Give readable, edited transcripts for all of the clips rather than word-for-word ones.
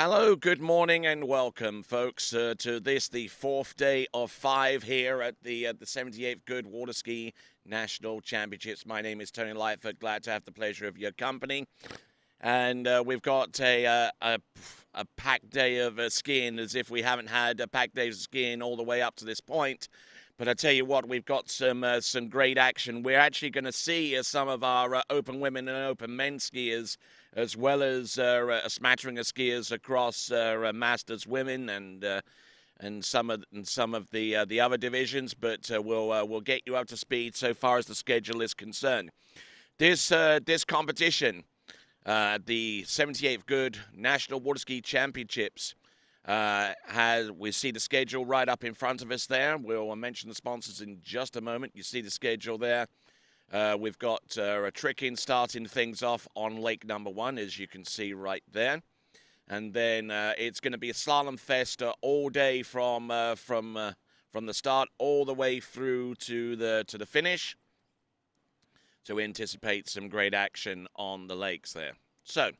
Hello, good morning, and welcome, folks, to this, the fourth day of 5 here at the 78th Goode Water Ski National Championships. My name is Tony Lightfoot. Glad to have the pleasure of your company. And we've got a packed day of skiing, as if we haven't had a packed day of skiing all the way up to this point. But I tell you what, we've got some great action. We're actually going to see some of our open women and open men skiers, as well as a smattering of skiers across Masters women and some of the other divisions. But we'll get you up to speed so far as the schedule is concerned. This competition, the 78th Goode National Water Ski Championships, we see the schedule right up in front of us there. We'll mention the sponsors in just a moment. You see the schedule there. We've got a trick-in starting things off on lake number 1, as you can see right there. And then it's going to be a slalom fest all day from the start all the way through to the finish. So we anticipate some great action on the lakes there. So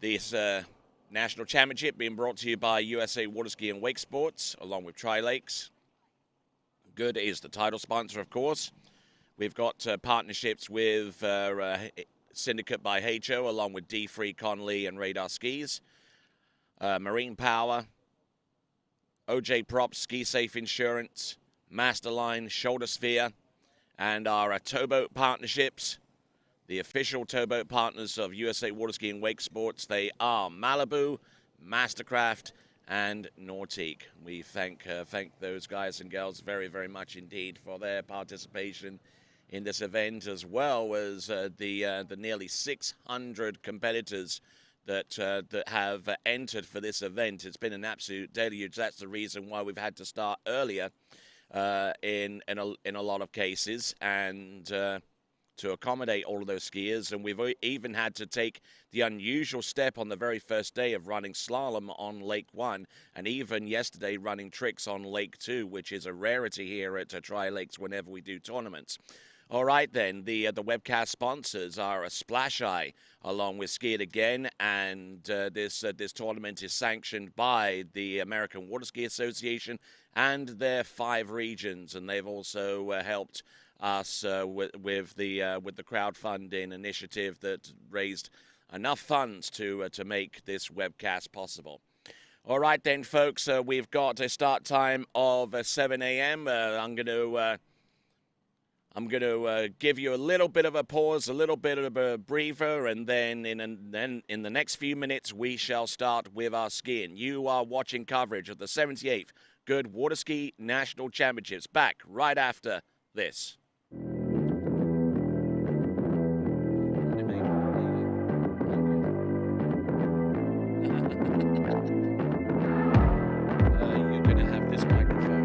this national championship being brought to you by USA Water Ski and Wake Sports, along with Tri-Lakes. Goode is the title sponsor, of course. We've got partnerships with Syndicate by HO, along with D3, Conley, and Radar Skis. Marine Power, OJ Props, Ski Safe Insurance, Masterline, Shoulder Sphere, and our towboat partnerships. The official towboat partners of USA Water Ski and Wake Sports, they are Malibu, Mastercraft, and Nautique. We thank those guys and girls very, very much indeed for their participation in this event, as well as the nearly 600 competitors that have entered for this event. It's been an absolute deluge. That's the reason why we've had to start earlier in a lot of cases, and to accommodate all of those skiers. And we've even had to take the unusual step on the very first day of running slalom on Lake 1, and even yesterday running tricks on Lake 2, which is a rarity here at Tri-Lakes whenever we do tournaments. All right, then, the webcast sponsors are a Splash Eye, along with Ski It Again, and this tournament is sanctioned by the American Water Ski Association and their 5 regions, and they've also helped us with the crowdfunding initiative that raised enough funds to make this webcast possible. All right, then, folks, we've got a start time of 7 a.m. I'm going to give you a little bit of a pause, a little bit of a breather, and then in the next few minutes we shall start with our skiing. You are watching coverage of the 78th Goode Water Ski National Championships. Back right after this. You're going to have this microphone.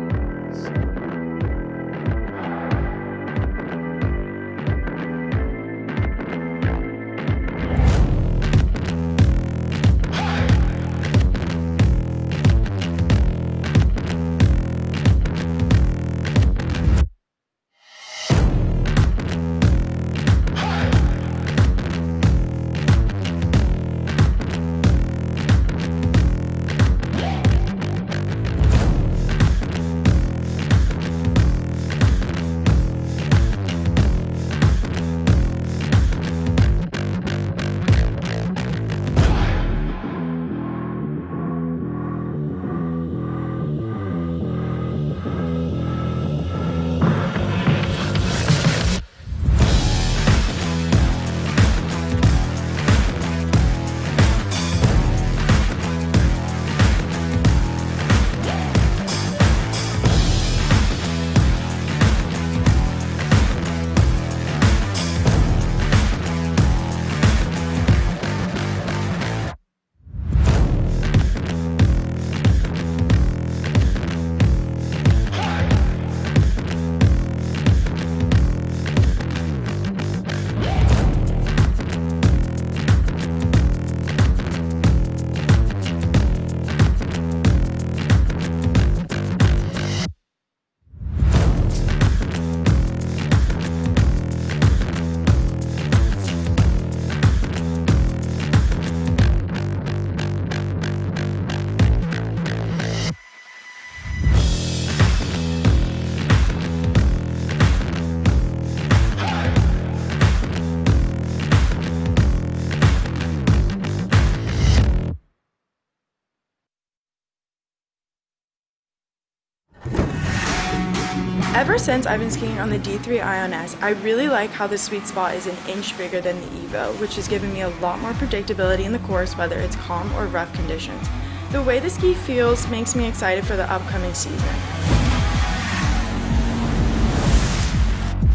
Ever since I've been skiing on the D3 Ion S, I really like how the sweet spot is an inch bigger than the Evo, which has given me a lot more predictability in the course, whether it's calm or rough conditions. The way the ski feels makes me excited for the upcoming season.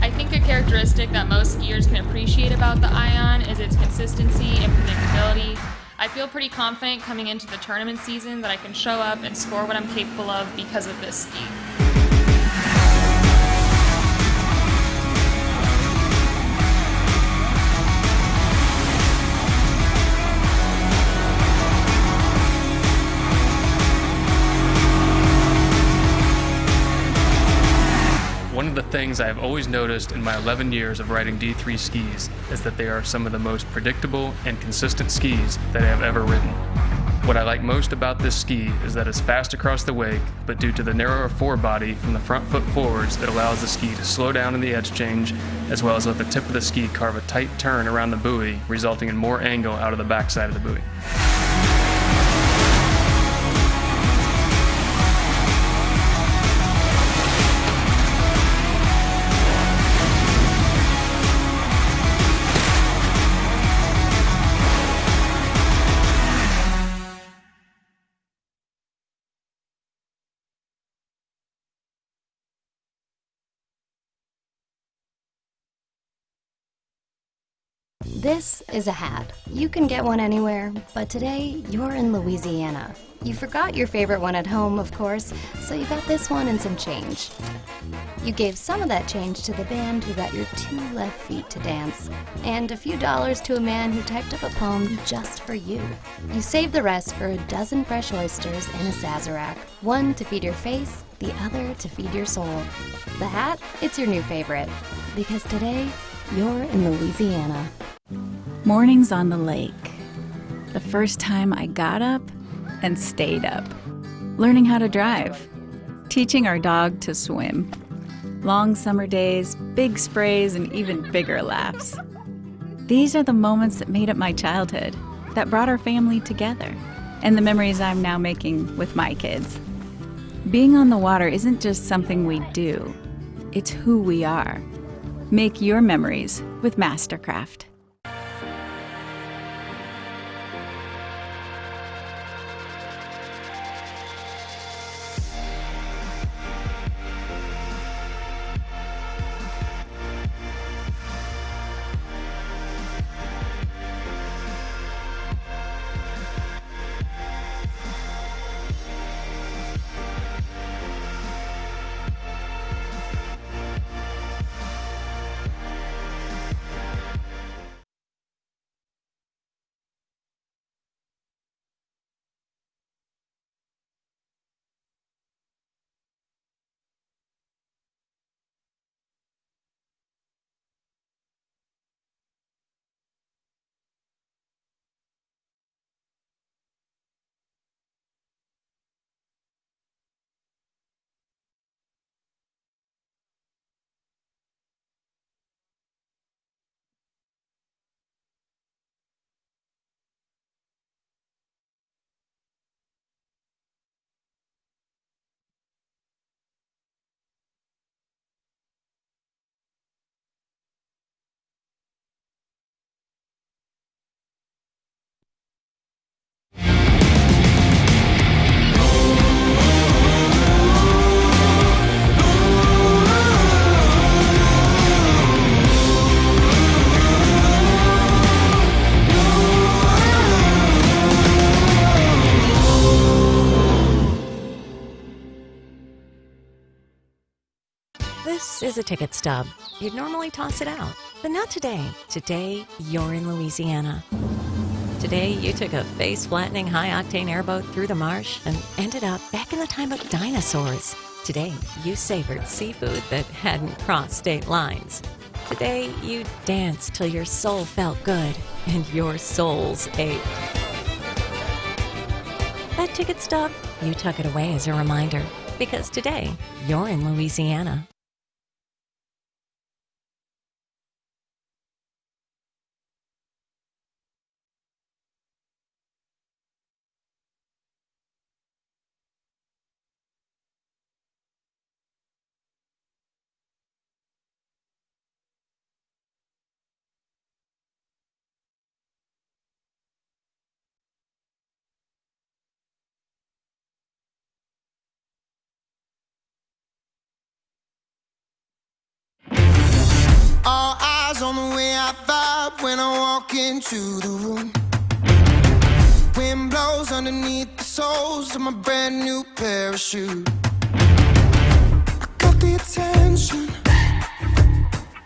I think a characteristic that most skiers can appreciate about the Ion is its consistency and predictability. I feel pretty confident coming into the tournament season that I can show up and score what I'm capable of because of this ski. One of the things I have always noticed in my 11 years of riding D3 skis is that they are some of the most predictable and consistent skis that I have ever ridden. What I like most about this ski is that it's fast across the wake, but due to the narrower forebody from the front foot forwards, it allows the ski to slow down in the edge change, as well as let the tip of the ski carve a tight turn around the buoy, resulting in more angle out of the backside of the buoy. This is a hat. You can get one anywhere, but today you're in Louisiana. You forgot your favorite one at home, of course, so you got this one and some change. You gave some of that change to the band who got your 2 left feet to dance, and a few dollars to a man who typed up a poem just for you. You saved the rest for a dozen fresh oysters in a Sazerac, one to feed your face, the other to feed your soul. The hat, it's your new favorite, because today you're in Louisiana. Mornings on the lake. The first time I got up and stayed up. Learning how to drive. Teaching our dog to swim. Long summer days, big sprays, and even bigger laughs. These are the moments that made up my childhood, that brought our family together, and the memories I'm now making with my kids. Being on the water isn't just something we do, it's who we are. Make your memories with Mastercraft. This is a ticket stub. You'd normally toss it out, but not today. Today, you're in Louisiana. Today, you took a face-flattening high-octane airboat through the marsh and ended up back in the time of dinosaurs. Today, you savored seafood that hadn't crossed state lines. Today, you danced till your soul felt good and your souls ached. That ticket stub, you tuck it away as a reminder, because today, you're in Louisiana. All eyes on the way I vibe when I walk into the room. Wind blows underneath the soles of my brand new pair of shoes. I got the attention,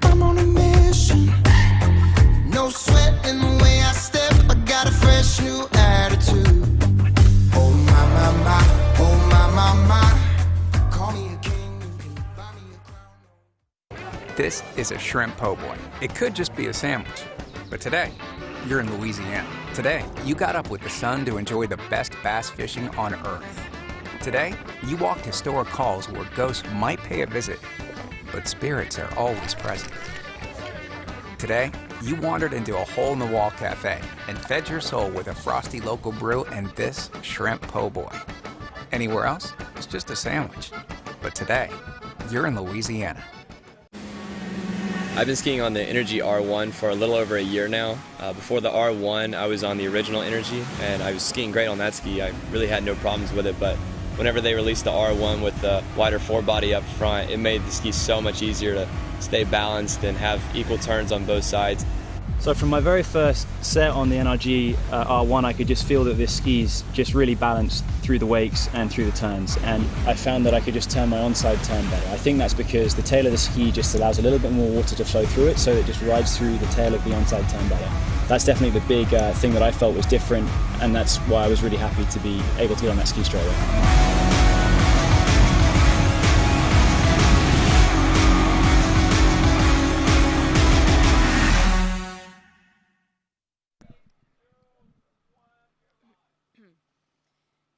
I'm on a mission. No sweat in the way I step, I got a fresh new attitude. Oh my, my, my, oh my, my, my. Call me a king, you can buy me a crown. This is a shrimp po' boy. It could just be a sandwich, but today, you're in Louisiana. Today, you got up with the sun to enjoy the best bass fishing on earth. Today, you walked historic halls where ghosts might pay a visit, but spirits are always present. Today, you wandered into a hole-in-the-wall cafe and fed your soul with a frosty local brew and this shrimp po' boy. Anywhere else, it's just a sandwich. But today, you're in Louisiana. I've been skiing on the Energy R1 for a little over a year now. Before the R1, I was on the original Energy, and I was skiing great on that ski. I really had no problems with it, but whenever they released the R1 with the wider forebody up front, it made the ski so much easier to stay balanced and have equal turns on both sides. So from my very first set on the NRG R1, I could just feel that this ski's just really balanced through the wakes and through the turns, and I found that I could just turn my onside turn better. I think that's because the tail of the ski just allows a little bit more water to flow through it, so it just rides through the tail of the onside turn better. That's definitely the big thing that I felt was different, and that's why I was really happy to be able to get on that ski straight away.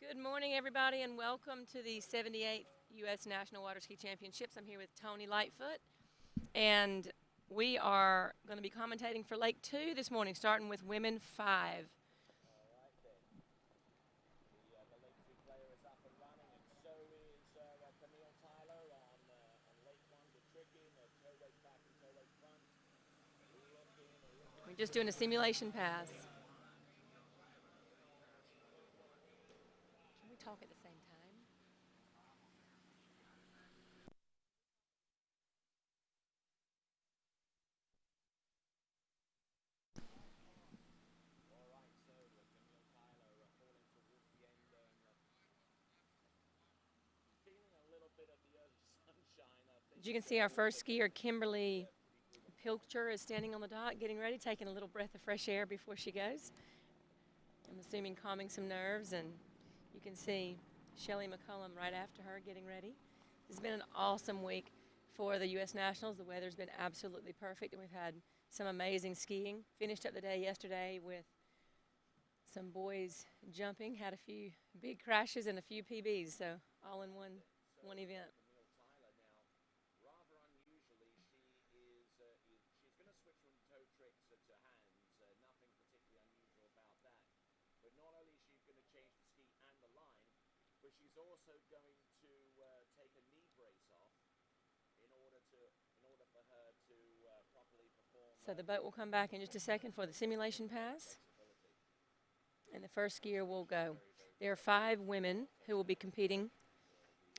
Good morning, everybody, and welcome to the 78th U.S. National Water Ski Championships. I'm here with Tony Lightfoot, and we are going to be commentating for Lake 2 this morning, starting with Women 5. We're just doing a simulation pass. Can we talk at the same time? As you can see, our first skier, Kimberly Pilcher, is standing on the dock, getting ready, taking a little breath of fresh air before she goes. I'm assuming calming some nerves, and you can see Shelly McCullum right after her getting ready. It's been an awesome week for the U.S. Nationals. The weather's been absolutely perfect, and we've had some amazing skiing. Finished up the day yesterday with some boys jumping, had a few big crashes and a few PBs, so all in one event. She's also going to take a knee brace off in order for her to properly perform. So the boat will come back in just a second for the simulation pass, and the first skier will go. There are 5 women who will be competing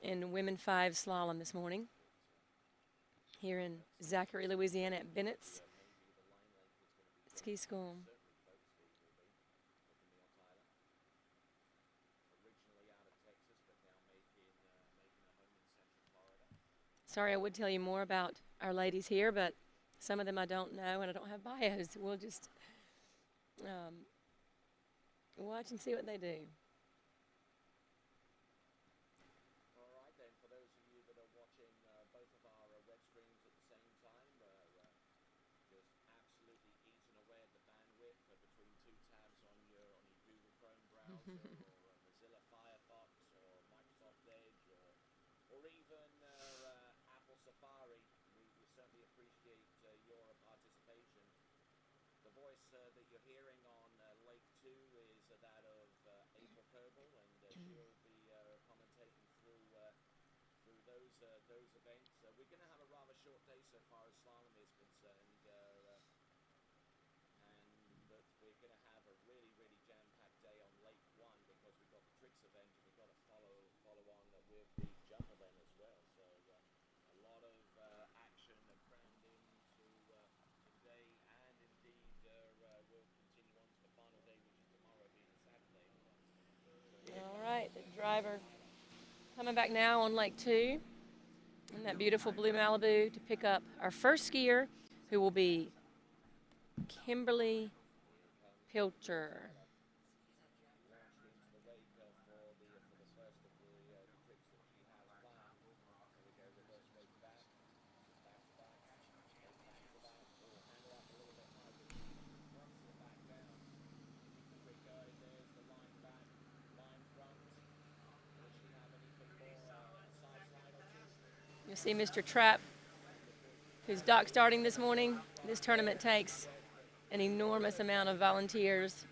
in Women 5 Slalom this morning here in Zachary, Louisiana at Bennett's Ski School. Sorry, I would tell you more about our ladies here, but some of them I don't know, and I don't have bios. We'll just watch and see what they do. All right, then, for those of you that are watching both of our web streams at the same time, just absolutely eating away at the bandwidth between 2 tabs on your Google Chrome browser or Mozilla Firefox or Microsoft Edge or even Apple Safari. We certainly appreciate your participation. The voice that you're hearing on Lake 2 is that of April Kerbel, and she'll be commentating through those events. We're going to have a rather short day so far as slalom is concerned, and we're going to have a really, really jam-packed day on Lake 1 because we've got the tricks event and we've got to follow on with the jump event as well. So a lot of action crammed into driver coming back now on Lake 2 in that beautiful blue Malibu to pick up our first skier, who will be Kimberly Pilcher. You'll see Mr. Trapp, who's dock starting this morning. This tournament takes an enormous amount of volunteers,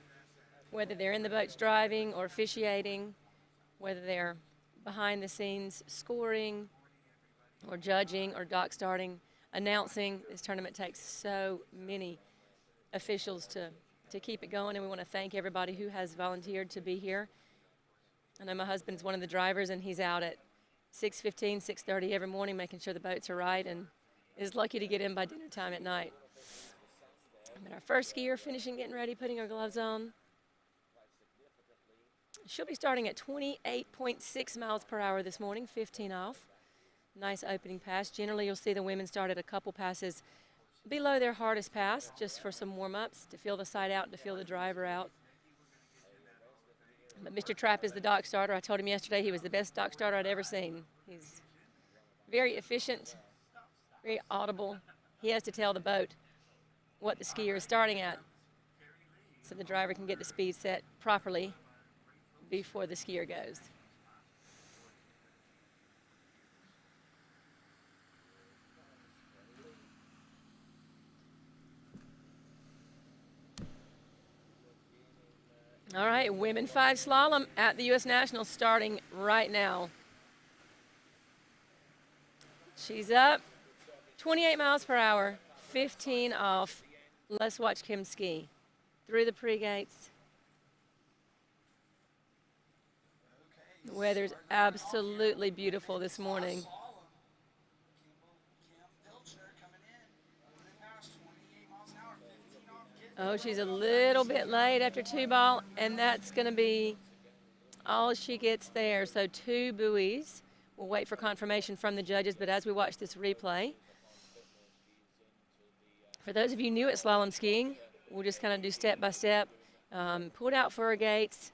whether they're in the boats driving or officiating, whether they're behind the scenes scoring or judging or dock starting, announcing. This tournament takes so many officials to keep it going, and we want to thank everybody who has volunteered to be here. I know my husband's one of the drivers, and he's out at 6:15, 6:30 every morning making sure the boats are right, and is lucky to get in by dinner time at night. But our first skier finishing, getting ready, putting her gloves on. She'll be starting at 28.6 miles per hour this morning, 15 off. Nice opening pass. Generally, you'll see the women start at a couple passes below their hardest pass, just for some warm-ups, to feel the side out, to feel the driver out. But Mr. Trapp is the dock starter. I told him yesterday he was the best dock starter I'd ever seen. He's very efficient, very audible. He has to tell the boat what the skier is starting at, so the driver can get the speed set properly before the skier goes. All right, women 5 slalom at the U.S. Nationals starting right now. She's up, 28 miles per hour, 15 off. Let's watch Kim ski through the pre-gates. The weather's absolutely beautiful this morning. Oh, she's a little bit late after 2 ball, and that's going to be all she gets there. So 2 buoys. We'll wait for confirmation from the judges, but as we watch this replay, for those of you new at slalom skiing, we'll just kind of do step by step. Pulled out for her gates.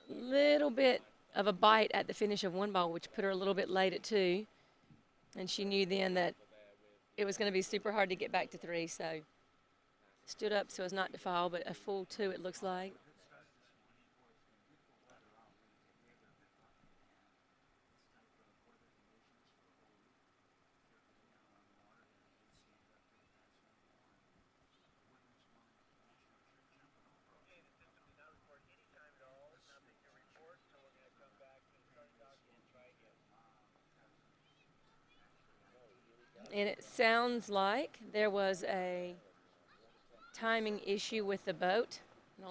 Little bit of a bite at the finish of 1 ball, which put her a little bit late at 2. And she knew then that it was going to be super hard to get back to 3, so stood up so as not to fall, but a full 2 it looks like. And it sounds like there was a timing issue with the boat.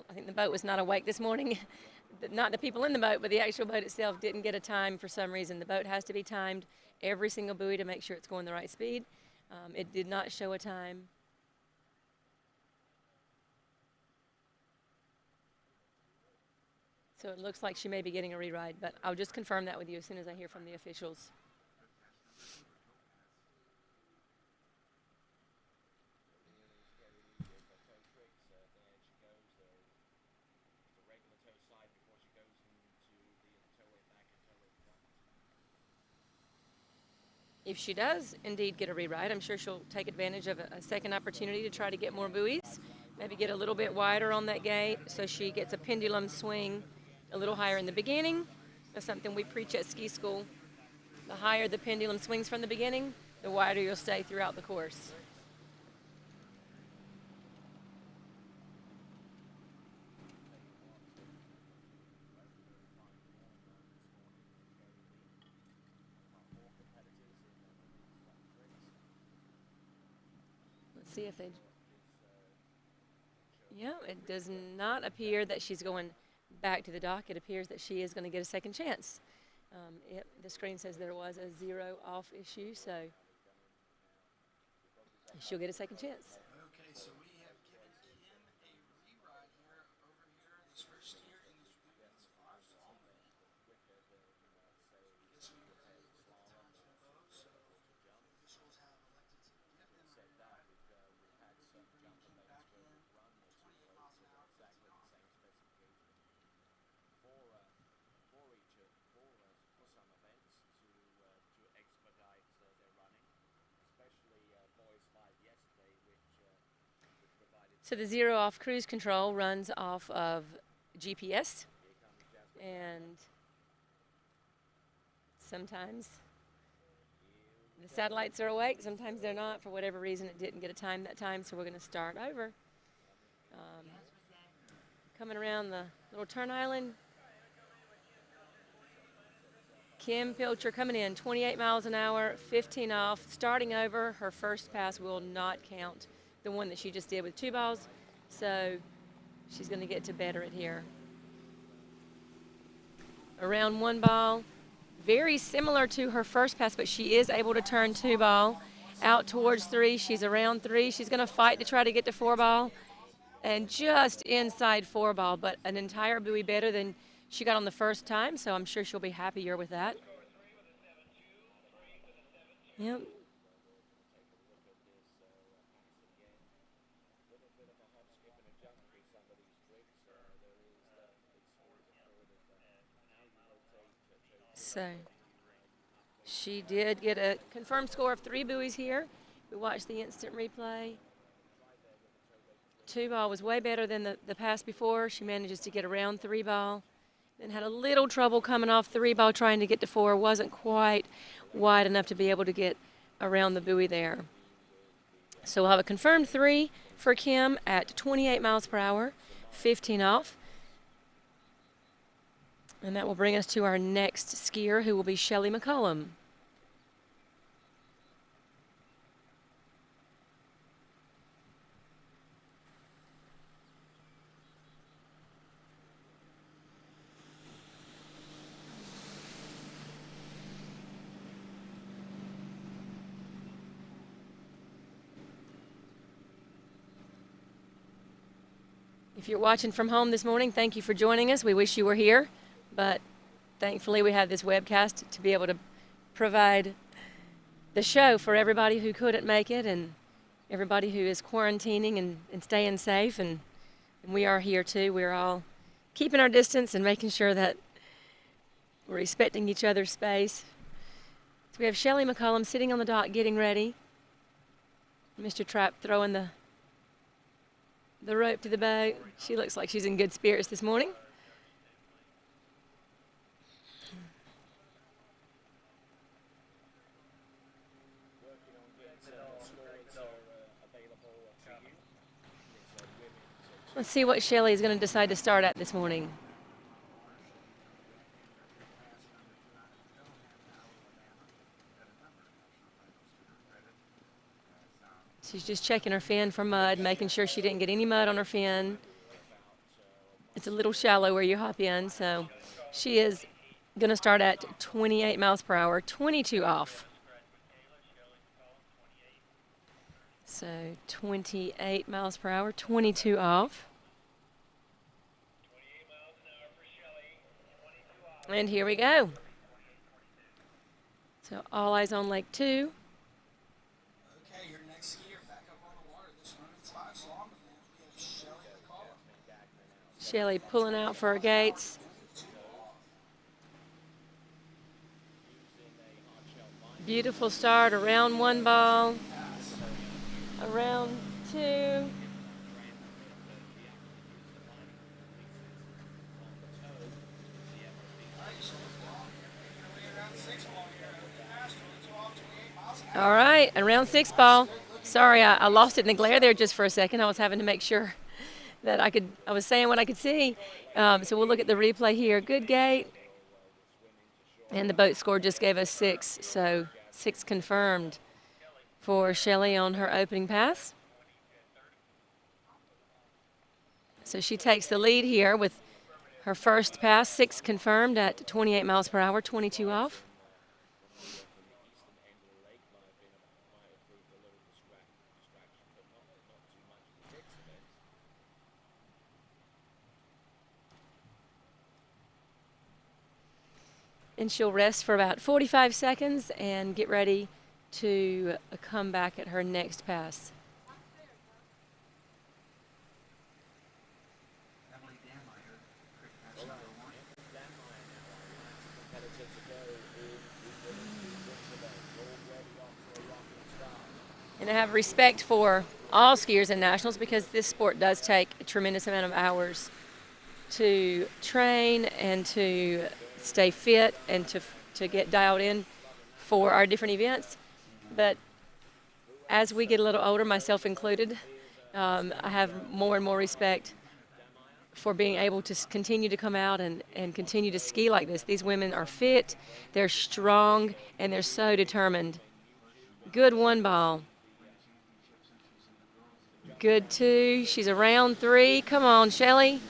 I think the boat was not awake this morning. Not the people in the boat, but the actual boat itself didn't get a time for some reason. The boat has to be timed, every single buoy, to make sure it's going the right speed. It did not show a time. So it looks like she may be getting a reride, but I'll just confirm that with you as soon as I hear from the officials. If she does indeed get a reride, I'm sure she'll take advantage of a second opportunity to try to get more buoys, maybe get a little bit wider on that gate so she gets a pendulum swing a little higher in the beginning. That's something we preach at ski school. The higher the pendulum swings from the beginning, the wider you'll stay throughout the course. Let's see if they... Yeah, it does not appear that she's going back to the dock. It appears that she is going to get a second chance. The screen says there was a 0 off issue, so she'll get a second chance. Okay, so we have given Kim a reride here over here. This first skier in this women's 5 So the zero off cruise control runs off of GPS, and sometimes the satellites are awake, sometimes they're not. For whatever reason, it didn't get a time that time, so we're going to start over. Coming around the little turn island. Kim Pilcher coming in, 28 miles an hour, 15 off, starting over. Her first pass will not count, the one that she just did with 2 balls, so she's going to get to better it here. Around 1 ball, very similar to her first pass, but she is able to turn 2 ball out towards 3. She's around 3. She's going to fight to try to get to 4 ball, and just inside 4 ball, but an entire buoy better than she got on the first time, so I'm sure she'll be happier with that. Yep. So she did get a confirmed score of 3 buoys here. We watched the instant replay. 2 ball was way better than the pass before. She manages to get around 3 ball. Then had a little trouble coming off 3 ball trying to get to 4. Wasn't quite wide enough to be able to get around the buoy there. So we'll have a confirmed 3 for Kim at 28 miles per hour, 15 off. And that will bring us to our next skier, who will be Shelly McCollum. If you're watching from home this morning, thank you for joining us. We wish you were here, but thankfully we have this webcast to be able to provide the show for everybody who couldn't make it and everybody who is quarantining and staying safe. And we are here too. We're all keeping our distance and making sure that we're respecting each other's space. So we have Shelly McCollum sitting on the dock getting ready. Mr. Trapp throwing the rope to the boat. She looks like she's in good spirits this morning. Let's see what Shelly is going to decide to start at this morning. She's just checking her fin for mud, making sure she didn't get any mud on her fin. It's a little shallow where you hop in, so she is going to start at 28 miles per hour, 22 off. So 28 miles per hour, 22 off. And here we go. So all eyes on Lake 2. Shelly pulling out for her gates. Beautiful start, around 1 ball, around 2. All right, around 6 ball. Sorry, I lost it in the glare there just for a second. I was having to make sure that I was saying what I could see. So we'll look at the replay here. Good gate. And the boat score just gave us 6. So 6 confirmed for Shelly on her opening pass. So she takes the lead here with her first pass, 6 confirmed at 28 miles per hour, 22 off. And she'll rest for about 45 seconds and get ready to come back at her next pass. And I have respect for all skiers in nationals, because this sport does take a tremendous amount of hours to train and to stay fit and to get dialed in for our different events. But as we get a little older, myself included, I have more and more respect for being able to continue to come out and continue to ski like this. These women are fit, they're strong, and they're so determined. Good one ball. Good two. She's around three. Come on, Shelly.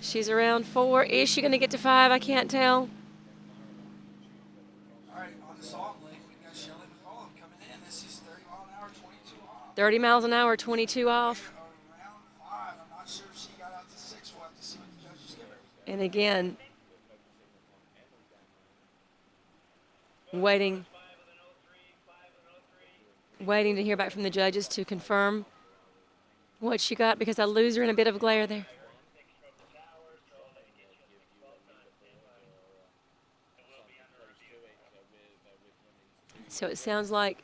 She's around four. Is she going to get to five? I can't tell. 30 miles an hour, 22 off. And again, waiting to hear back from the judges to confirm what she got, because I lose her in a bit of glare there. So it sounds like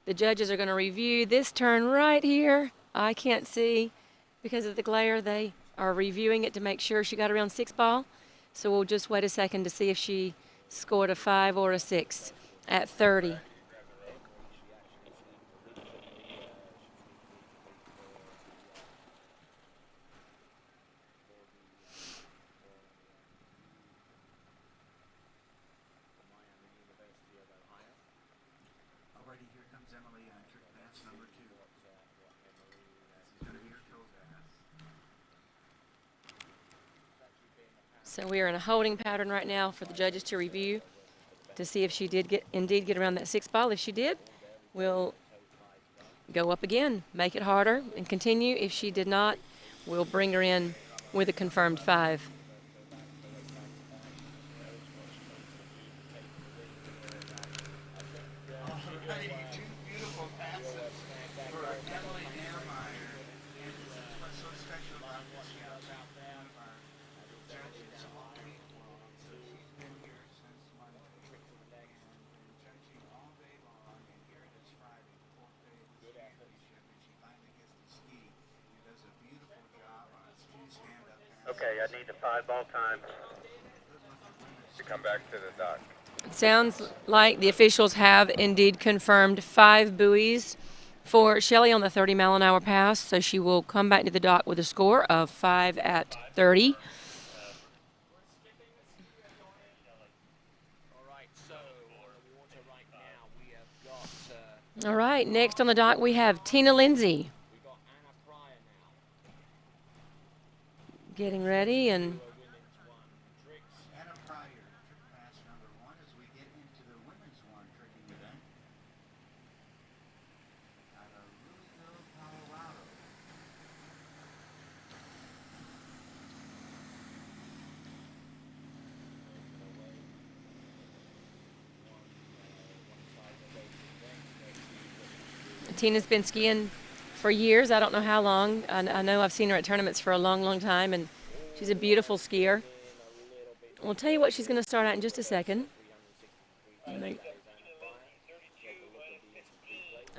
the judges are going to review this turn right here. I can't see because of the glare. They are reviewing it to make sure she got around 6 ball. So we'll just wait a second to see if she scored a 5 or a 6 at 30. So we are in a holding pattern right now for the judges to review to see if she did indeed get around that 6 ball. If she did, we'll go up again, make it harder, and continue. If she did not, we'll bring her in with a confirmed 5. Okay, I need the 5 ball time to come back to the dock. It sounds like the officials have indeed confirmed 5 buoys for Shelly on the 30 mile an hour pass, so she will come back to the dock with a score of 5 at 30. All right, next on the dock we have Tina Lindsay. Getting ready and Tina's been skiing for years. I don't know how long. I know I've seen her at tournaments for a long, long time, and she's a beautiful skier. We'll tell you what she's going to start at in just a second.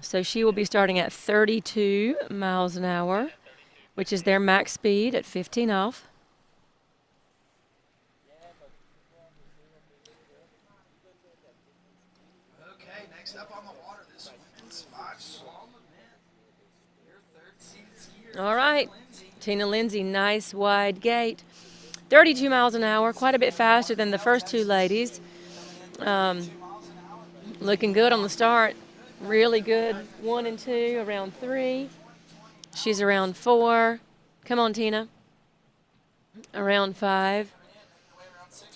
So she will be starting at 32 miles an hour, which is their max speed at 15 off. Okay, next up on the water, this women's spot slalom event. Your third seeded skier. All right, Tina Lindsay, nice wide gate. 32 miles an hour, quite a bit faster than the first 2 ladies. Looking good on the start. Really good. 1 and 2, around 3. She's around 4. Come on, Tina. Around 5.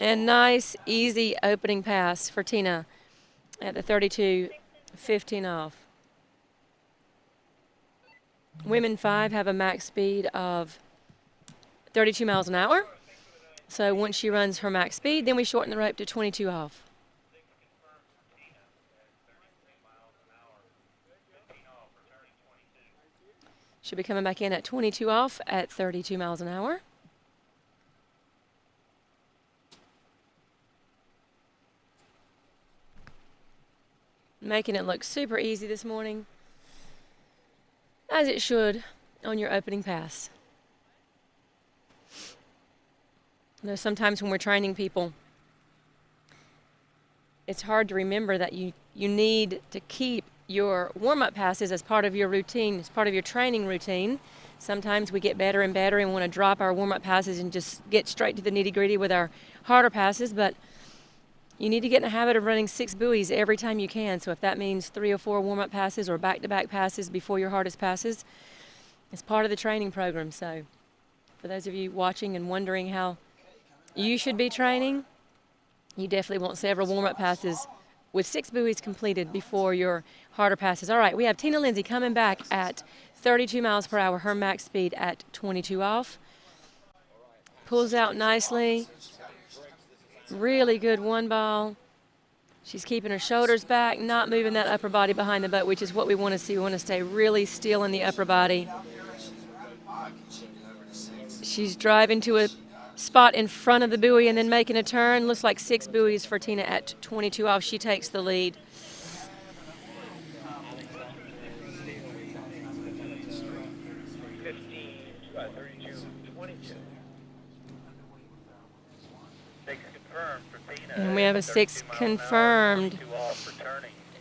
And nice, easy opening pass for Tina at the 32, 15 off. Women 5 have a max speed of 32 miles an hour. So once she runs her max speed, then we shorten the rope to 22 off. She'll be coming back in at 22 off at 32 miles an hour. Making it look super easy this morning. as it should on your opening pass. You know, sometimes when we're training people, it's hard to remember that you need to keep your warm-up passes as part of your routine, as part of your training routine. Sometimes we get better and better and want to drop our warm-up passes and just get straight to the nitty-gritty with our harder passes, but you need to get in the habit of running 6 buoys every time you can. So if that means 3 or 4 warm-up passes or back-to-back passes before your hardest passes, it's part of the training program. So for those of you watching and wondering how you should be training, you definitely want several warm-up passes with 6 buoys completed before your harder passes. All right, we have Tina Lindsay coming back at 32 miles per hour, her max speed at 22 off. Pulls out nicely. Really good one ball. She's keeping her shoulders back, not moving that upper body behind the boat, which is what we want to see. We want to stay really still in the upper body. She's driving to a spot in front of the buoy and then making a turn. Looks like 6 buoys for Tina at 22 off. She takes the lead. And we have a 6 confirmed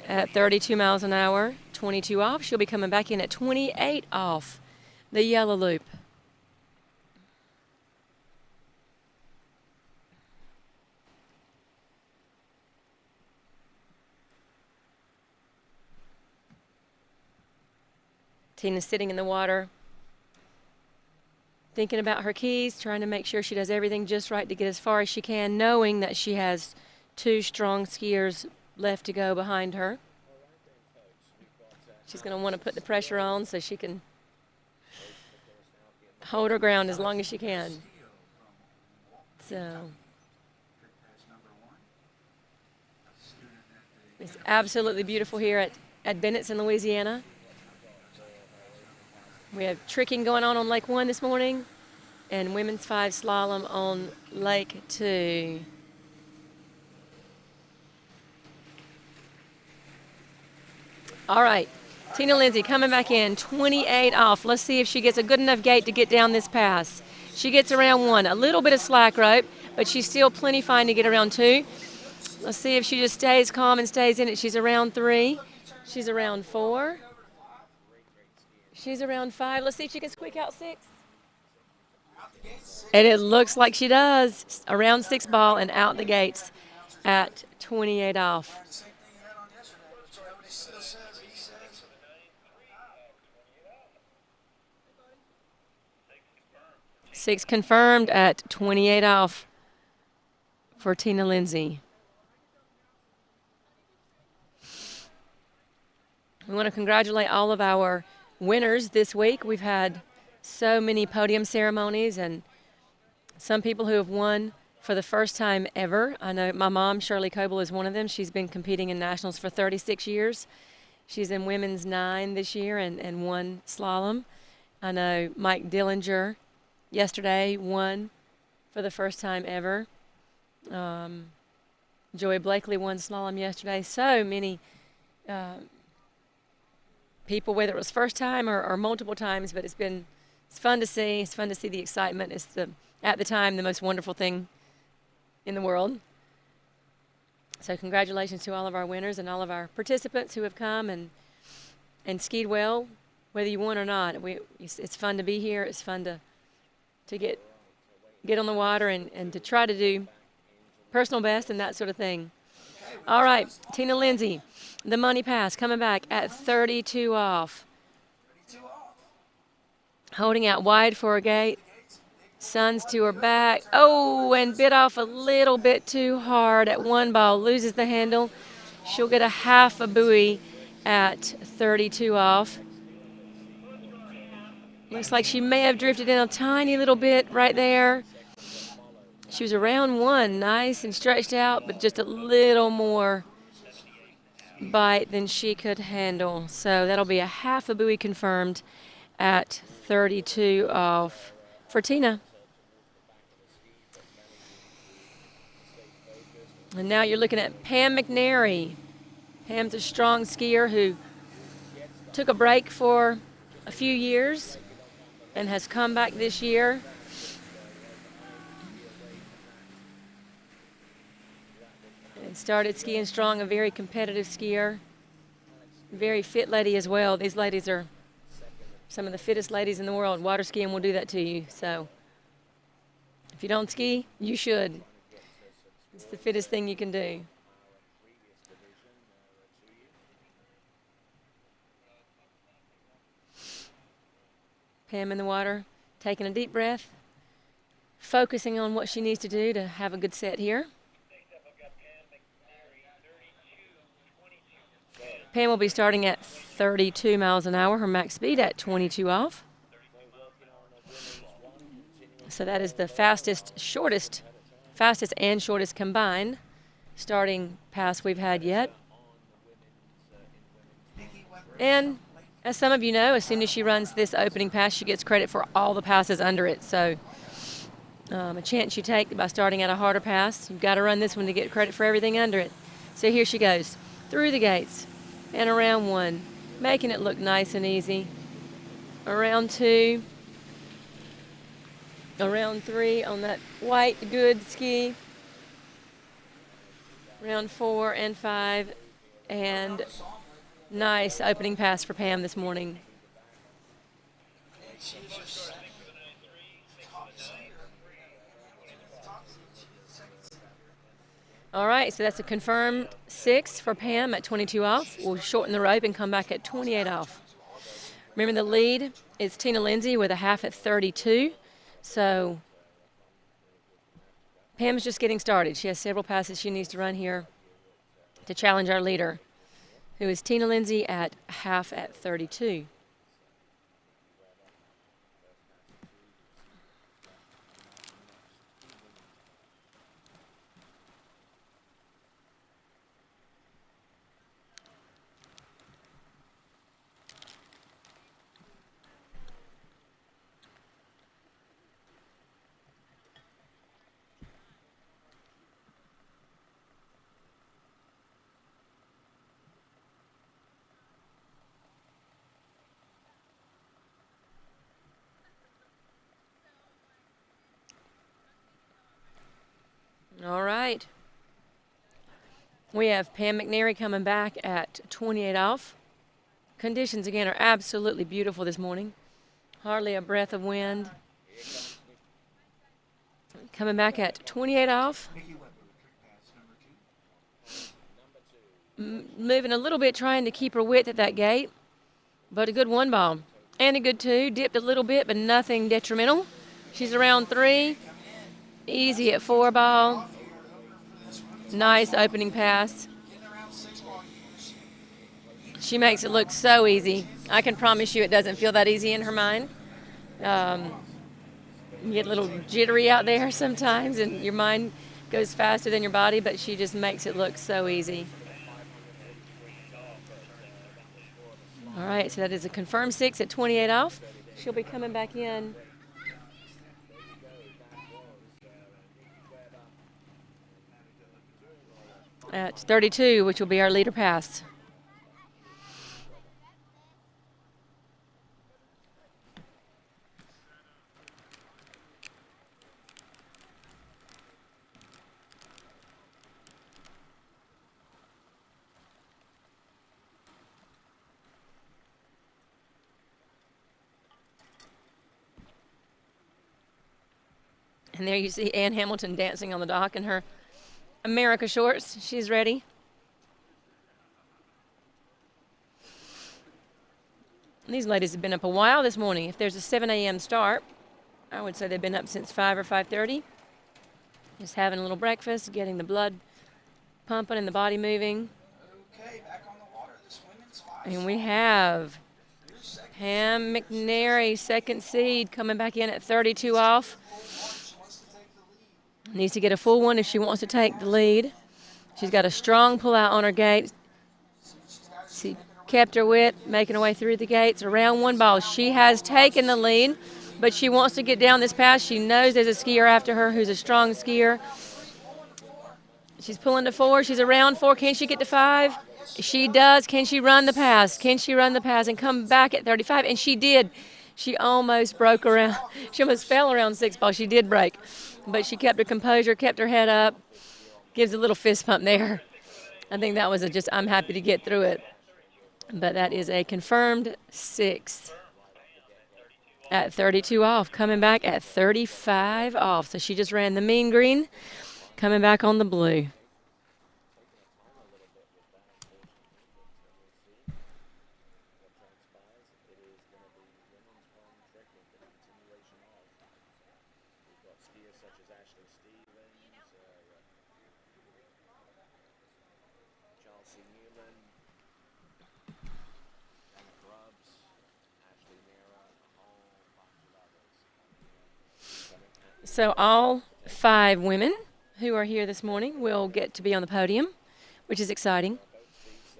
at 32 miles an hour, 22 off. She'll be coming back in at 28 off the yellow loop. Tina's sitting in the water, thinking about her keys, trying to make sure she does everything just right to get as far as she can, knowing that she has 2 strong skiers left to go behind her. She's going to want to put the pressure on so she can hold her ground as long as she can. So it's absolutely beautiful here at Bennett's in Louisiana. We have tricking going on Lake 1 this morning and women's 5 slalom on Lake 2. All right, Tina Lindsay coming back in, 28 off. Let's see if she gets a good enough gate to get down this pass. She gets around 1, a little bit of slack rope, but she's still plenty fine to get around 2. Let's see if she just stays calm and stays in it. She's around 3. She's around 4. She's around 5. Let's see if she can squeak out 6. And it looks like she does. Around 6 ball and out the gates at 28 off. 6 confirmed at 28 off for Tina Lindsay. We want to congratulate all of our winners this week. We've had so many podium ceremonies and some people who have won for the first time ever. I know my mom, Shirley Coble, is one of them. She's been competing in nationals for 36 years. She's in women's 9 this year and won slalom. I know Mike Dillinger yesterday won for the first time ever. Joey Blakely won slalom yesterday. So many people, whether it was first time or multiple times, but it's fun to see. It's fun to see the excitement. It's at the time the most wonderful thing in the world. So congratulations to all of our winners and all of our participants who have come and skied well, whether you won or not. It's fun to be here. It's fun to get on the water and to try to do personal best and that sort of thing. All right, Tina Lindsay, the money pass, coming back at 32 off. Holding out wide for a gate. Sun's to her back. Oh, and bit off a little bit too hard at 1 ball. Loses the handle. She'll get a half a buoy at 32 off. Looks like she may have drifted in a tiny little bit right there. She was around 1, nice and stretched out, but just a little more bite than she could handle. So that'll be a half a buoy confirmed at 32 off for Tina. And now you're looking at Pam McNary. Pam's a strong skier who took a break for a few years and has come back this year. And started skiing strong, a very competitive skier. Very fit lady as well. These ladies are some of the fittest ladies in the world. Water skiing will do that to you. So if you don't ski, you should. It's the fittest thing you can do. Pam in the water, taking a deep breath, focusing on what she needs to do to have a good set here. Pam will be starting at 32 miles an hour, her max speed at 22 off. So that is the fastest and shortest combined starting pass we've had yet. And as some of you know, as soon as she runs this opening pass, she gets credit for all the passes under it. So a chance you take by starting at a harder pass. You've got to run this one to get credit for everything under it. So here she goes, through the gates and around one, making it look nice and easy. Around two, around three on that white Goode ski. Round 4 and 5, and nice opening pass for Pam this morning. All right, so that's a confirmed 6 for Pam at 22 off. We'll shorten the rope and come back at 28 off. Remember, the lead is Tina Lindsay with a half at 32. So Pam's just getting started. She has several passes she needs to run here to challenge our leader, who is Tina Lindsay at half at 32. All right. We have Pam McNary coming back at 28 off. Conditions, again, are absolutely beautiful this morning. Hardly a breath of wind. Coming back at 28 off. Moving a little bit, trying to keep her width at that gate. But a good 1 ball. And a good 2. Dipped a little bit, but nothing detrimental. She's around 3. Easy at 4 ball. Nice opening pass. She makes it look so easy. I can promise you it doesn't feel that easy in her mind. You get a little jittery out there sometimes, and your mind goes faster than your body, but she just makes it look so easy. All right, so that is a confirmed 6 at 28 off. She'll be coming back in at 32, which will be our leader pass. And there you see Ann Hamilton dancing on the dock in her America shorts. She's ready. And these ladies have been up a while this morning. If there's a 7 a.m. start, I would say they've been up since 5 or 5:30. Just having a little breakfast, getting the blood pumping and the body moving. Okay, back on the water. This women's 5. And we have Pam McNary, second seed, coming back in at 32 off. Needs to get a full one if she wants to take the lead. She's got a strong pull out on her gate. She kept her width, making her way through the gates. Around 1 ball. She has taken the lead, but she wants to get down this pass. She knows there's a skier after her who's a strong skier. She's pulling to 4. She's around 4. Can she get to 5? She does. Can she run the pass? Can she run the pass and come back at 35? And she did. She almost broke around. She almost fell around 6 ball. She did break. But she kept her composure, kept her head up. Gives a little fist pump there. I think that was just, I'm happy to get through it. But that is a confirmed 6 at 32 off. Coming back at 35 off. So she just ran the mean green. Coming back on the blue. So all 5 women who are here this morning will get to be on the podium, which is exciting.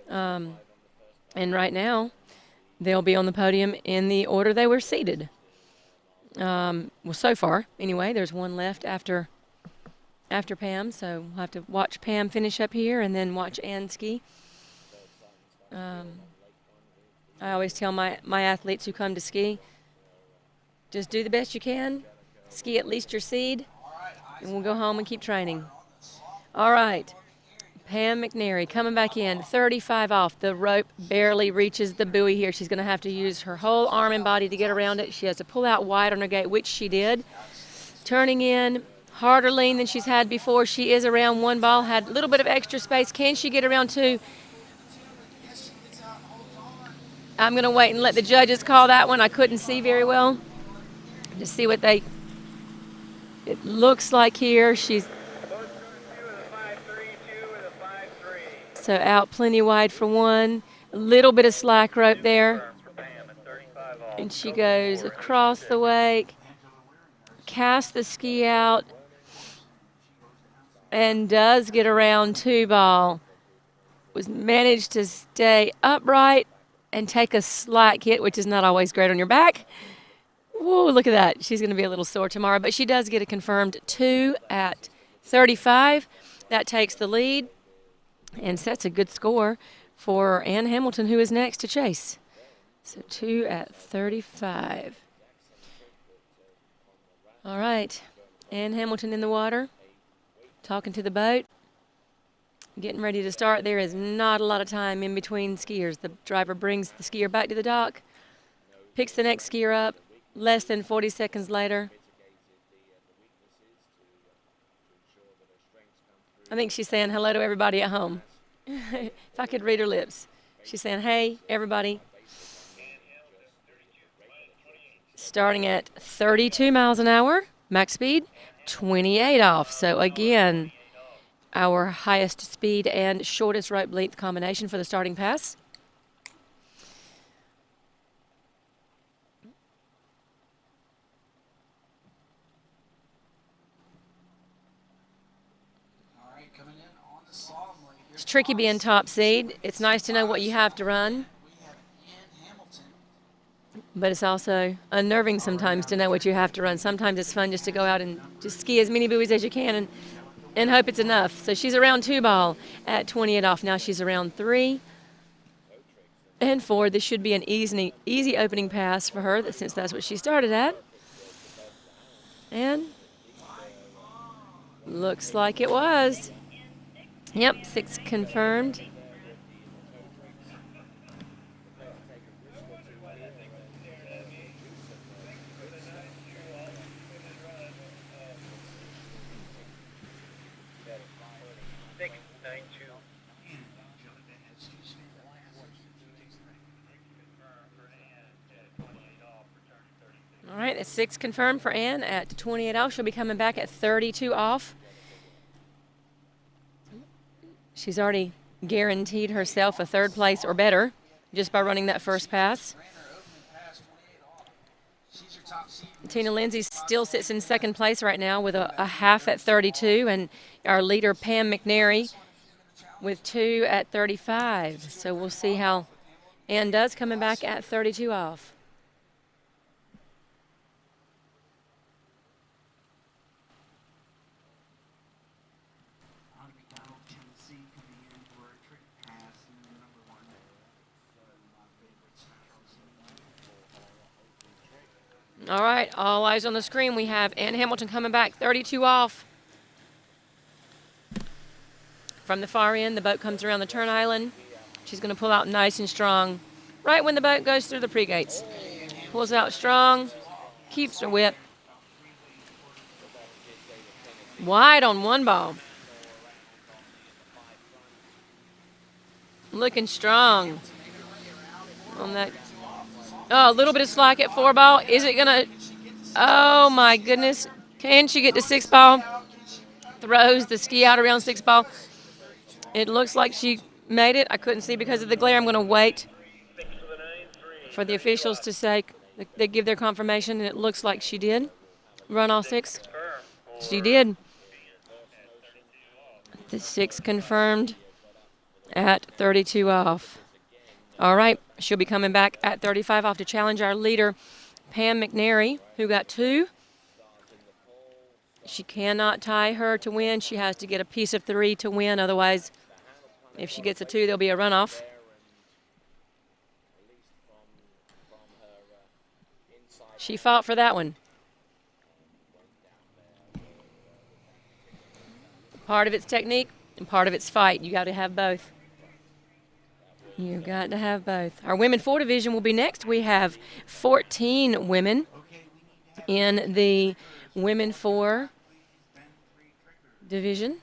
And right now, they'll be on the podium in the order they were seated. Well, so far, anyway, there's one left after Pam, so we'll have to watch Pam finish up here and then watch Ann ski. I always tell my athletes who come to ski, just do the best you can, ski at least your seed, and we'll go home and keep training. All right, Pam McNary coming back in, 35 off. The rope barely reaches the buoy here. She's going to have to use her whole arm and body to get around it. She has to pull out wide on her gate, which she did. Turning in, harder lean than she's had before. She is around 1 ball, had a little bit of extra space. Can she get around 2? I'm going to wait and let the judges call that one. I couldn't see very well. To see what it looks like here. She's so out plenty wide for 1. A little bit of slack rope there. And she goes across the wake, casts the ski out, and does get around 2 ball. Was managed to stay upright and take a slack hit, which is not always great on your back. Whoa, look at that. She's going to be a little sore tomorrow, but she does get a confirmed 2 at 35. That takes the lead and sets a good score for Ann Hamilton, who is next to chase. So 2 at 35. All right, Ann Hamilton in the water, talking to the boat, getting ready to start. There is not a lot of time in between skiers. The driver brings the skier back to the dock, picks the next skier up. Less than 40 seconds later. I think she's saying hello to everybody at home. If I could read her lips. She's saying, hey, everybody. Starting at 32 miles an hour, max speed, 28 off. So again, our highest speed and shortest rope length combination for the starting pass. It's tricky being top seed. It's nice to know what you have to run. But it's also unnerving sometimes to know what you have to run. Sometimes it's fun just to go out and just ski as many buoys as you can and hope it's enough. So she's around 2 ball at 28 off. Now she's around 3 and 4. This should be an easy opening pass for her since that's what she started at. And looks like it was. Yep, 6 confirmed. All right, that's 6 confirmed for Ann at 28 off. She'll be coming back at 32 off. She's already guaranteed herself a 3rd place or better just by running that first pass. Tina Lindsay still sits in 2nd place right now with a half at 32, and our leader Pam McNary with 2 at 35. So we'll see how Ann does coming back at 32 off. All right, all eyes on the screen. We have Ann Hamilton coming back, 32 off. From the far end, the boat comes around the turn island. She's going to pull out nice and strong right when the boat goes through the pre-gates. Pulls out strong, keeps her whip. Wide on one ball. Looking strong on that. Oh, a little bit of slack at 4 ball. Is it going to... Oh, my goodness. Can she get to 6 ball? Throws the ski out around 6 ball. It looks like she made it. I couldn't see because of the glare. I'm going to wait for the officials to say they give their confirmation, and it looks like she did. Run all 6. She did. The 6 confirmed at 32 off. All right, she'll be coming back at 35 off to challenge our leader, Pam McNary, who got 2. She cannot tie her to win. She has to get a piece of 3 to win. Otherwise, if she gets a 2, there'll be a runoff. She fought for that one. Part of it's technique and part of it's fight. You got to have both. You've got to have both. Our women 4 division will be next. We have 14 women in the women 4 division.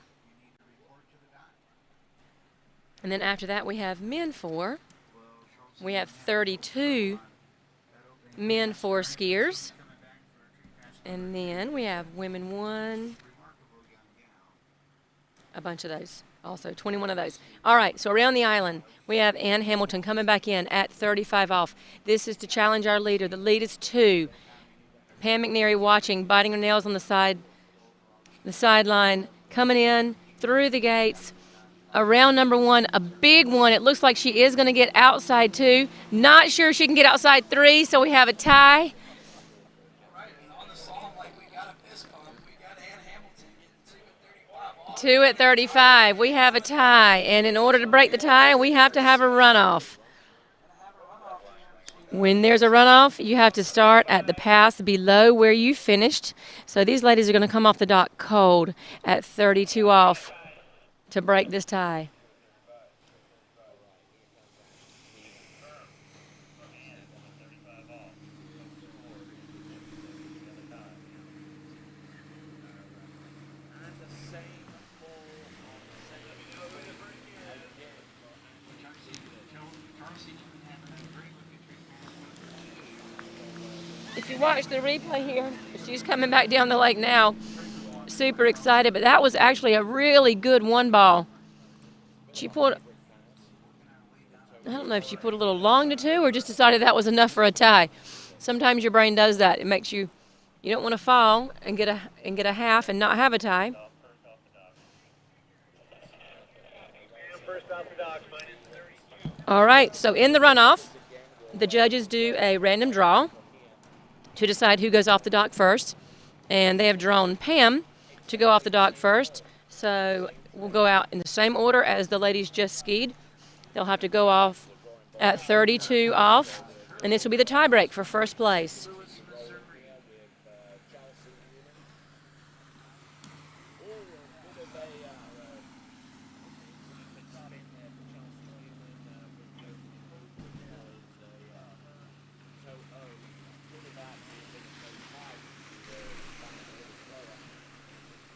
And then after that, we have men 4. We have 32 men 4 skiers. And then we have women 1. A bunch of those. Also, 21 of those. All right, so around the island, we have Ann Hamilton coming back in at 35 off. This is to challenge our leader. The lead is 2. Pam McNary watching, biting her nails on the sideline, coming in through the gates. Around number 1, a big one. It looks like she is going to get outside 2. Not sure she can get outside 3, so we have a tie. Two at 35. We have a tie, and in order to break the tie, we have to have a runoff. When there's a runoff, you have to start at the pass below where you finished. So these ladies are going to come off the dock cold at 32 off to break this tie. If you watch the replay here, she's coming back down the lake now. Super excited, but that was actually a really good 1 ball. She pulled, I don't know if she put a little long to 2 or just decided that was enough for a tie. Sometimes your brain does that. It makes you don't want to fall and get a half and not have a tie. All right, so in the runoff, the judges do a random draw to decide who goes off the dock first. And they have drawn Pam to go off the dock first. So we'll go out in the same order as the ladies just skied. They'll have to go off at 32 off. And this will be the tie break for first place.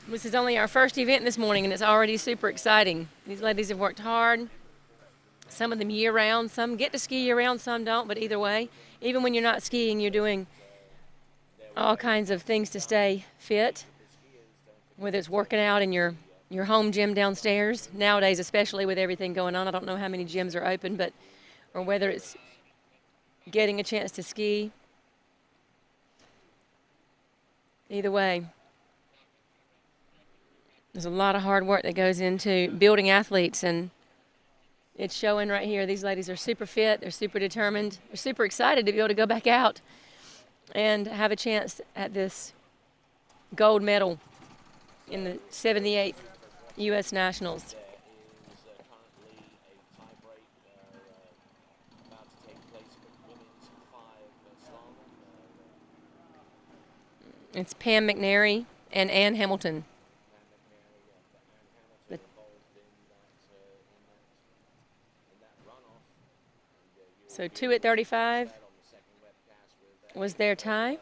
This is only our first event this morning, and it's already super exciting. These ladies have worked hard. Some of them year-round. Some get to ski year-round, some don't, but either way, even when you're not skiing, you're doing all kinds of things to stay fit, whether it's working out in your home gym downstairs. Nowadays, especially with everything going on, I don't know how many gyms are open, or whether it's getting a chance to ski. Either way, there's a lot of hard work that goes into building athletes, and it's showing right here. These ladies are super fit. They're super determined. They're super excited to be able to go back out and have a chance at this gold medal in the 78th U.S. Nationals. It's Pam McNary and Ann Hamilton. So 2 at 35 was their tie.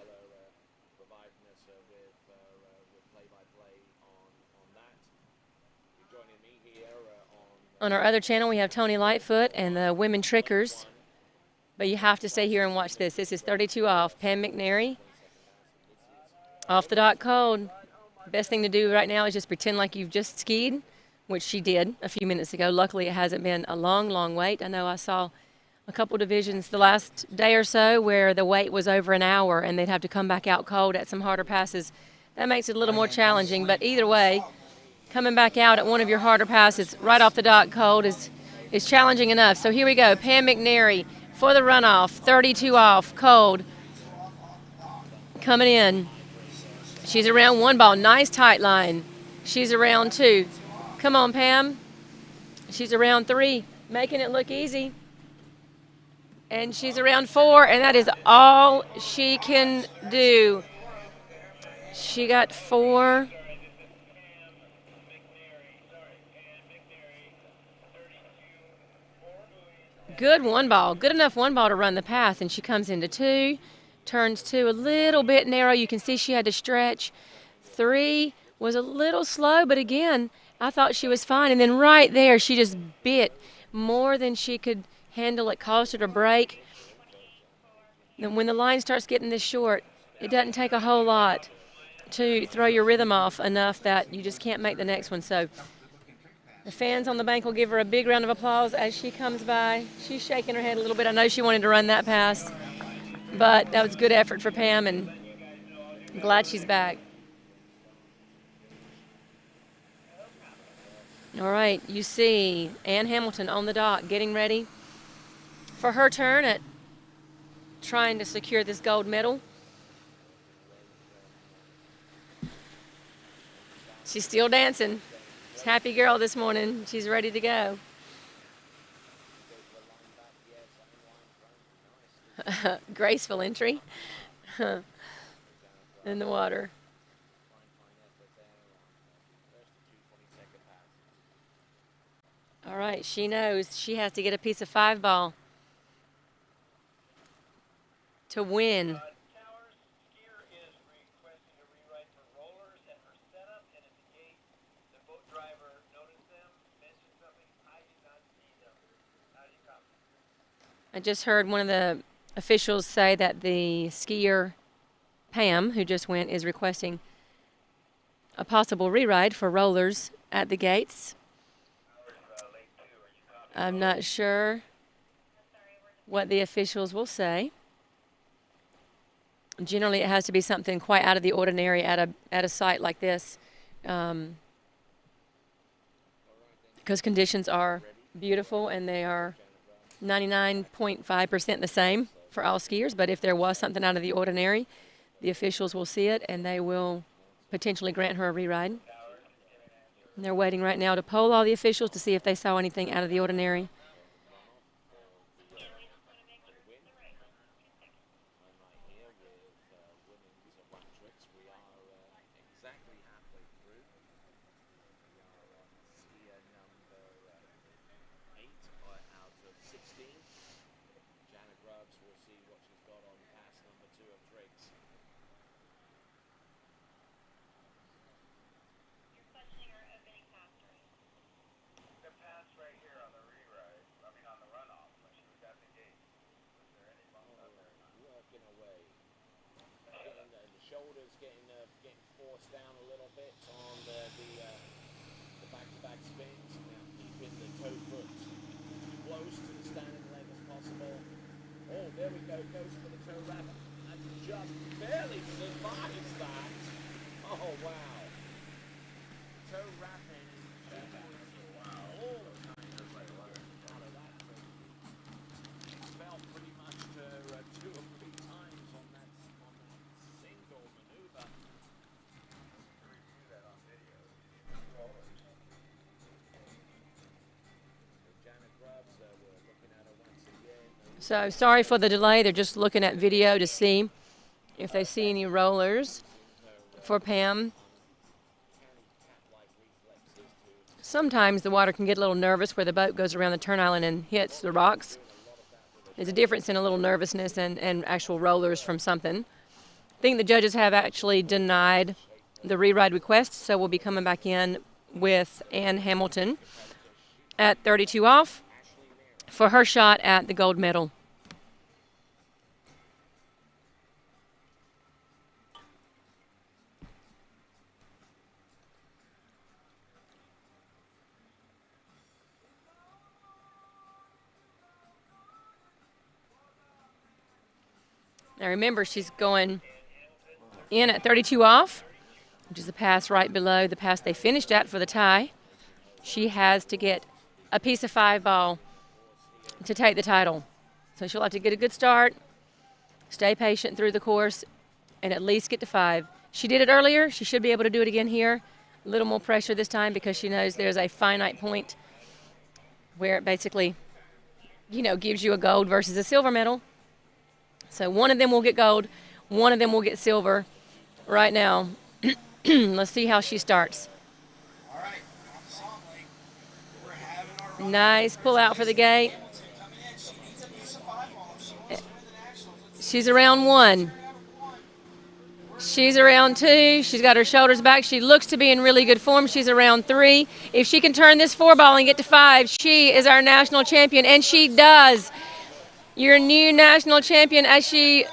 On our other channel, we have Tony Lightfoot and the women trickers. But you have to stay here and watch this. This is 32 off. Pam McNary. Off the dot cold. Best thing to do right now is just pretend like you've just skied, which she did a few minutes ago. Luckily, it hasn't been a long, long wait. I know I saw a couple divisions the last day or so where the wait was over an hour and they'd have to come back out cold at some harder passes. That makes it a little more challenging, but either way, coming back out at one of your harder passes right off the dot cold is challenging enough. So here we go. Pam McNary for the runoff, 32 off, cold. Coming in. She's around 1 ball. Nice tight line. She's around 2. Come on, Pam. She's around 3, making it look easy. And she's around 4, and that is all she can do. She got 4. Good 1 ball. Good enough 1 ball to run the path, and she comes into 2. Turns 2 a little bit narrow. You can see she had to stretch. 3 was a little slow, but again, I thought she was fine. And then right there, she just bit more than she could handle. It caused her to break. And when the line starts getting this short, it doesn't take a whole lot to throw your rhythm off enough that you just can't make the next one. So the fans on the bank will give her a big round of applause as she comes by. She's shaking her head a little bit. I know she wanted to run that pass, but that was good effort for Pam, and I'm glad she's back. All right, you see Ann Hamilton on the dock getting ready for her turn at trying to secure this gold medal. She's still dancing. She's a happy girl this morning. She's ready to go. Graceful entry in the water. All right, she knows she has to get a piece of 5 ball to win. I just heard one of the officials say that the skier, Pam, who just went, is requesting a possible reride for rollers at the gates. I'm not sure what the officials will say. Generally, it has to be something quite out of the ordinary at a site like this, because conditions are beautiful and they are 99.5% the same for all skiers. But if there was something out of the ordinary, the officials will see it and they will potentially grant her a reride. And they're waiting right now to poll all the officials to see if they saw anything out of the ordinary. Getting forced down a little bit on the back-to-back spins. Now keeping the toe foot close to the standing leg as possible. Oh, there we go. Goes for the toe wrap. And just barely survives that. Oh, wow. Toe wrapping. All the time. Out of that. Fell pretty much to 2 or 3 times on that single maneuver. So sorry for the delay. They're just looking at video to see if they see any rollers. for Pam. Sometimes the water can get a little nervous where the boat goes around the turn island and hits the rocks. There's a difference in a little nervousness and actual rollers from something. I think the judges have actually denied the re-ride request, so we'll be coming back in with Ann Hamilton at 32 off for her shot at the gold medal. Now remember, she's going in at 32 off, which is the pass right below the pass they finished at for the tie. She has to get a piece of 5 ball to take the title. So she'll have to get a good start, stay patient through the course, and at least get to 5. She did it earlier. She should be able to do it again here. A little more pressure this time because she knows there's a finite point where it basically, gives you a gold versus a silver medal. So one of them will get gold, one of them will get silver right now. Let's see how she starts. Nice pull out for the gate. She's around 1. She's around 2. She's got her shoulders back. She looks to be in really good form. She's around 3. If she can turn this 4 ball and get to 5, she is our national champion, and she does. Your new national champion as she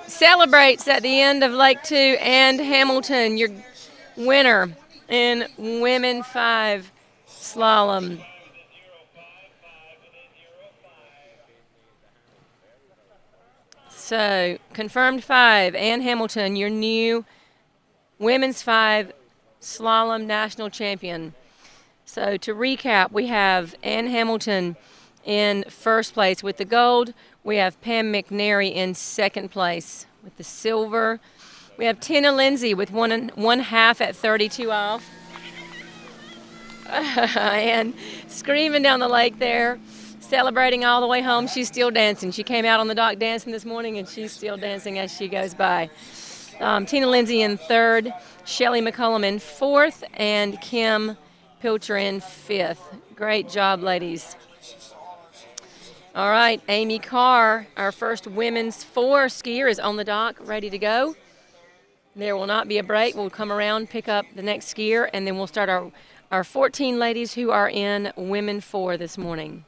celebrates at the end of Lake 2, and Hamilton, your winner in Women 5 Slalom. So, confirmed 5, Ann Hamilton, your new Women's 5 Slalom national champion. So, to recap, we have Ann Hamilton in first place with the gold. We have Pam McNary in second place with the silver. We have Tina Lindsay with one half at 32 off. And screaming down the lake there, celebrating all the way home. She's still dancing. She came out on the dock dancing this morning, and she's still dancing as she goes by. Tina Lindsay in third, Shelly McCullum in fourth, and Kim Pilcher in fifth. Great job, ladies. All right, Amy Carr, our first women's 4 skier, is on the dock, ready to go. There will not be a break. We'll come around, pick up the next skier, and then we'll start our 14 ladies who are in Women 4 this morning.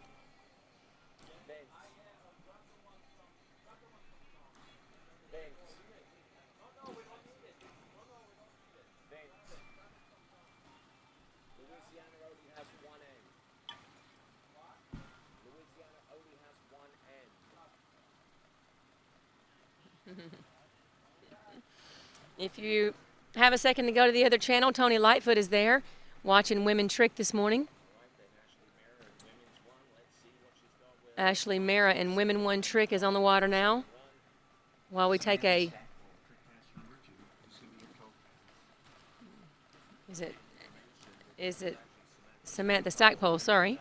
If you have a second to go to the other channel, Tony Lightfoot is there watching Women Trick this morning. Ashley Mara in Women 1 Trick is on the water now while we take a... Is it Samantha Stackpole, sorry.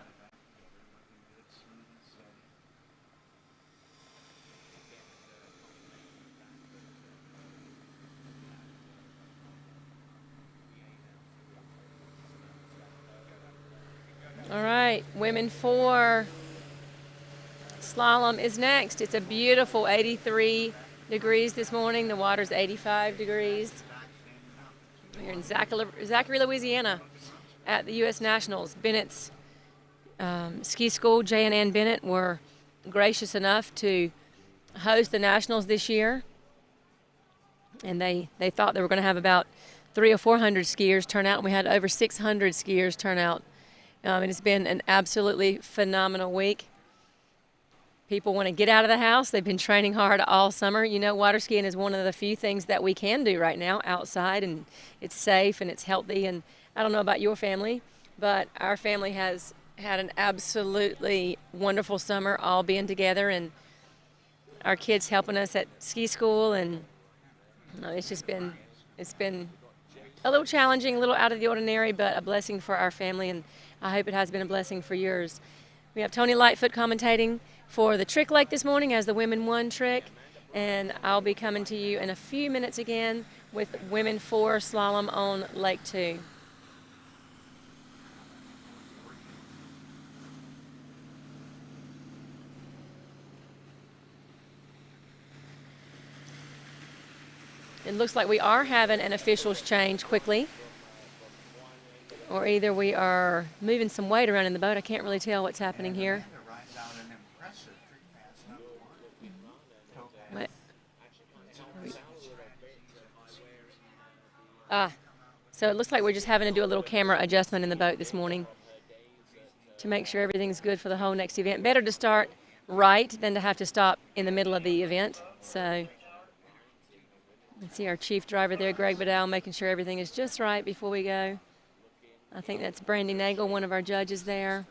All right, Women 4 Slalom is next. It's a beautiful 83 degrees this morning. The water's 85 degrees. We're in Zachary, Louisiana at the U.S. Nationals. Bennett's ski school, Jay and Ann Bennett, were gracious enough to host the Nationals this year. And they thought they were going to have about 300 or 400 skiers turn out, and we had over 600 skiers turn out. And it's been an absolutely phenomenal week. People want to get out of the house. They've been training hard all summer. You know, water skiing is one of the few things that we can do right now outside, and it's safe and it's healthy. And I don't know about your family, but our family has had an absolutely wonderful summer all being together, and our kids helping us at ski school. And it's been a little challenging, a little out of the ordinary, but a blessing for our family, and I hope it has been a blessing for yours. We have Tony Lightfoot commentating for the Trick Lake this morning as the Women 1 Trick, and I'll be coming to you in a few minutes again with women 4 slalom on Lake 2. It looks like we are having an officials change quickly. Or either we are moving some weight around in the boat. I can't really tell what's happening here. What? So it looks like we're just having to do a little camera adjustment in the boat this morning to make sure everything's good for the whole next event. Better to start right than to have to stop in the middle of the event. So let's see our chief driver there, Greg Vidal, making sure everything is just right before we go. I think that's Brandy Nagel, one of our judges there.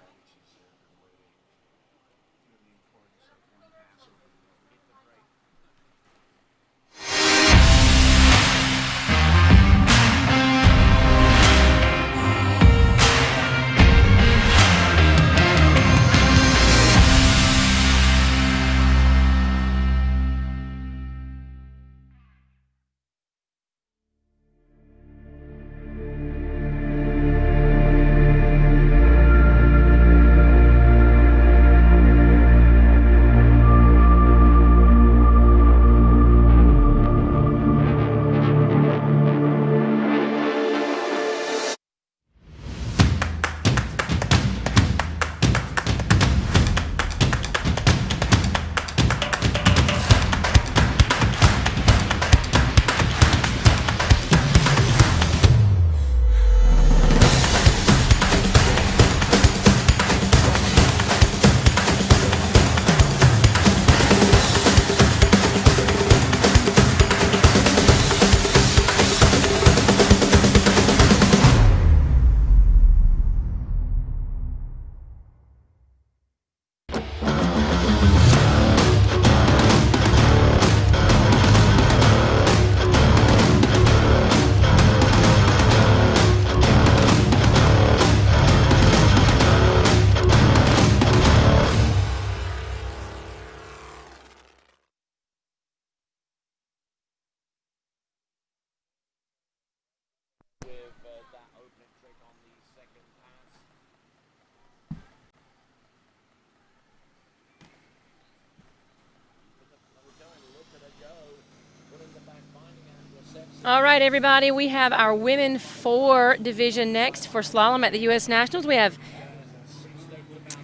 All right, everybody, we have our Women 4 division next for slalom at the U.S. Nationals. We have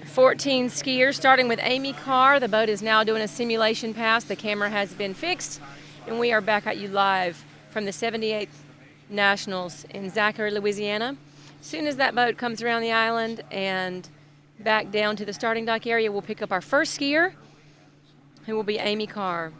14 skiers, starting with Amy Carr. The boat is now doing a simulation pass. The camera has been fixed, and we are back at you live from the 78th Nationals in Zachary, Louisiana. As soon as that boat comes around the island and back down to the starting dock area, we'll pick up our first skier, who will be Amy Carr.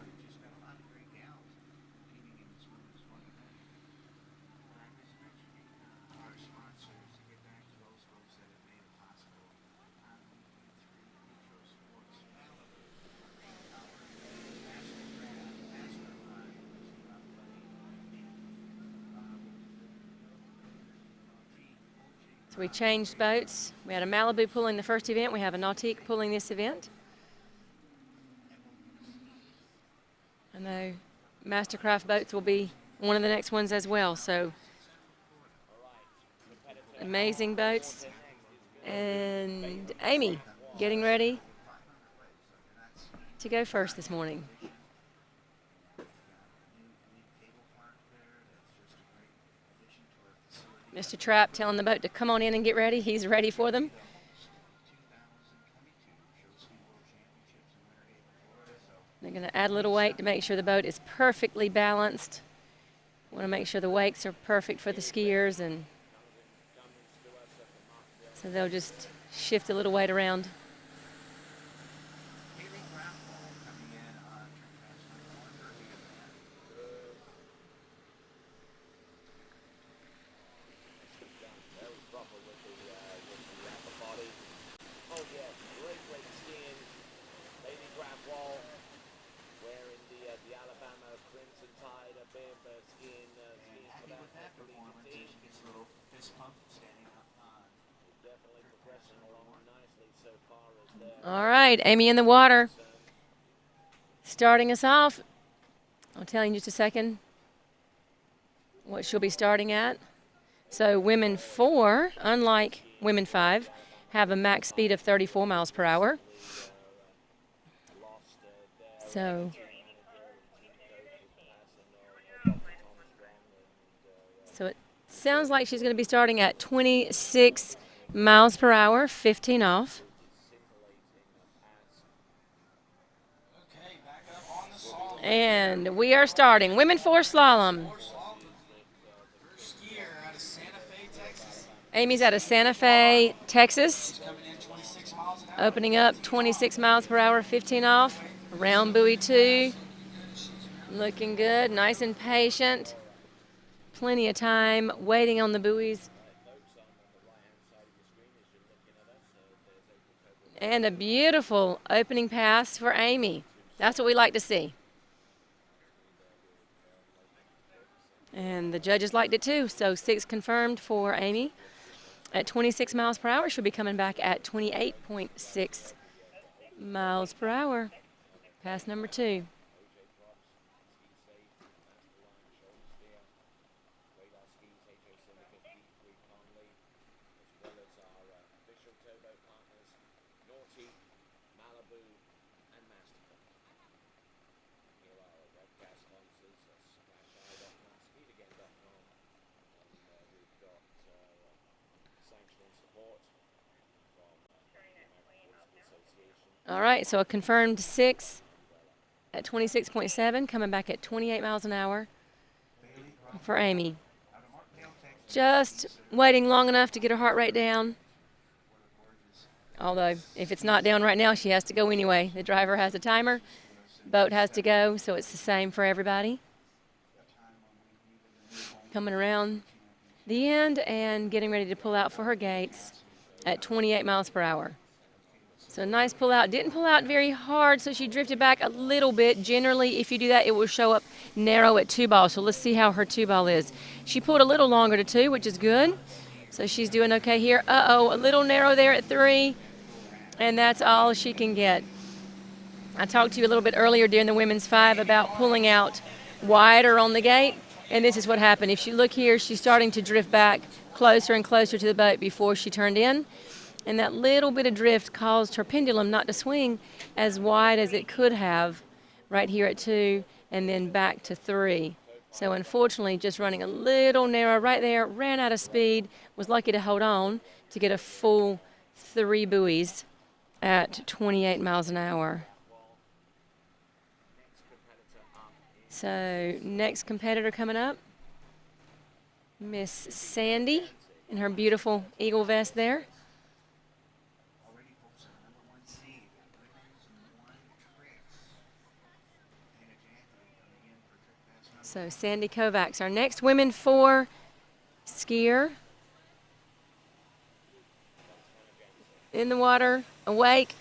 We changed boats. We had a Malibu pulling the first event. We have a Nautique pulling this event. And the Mastercraft boats will be one of the next ones as well. So amazing boats. And Amy getting ready to go first this morning. Mr. Trapp telling the boat to come on in and get ready. He's ready for them. They're going to add a little weight to make sure the boat is perfectly balanced. Want to make sure the wakes are perfect for the skiers, and so they'll just shift a little weight around. All right, Amy in the water. Starting us off. I'll tell you in just a second what she'll be starting at. So women 4, unlike women 5, have a max speed of 34 miles per hour. So it sounds like she's going to be starting at 26 miles per hour, 15 off. And we are starting. Women 4 slalom. Amy's out of Santa Fe, Texas. Opening up 26 miles per hour, 15 off. Round buoy 2. Looking good, nice and patient. Plenty of time waiting on the buoys. And a beautiful opening pass for Amy. That's what we like to see. And the judges liked it too, so 6 confirmed for Amy. At 26 miles per hour, she'll be coming back at 28.6 miles per hour. Pass number 2. All right, so a confirmed 6 at 26.7, coming back at 28 miles an hour for Amy. Just waiting long enough to get her heart rate down. Although, if it's not down right now, she has to go anyway. The driver has a timer, boat has to go, so it's the same for everybody. Coming around the end and getting ready to pull out for her gates at 28 miles per hour. So nice pull out. Didn't pull out very hard, so she drifted back a little bit. Generally, if you do that, it will show up narrow at 2 ball. So let's see how her 2 ball is. She pulled a little longer to 2, which is good. So she's doing okay here. Uh-oh, a little narrow there at 3, and that's all she can get. I talked to you a little bit earlier during the women's 5 about pulling out wider on the gate, and this is what happened. If you look here, she's starting to drift back closer and closer to the boat before she turned in. And that little bit of drift caused her pendulum not to swing as wide as it could have right here at 2 and then back to 3. So unfortunately, just running a little narrow right there, ran out of speed, was lucky to hold on to get a full 3 buoys at 28 miles an hour. So next competitor coming up, Miss Sandy in her beautiful eagle vest there. So Sandy Kovacs, our next women 4 skier. In the water, awake.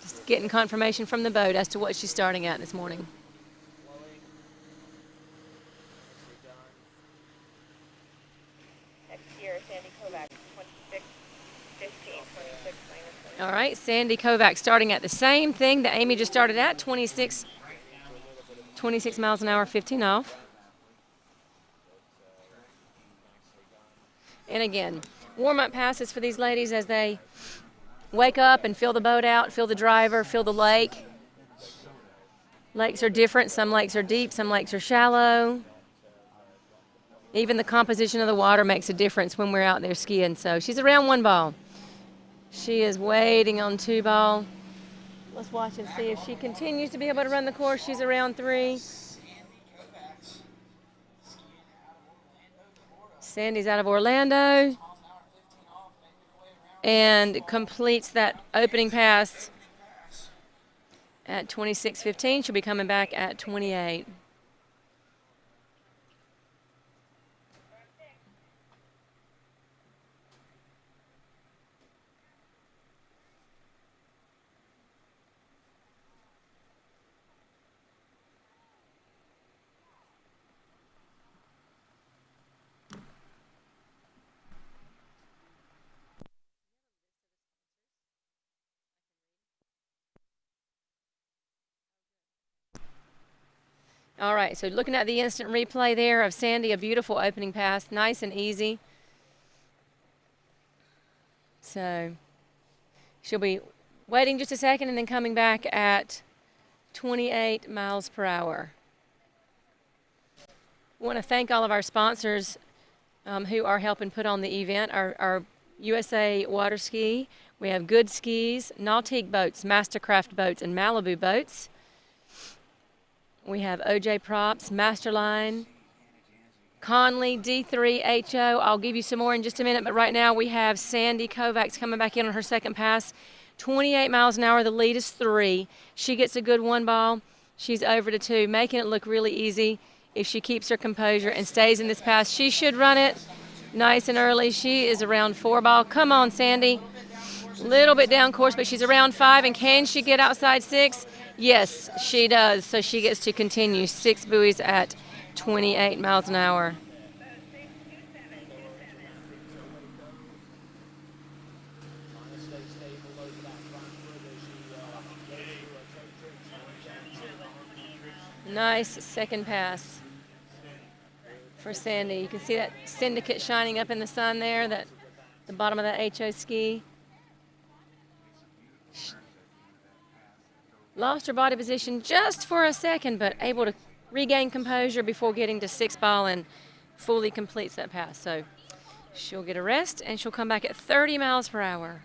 Just getting confirmation from the boat as to what she's starting at this morning. Next skier, Sandy Kovacs, 26, 15, 26 minus 1. All right, Sandy Kovacs starting at the same thing that Amy just started at, 26 miles an hour, 15 off. And again, warm-up passes for these ladies as they wake up and feel the boat out, feel the driver, feel the lake. Lakes are different. Some lakes are deep, some lakes are shallow. Even the composition of the water makes a difference when we're out there skiing. So she's around 1 ball. She is waiting on 2 ball. Let's watch and see if she continues to be able to run the course. She's around 3. Sandy's out of Orlando and completes that opening pass at 26.15. She'll be coming back at 28. All right, so looking at the instant replay there of Sandy, a beautiful opening pass, nice and easy. So she'll be waiting just a second and then coming back at 28 miles per hour. I want to thank all of our sponsors who are helping put on the event. Our USA Water Ski, we have Goode Skis, Nautique Boats, Mastercraft Boats, and Malibu Boats. We have OJ Props, Masterline, Conley, D3HO. I'll give you some more in just a minute, but right now we have Sandy Kovacs coming back in on her second pass. 28 miles an hour, the lead is 3. She gets a good 1 ball. She's over to 2, making it look really easy if she keeps her composure and stays in this pass. She should run it nice and early. She is around 4 ball. Come on, Sandy. Little bit down course, but she's around 5, and can she get outside 6? Yes, she does. So she gets to continue 6 buoys at 28 miles an hour. Nice second pass for Sandy. You can see that Syndicate shining up in the sun there, that the bottom of that HO ski. Lost her body position just for a second, but able to regain composure before getting to 6 ball and fully completes that pass. So she'll get a rest, and she'll come back at 30 miles per hour.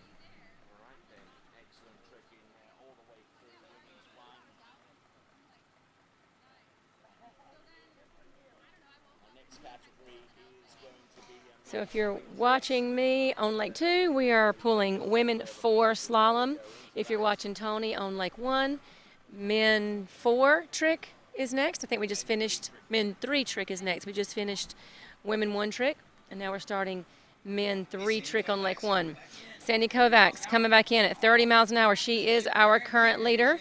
So if you're watching me on Lake 2, we are pulling women 4 slalom. If you're watching Tony on Lake 1, men 4 trick is next. I think we just finished men 3 trick is next. We just finished women 1 trick, and now we're starting men 3 trick on Lake 1. Sandy Kovacs coming back in at 30 miles an hour. She is our current leader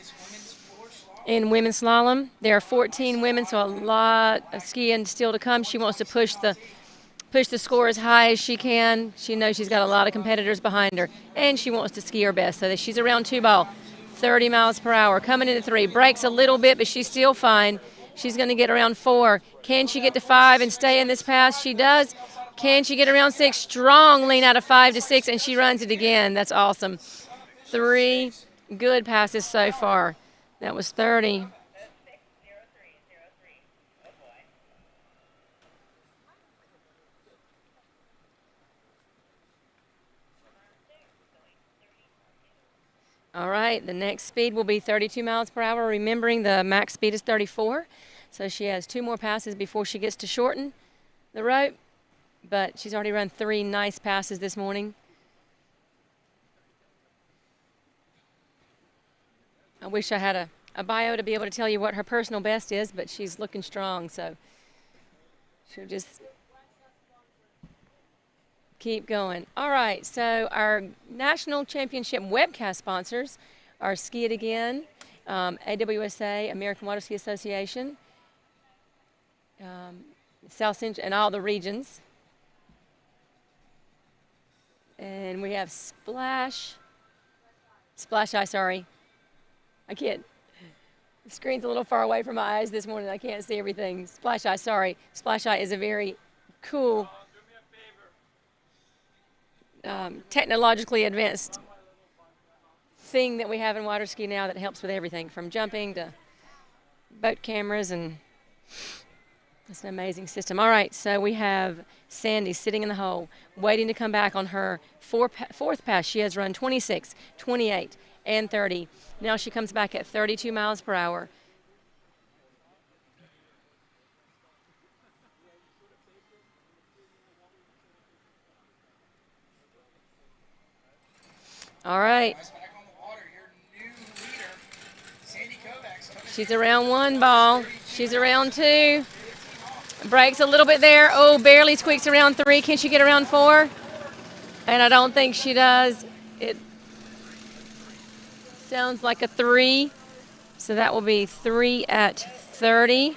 in women's slalom. There are 14 women, so a lot of skiing still to come. She wants to push the score as high as she can. She knows she's got a lot of competitors behind her, and she wants to ski her best. So she's around 2 ball, 30 miles per hour. Coming into 3, breaks a little bit, but she's still fine. She's going to get around 4. Can she get to 5 and stay in this pass? She does. Can she get around 6? Strong lean out of 5 to 6, and she runs it again. That's awesome. 3 good passes so far. That was 30. All right, the next speed will be 32 miles per hour, remembering the max speed is 34. So she has 2 more passes before she gets to shorten the rope, but she's already run 3 nice passes this morning. I wish I had a bio to be able to tell you what her personal best is, but she's looking strong, so she'll just keep going. All right, so our national championship webcast sponsors are Ski It Again, AWSA, American Water Ski Association, South Central, and all the regions. And we have Splash Eye, sorry. I can't, the screen's a little far away from my eyes this morning. I can't see everything. Splash Eye, sorry. Splash Eye is a very cool technologically advanced thing that we have in water ski now that helps with everything from jumping to boat cameras, and it's an amazing system. All right, so we have Sandy sitting in the hole waiting to come back on her fourth pass. She has run 26, 28, and 30. Now she comes back at 32 miles per hour. All right. She's around 1 ball. She's around 2. Breaks a little bit there. Oh, barely squeaks around 3. Can she get around 4? And I don't think she does. It sounds like a 3. So that will be 3 at 30.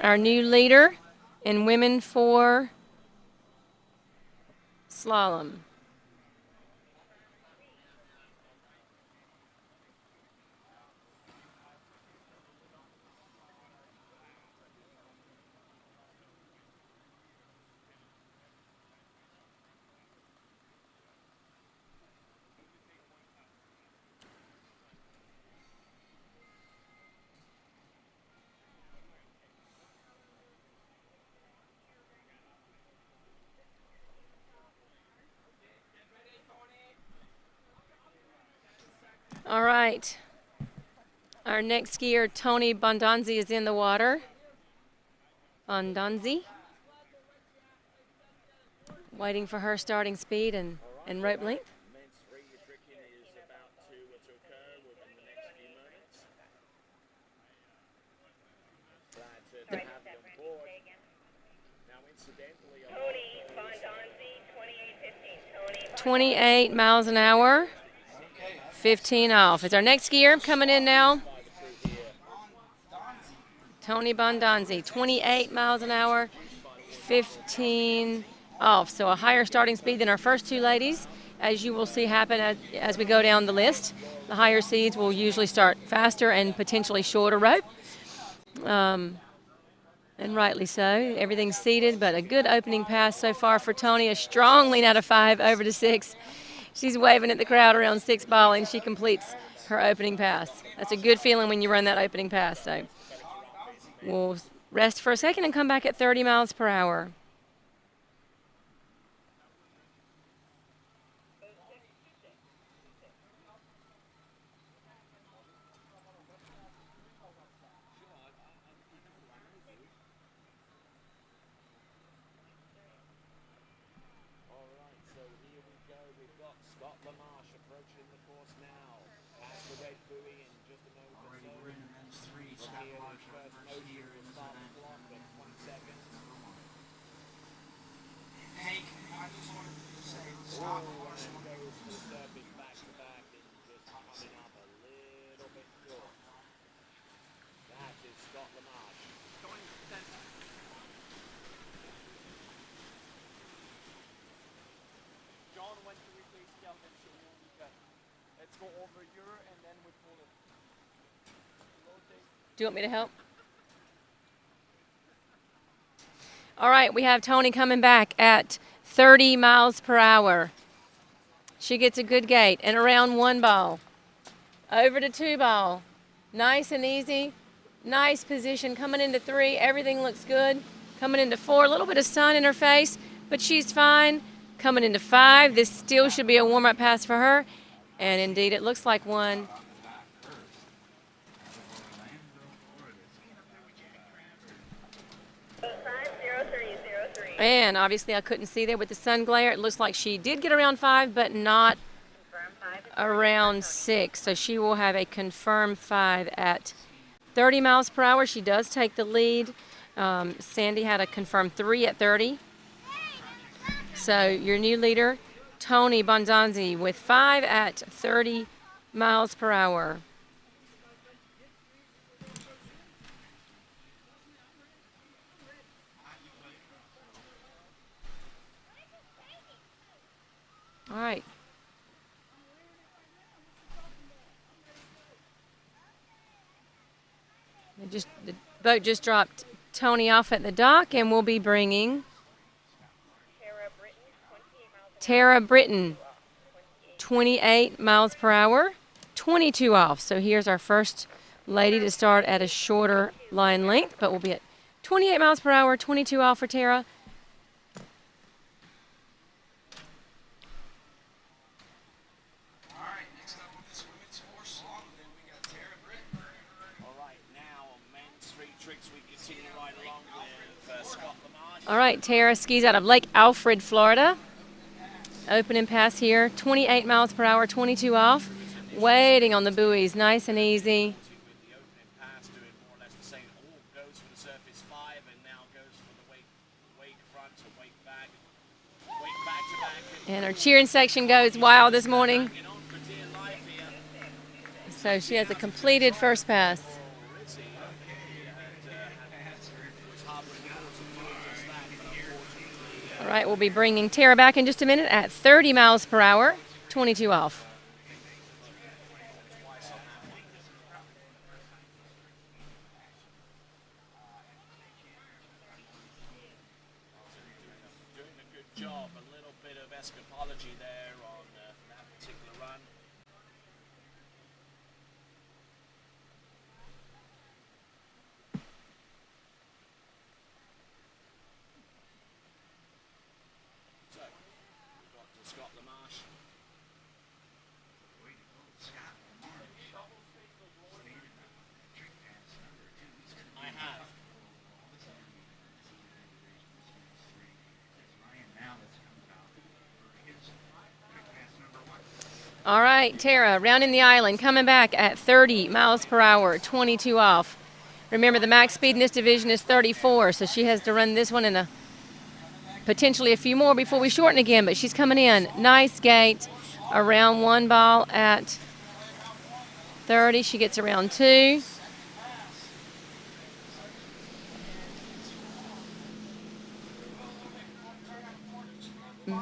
Our new leader in women 4 slalom. All right. Our next skier, Tony Bondonzi, is in the water. Bondonzi. Waiting for her starting speed and rope length. The 28 miles an hour, 15 off. It's our next skier coming in now. Tony Bondonzi, 28 miles an hour, 15 off. So a higher starting speed than our first two ladies, as you will see happen as we go down the list. The higher seeds will usually start faster and potentially shorter rope. And rightly so. Everything's seated, but a good opening pass so far for Tony. A strong lean out of 5 over to 6. She's waving at the crowd around 6 ball, and she completes her opening pass. That's a good feeling when you run that opening pass. So we'll rest for a second and come back at 30 miles per hour. Do you want me to help? All right, we have Tony coming back at 30 miles per hour. She gets a good gate and around 1 ball. Over to 2 ball. Nice and easy. Nice position. Coming into 3, everything looks good. Coming into 4, a little bit of sun in her face, but she's fine. Coming into 5, this still should be a warm-up pass for her. And indeed, it looks like one. And obviously I couldn't see there with the sun glare. It looks like she did get around 5, but not around 6. So she will have a confirmed 5 at 30 miles per hour. She does take the lead. Sandy had a confirmed 3 at 30. So your new leader, Tony Bondonzi, with 5 at 30 miles per hour. All right. The boat just dropped Tony off at the dock, and we'll be bringing Tara Britton, 28 miles per hour, 22 off. So here's our first lady to start at a shorter line length, but we'll be at 28 miles per hour, 22 off for Tara. All right, Tara skis out of Lake Alfred, Florida. Opening pass here, 28 miles per hour, 22 off. Waiting on the buoys, nice and easy. And our cheering section goes wild this morning. So she has a completed first pass. All right, we'll be bringing Tara back in just a minute at 30 miles per hour, 22 off. Doing a good job, a little bit of escapology there on that particular run. All right, Tara, rounding the island, coming back at 30 miles per hour, 22 off. Remember, the max speed in this division is 34, so she has to run this one in potentially a few more before we shorten again, but she's coming in. Nice gate, around 1 ball at 30. She gets around 2.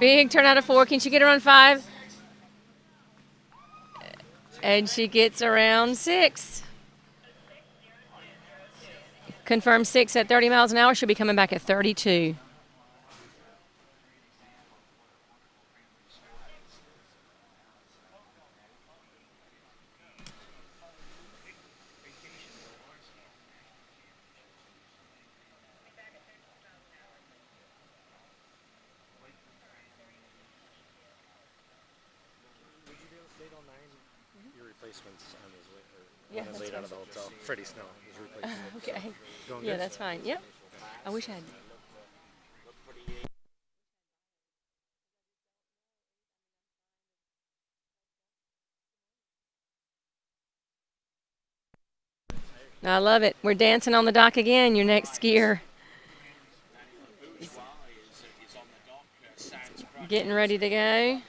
Big turn out of 4. Can she get around 5? And she gets around 6. Confirmed 6 at 30 miles an hour. She'll be coming back at 32. Yeah, that's out of the hotel. Freddie Snell is replacing it. Okay. Going Yeah, good? that's fine. Yep. I wish I had. I love it. We're dancing on the dock again. Your next skier. Getting ready to go.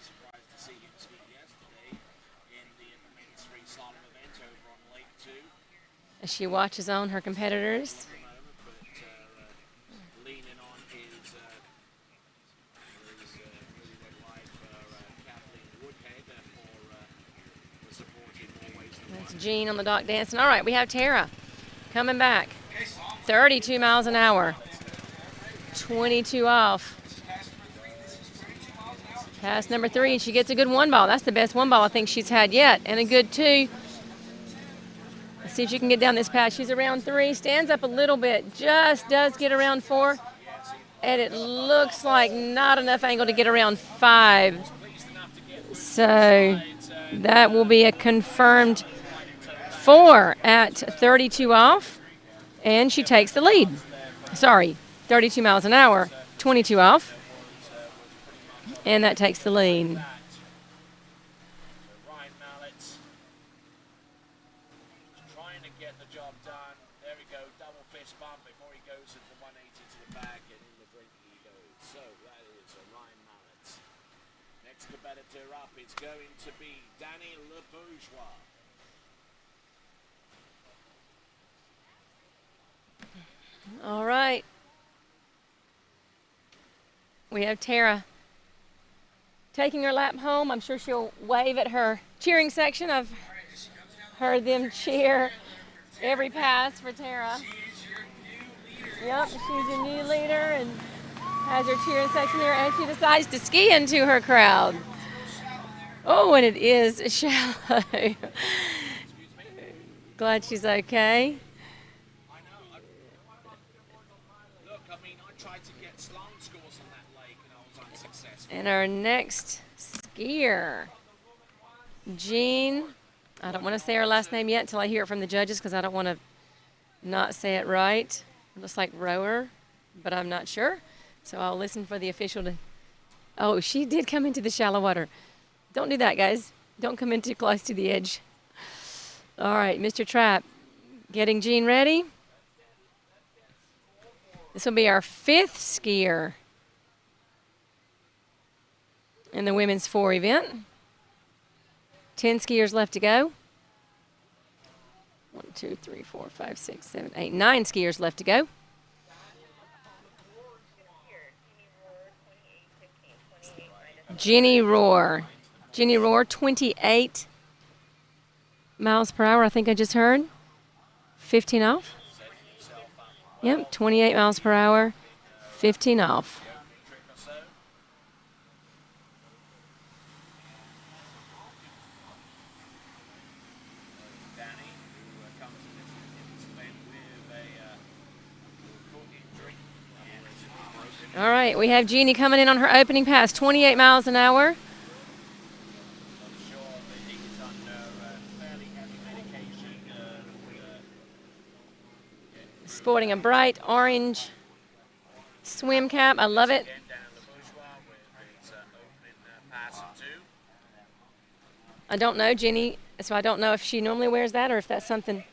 As she watches on her competitors. That's Jean on the dock dancing. All right, we have Tara coming back. 32 miles an hour. 22 off. Pass number 3, and she gets a good 1 ball. That's the best 1 ball I think she's had yet, and a good 2. Let's see if she can get down this pass. She's around 3, stands up a little bit, just does get around 4, and it looks like not enough angle to get around 5. So that will be a confirmed 4 at 32 off, and she takes the lead. Sorry, 32 miles an hour, 22 off. And that takes the lead. Trying to get the job done. There we go, double fist bump before he goes at the 180 to the back, and in the drink he goes. So that is Ryan Mallett. Next competitor up is going to be Danny Le Bourgeois. All right. We have Tara taking her lap home. I'm sure she'll wave at her cheering section. I've heard them cheer every pass for Tara. Yep, she's your new leader and has her cheering section there, and she decides to ski into her crowd. Oh, and it is shallow. Glad she's okay. And our next skier, Jean. I don't want to say her last name yet until I hear it from the judges because I don't want to not say it right. It looks like rower, but I'm not sure. So I'll listen for the official to. Oh, she did come into the shallow water. Don't do that, guys. Don't come in too close to the edge. All right, Mr. Trapp, getting Jean ready. This will be our 5th skier in the women's 4 event. 10 skiers left to go. 1, 2, 3, 4, 5, 6, 7, 8, 9 skiers left to go. Jenny Roar. Jenny Roar, 28 miles per hour, I think I just heard. 15 off. Yep, 28 miles per hour, 15 off. All right, we have Jeannie coming in on her opening pass, 28 miles an hour. Sporting a bright orange swim cap. I love it. I don't know, Jenny, so I don't know if she normally wears that or if that's something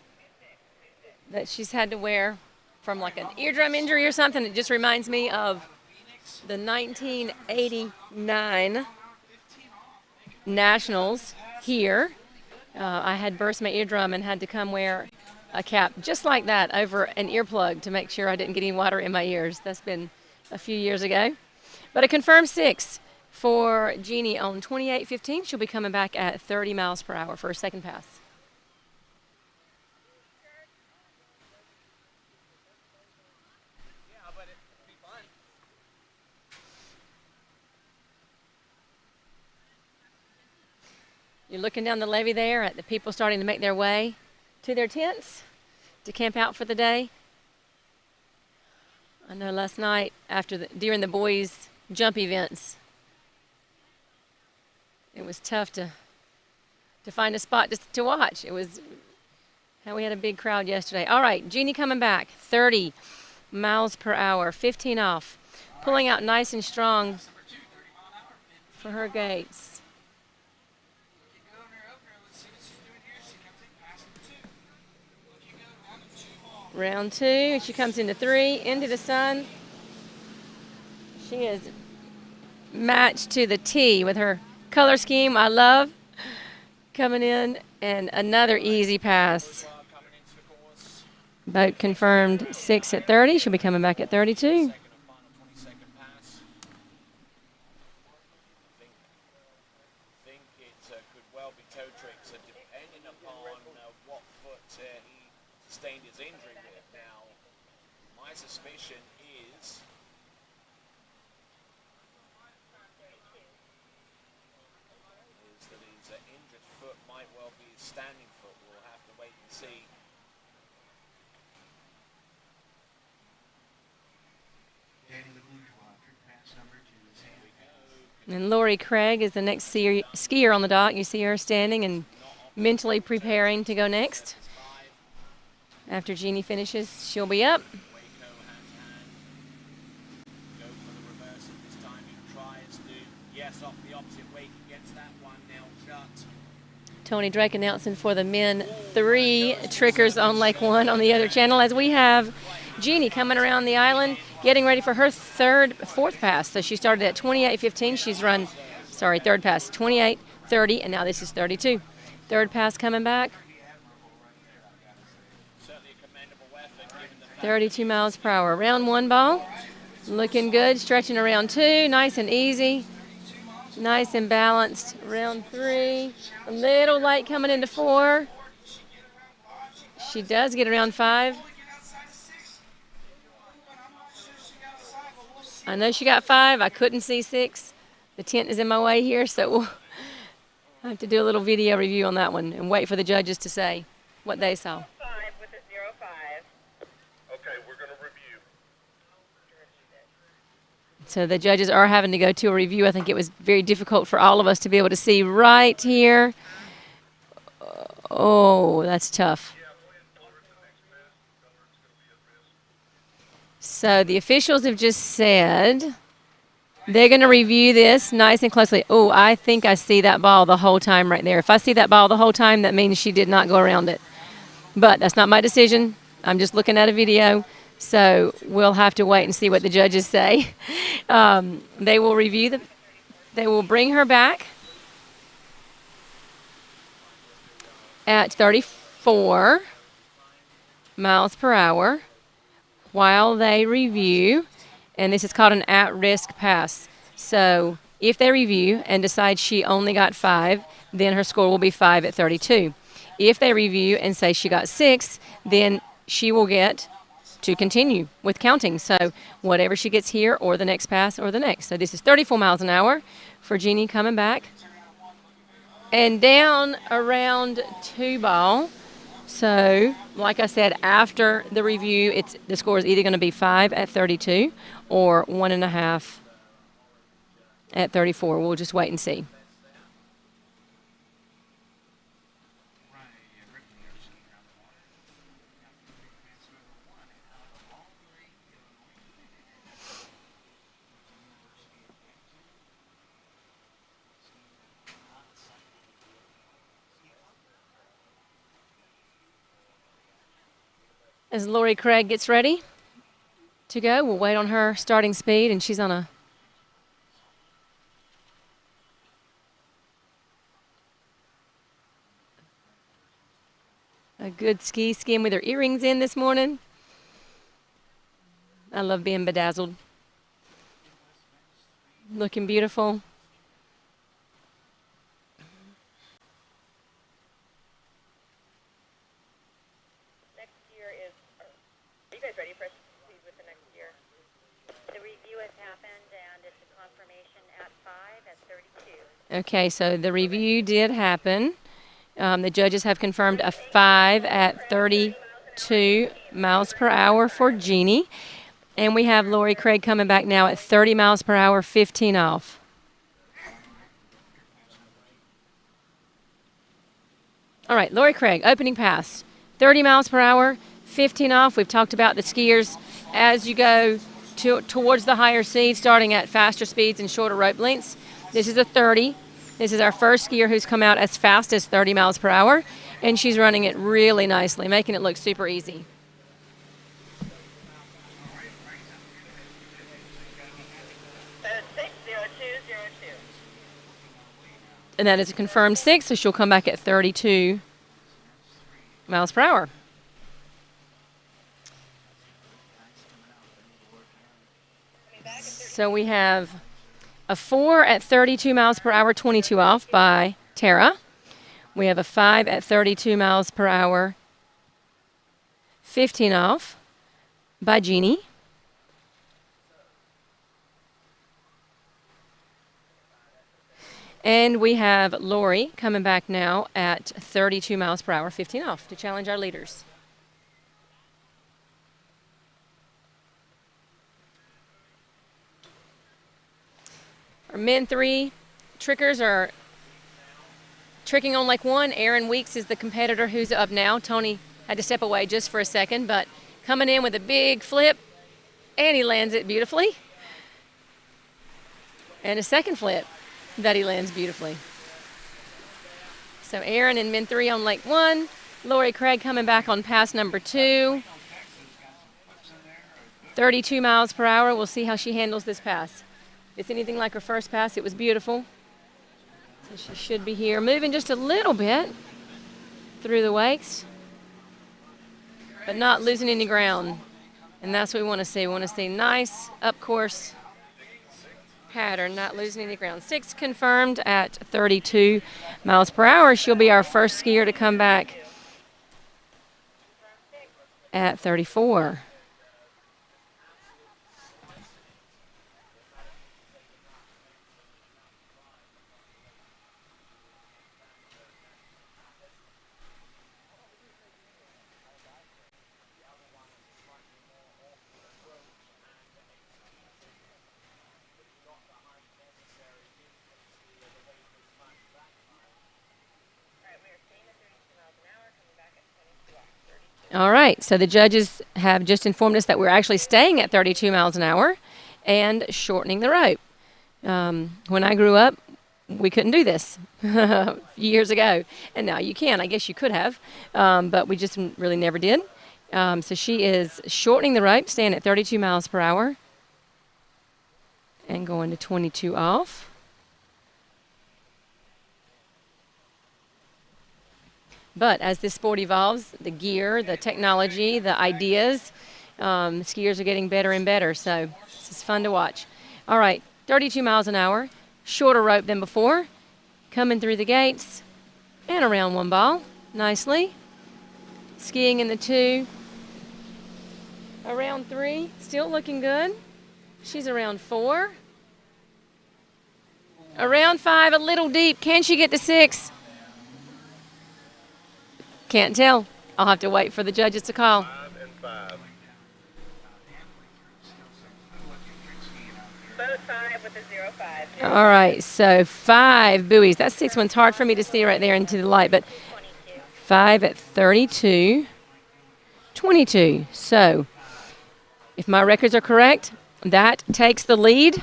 that she's had to wear from like an eardrum injury or something. It just reminds me of the 1989 Nationals here. I had burst my eardrum and had to come wear a cap just like that over an earplug to make sure I didn't get any water in my ears. That's been a few years ago. But a confirmed 6 for Jeannie on 28:15. She'll be coming back at 30 miles per hour for her second pass. You're looking down the levee there at the people starting to make their way to their tents to camp out for the day. I know last night during the boys' jump events, it was tough to find a spot to watch. It was how we had a big crowd yesterday. All right, Jeannie coming back, 30 miles per hour, 15 off, pulling out nice and strong for her gates. Round 2, she comes into 3, into the sun. She is matched to the T with her color scheme. I love coming in, and another easy pass. Boat confirmed 6 at 30. She'll be coming back at 32. Suspicion is that his injured foot might well be his standing foot. We'll have to wait and see. And Lori Craig is the next skier on the dock. You see her standing and mentally preparing to go next. After Jeannie finishes, she'll be up. Tony Drake announcing for the men 3 trickers on Lake 1 on the other channel, as we have Jeannie coming around the island, getting ready for her fourth pass. So she started at 28:15. She's run, third pass, 28:30, and now this is 32. Third pass coming back. 32 miles per hour. Round 1 ball, looking good, stretching around 2, nice and easy. Nice and balanced. Round 3, a little light coming into 4. She does get around 5. I know she got 5. I couldn't see 6. The tent is in my way here, so we'll have to do a little video review on that one and wait for the judges to say what they saw. So the judges are having to go to a review. I think it was very difficult for all of us to be able to see right here. Oh, that's tough. So the officials have just said they're going to review this nice and closely. Oh, I think I see that ball the whole time right there. If I see that ball the whole time, that means she did not go around it. But that's not my decision. I'm just looking at a video. So we'll have to wait and see what the judges say. They will review they will bring her back at 34 miles per hour while they review, and this is called an at-risk pass. So if they review and decide she only got 5, then her score will be 5 at 32. If they review and say she got 6, then she will get to continue with counting. So whatever she gets here or the next pass or the next. So this is 34 miles an hour for Jeannie coming back. And down around 2 ball. So like I said, after the review, the score is either going to be 5 at 32 or 1.5 at 34. We'll just wait and see. As Lori Craig gets ready to go, we'll wait on her starting speed, and she's on a good skiing with her earrings in this morning. I love being bedazzled. Looking beautiful. Next year is, are you guys ready for us to proceed with the next year? The review has happened, and it's a confirmation at 5 at 32. Okay, so the review did happen. The judges have confirmed a 5 at 32 miles per hour for Jeannie. And we have Lori Craig coming back now at 30 miles per hour, 15 off. All right, Lori Craig, opening pass. 30 miles per hour, 15 off. We've talked about the skiers as you go towards the higher seed, starting at faster speeds and shorter rope lengths. This is a 30. This is our first skier who's come out as fast as 30 miles per hour, and she's running it really nicely, making it look super easy. And that is a confirmed 6, so she'll come back at 32 miles per hour. So we have a 4 at 32 miles per hour, 22 off by Tara. We have a 5 at 32 miles per hour, 15 off by Jeannie. And we have Lori coming back now at 32 miles per hour, 15 off to challenge our leaders. Our men 3 trickers are tricking on like 1. Aaron Weeks is the competitor who's up now. Tony had to step away just for a second, but coming in with a big flip, and he lands it beautifully. And a second flip that he lands beautifully. So Aaron in men 3 on lake 1. Lori Craig coming back on pass number 2. 32 miles per hour. We'll see how she handles this pass. If it's anything like her first pass, it was beautiful. So she should be here. Moving just a little bit through the wakes, but not losing any ground. And that's what we want to see. We want to see nice up course pattern, not losing any ground. 6 confirmed at 32 miles per hour. She'll be our first skier to come back at 34. All right, so the judges have just informed us that we're actually staying at 32 miles an hour and shortening the rope. When I grew up, we couldn't do this years ago, and now you can. I guess you could have, but we just really never did. So she is shortening the rope, staying at 32 miles per hour and going to 22 off. But as this sport evolves, the gear, the technology, the ideas, skiers are getting better and better. So this is fun to watch. All right, 32 miles an hour, shorter rope than before. Coming through the gates and around 1 ball nicely. Skiing in the 2. Around 3, still looking good. She's around 4. Around 5, a little deep. Can she get to 6? Can't tell. I'll have to wait for the judges to call. 5 and 5. Both 5 with a 0.5. All right, so 5 buoys. That 6 one's hard for me to see right there into the light, but 5 at 32, 22. So if my records are correct, that takes the lead.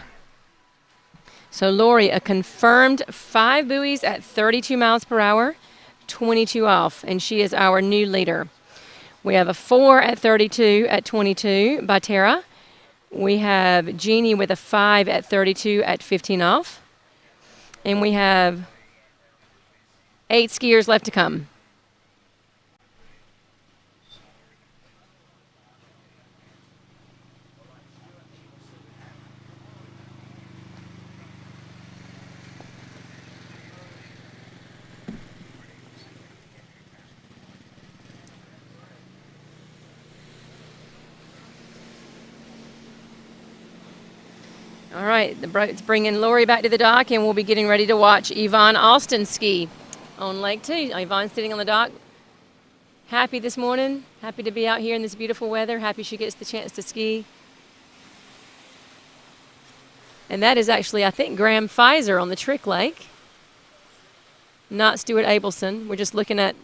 So Lori, a confirmed 5 buoys at 32 miles per hour, 22 off, and she is our new leader. We have a 4 at 32 at 22 by Tara. We have Jeannie with a 5 at 32 at 15 off. And we have 8 skiers left to come. All right, it's bringing Lori back to the dock, and we'll be getting ready to watch Yvonne Alston ski on Lake 2. Yvonne's sitting on the dock, happy this morning, happy to be out here in this beautiful weather, happy she gets the chance to ski. And that is actually, I think, Graham Pfizer on the Trick Lake, not Stuart Abelson. We're just looking at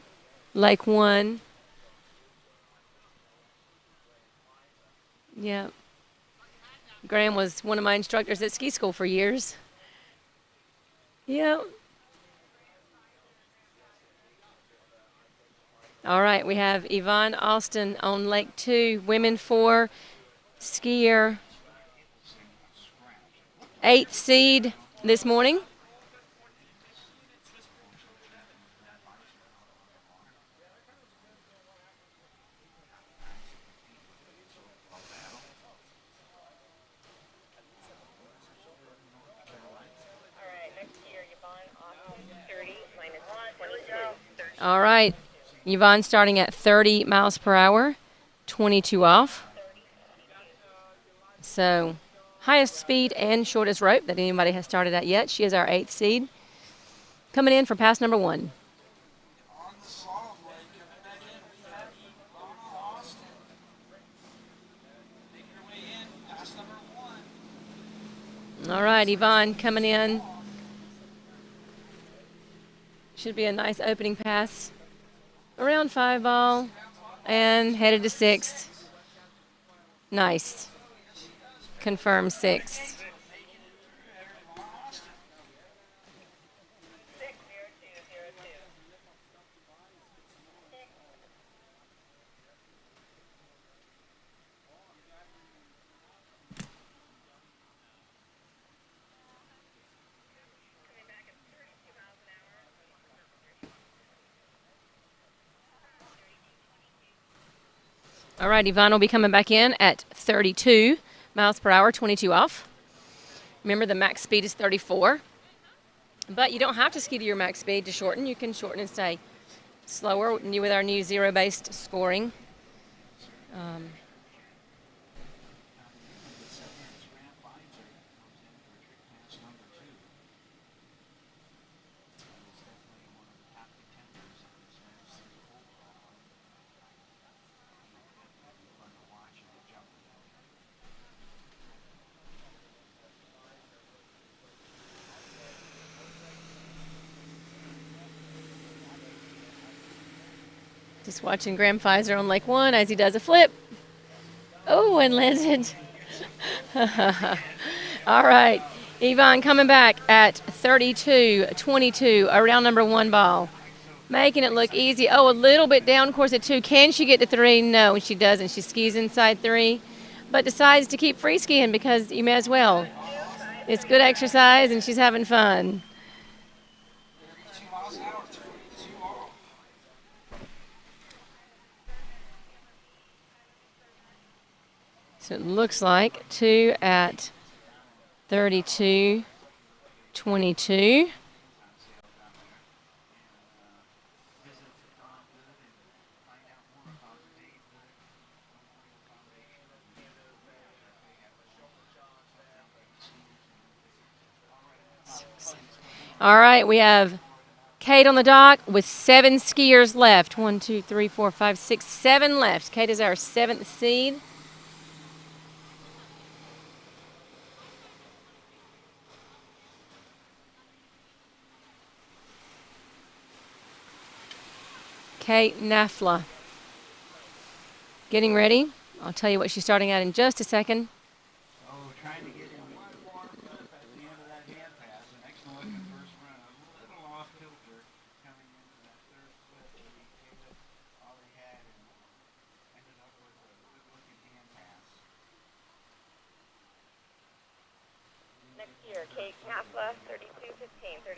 Lake 1. Yeah. Graham was one of my instructors at ski school for years. Yeah. All right, we have Yvonne Alston on Lake 2, women 4, skier, 8th seed this morning. All right, Yvonne starting at 30 miles per hour, 22 off. So highest speed and shortest rope that anybody has started at yet. She is our 8th seed. Coming in for pass number 1. All right, Yvonne coming in. Should be a nice opening pass. Around 5 ball and headed to 6th. Nice. Confirmed 6th. All right, Yvonne will be coming back in at 32 miles per hour, 22 off. Remember, the max speed is 34. But you don't have to ski to your max speed to shorten. You can shorten and stay slower with our new zero-based scoring. Just watching Graham Pfizer on Lake 1 as he does a flip. Oh, and landed. All right. Yvonne coming back at 32-22, around number 1 ball. Making it look easy. Oh, a little bit down course at 2. Can she get to 3? No, she doesn't. She skis inside 3, but decides to keep free skiing because you may as well. It's good exercise, and she's having fun. So it looks like 2 at 32-22. All right, we have Kate on the dock with 7 skiers left. 1, 2, 3, 4, 5, 6, 7 left. Kate is our 7th seed. Kate Nafla. Getting ready. I'll tell you what she's starting at in just a second. Trying to get in one warm up at the end of that hand pass. An excellent first run. A little off kilter coming into that third flip. He gave it all he had and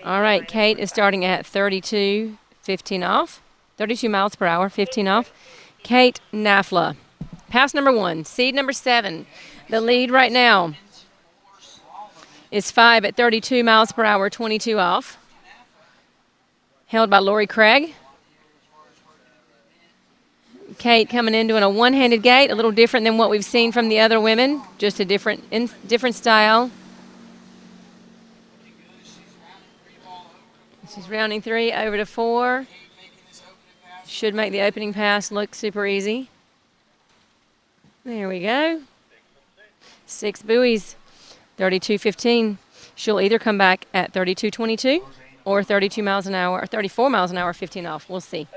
All right, Kate is starting at 32, 15 off. 32 miles per hour, 15 off. Kate Nafla. Pass number 1, seed number 7. The lead right now is 5 at 32 miles per hour, 22 off. Held by Lori Craig. Kate coming in doing a one-handed gait, a little different than what we've seen from the other women, just a different style. She's rounding 3 over to 4. Should make the opening pass look super easy. There we go. 6 buoys, 32.15. She'll either come back at 32.22 or 32 miles an hour, or 34 miles an hour, 15 off. We'll see.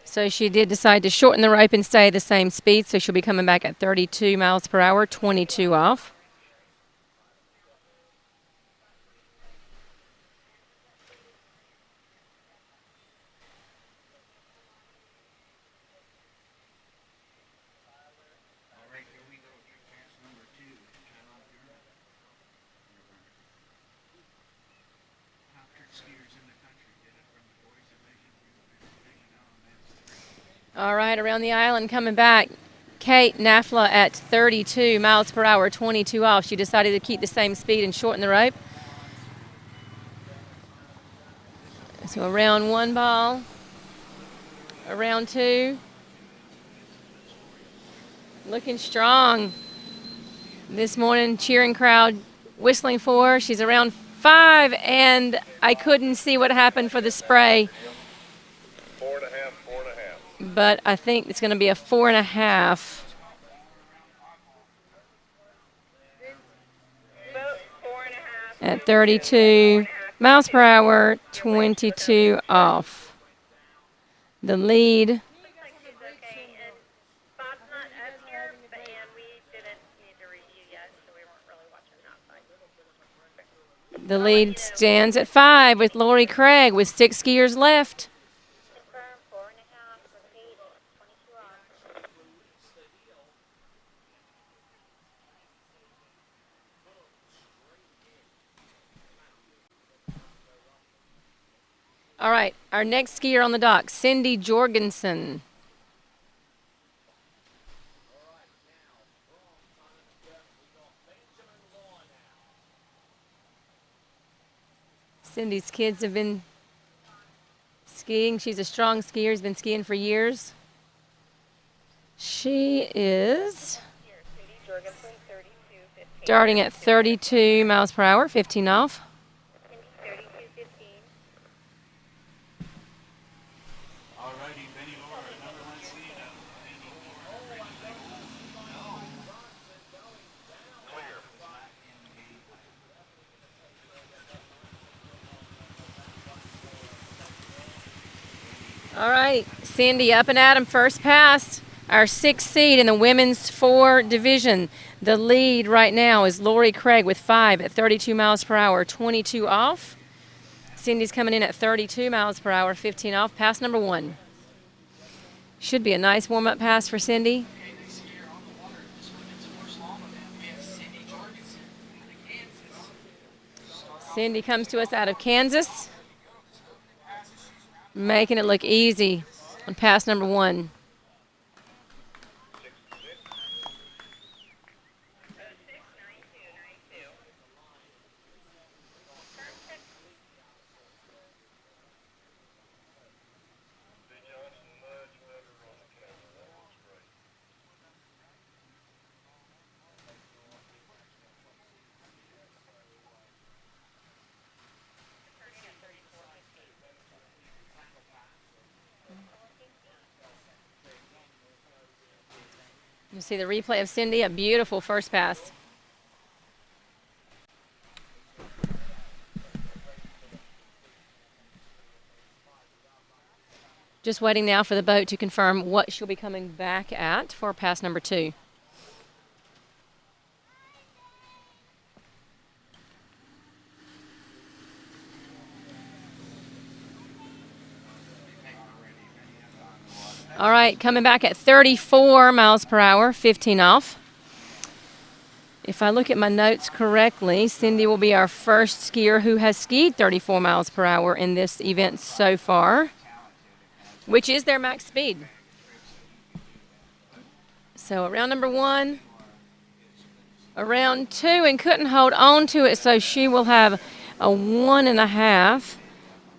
So she did decide to shorten the rope and stay the same speed, so she'll be coming back at 32 miles per hour, 22 off. All right, around the island coming back. Kate Nafla at 32 miles per hour, 22 off. She decided to keep the same speed and shorten the rope. So around 1 ball, around 2. Looking strong. This morning, cheering crowd whistling for her. She's around 5, and I couldn't see what happened for the spray. 4.5. But I think it's going to be a 4.5. At 32 miles per hour, 22 off. The lead. The lead stands at 5 with Lori Craig with 6 skiers left. All right, our next skier on the dock, Cindy Jorgensen. Cindy's kids have been skiing. She's a strong skier, has been skiing for years. She is starting at 32 miles per hour, 15 off. All right, Cindy up and at 'em, first pass. Our 6th seed in the women's 4 division. The lead right now is Lori Craig with 5 at 32 miles per hour, 22 off. Cindy's coming in at 32 miles per hour, 15 off. Pass number 1. Should be a nice warm-up pass for Cindy. Cindy comes to us out of Kansas, making it look easy on pass number 1. You see the replay of Cindy, a beautiful first pass. Just waiting now for the boat to confirm what she'll be coming back at for pass number 2. All right, coming back at 34 miles per hour, 15 off. If I look at my notes correctly, Cindy will be our first skier who has skied 34 miles per hour in this event so far, which is their max speed. So around number 1, around 2, and couldn't hold on to it, so she will have a 1.5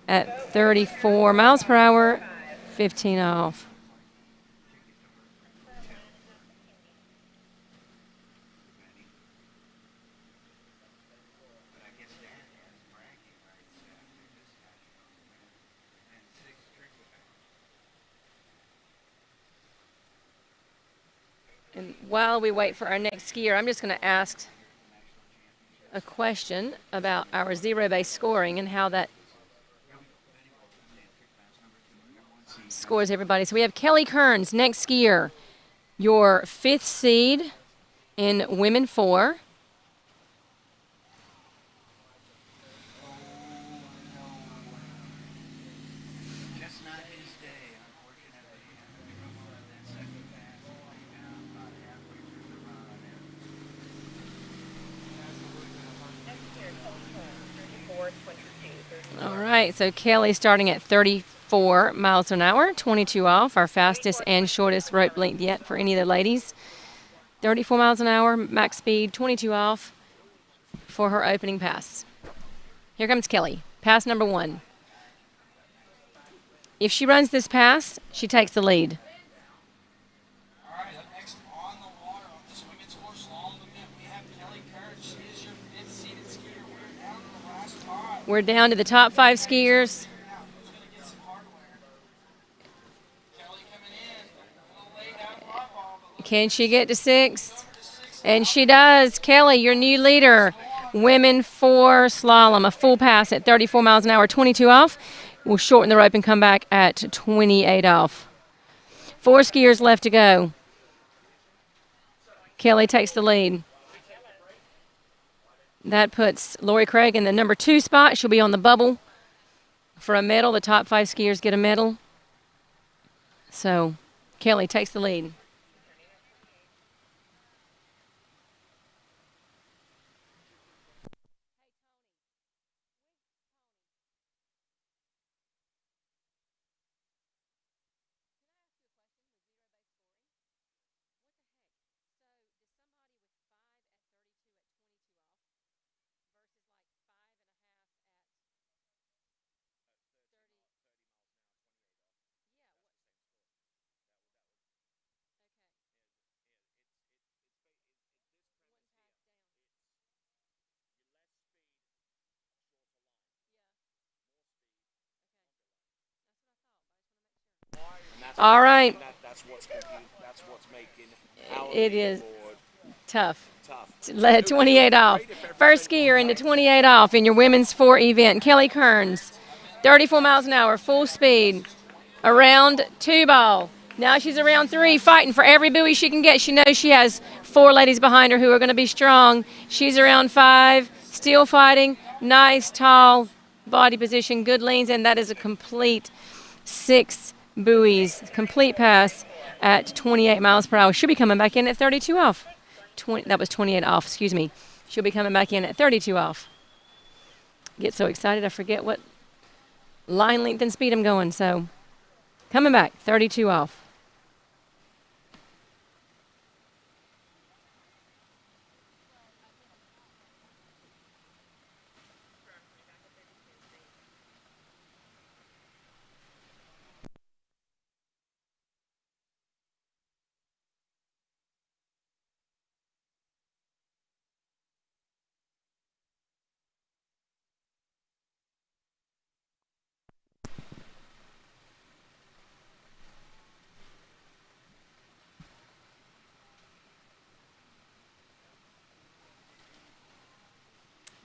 at 34 miles per hour, 15 off. And while we wait for our next skier, I'm just going to ask a question about our zero-based scoring and how that scores everybody. So we have Kelly Kearns, next skier, your 5th seed in Women 4. All right, so Kelly starting at 34 miles an hour, 22 off, our fastest and shortest rope length yet for any of the ladies. 34 miles an hour, max speed, 22 off for her opening pass. Here comes Kelly, pass number 1. If she runs this pass, she takes the lead. All right, up next on the water on this women's course slalom event, we have Kelly Kearns. She is your 5th seeded skier. We're down to the last 5. We're down to the top 5 skiers. Who's going to get some hardware? Kelly coming in. A little late out of drop off. Can she get to 6th? And she does. Kelly, your new leader. Women 4 slalom, a full pass at 34 miles an hour, 22 off. We'll shorten the rope and come back at 28 off. 4 skiers left to go. Kelly takes the lead. That puts Lori Craig in the number 2 spot. She'll be on the bubble for a medal. The top 5 skiers get a medal. So Kelly takes the lead. All right. That's what's making it is tough. 28 off. First skier into 28 off in your women's 4 event. Kelly Kearns, 34 miles an hour, full speed, around 2 ball. Now she's around 3, fighting for every buoy she can get. She knows she has 4 ladies behind her who are going to be strong. She's around 5, still fighting. Nice, tall body position, good leans, and that is a complete 6 buoys, complete pass at 28 miles per hour. She'll be coming back in at 32 off. That was 28 off, excuse me. She'll be coming back in at 32 off. Get so excited I forget what line length and speed I'm going. So coming back, 32 off.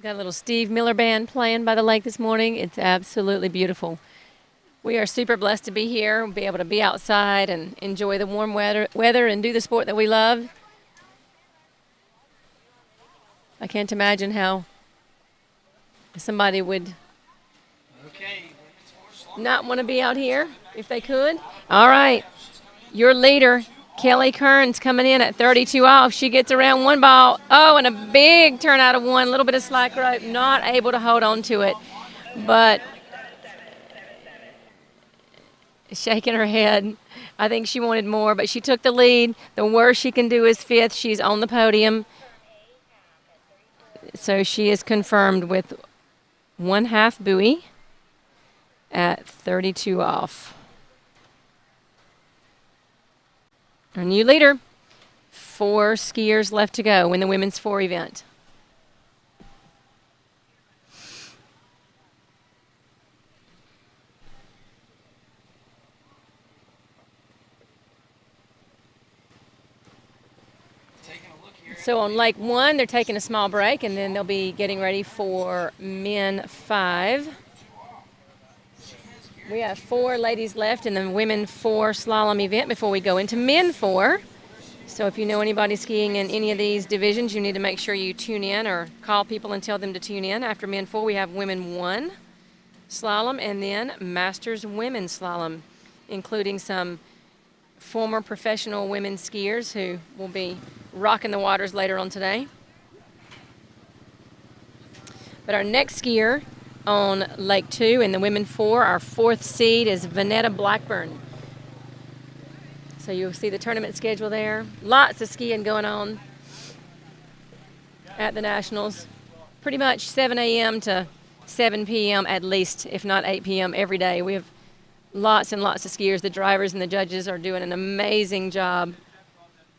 Got a little Steve Miller Band playing by the lake this morning. It's absolutely beautiful. We are super blessed to be here. We'll be able to be outside and enjoy the warm weather and do the sport that we love. I can't imagine how somebody would not want to be out here if they could. All right, your leader, Kelly Kearns, coming in at 32 off. She gets around one ball. Oh, and a big turn out of one. A little bit of slack rope. Not able to hold on to it. But shaking her head. I think she wanted more, but she took the lead. The worst she can do is fifth. She's on the podium. So she is confirmed with 1/2 buoy at 32 off. Our new leader. 4 skiers left to go in the women's 4 event. So on Lake 1, they're taking a small break, and then they'll be getting ready for men 5. We have 4 ladies left in the women 4 slalom event before we go into men 4. So if you know anybody skiing in any of these divisions, you need to make sure you tune in or call people and tell them to tune in. After men 4, we have women 1 slalom and then masters women's slalom, including some former professional women skiers who will be rocking the waters later on today. But our next skier on Lake 2 in the women 4, our 4th seed is Vanetta Blackburn. So you'll see the tournament schedule there. Lots of skiing going on at the Nationals. Pretty much 7 a.m. to 7 p.m. at least, if not 8 p.m. every day. We have lots and lots of skiers. The drivers and the judges are doing an amazing job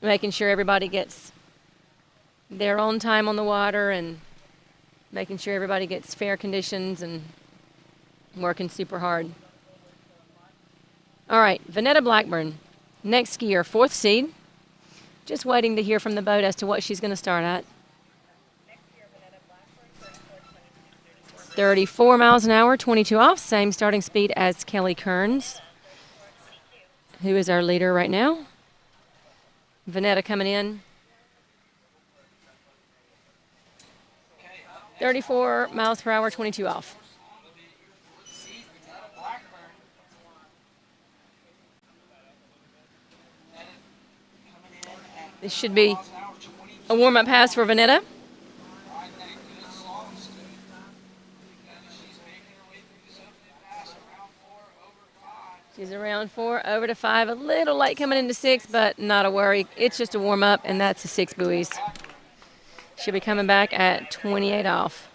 making sure everybody gets their own time on the water and making sure everybody gets fair conditions and working super hard. All right, Vanetta Blackburn, next skier, 4th seed. Just waiting to hear from the boat as to what she's going to start at. 34 miles an hour, 22 off, same starting speed as Kelly Kearns, who is our leader right now. Vanetta coming in. 34 miles per hour, 22 off. This should be a warm-up pass for Vanetta. She's around 4, over to 5, a little late coming into 6, but not a worry. It's just a warm-up, and that's the 6 buoys. She'll be coming back at 28 off.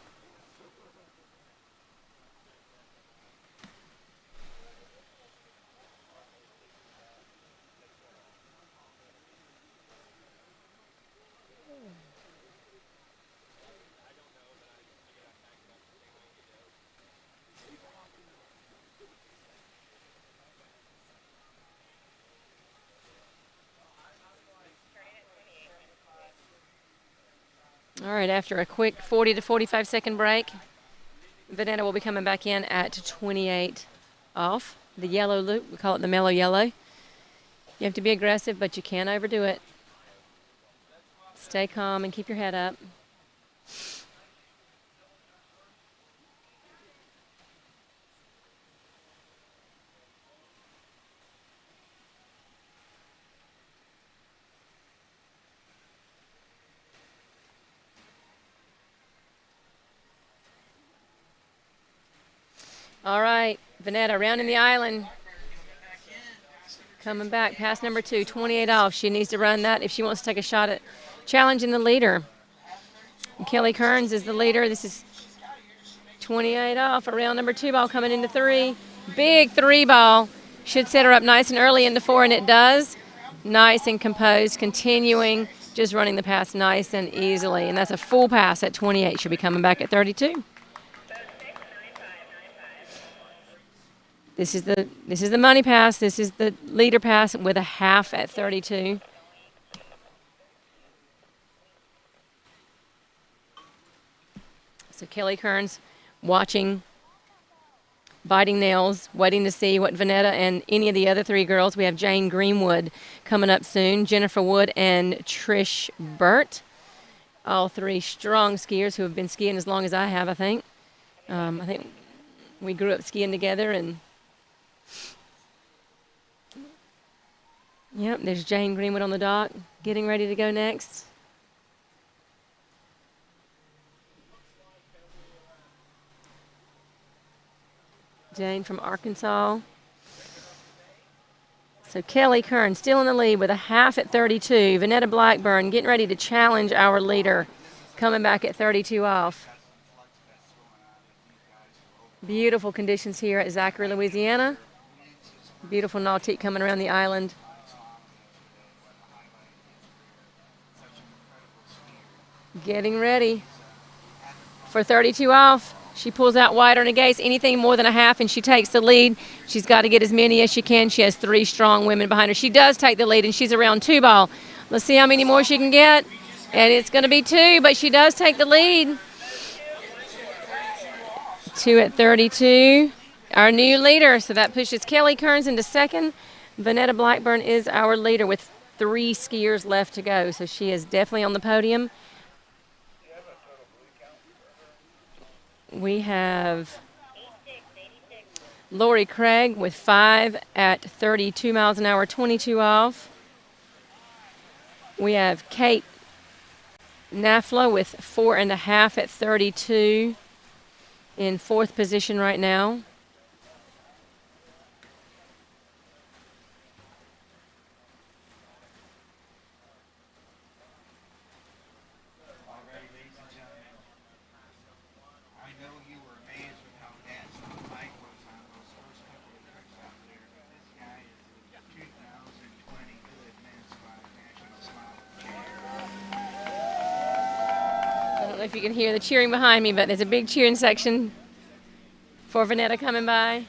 All right, after a quick 40 to 45 second break, Vanetta will be coming back in at 28 off. The yellow loop, we call it the mellow yellow. You have to be aggressive, but you can't overdo it. Stay calm and keep your head up. All right, Vanetta rounding the island. Coming back, pass number 2, 28 off. She needs to run that if she wants to take a shot at challenging the leader. And Kelly Kearns is the leader. This is 28 off. Around number 2 ball coming into 3. Big 3 ball. Should set her up nice and early into 4, and it does. Nice and composed, continuing, just running the pass nice and easily. And that's a full pass at 28. She'll be coming back at 32. This is the money pass. This is the leader pass with a half at 32. So Kelly Kearns watching biting nails, waiting to see what Vanetta and any of the other three girls. We have Jane Greenwood coming up soon, Jennifer Wood and Trish Burt. All three strong skiers who have been skiing as long as I have, I think. I think we grew up skiing together. And yep, there's Jane Greenwood on the dock, getting ready to go next. Jane from Arkansas. So Kelly Kern still in the lead with a half at 32. Vanetta Blackburn getting ready to challenge our leader, coming back at 32 off. Beautiful conditions here at Zachary, Louisiana. Beautiful nautique coming around the island. Getting ready for 32 off. She pulls out wide on a gaze, anything more than a half, and she takes the lead. She's got to get as many as she can. She has three strong women behind her. She does take the lead, and she's around 2 ball. Let's see how many more she can get. And it's going to be 2, but she does take the lead. 2 at 32. Our new leader. So that pushes Kelly Kearns into second. Vanetta Blackburn is our leader with 3 skiers left to go. So she is definitely on the podium. We have Lori Craig with 5 at 32 miles an hour, 22 off. We have Kate Nafla with 4.5 at 32 in 4th position right now. I don't know if you can hear the cheering behind me, but there's a big cheering section for Vanetta coming by.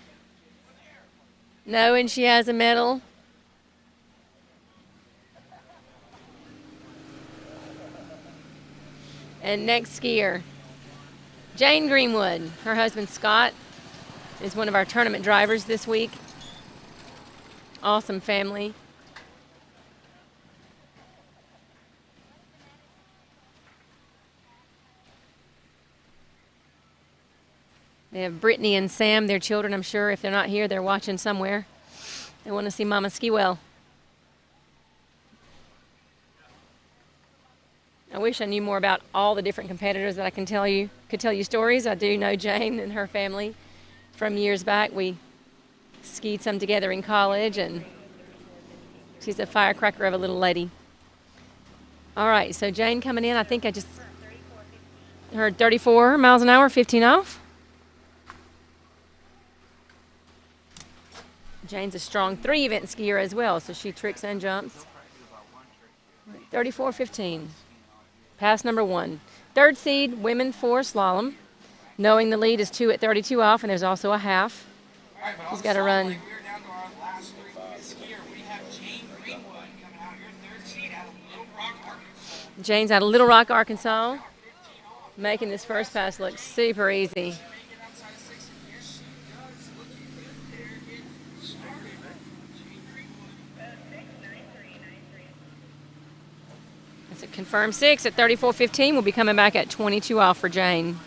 Knowing she has a medal. And next skier, Jane Greenwood. Her husband Scott is one of our tournament drivers this week. Awesome family. They have Brittany and Sam, their children. I'm sure if they're not here, they're watching somewhere. They want to see Mama ski well. I wish I knew more about all the different competitors that I could tell you stories. I do know Jane and her family from years back. We skied some together in college, and she's a firecracker of a little lady. All right, so Jane coming in. I think I just heard 34 miles an hour, 15 off. Jane's a strong 3-event skier as well, so she tricks and jumps. 34.15. Pass number 1. 3rd seed, women 4 slalom. Knowing the lead is 2 at 32 off, and there's also a half. She's got to run. Jane's out of Little Rock, Arkansas, making this first pass look super easy. That's a confirmed 6 at 34.15. We'll be coming back at 22 off for Jane.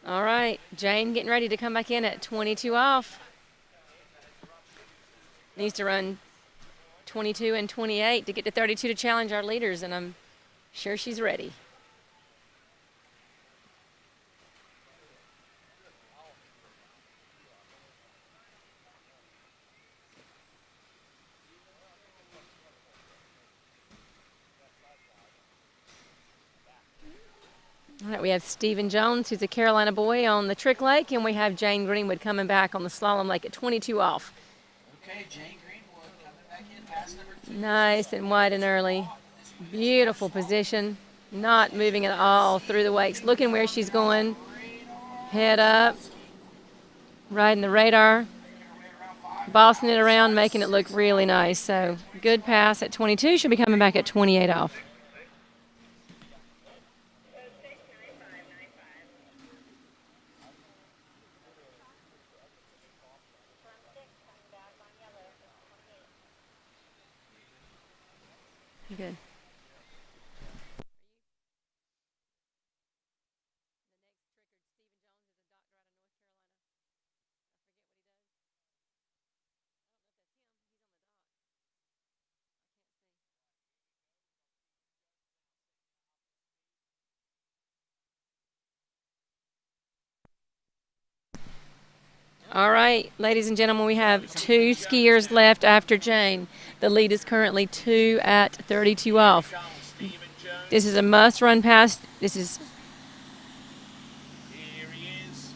All right, Jane getting ready to come back in at 22 off. Needs to run 22 and 28 to get to 32 to challenge our leaders, and I'm sure she's ready. All right, we have Stephen Jones, who's a Carolina boy on the Trick Lake, and we have Jane Greenwood coming back on the Slalom Lake at 22 off. Okay, Jane Greenwood coming back in, pass number 2. Nice and wide and early. Beautiful position. Not moving at all through the wakes. Looking where she's going. Head up. Riding the radar. Bossing it around, making it look really nice. So good pass at 22. She'll be coming back at 28 off. Good. All right, ladies and gentlemen, we have 2 skiers left after Jane. The lead is currently 2 at 32 off. This is a must-run pass. This is. Here he is.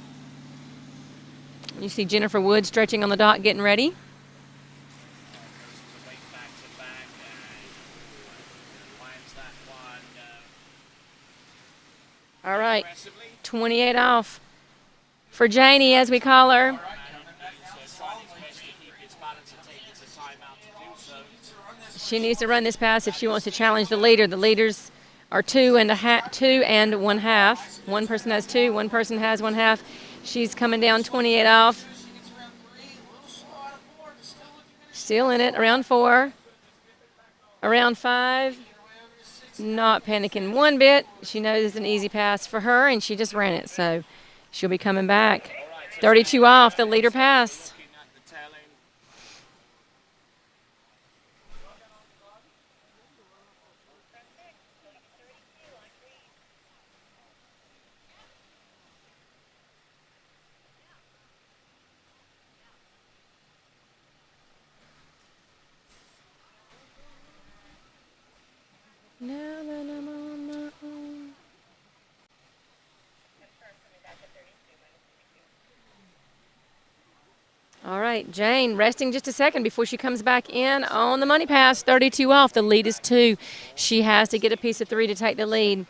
You see Jennifer Wood stretching on the dock, getting ready. All right, 28 off for Janie, as we call her. She needs to run this pass if she wants to challenge the leader. The leaders are 2 and 1/2. One person has 2, one person has 1/2. She's coming down 28 off. Still in it, around 4. Around 5. Not panicking one bit. She knows it's an easy pass for her, and she just ran it, so she'll be coming back. 32 off, the leader pass. All right, Jane resting just a second before she comes back in on the money pass. 32 off. The lead is 2. She has to get a piece of 3 to take the lead.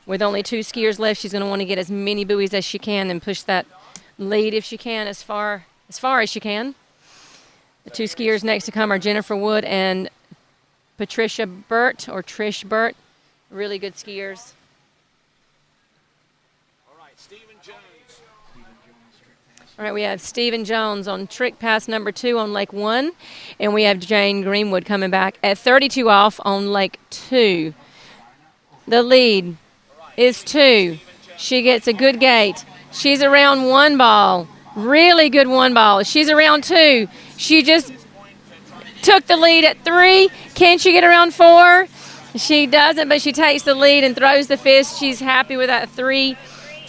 With only 2 skiers left, she's going to want to get as many buoys as she can and push that lead if she can as far as she can. The 2 skiers next to come are Jennifer Wood and Patricia Burt, or Trish Burt. Really good skiers. All right, Stephen Jones. All right, we have Stephen Jones on trick pass number 2 on Lake 1, and we have Jane Greenwood coming back at 32 off on Lake 2. The lead is 2. She gets a good gate. She's around 1 ball. Really good 1 ball. She's around 2. She just took the lead at 3. Can she get around 4? She doesn't, but she takes the lead and throws the fist. She's happy with that 3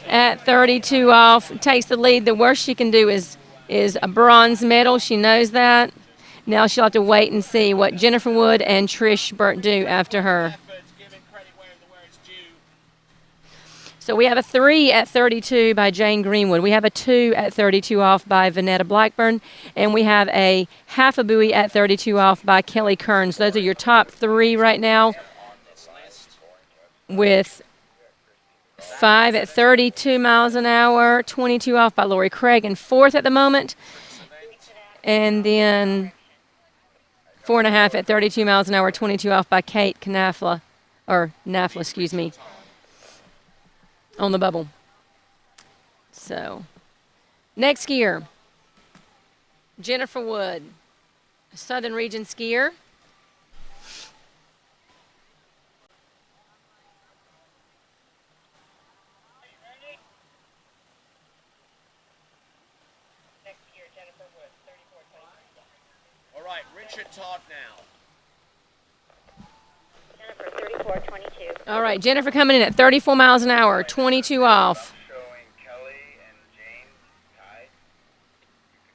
at 32 off. Takes the lead. The worst she can do is a bronze medal. She knows that. Now she'll have to wait and see what Jennifer Wood and Trish Burt do after her. So we have a 3 at 32 by Jane Greenwood. We have a 2 at 32 off by Vanetta Blackburn. And we have a half a buoy at 32 off by Kelly Kearns. Those are your top 3 right now, with 5 at 32 miles an hour, 22 off by Lori Craig, and 4th at the moment. And then 4.5 at 32 miles an hour, 22 off by Kate Knafla, excuse me, on the bubble. So, next skier, Jennifer Wood, a Southern Region skier. All right, Richard Todd now. Jennifer, 34.22. All right, Jennifer coming in at 34 miles an hour, 22 off. Showing Kelly and Jane tied.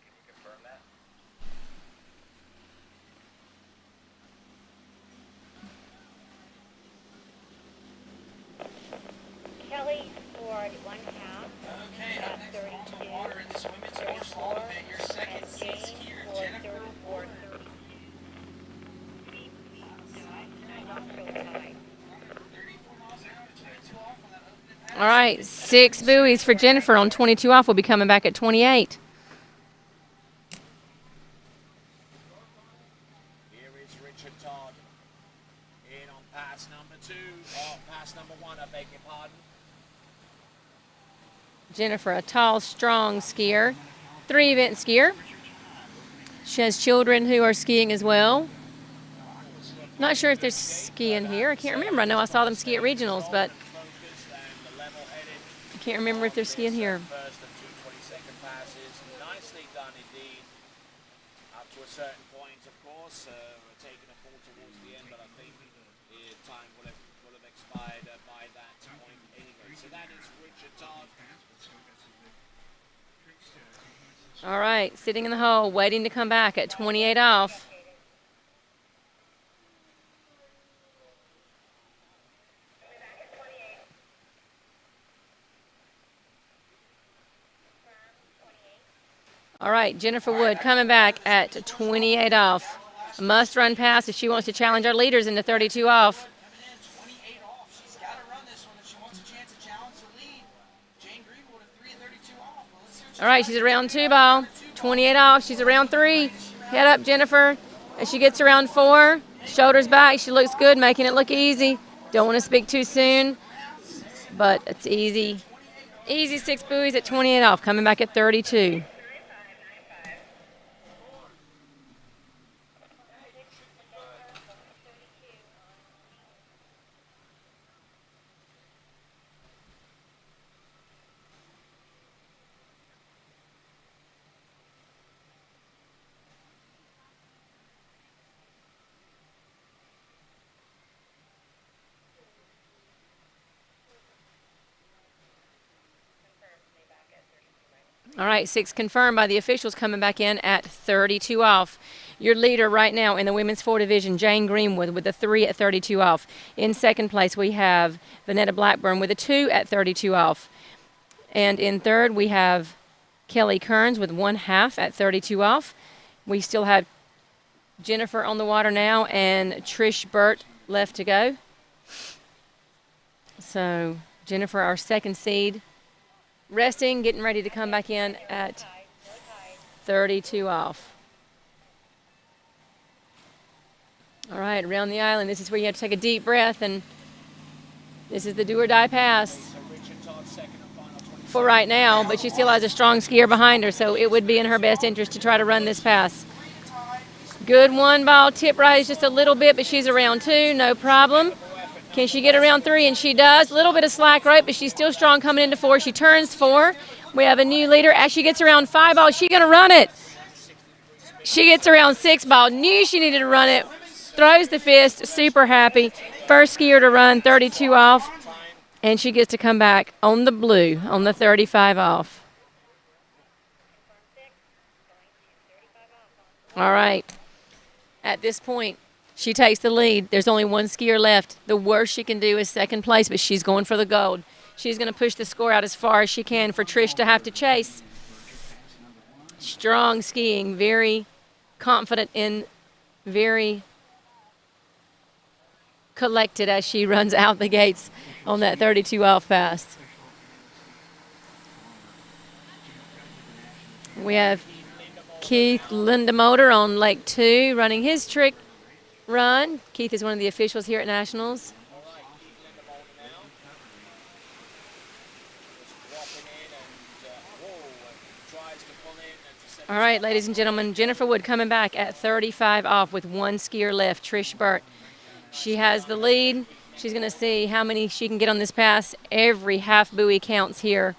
Can you confirm that? Kelly Okay, up next on the water in this women's course slalom event, your second seed skier, Jennifer Wood. All right, 6 buoys for Jennifer on 22 off. We'll be coming back at 28. Here is Richard Todd in on pass number 2. Oh, pass number 1, I beg your pardon. Jennifer, a tall, strong skier, 3-event skier. She has children who are skiing as well. Not sure if there's skiing here. I can't remember. I know I saw them ski at regionals, but I can't remember if they're skiing here. First and 2/22 passes, nicely done indeed. Up to a certain point, of course, taking a fall towards the end, but I think time will have expired by that point anyway. So that is Richard Todd. All right, sitting in the hole, waiting to come back at 28 off. All right, Jennifer Wood coming back at 28 off. A must-run pass if she wants to challenge our leaders into 32 off. All right, she's around 2 ball. 28 off, she's around 3. Head up, Jennifer. As she gets around 4, shoulders back, she looks good, making it look easy. Don't want to speak too soon, but it's easy. Easy 6 buoys at 28 off, coming back at 32. All right, 6 confirmed by the officials, coming back in at 32 off. Your leader right now in the women's 4 division, Jane Greenwood, with a 3 at 32 off. In second place, we have Vanetta Blackburn with a 2 at 32 off. And in third, we have Kelly Kearns with 1/2 at 32 off. We still have Jennifer on the water now and Trish Burt left to go. So Jennifer, our second seed, resting, getting ready to come back in at 32 off. All right, around the island, this is where you have to take a deep breath, and this is the do or die pass for right now, but she still has a strong skier behind her, so it would be in her best interest to try to run this pass. Good 1 ball, tip rise just a little bit, but she's around 2, no problem. Can she get around 3? And she does. A little bit of slack right, but she's still strong coming into 4. She turns 4. We have a new leader. As she gets around 5 ball, she's going to run it. She gets around 6 ball. Knew she needed to run it. Throws the fist. Super happy. First skier to run 32 off. And she gets to come back on the blue on the 35 off. All right. At this point, she takes the lead. There's only 1 skier left. The worst she can do is second place, but she's going for the gold. She's going to push the score out as far as she can for Trish to have to chase. Strong skiing, very confident and very collected as she runs out the gates on that 32 off pass. We have Keith Lindemotor on Lake 2 running his trick run. Keith is one of the officials here at Nationals. All right, ladies and gentlemen, Jennifer Wood coming back at 35 off with 1 skier left, Trish Burt. She has the lead. She's going to see how many she can get on this pass. Every half buoy counts here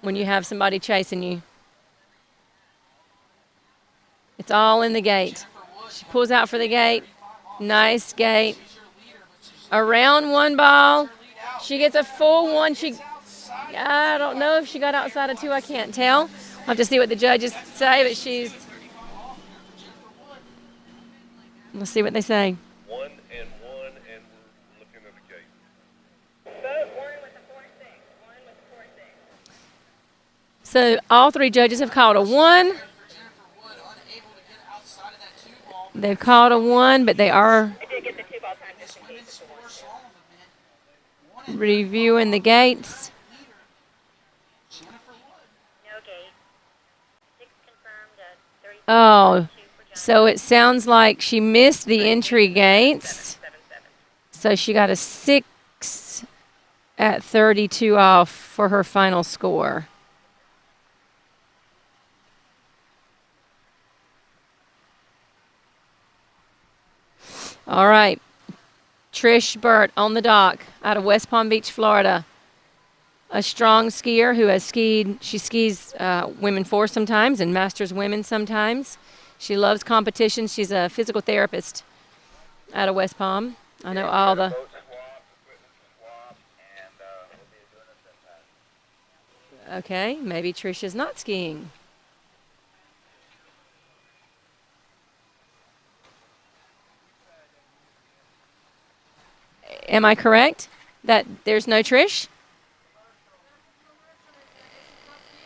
when you have somebody chasing you. It's all in the gate. She pulls out for the gate. Nice gate. Around 1 ball. She gets a full 1. I don't know if she got outside of 2. I can't tell. I'll have to see what the judges say, but she's... Let's see what they say. 1 and 1, and we're looking at the gate. Vote 1 with the 4-6. 1 with the 4-6. So all three judges have called a 1. They've called a 1, but they are reviewing the gates. Oh, so it sounds like she missed the entry gates. So she got a 6 at 32 off for her final score. All right. Trish Burt on the dock out of West Palm Beach, Florida. A strong skier who has skied. She skis women 4 sometimes and masters women sometimes. She loves competition. She's a physical therapist out of West Palm. I know all the... Okay, maybe Trish is not skiing. Am I correct that there's no Trish?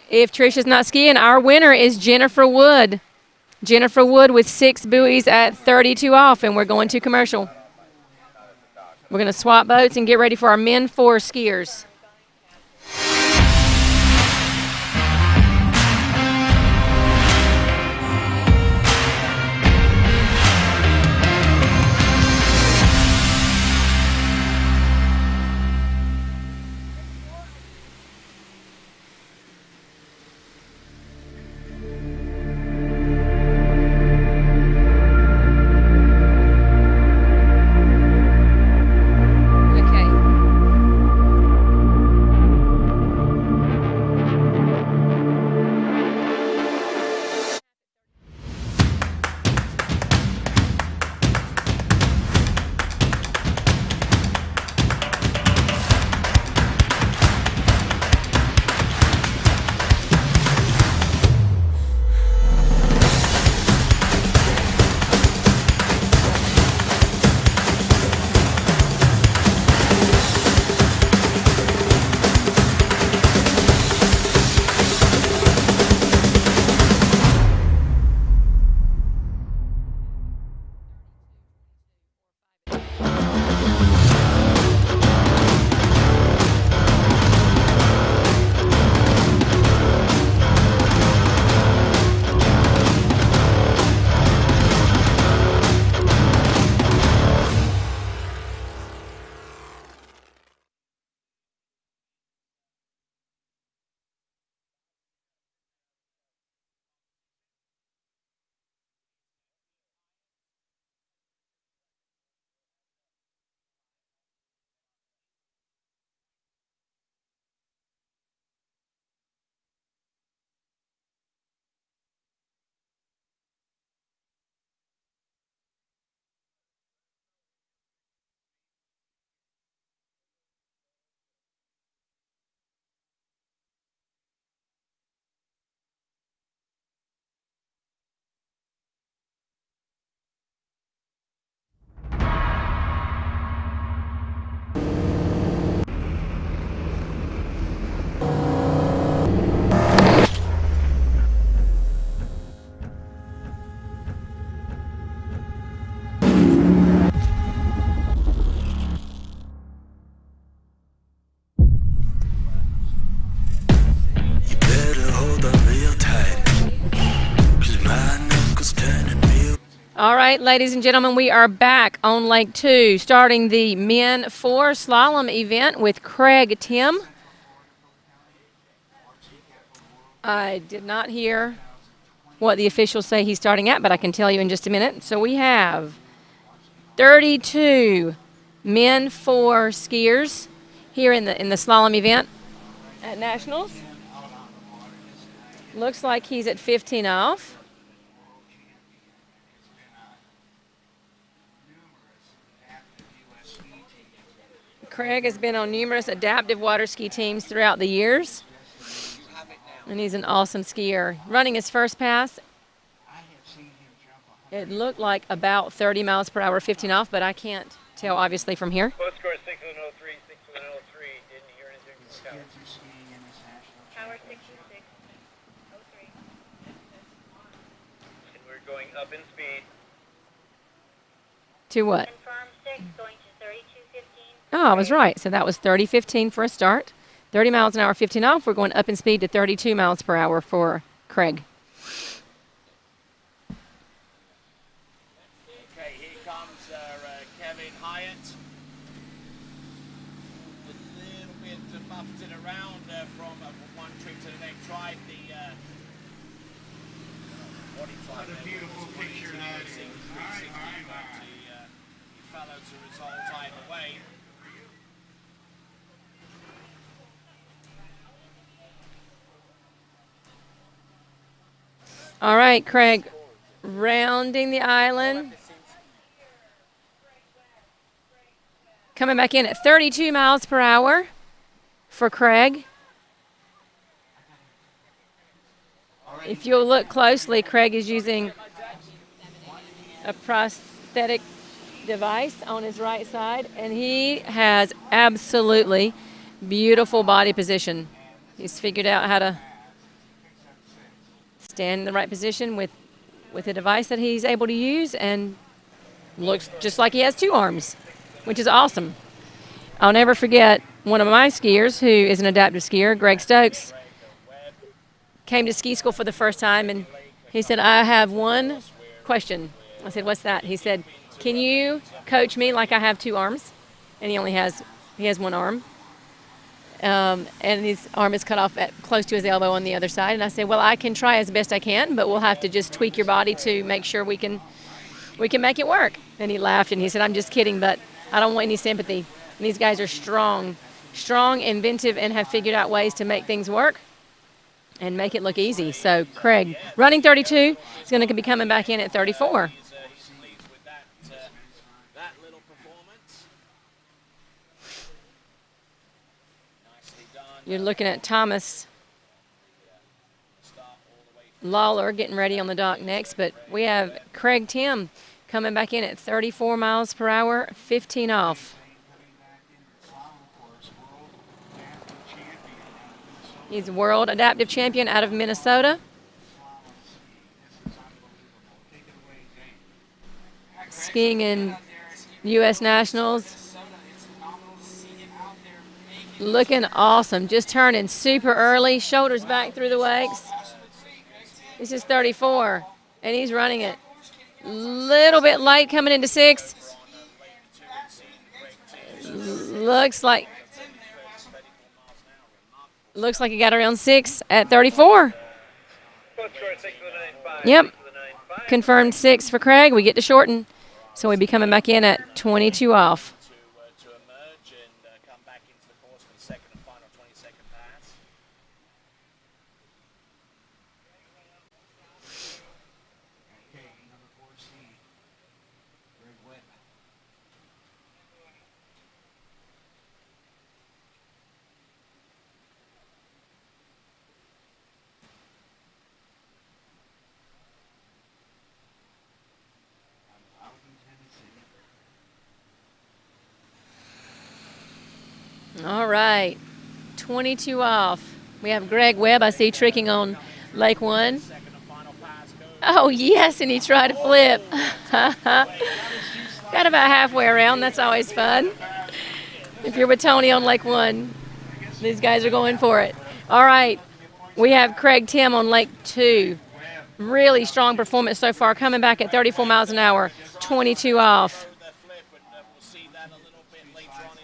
If Trish is not skiing, our winner is Jennifer Wood. Jennifer Wood with 6 buoys at 32 off, and we're going to commercial. We're going to swap boats and get ready for our men 4 skiers. All right, ladies and gentlemen, we are back on Lake 2, starting the Men 4 Slalom event with Craig Tim. I did not hear what the officials say he's starting at, but I can tell you in just a minute. So we have 32 Men 4 skiers here in the slalom event at Nationals. Looks like he's at 15 off. Craig has been on numerous adaptive water ski teams throughout the years, and he's an awesome skier. Running his first pass, it looked like about 30 miles per hour, 15 off, but I can't tell, obviously, from here. Post score 6:03, 6:03. Didn't hear anything from the scout. Power 66. going up in speed. To what? Confirm 6, going to 32.15. Oh, I was right. So that was 30.15 for a start. 30 miles an hour, 15 off. We're going up in speed to 32 miles per hour for Craig. Okay, here comes Kevin Hyatt. A little bit buffeted around from one trip to the next. Tried the what he tried. What a beautiful picture that is. 360, but he failed to result either way. All right, Craig, rounding the island. Coming back in at 32 miles per hour for Craig. If you'll look closely, Craig is using a prosthetic device on his right side, and he has absolutely beautiful body position. He's figured out how to stand in the right position with a device that he's able to use, and looks just like he has two arms, which is awesome. I'll never forget one of my skiers, who is an adaptive skier, Greg Stokes, came to ski school for the first time, and he said, I have one question. I said, what's that? He said, can you coach me like I have two arms? And he has one arm. And his arm is cut off at close to his elbow on the other side. And I said, well, I can try as best I can, but we'll have to just tweak your body to make sure we can make it work. And he laughed and he said, I'm just kidding, but I don't want any sympathy. And these guys are strong, inventive, and have figured out ways to make things work and make it look easy. So Craig, running 32, is going to be coming back in at 34. You're looking at Thomas Lawler getting ready on the dock next, but we have Craig Tim coming back in at 34 miles per hour, 15 off. He's world adaptive champion out of Minnesota. Skiing in U.S. Nationals. Looking awesome. Just turning super early. Shoulders back through the wakes. This is 34, and he's running it. Little bit light coming into 6. Looks like he got around 6 at 34. Yep. Confirmed 6 for Craig. We get to shorten. So we'll be coming back in at 22 off. All right, 22 off. We have Greg Webb, I see, tricking on Lake 1. Oh, yes, and he tried to flip. Got about halfway around. That's always fun. If you're with Tony on Lake 1, these guys are going for it. All right, we have Craig Tim on Lake 2. Really strong performance so far, coming back at 34 miles an hour, 22 off.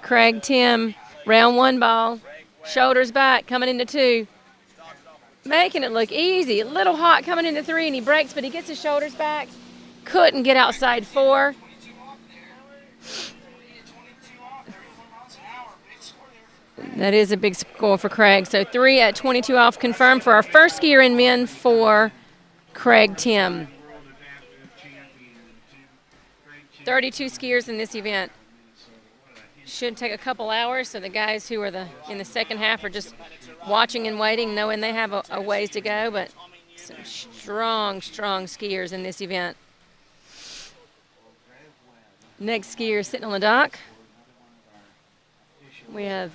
Craig Tim, round 1 ball, shoulders back, coming into 2. Making it look easy. A little hot coming into 3, and he breaks, but he gets his shoulders back. Couldn't get outside 4. That is a big score for Craig. So 3 at 22 off confirmed for our first skier in men for Craig Tim. 32 skiers in this event. Should take a couple hours, so the guys who are in the second half are just watching and waiting, knowing they have a ways to go, but some strong skiers in this event. Next skier sitting on the dock. We have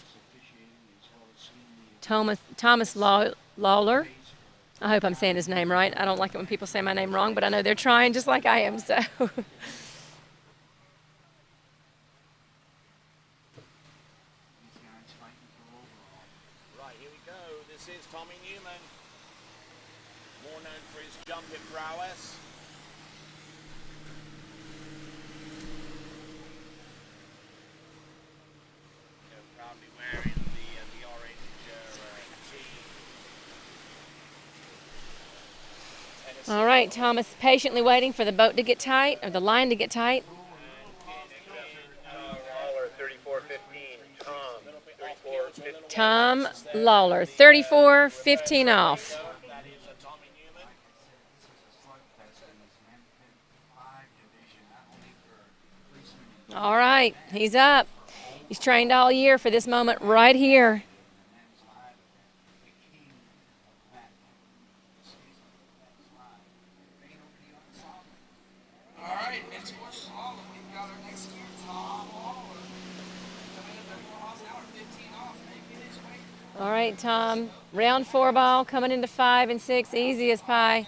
Thomas Lawler, I hope I'm saying his name right. I don't like it when people say my name wrong, but I know they're trying just like I am, so. Right, here we go. This is Tommy Newman, more known for his jumping prowess. Proudly wearing the orange tee. All right, Thomas patiently waiting for the boat to get tight, or the line to get tight. Lawler, 34-15. Tom Lawler, 34-15 off. All right, he's up. He's trained all year for this moment right here. All right, next horse slalom. We've got our next skier, Tom Lawler. Coming in at 34 miles an hour, 15 off, making his way. All right, Tom. Round 4 ball, coming into 5 and 6, easy as pie.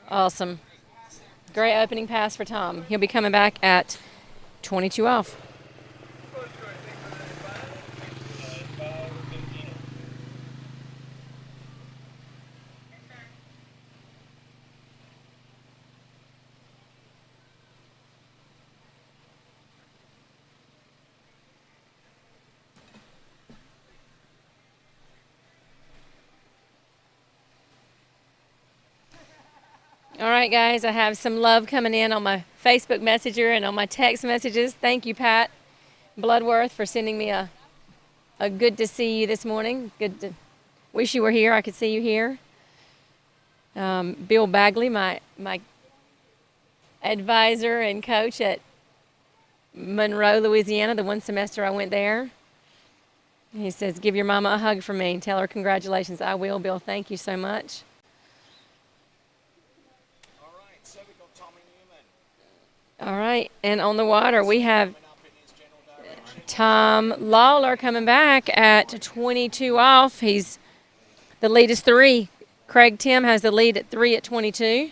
Awesome. Great opening pass for Tom. He'll be coming back at 22 off. All right, guys, I have some love coming in on my Facebook Messenger and on my text messages. Thank you, Pat Bloodworth, for sending me a good to see you this morning. Good to wish you were here. I could see you here. Bill Bagley, my advisor and coach at Monroe, Louisiana, the one semester I went there. He says, give your mama a hug from me and tell her congratulations. I will, Bill. Thank you so much. All right, and on the water, we have Tom Lawler coming back at 22 off. The lead is 3. Craig Tim has the lead at 3 at 22.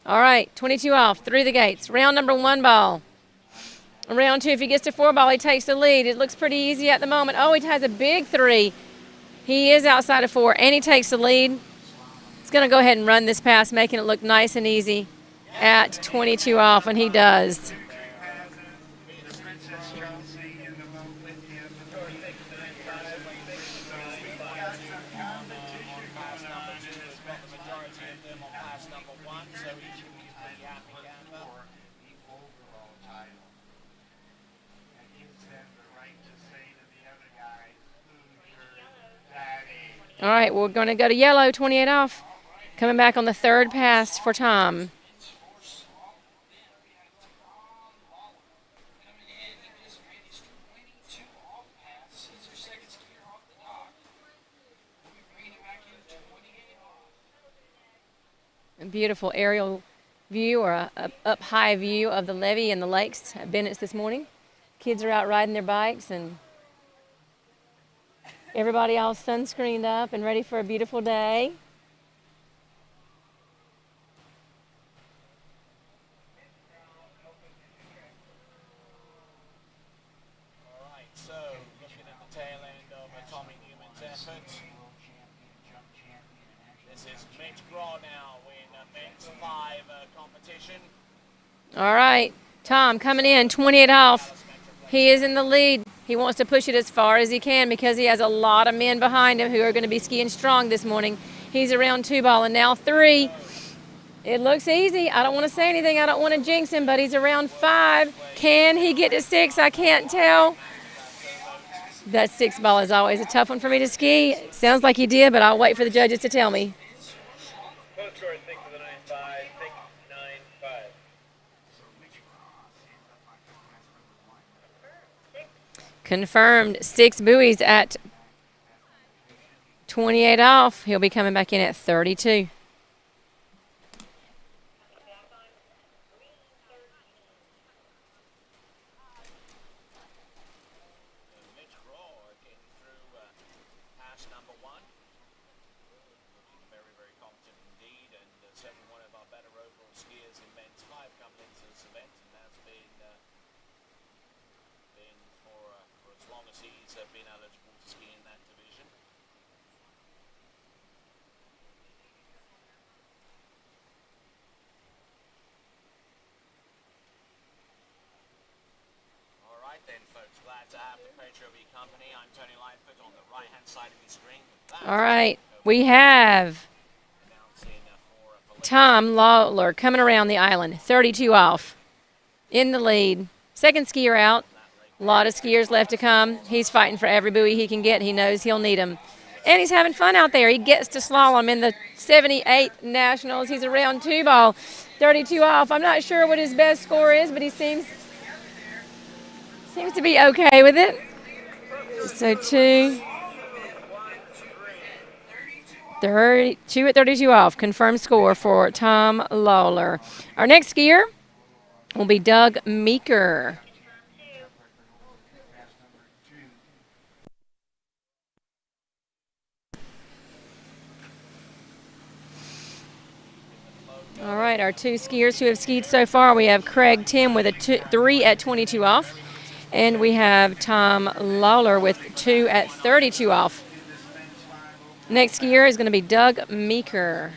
All right, 22 off, through the gates. Round number 1 ball. Round 2, if he gets to 4 ball, he takes the lead. It looks pretty easy at the moment. Oh, he has a big 3. He is outside of 4, and he takes the lead. He's going to go ahead and run this pass, making it look nice and easy at 22 off, and he does. All right, we're going to go to yellow, 28 off. Coming back on the 3rd pass for Tom. A beautiful aerial view, or a up high view of the levee and the lakes at Bennett's this morning. Kids are out riding their bikes, and everybody all sunscreened up and ready for a beautiful day. All right, so looking at the tail end of Tommy Newman's effort. This is Mitch Graw now in men's 5 competition. All right, Tom coming in, 28 off. He is in the lead. He wants to push it as far as he can because he has a lot of men behind him who are going to be skiing strong this morning. He's around 2 ball and now 3. It looks easy. I don't want to say anything. I don't want to jinx him, but he's around 5. Can he get to 6? I can't tell. That 6 ball is always a tough one for me to ski. Sounds like he did, but I'll wait for the judges to tell me. Confirmed 6 buoys at 28 off. He'll be coming back in at 32. in men's 5 coming into this event, and that's been for as long as he's been eligible to ski in that division. All right then, folks, glad to have the pleasure of your company. I'm Tony Lightfoot on the right-hand side of your screen. All right, we have Tom Lawler coming around the island, 32 off, in the lead. Second skier out. A lot of skiers left to come. He's fighting for every buoy he can get. He knows he'll need them. And he's having fun out there. He gets to slalom in the 78th Nationals. He's a round 2 ball, 32 off. I'm not sure what his best score is, but he seems to be okay with it. So 2 at 32 off. Confirmed score for Tom Lawler. Our next skier will be Doug Meeker. All right, our 2 skiers who have skied so far, we have Craig Tim with a 3 at 22 off, and we have Tom Lawler with 2 at 32 off. Next skier is going to be Doug Meeker.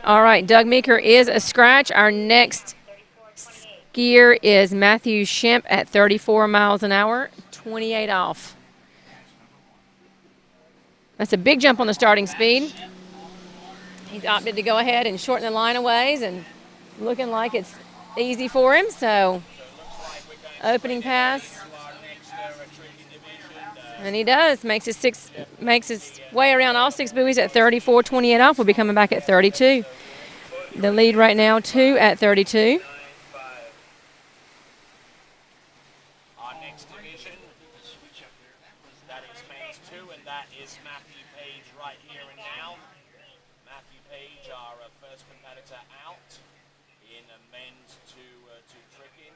All right, Doug Meeker is a scratch. Our next skier is Matthew Shemp at 34 miles an hour, 28 off. That's a big jump on the starting speed. He's opted to go ahead and shorten the line of ways, and looking like it's easy for him. So opening pass, and he does makes his way around all 6 buoys at 34, 28 off. We'll be coming back at 32. The lead right now, 2 at 32. Our next division, that is men's 2, and that is Matthew Page right here and now. Matthew Page, our first competitor out in men's 2 tricking.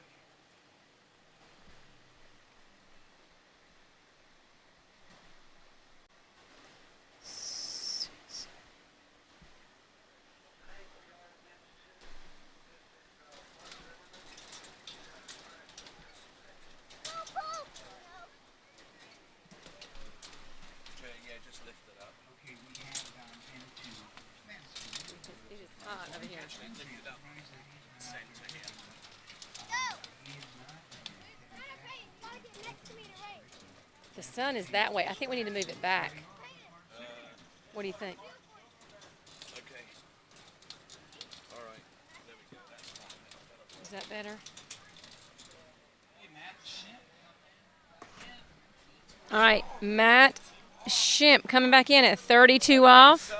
The sun is that way. I think we need to move it back. What do you think? Okay. All right. There we go. That's fine. Is that better? All right, Matt Shemp coming back in at 32 off.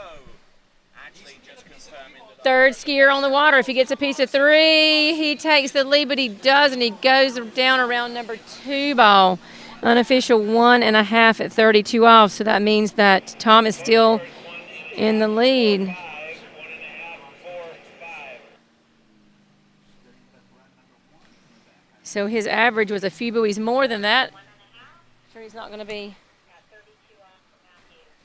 Third skier on the water. If he gets a piece of 3, he takes the lead, but he does, and he goes down around number 2 ball. Unofficial 1.5 at 32 off, so that means that Tom is still in the lead. So his average was a few buoys more than that. Sure, he's not going to be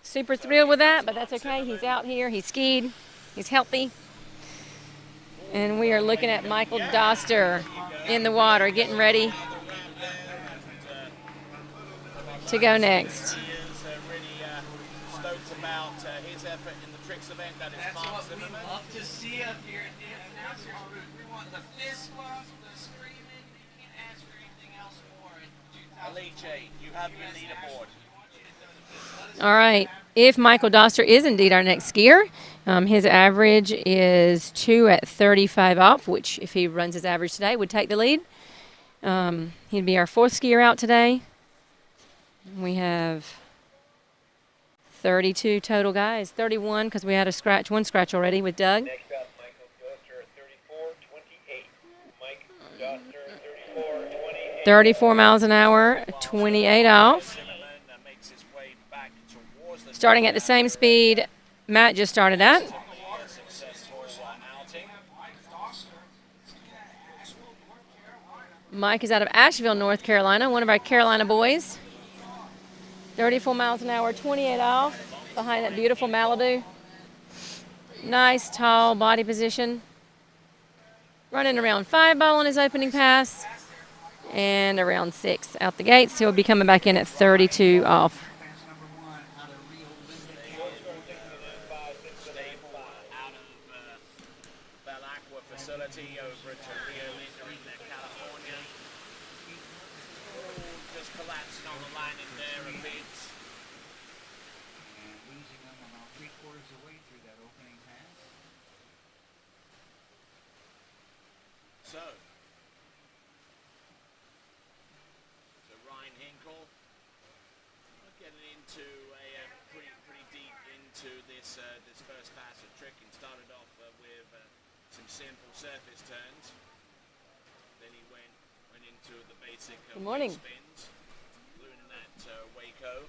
super thrilled with that, but that's okay. He's out here. He's skied. He's healthy. And we are looking at Michael Doster in the water, getting ready to go next. He is really stoked about his effort in the tricks event. That is Mark Zimmerman. That's what we love to see up here at the announcers booth. We want the fist bumps, the screaming. We can't ask for anything else more. Alice, you have your leaderboard. All right. If Michael Doster is indeed our next skier, His average is 2 at 35 off, which if he runs his average today would take the lead. He'd be our 4th skier out today. We have 32 total guys, 31 because we had one scratch already with Doug. Next up, Michael Doster, 34.28. Mike Doster, 34.28. 34 miles an hour, 28 off. Starting at the same speed Matt just started at. Mike is out of Asheville, North Carolina, one of our Carolina boys. 34 miles an hour, 28 off, behind that beautiful Malibu. Nice, tall body position. Running around 5 ball on his opening pass. And around 6 out the gates. He'll be coming back in at 32 off. This first pass of tricking started off with some simple surface turns. Then he went into the basic Good morning. spins, doing that Waco.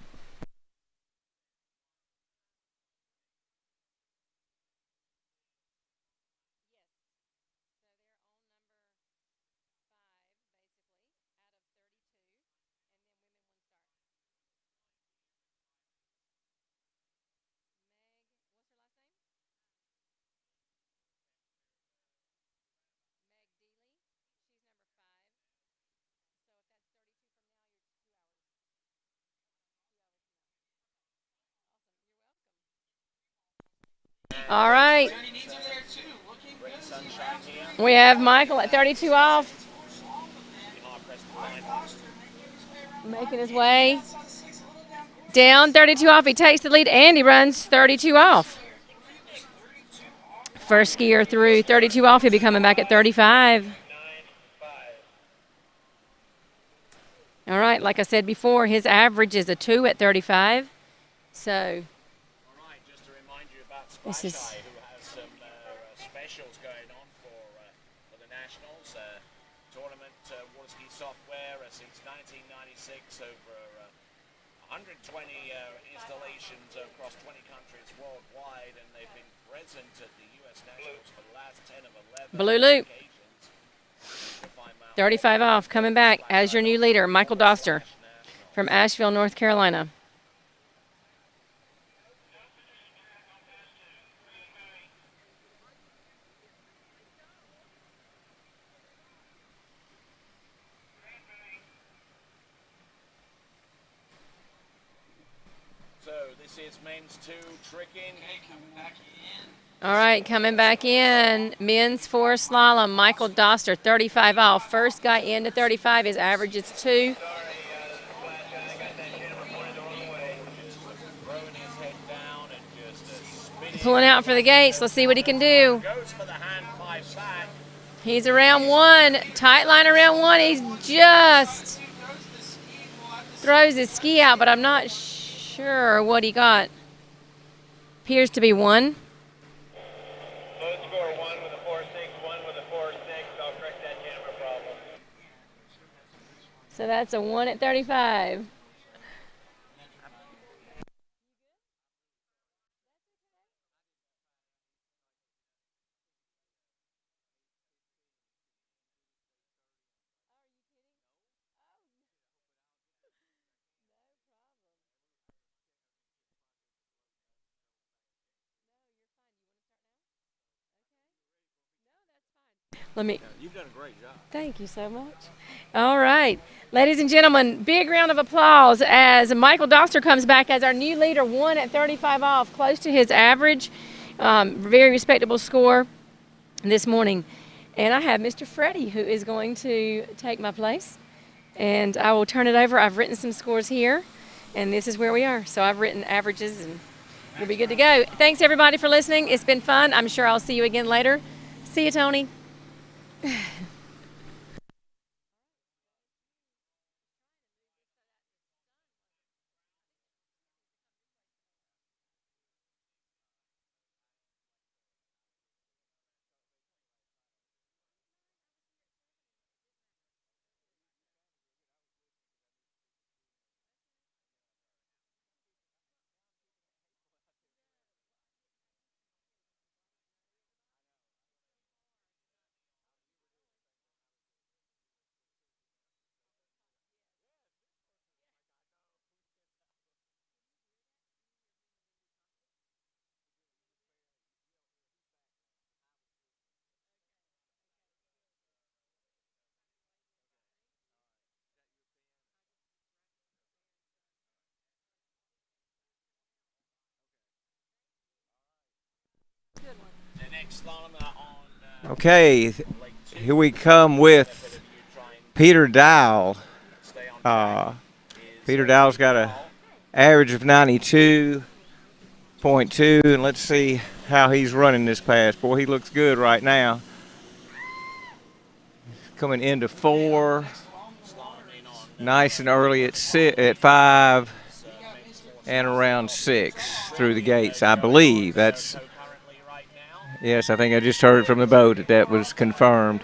All right. We have Michael at 32 off. Making his way down, 32 off. He takes the lead and he runs 32 off. First skier through 32 off. He'll be coming back at 35. All right, like I said before, his average is a 2 at 35. So this is who has some specials going on for the Nationals. Tournament water ski software since 1996, over 120 installations across 20 countries worldwide, and they've been present at the U.S. Nationals for the last 10 of 11 Blue Loop. occasions. 35 off, coming back as your new leader, Michael Doster from Asheville, North Carolina. So this is men's 2 tricking. All right, coming back in, men's 4 slalom, Michael Doster, 35 off. First guy into 35, his average is 2. Pulling out for the gates, let's see what he can do. He's around 1, tight line around 1, he's just throws his ski out, but I'm not sure what he got. Appears to be 1. Low score 1 with a 4.6, 1 with a 4.6. I'll correct that camera problem. So that's a 1 at 35. You've done a great job. Thank you so much. All right. Ladies and gentlemen, big round of applause as Michael Doster comes back as our new leader, 1 at 35 off, close to his average. Very respectable score this morning. And I have Mr. Freddie, who is going to take my place. And I will turn it over. I've written some scores here, and this is where we are. So I've written averages and You'll be good to go. Thanks, everybody, for listening. It's been fun. I'm sure I'll see you again later. See you, Tony. Okay, here we come with Peter Dowell. Peter Dowell's got an average of 92.2, and let's see how he's running this pass. Boy, he looks good right now. Coming into 4, nice and early at 5, and around 6 through the gates, I believe. That's, yes, I think I just heard from the boat that was confirmed.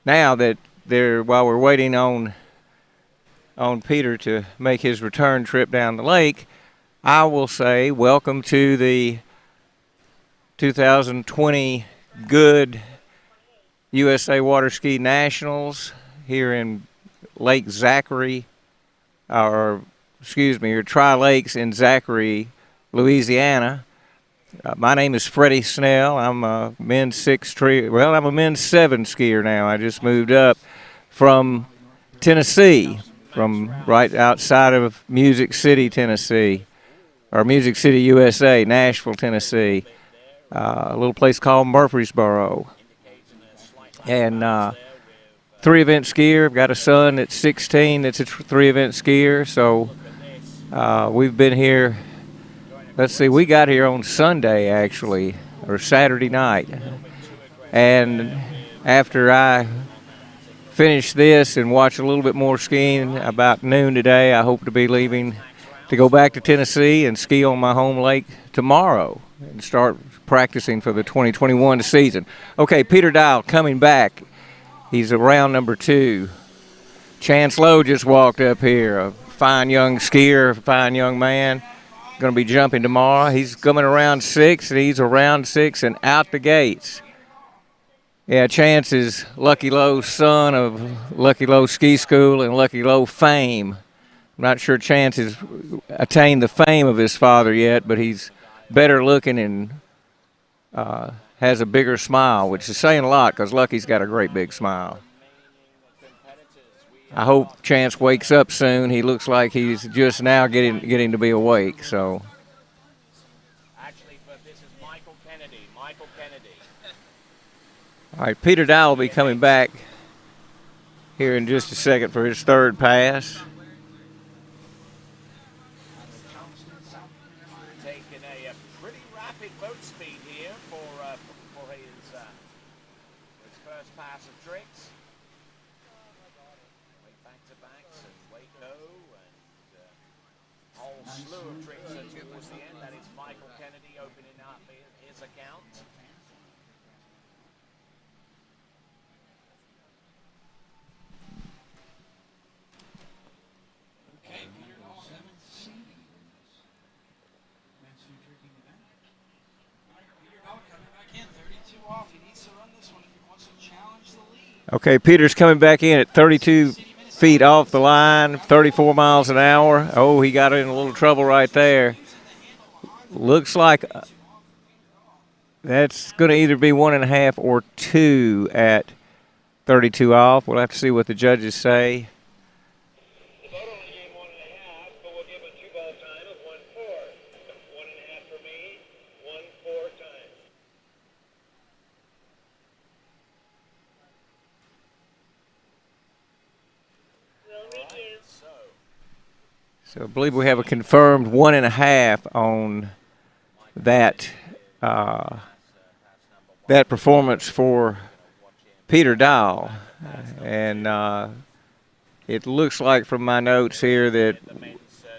Now that while we're waiting on Peter to make his return trip down the lake, I will say welcome to the 2020 Goode USA Water Ski Nationals here in Lake Zachary, or Tri-Lakes in Zachary, Louisiana. My name is Freddie Snell. I'm a men's 7 skier now. I just moved up from Tennessee, from right outside of Music City, Tennessee, or Music City, USA, Nashville, Tennessee, a little place called Murfreesboro. And 3-event skier. I've got a son that's 16 that's a 3-event skier. So we've been here. Let's see, we got here on Sunday, actually, or Saturday night. And after I finish this and watch a little bit more skiing about noon today, I hope to be leaving to go back to Tennessee and ski on my home lake tomorrow and start practicing for the 2021 season. Okay, Peter Dowell coming back. He's around number 2. Chance Lowe just walked up here, a fine young skier, a fine young man. Going to be jumping tomorrow. He's coming around 6, and he's around 6 and out the gates. Yeah, Chance is Lucky Lowe's son of Lucky Lowe Ski School and Lucky Lowe fame. I'm not sure Chance has attained the fame of his father yet, but he's better looking and has a bigger smile, which is saying a lot because Lucky's got a great big smile. I hope Chance wakes up soon. He looks like he's just now getting to be awake. So. All right, Peter Dowell will be coming back here in just a second for his 3rd pass. Taking a pretty rapid boat speed here for his first pass of tricks. Back-to-backs and Waco and a whole slew of tricks towards the end. That is Michael Kennedy opening up his account. Okay, Peter's coming back in at 32 feet off the line, 34 miles an hour. Oh, he got in a little trouble right there. Looks like that's going to either be 1.5 or 2 at 32 off. We'll have to see what the judges say. So I believe we have a confirmed 1.5 on that that performance for Peter Dial. And it looks like from my notes here that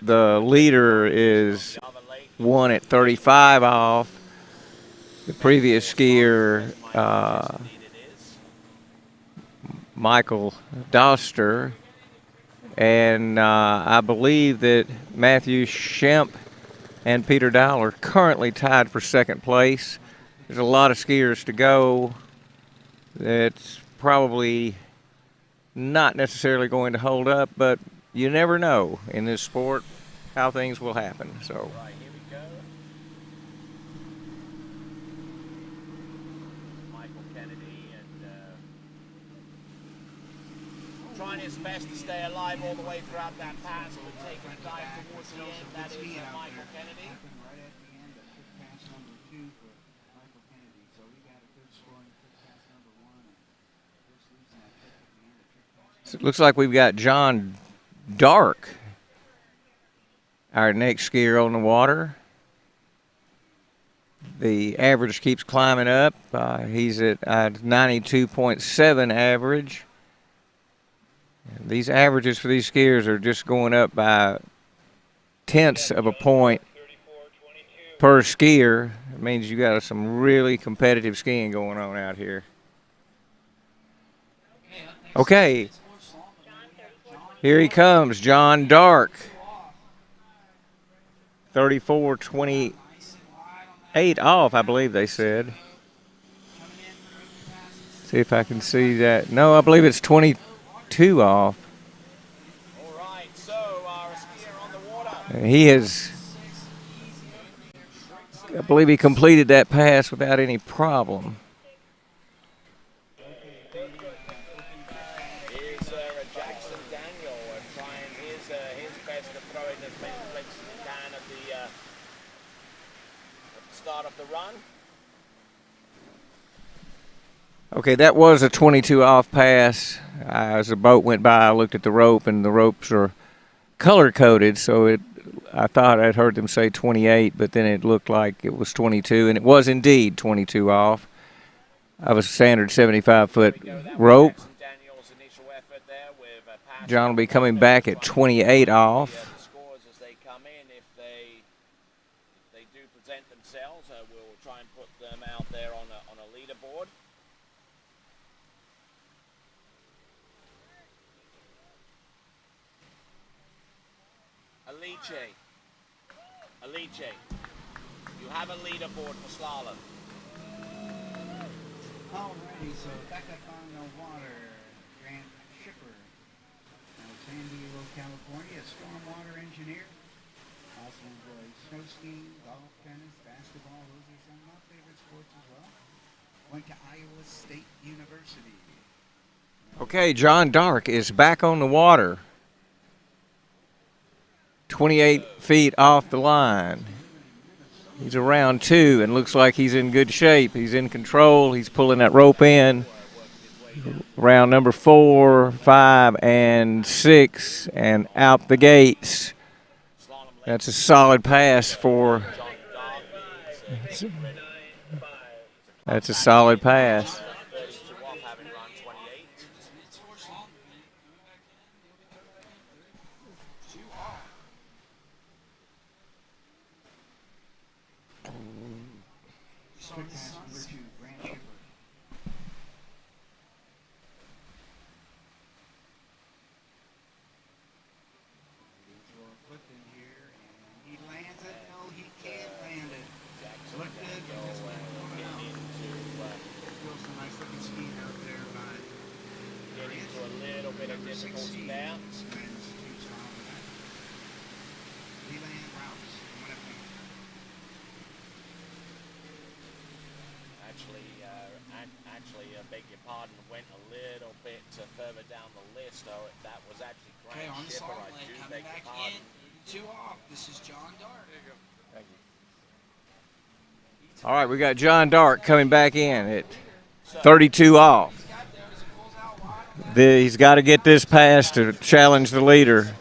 the leader is 1 at 35 off. The previous skier, Michael Doster, and I believe that Matthew Schemp and Peter Dial are currently tied for second place. There's a lot of skiers to go. That's probably not necessarily going to hold up, but you never know in this sport how things will happen. So. Trying his best to stay alive all the way throughout that pass, but taking a dive towards the end. That is Michael Kennedy. So it looks like we've got John Dark, our next skier on the water. The average keeps climbing up. He's at 92.7 average. These averages for these skiers are just going up by tenths of a point per skier. It means you got some really competitive skiing going on out here. Okay, here he comes, John Dark. 34.28 off, I believe they said. See if I can see that. No, I believe it's 22 off. And he has, I believe he completed that pass without any problem. Here's Jackson Daniel trying his best to throw in as many flicks as he can at the start of the run. Okay, that was a 22 off pass. As the boat went by, I looked at the rope, and the ropes are color-coded, so I thought I'd heard them say 28, but then it looked like it was 22, and it was indeed 22 off of a standard 75-foot rope. John will be coming back at 28 off. We'll try and put them out there on a leaderboard. Alice, you have a leaderboard for slalom. Alrighty, so back up on the water, Grant Shipper, San Diego, California, stormwater engineer. Also enjoys snow skiing, golf, tennis, basketball. Those are some of my favorite sports as well. Went to Iowa State University. Okay, John Dark is back on the water. 28 feet off the line. He's around 2 and looks like he's in good shape. He's in control. He's pulling that rope in. Round number 4, 5, and 6, and out the gates. That's a solid pass for. That's a solid pass. All right, we got John Dark coming back in at 32 off. He's got to get this pass to challenge the leader.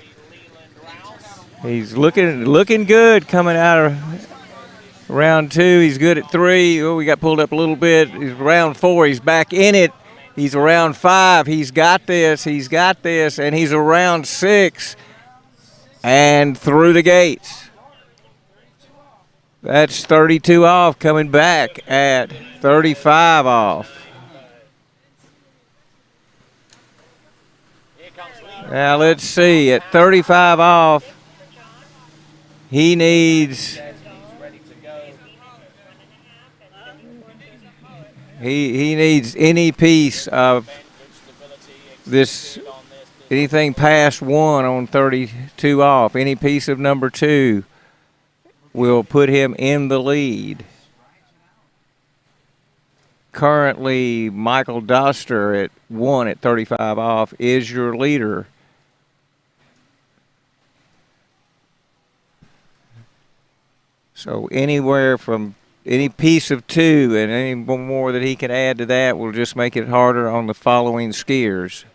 He's looking good coming out of round 2. He's good at 3. Oh, we got pulled up a little bit. He's round 4. He's back in it. He's around 5. He's got this. He's got this. And he's around 6. And through the gates. That's 32 off, coming back at 35 off. Now let's see. At 35 off, he needs... He needs any piece of this, anything past 1 on 32 off, any piece of number 2 will put him in the lead. Currently, Michael Doster at 1 at 35 off is your leader. So anywhere from any piece of 2 and any more that he can add to that will just make it harder on the following skiers.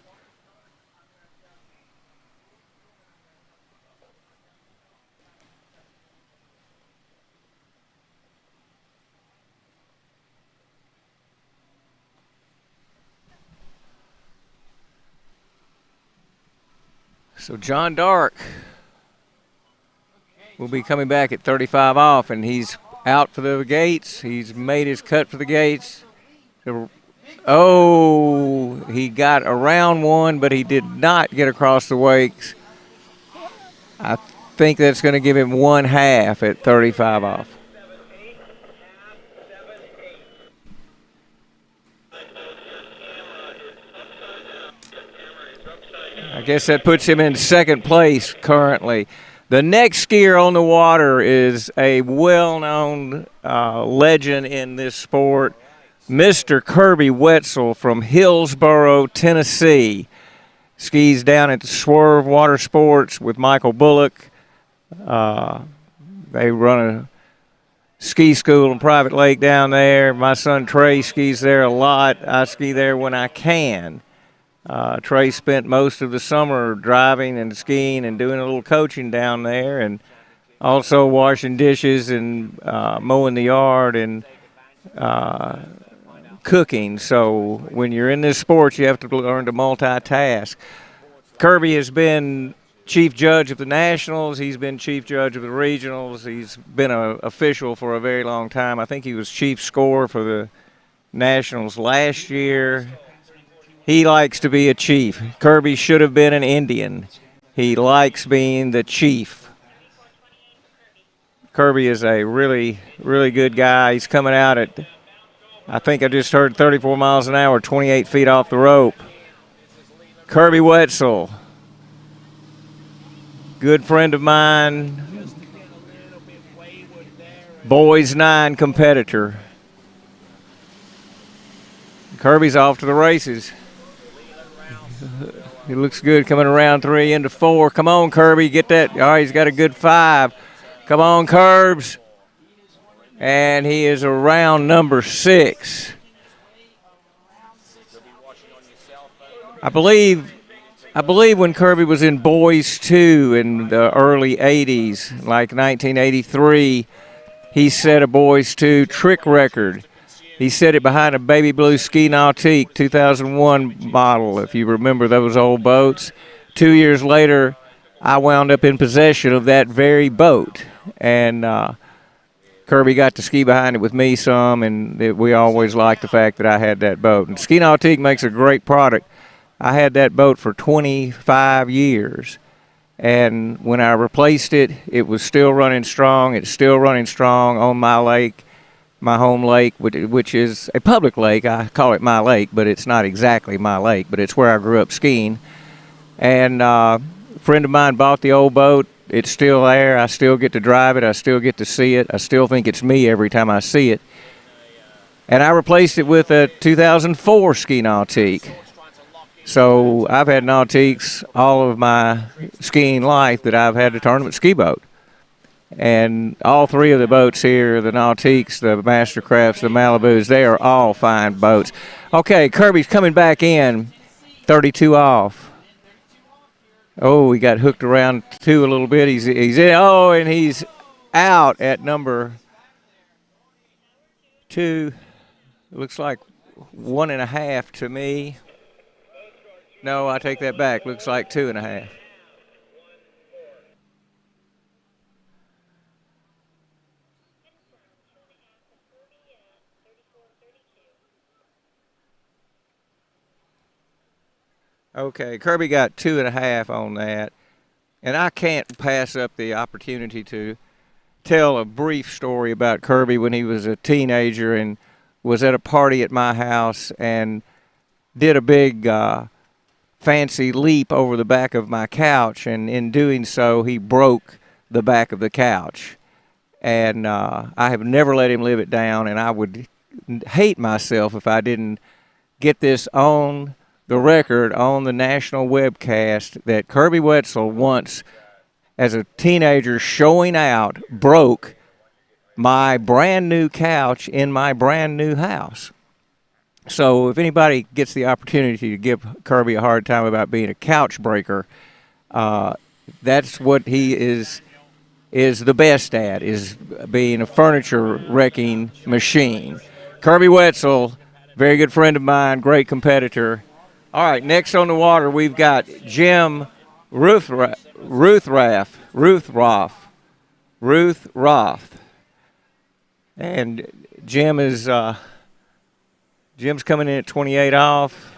So John Dark will be coming back at 35 off, and he's out for the gates. He's made his cut for the gates. Oh, he got around 1, but he did not get across the wakes. I think that's going to give him 1/2 at 35 off. I guess that puts him in 2nd place currently. The next skier on the water is a well-known legend in this sport, Mr. Kirby Wetzel from Hillsboro, Tennessee. Skis down at the Swerve Water Sports with Michael Bullock. They run a ski school and private lake down there. My son Trey skis there a lot. I ski there when I can. Trey spent most of the summer driving and skiing and doing a little coaching down there, and also washing dishes and mowing the yard and cooking. So when you're in this sport, you have to learn to multitask. Kirby has been chief judge of the Nationals. He's been chief judge of the Regionals. He's been an official for a very long time. I think he was chief scorer for the Nationals last year. He likes to be a chief. Kirby should have been an Indian. He likes being the chief. Kirby is a really, really good guy. He's coming out at, I think I just heard 34 miles an hour, 28 feet off the rope. Kirby Wetzel, good friend of mine, boys 9 competitor. Kirby's off to the races. He looks good coming around 3 into 4. Come on, Kirby, get that. All right, he's got a good 5. Come on, Curbs. And he is around number 6. I believe when Kirby was in Boys 2 in the early 80s, like 1983, he set a Boys 2 trick record. He set it behind a baby blue Ski Nautique 2001 model, if you remember those old boats. 2 years later, I wound up in possession of that very boat. And Kirby got to ski behind it with me some, and we always liked the fact that I had that boat. And Ski Nautique makes a great product. I had that boat for 25 years. And when I replaced it, it was still running strong. It's still running strong on my lake. My home lake, which is a public lake. I call it my lake, but it's not exactly my lake, but it's where I grew up skiing. And a friend of mine bought the old boat. It's still there. I still get to drive it. I still get to see it. I still think it's me every time I see it. And I replaced it with a 2004 Ski Nautique. So I've had Nautiques all of my skiing life that I've had a tournament ski boat. And all 3 of the boats here, the Nautiques, the Mastercrafts, the Malibus, they are all fine boats. Okay, Kirby's coming back in, 32 off. Oh, he got hooked around two a little bit. He's in. Oh, and he's out at number 2. Looks like 1.5 to me. No, I take that back. Looks like 2.5. Okay, Kirby got 2.5 on that. And I can't pass up the opportunity to tell a brief story about Kirby when he was a teenager and was at a party at my house and did a big fancy leap over the back of my couch. And in doing so, he broke the back of the couch. And I have never let him live it down, and I would hate myself if I didn't get this on the record on the national webcast that Kirby Wetzel once, as a teenager showing out, broke my brand new couch in my brand new house. So if anybody gets the opportunity to give Kirby a hard time about being a couch breaker, that's what he is the best at, is being a furniture wrecking machine. Kirby Wetzel, very good friend of mine, great competitor. All right, next on the water, we've got Jim Ruthroth. And Jim's coming in at 28 off.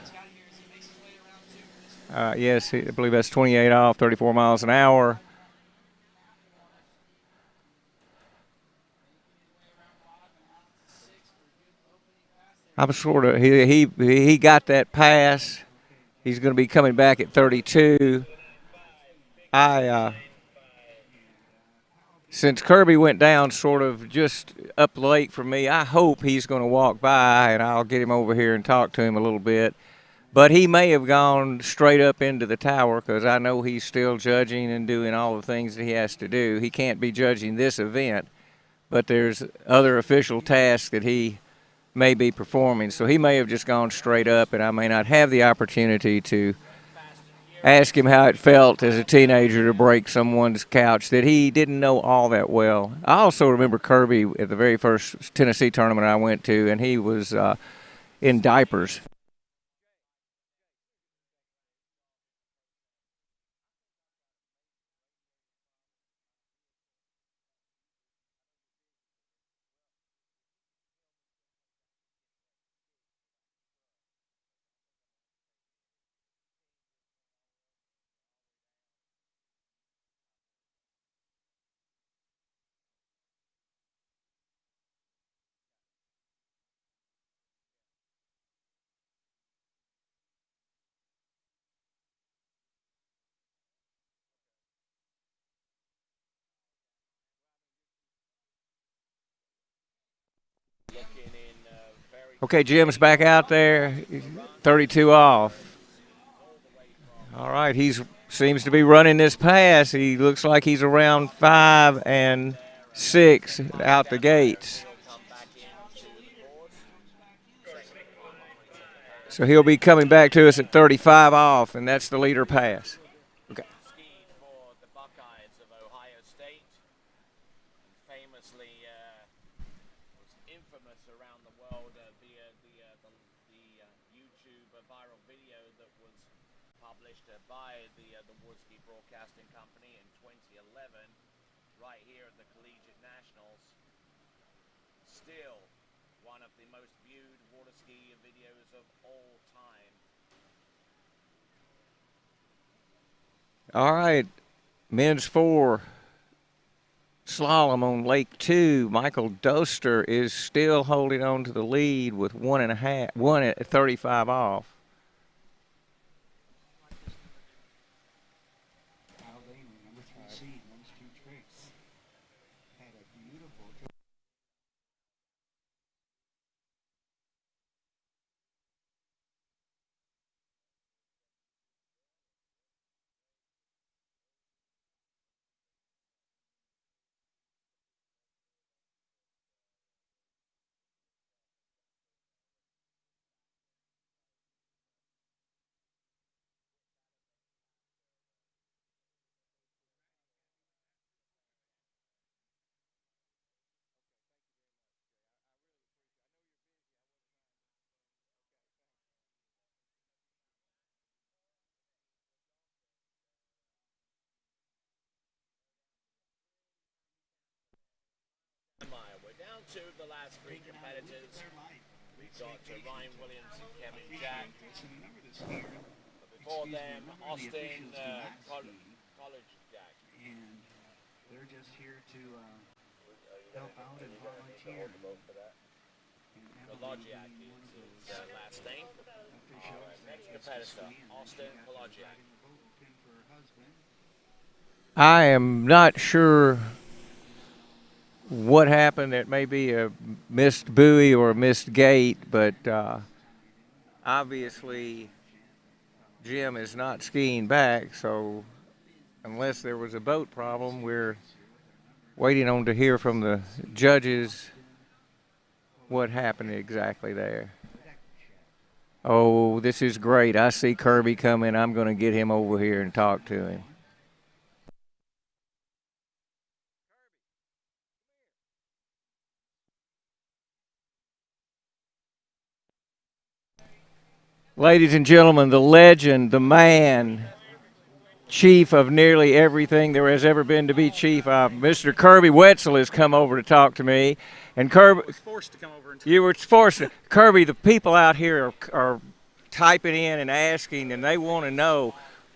Yes, I believe that's 28 off, 34 miles an hour. I'm sort of he got that pass. He's going to be coming back at 32. Since Kirby went down sort of just up the lake from me, I hope he's going to walk by and I'll get him over here and talk to him a little bit. But he may have gone straight up into the tower because I know he's still judging and doing all the things that he has to do. He can't be judging this event, but there's other official tasks that he may be performing. So he may have just gone straight up, and I may not have the opportunity to ask him how it felt as a teenager to break someone's couch that he didn't know all that well. I also remember Kirby at the very first Tennessee tournament I went to, and he was in diapers. Okay, Jim's back out there, 32 off. All right, seems to be running this pass. He looks like he's around 5 and 6 out the gates. So he'll be coming back to us at 35 off, and that's the leader pass. Okay. By the Woodski Broadcasting Company in 2011, right here at the Collegiate Nationals. Still one of the most viewed water ski videos of all time. All right, men's 4 slalom on Lake 2. Michael Doster is still holding on to the lead with 1 at 35 off. to the last three competitors. We've got Ryan Williams and Kevin Jack. But before them, Austin College Jack. And they're just here to help out and volunteer. The Logiac is his last name. Next competitor, Austin Pelagiak. I am not sure what happened. It may be a missed buoy or a missed gate, but obviously Jim is not skiing back, so unless there was a boat problem, we're waiting on to hear from the judges what happened exactly there. Oh, this is great. I see Kirby coming. I'm going to get him over here and talk to him. Ladies and gentlemen, the legend, the man, chief of nearly everything there has ever been to be chief. Mr. Kirby Wetzel has come over to talk to me. And Kirby, was forced to come over and you were forced to. Kirby, the people out here are typing in and asking, and they want to know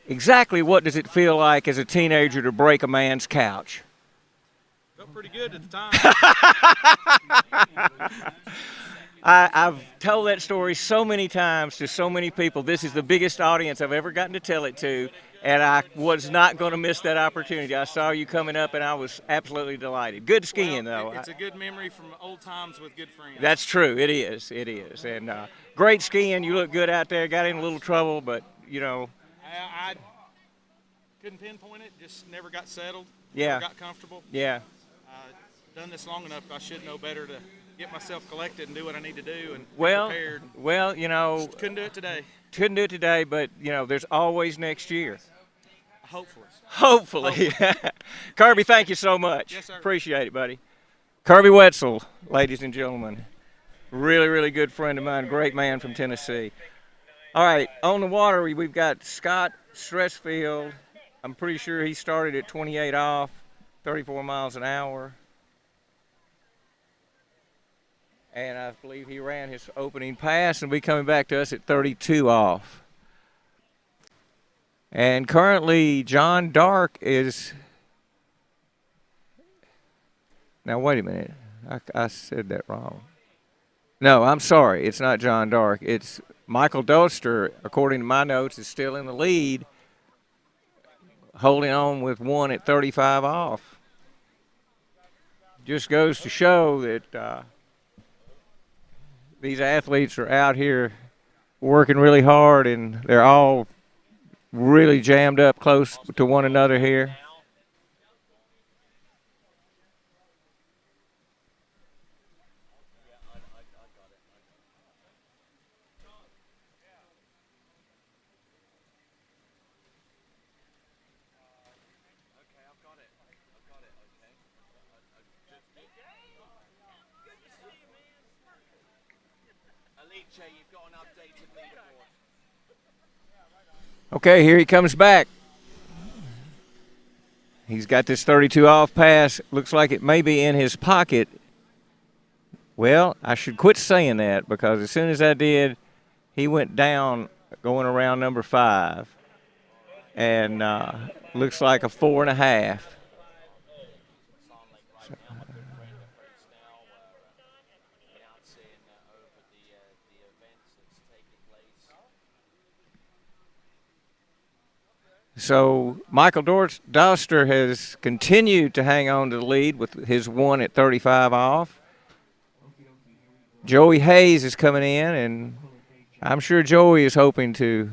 exactly what does it feel like as a teenager to break a man's couch? Felt pretty good at the time. I've told that story so many times to so many people. This is the biggest audience I've ever gotten to tell it to, and I was not going to miss that opportunity. I saw you coming up, and I was absolutely delighted. Good skiing, though. It's a good memory from old times with good friends. That's true. It is. It is. And great skiing. You look good out there. Got in a little trouble, but, you know. I couldn't pinpoint it. Just never got settled. Yeah. Never got comfortable. Yeah. Done this long enough, I should know better to get myself collected and do what I need to do and well, prepared. Well, you know. Just couldn't do it today. Couldn't do it today, but, you know, there's always next year. Hopefully. Hopefully. Kirby, thank you so much. Yes, sir. Appreciate it, buddy. Kirby Wetzel, ladies and gentlemen. Really, really good friend of mine. Great man from Tennessee. All right, on the water, we've got Scott Stressfield. I'm pretty sure he started at 28 off, 34 miles an hour. And I believe he ran his opening pass and will be coming back to us at 32 off. And currently, John Dark is. Now, wait a minute. I said that wrong. No, I'm sorry. It's not John Dark. It's Michael Doster, according to my notes, is still in the lead, holding on with one at 35 off. Just goes to show that these athletes are out here working really hard, and they're all really jammed up close to one another here. Okay, here he comes back. He's got this 32 off pass. Looks like it may be in his pocket. Well, I should quit saying that because as soon as I did, he went down going around number 5. And looks like a 4.5. So Michael Doster has continued to hang on to the lead with his one at 35 off. Joey Hayes is coming in, and I'm sure Joey is hoping to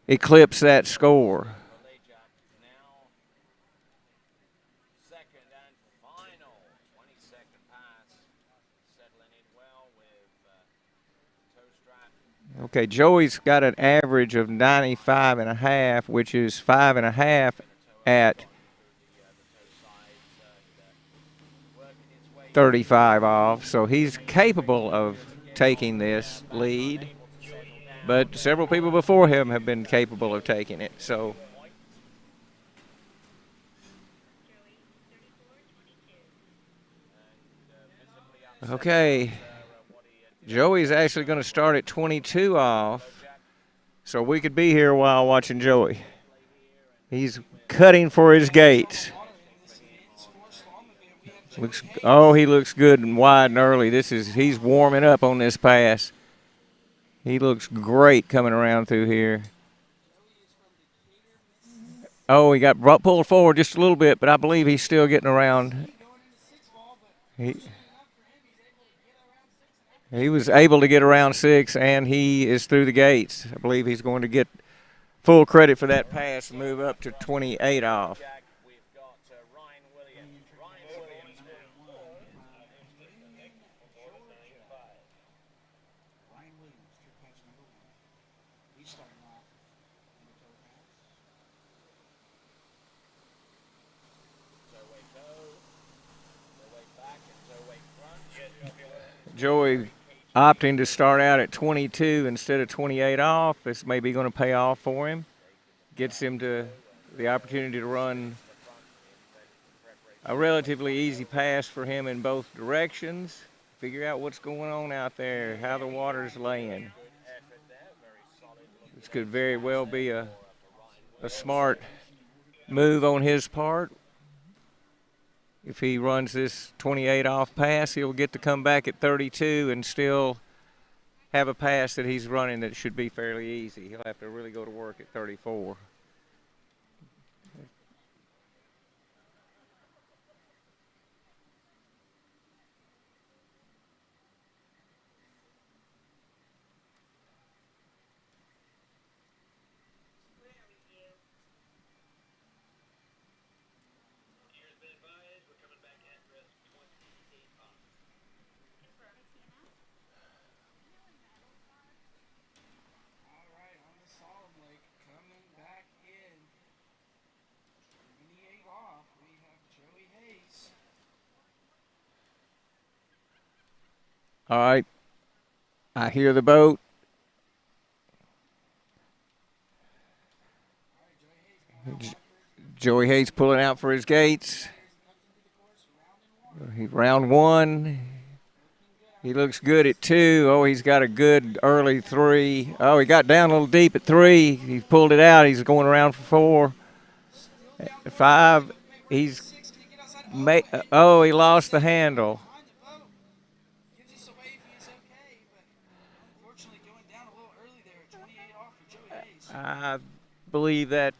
eclipse that score. Okay, Joey's got an average of 95.5, which is 5.5 at 35 off. So he's capable of taking this lead, but several people before him have been capable of taking it. So Okay. Joey's actually going to start at 22 off, so we could be here a while watching Joey. He's cutting for his gates. He looks good and wide and early. He's warming up on this pass. He looks great coming around through here. Oh, he got pulled forward just a little bit, but I believe he's still getting around. He was able to get around 6, and he is through the gates. I believe he's going to get full credit for that pass and move up to 28 off. Joey opting to start out at 22 instead of 28 off. This may be going to pay off for him. Gets him to the opportunity to run a relatively easy pass for him in both directions. Figure out what's going on out there, how the water's laying. This could very well be a smart move on his part. If he runs this 28 off pass, he'll get to come back at 32 and still have a pass that he's running that should be fairly easy. He'll have to really go to work at 34. All right. I hear the boat. Joey Hayes pulling out for his gates. Round 1. He looks good at 2. Oh, he's got a good early 3. Oh, he got down a little deep at 3. He pulled it out. He's going around for 4. At 5, he lost the handle. I believe that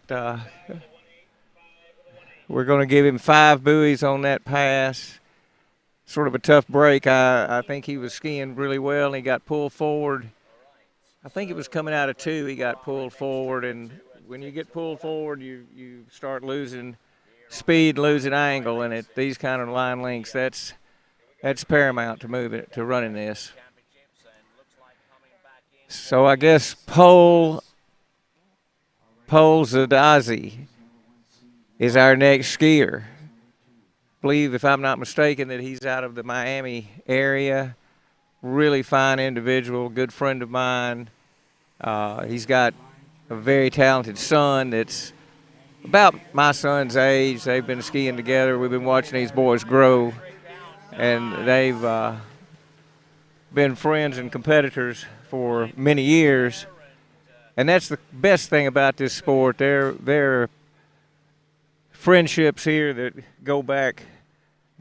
we're going to give him 5 buoys on that pass. Sort of a tough break. I think he was skiing really well, and he got pulled forward. I think it was coming out of 2. He got pulled forward, and when you get pulled forward, you start losing speed, losing angle, and at these kind of line lengths, that's paramount to to running this. So I guess Pole Zadazi is our next skier. I believe, if I'm not mistaken, that he's out of the Miami area. Really fine individual, good friend of mine. He's got a very talented son that's about my son's age. They've been skiing together. We've been watching these boys grow, and they've been friends and competitors for many years. And that's the best thing about this sport. There are friendships here that go back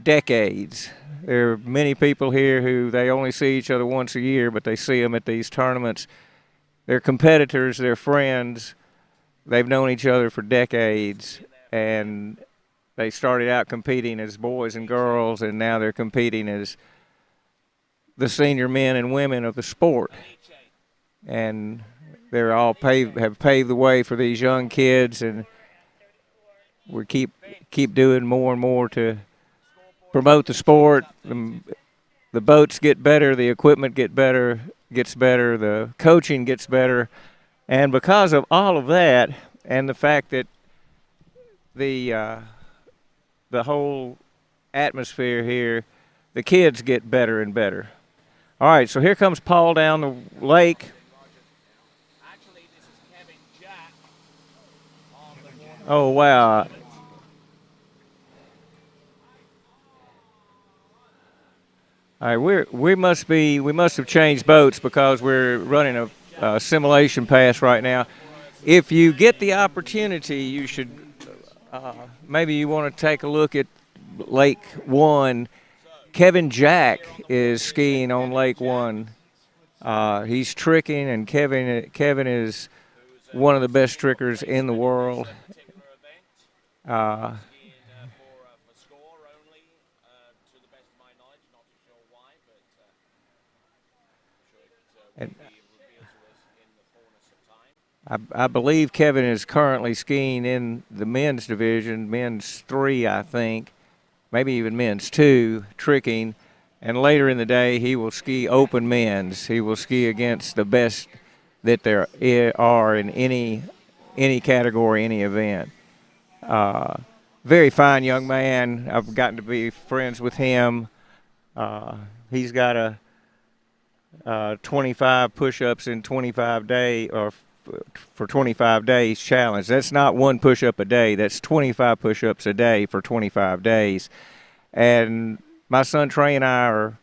decades. There are many people here who they only see each other once a year, but they see them at these tournaments. They're competitors, they're friends. They've known each other for decades, and they started out competing as boys and girls, and now they're competing as the senior men and women of the sport. And they're all have paved the way for these young kids, and we keep doing more and more to promote the sport. The boats get better, the equipment gets better, the coaching gets better, and because of all of that, and the fact that the whole atmosphere here, the kids get better and better. All right, so here comes Paul down the lake. Oh, wow. All right, we must have changed boats because we're running a simulation pass right now. If you get the opportunity, you should maybe you want to take a look at Lake 1. Kevin Jack is skiing on Lake 1. He's tricking, and Kevin is one of the best trickers in the world. And I believe Kevin is currently skiing in the men's division, men's 3, I think, maybe even men's 2, tricking. And later in the day, he will ski open men's. He will ski against the best that there are in any category, any event. Very fine young man. I've gotten to be friends with him. He's got a 25 push-ups in 25 days, or for 25 days challenge. That's not one push-up a day. That's 25 push-ups a day for 25 days. And my son Trey and I are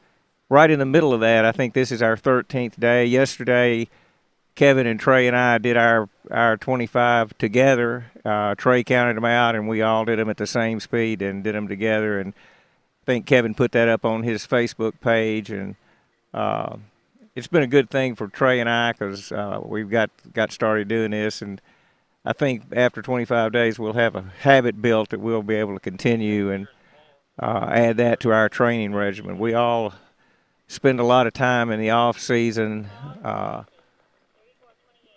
right in the middle of that. I think this is our 13th day. Yesterday, Kevin and Trey and I did our 25 together. Trey counted them out, and we all did them at the same speed and did them together. And I think Kevin put that up on his Facebook page, and it's been a good thing for Trey and I because we've got started doing this, and I think after 25 days we'll have a habit built that we'll be able to continue and add that to our training regimen. We all spend a lot of time in the off season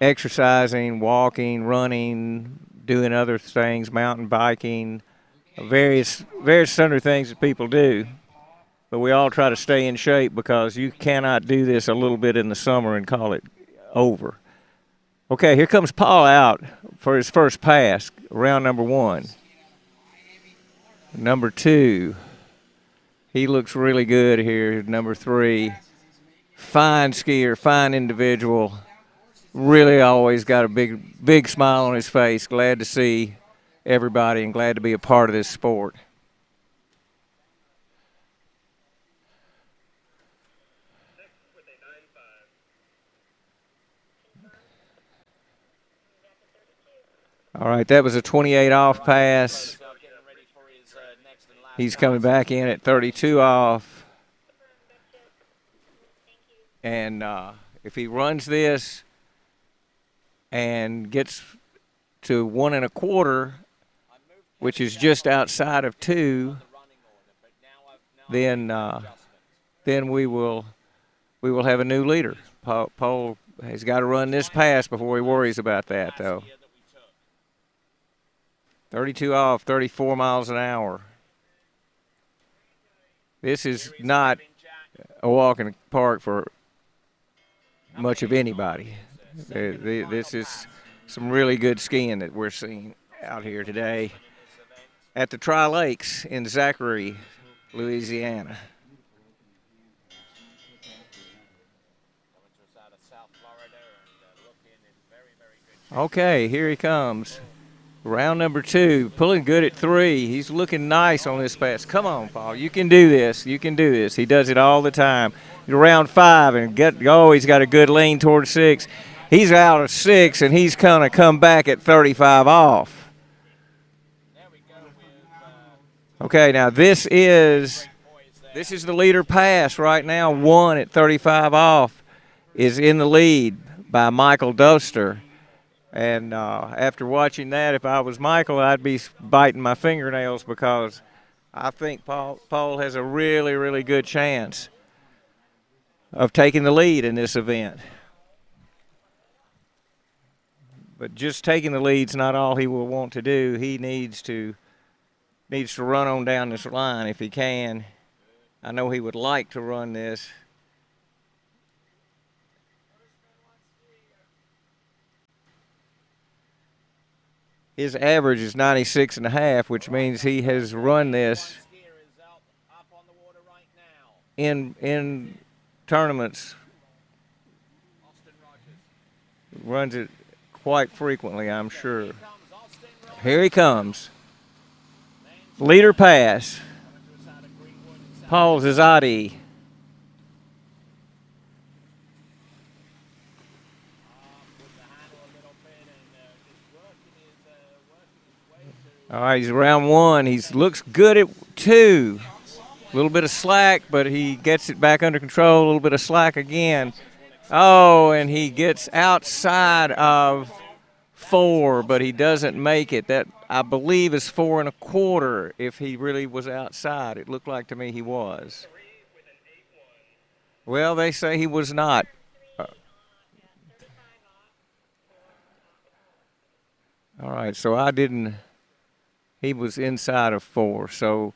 exercising, walking, running, doing other things, mountain biking, various other things that people do. But we all try to stay in shape because you cannot do this a little bit in the summer and call it over. Okay, here comes Paul out for his first pass, round number 1. Number 2, he looks really good here. Number 3, fine skier, fine individual. Really always got a big smile on his face. Glad to see everybody and glad to be a part of this sport. All right, that was a 28 off pass. He's coming back in at 32 off. And if he runs this and gets to 1 1/4, which is just outside of 2, then we will have a new leader. Paul has got to run this pass before he worries about that, though. 32 off, 34 miles an hour. This is not a walk in the park for much of anybody. This is some really good skiing that we're seeing out here today at the Tri-Lakes in Zachary, Louisiana. Okay, here he comes. Round number 2, pulling good at 3. He's looking nice on this pass. Come on, Paul. You can do this. You can do this. He does it all the time. Round 5, and he's got a good lean towards 6. He's out of 6, and he's going to come back at 35 off. Okay, now this is the leader pass right now. 1 at 35 off is in the lead by Michael Doster. And after watching that, if I was Michael, I'd be biting my fingernails because I think Paul has a really, really good chance of taking the lead in this event. But just taking the lead's not all he will want to do. He needs to run on down this line if he can. I know he would like to run this. His average is 96.5, which means he has run this in tournaments. Runs it quite frequently, I'm sure. Here he comes. Leader pass. Paul Zazadi. All right, he's round one. He looks good at 2. A little bit of slack, but he gets it back under control. A little bit of slack again. Oh, and he gets outside of 4, but he doesn't make it. That, I believe, is 4 1/4 if he really was outside. It looked like to me he was. Well, they say he was not. All right, so I didn't. He was inside of 4, so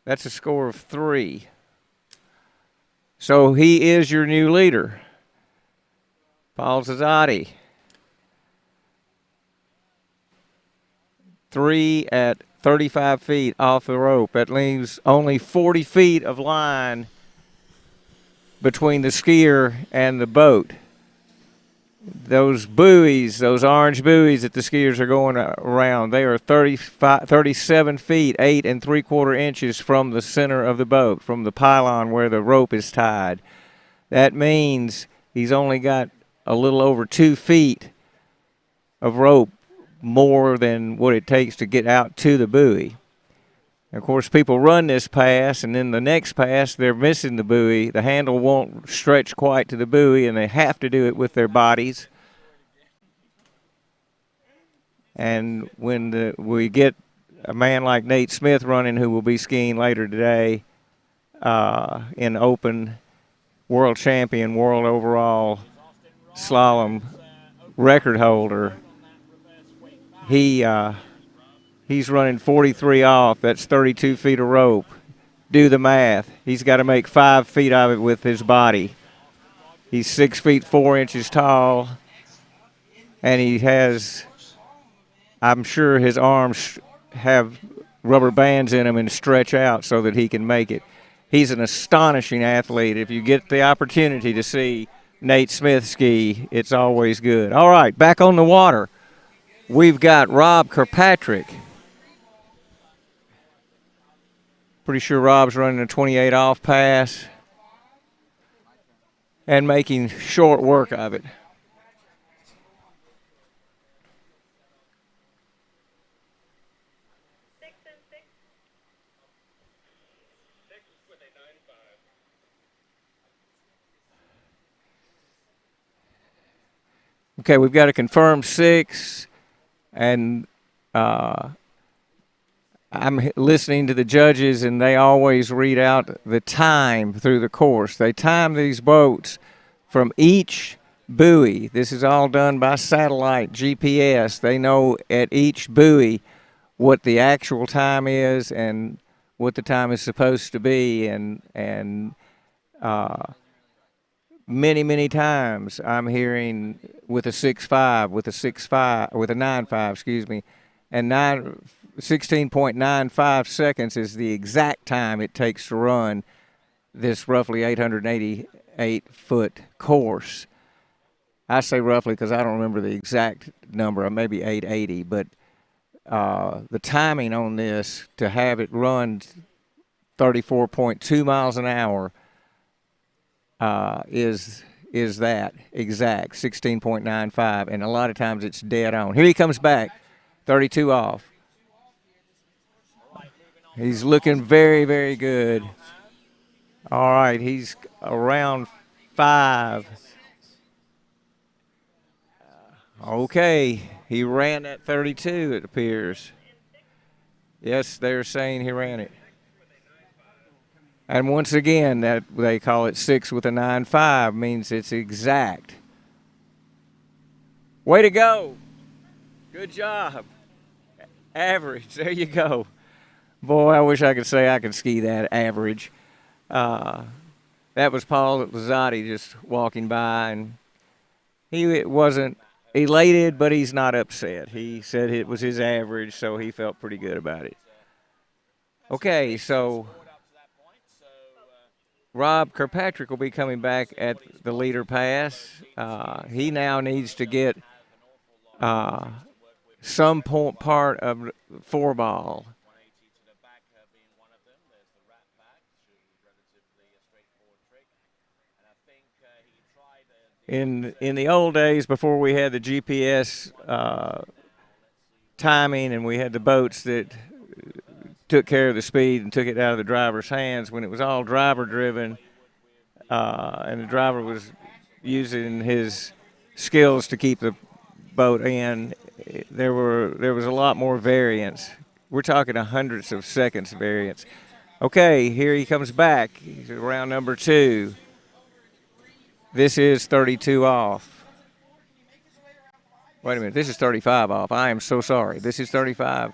that's a score of 3. So he is your new leader, Paul Zazzotti. 3 at 35 feet off the rope. That leaves only 40 feet of line between the skier and the boat. Those buoys, those orange buoys that the skiers are going around, they are 37 feet, 8 3/4 inches from the center of the boat, from the pylon where the rope is tied. That means he's only got a little over 2 feet of rope more than what it takes to get out to the buoy. Of course, people run this pass, and then the next pass, they're missing the buoy. The handle won't stretch quite to the buoy, and they have to do it with their bodies. And when we get a man like Nate Smith running, who will be skiing later today, in open, world champion, world overall slalom record holder, he's running 43 off. That's 32 feet of rope. Do the math. He's got to make 5 feet of it with his body. He's 6 feet 4 inches tall, and he has, I'm sure his arms have rubber bands in them and stretch out so that he can make it. He's an astonishing athlete. If you get the opportunity to see Nate Smith ski, it's always good. All right, back on the water. We've got Rob Kirkpatrick. Pretty sure Rob's running a 28 off pass and making short work of it. Okay, we've got a confirmed 6, and I'm listening to the judges, and they always read out the time through the course. They time these boats from each buoy. This is all done by satellite GPS. They know at each buoy what the actual time is and what the time is supposed to be, and many times I'm hearing with a 6.5, with a 6.5, with a 9.5, excuse me, and 16.95 seconds is the exact time it takes to run this roughly 888-foot course. I say roughly because I don't remember the exact number, maybe 880, but the timing on this to have it run 34.2 miles an hour is that exact, 16.95, and a lot of times it's dead on. Here he comes back, 32 off. He's looking very, very good. All right, he's around 5. Okay, he ran that 32, it appears. Yes, they're saying he ran it. And once again, that they call it 6 with a 9.5, means it's exact. Way to go. Good job. Average. There you go. Boy, I wish I could say I could ski that average. That was Paul Zazzotti just walking by, and he wasn't elated, but he's not upset. He said it was his average, so he felt pretty good about it. Okay, so Rob Kirkpatrick will be coming back at the leader pass. He now needs to get some part of 4-ball. In the old days, before we had the GPS timing, and we had the boats that took care of the speed and took it out of the driver's hands. When it was all driver-driven, and the driver was using his skills to keep the boat in, there was a lot more variance. We're talking hundreds of seconds variance. Okay, here he comes back. He's around number 2. This is 32 off. Wait a minute, this is 35 off. I am so sorry. This is 35.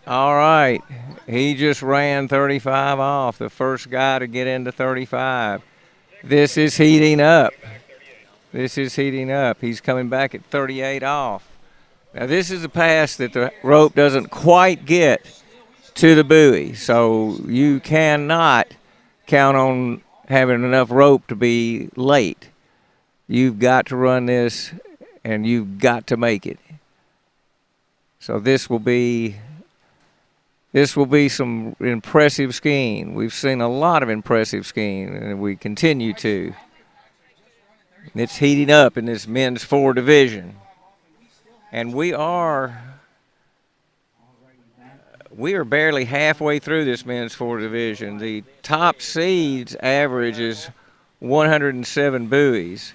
All right, he just ran 35 off, the first guy to get into 35. This is heating up. This is heating up. He's coming back at 38 off. Now, this is a pass that the rope doesn't quite get to the buoy, so you cannot count on having enough rope to be late. You've got to run this, and you've got to make it. So this will be some impressive skiing. We've seen a lot of impressive skiing, and we continue to. It's heating up in this men's 4 division. And we are barely halfway through this men's 4 division. The top seeds average is 107 buoys,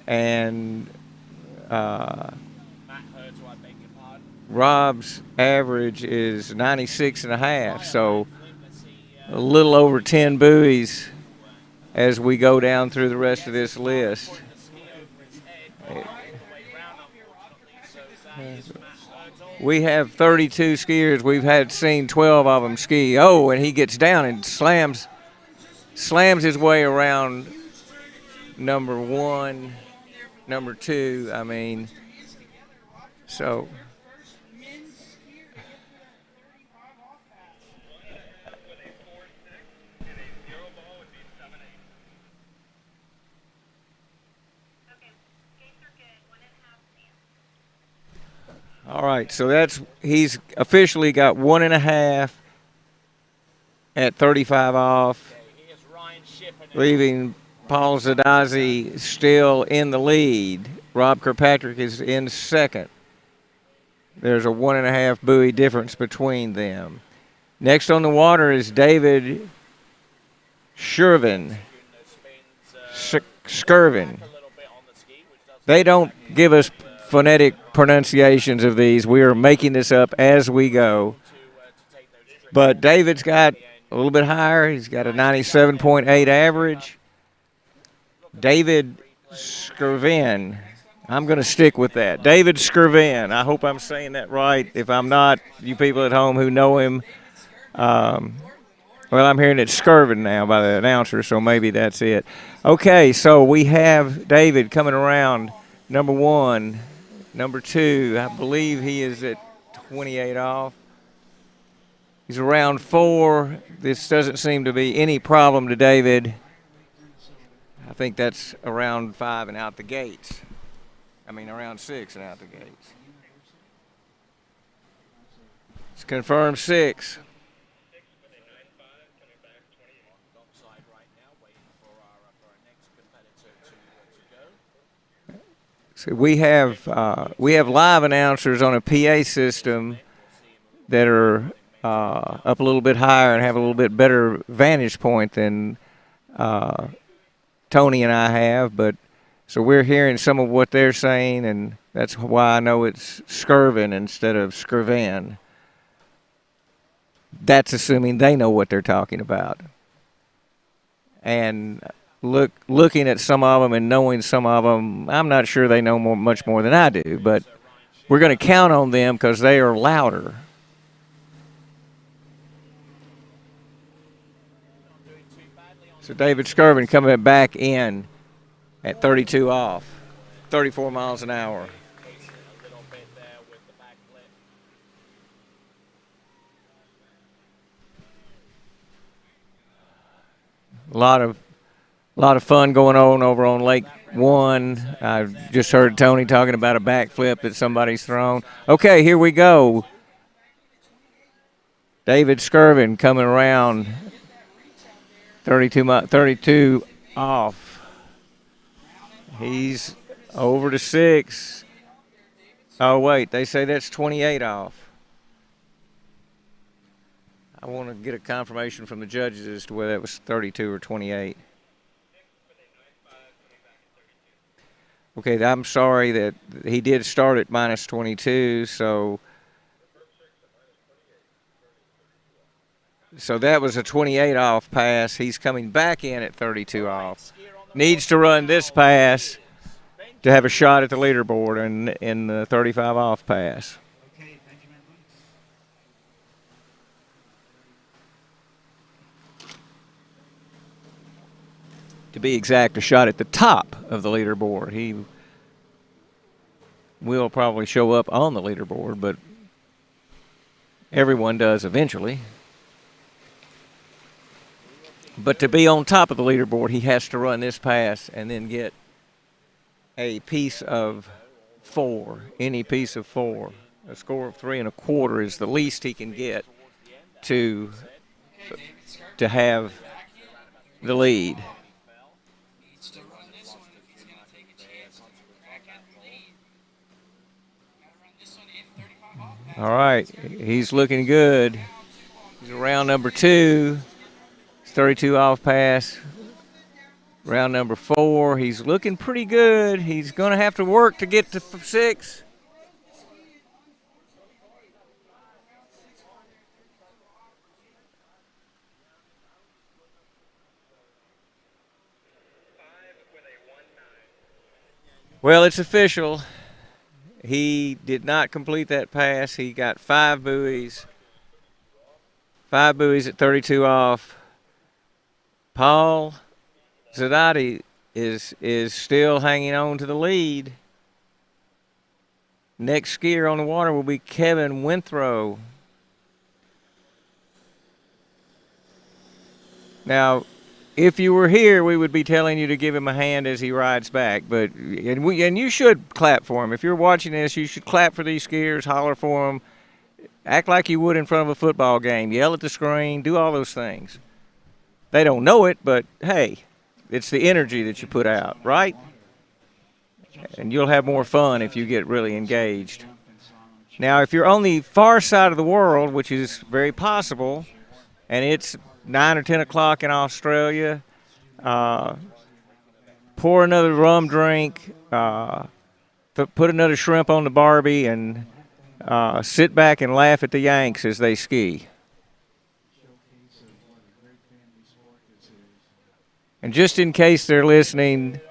and Rob's average is 96.5, so a little over 10 buoys as we go down through the rest of this list. We have 32 skiers. We've seen 12 of them ski. Oh, and he gets down and slams his way around number 1, number 2. I mean, so. All right, so he's officially got 1.5 at 35 off, leaving Paul Zadazi still in the lead. Rob Kirkpatrick is in second. There's a 1.5 buoy difference between them. Next on the water is David Skirvin. They don't give us phonetic pronunciations of these. We are making this up as we go. But David's got a little bit higher. He's got a 97.8 average. David Skirvin. I'm going to stick with that. David Skirvin. I hope I'm saying that right. If I'm not, you people at home who know him, well, I'm hearing it Skirvin now by the announcer, so maybe that's it. Okay, so we have David coming around number 1. Number 2, I believe he is at 28 off. He's around 4. This doesn't seem to be any problem to David. I think that's around 5 and out the gates. Around 6 and out the gates. It's confirmed 6. So we have live announcers on a PA system that are up a little bit higher and have a little bit better vantage point than Tony and I have. But so we're hearing some of what they're saying, and that's why I know it's Skirvin instead of Skirvan. That's assuming they know what they're talking about. And looking at some of them and knowing some of them, I'm not sure they know much more than I do, but we're going to count on them because they are louder. So David Skirvin coming back in at 32 off, 34 miles an hour. A lot of fun going on over on Lake 1. I just heard Tony talking about a backflip that somebody's thrown. Okay, here we go. David Skirvin coming around 32 off. He's Over to 6. Oh, wait, they say that's 28 off. I want to get a confirmation from the judges as to whether that was 32 or 28. Okay, I'm sorry that he did start at minus 22, so that was a 28 off pass. He's coming back in at 32 off. Needs to run this pass to have a shot at the leaderboard in the 35 off pass. To be exact, a shot at the top of the leaderboard. He will probably show up on the leaderboard, but everyone does eventually. But to be on top of the leaderboard, he has to run this pass and then get a piece of 4, any piece of 4. A score of 3 1/4 is the least he can get to have the lead. All right, he's looking good. He's around number 2. 32 off pass. Round number 4. He's looking pretty good. He's going to have to work to get to 6. Well, it's official. He did not complete that pass. He got 5 buoys. 5 buoys at 32 off. Paul Zadati is still hanging on to the lead. Next skier on the water will be Kevin Winthrow. Now, if you were here, we would be telling you to give him a hand as he rides back. And you should clap for him. If you're watching this, you should clap for these skiers, holler for them, act like you would in front of a football game, yell at the screen, do all those things. They don't know it, but hey, it's the energy that you put out, right? And you'll have more fun if you get really engaged. Now, if you're on the far side of the world, which is very possible, and it's 9 or 10 o'clock in Australia, pour another rum drink, put another shrimp on the Barbie, and sit back and laugh at the Yanks as they ski. And just in case they're listening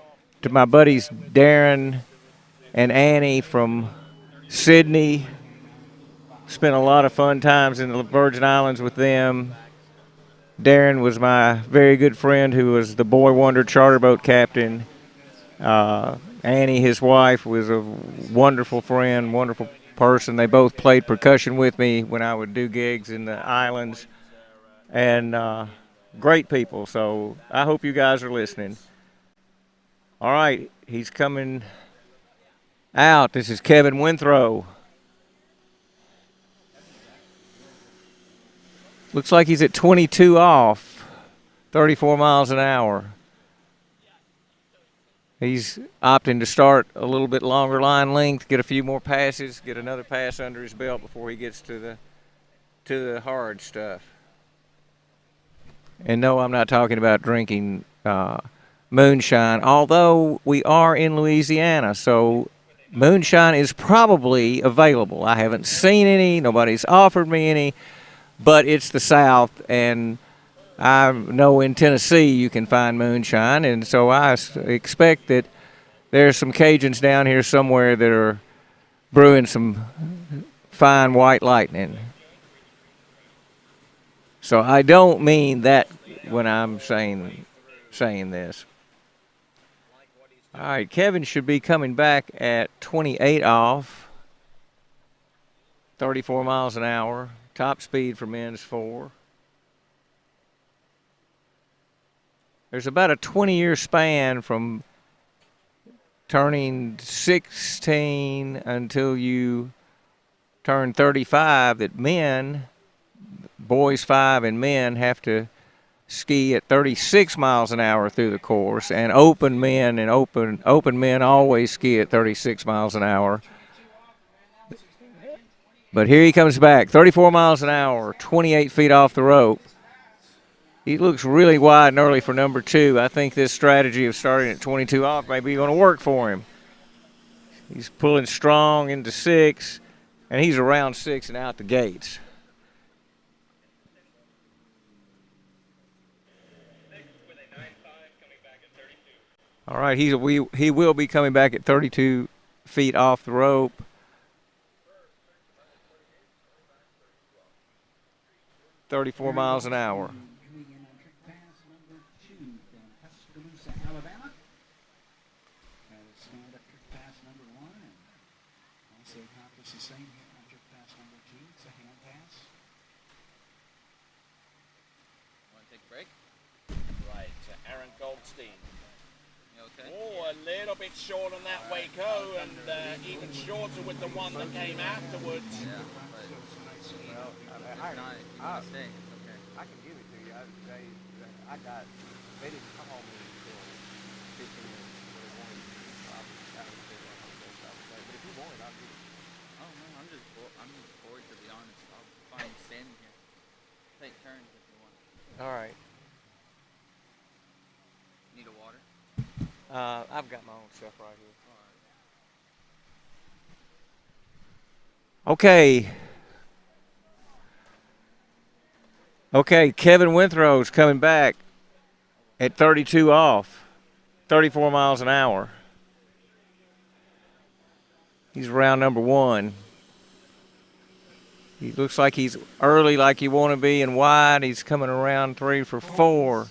to my buddies Darren and Annie from Sydney, spent a lot of fun times in the Virgin Islands with them. Darren was my very good friend who was the Boy Wonder charter boat captain. Annie, his wife, was a wonderful friend, wonderful person. They both played percussion with me when I would do gigs in the islands. And great people, so I hope you guys are listening. All right, he's coming out. This is Kevin Winthrow. Looks like he's at 22 off, 34 miles an hour. He's opting to start a little bit longer line length, get a few more passes, get another pass under his belt before he gets to the hard stuff. And no, I'm not talking about drinking moonshine, although we are in Louisiana, so moonshine is probably available. I haven't seen any, nobody's offered me any. But it's the South, and I know in Tennessee you can find moonshine, and so I expect that there's some Cajuns down here somewhere that are brewing some fine white lightning. So I don't mean that when I'm saying this. All right, Kevin should be coming back at 28 off, 34 miles an hour. Top speed for men's 4. There's about a 20-year span from turning 16 until you turn 35 that men, boys 5 and men, have to ski at 36 miles an hour through the course, and open men always ski at 36 miles an hour. But here he comes back, 34 miles an hour, 28 feet off the rope. He looks really wide and early for number 2. I think this strategy of starting at 22 off may be going to work for him. He's pulling strong into 6, and he's around 6 and out the gates. All right, he will be coming back at 32 feet off the rope. $34 miles an hour. Oh, a little bit short on that Waco, and even shorter with the one that came afterwards. Yeah, but I can give it to you. They didn't call me until 15 minutes. But if you want it, I'll give it to you. Oh no, I'm just bored, to be honest. I'll find standing here. Take turns if you want. All right. Need a water? I've got my own stuff right here. Okay. Okay, Kevin Winthrow's coming back at 32 off, 34 miles an hour. He's round number 1. He looks like he's early like you want to be and wide. He's coming around 3 for 4.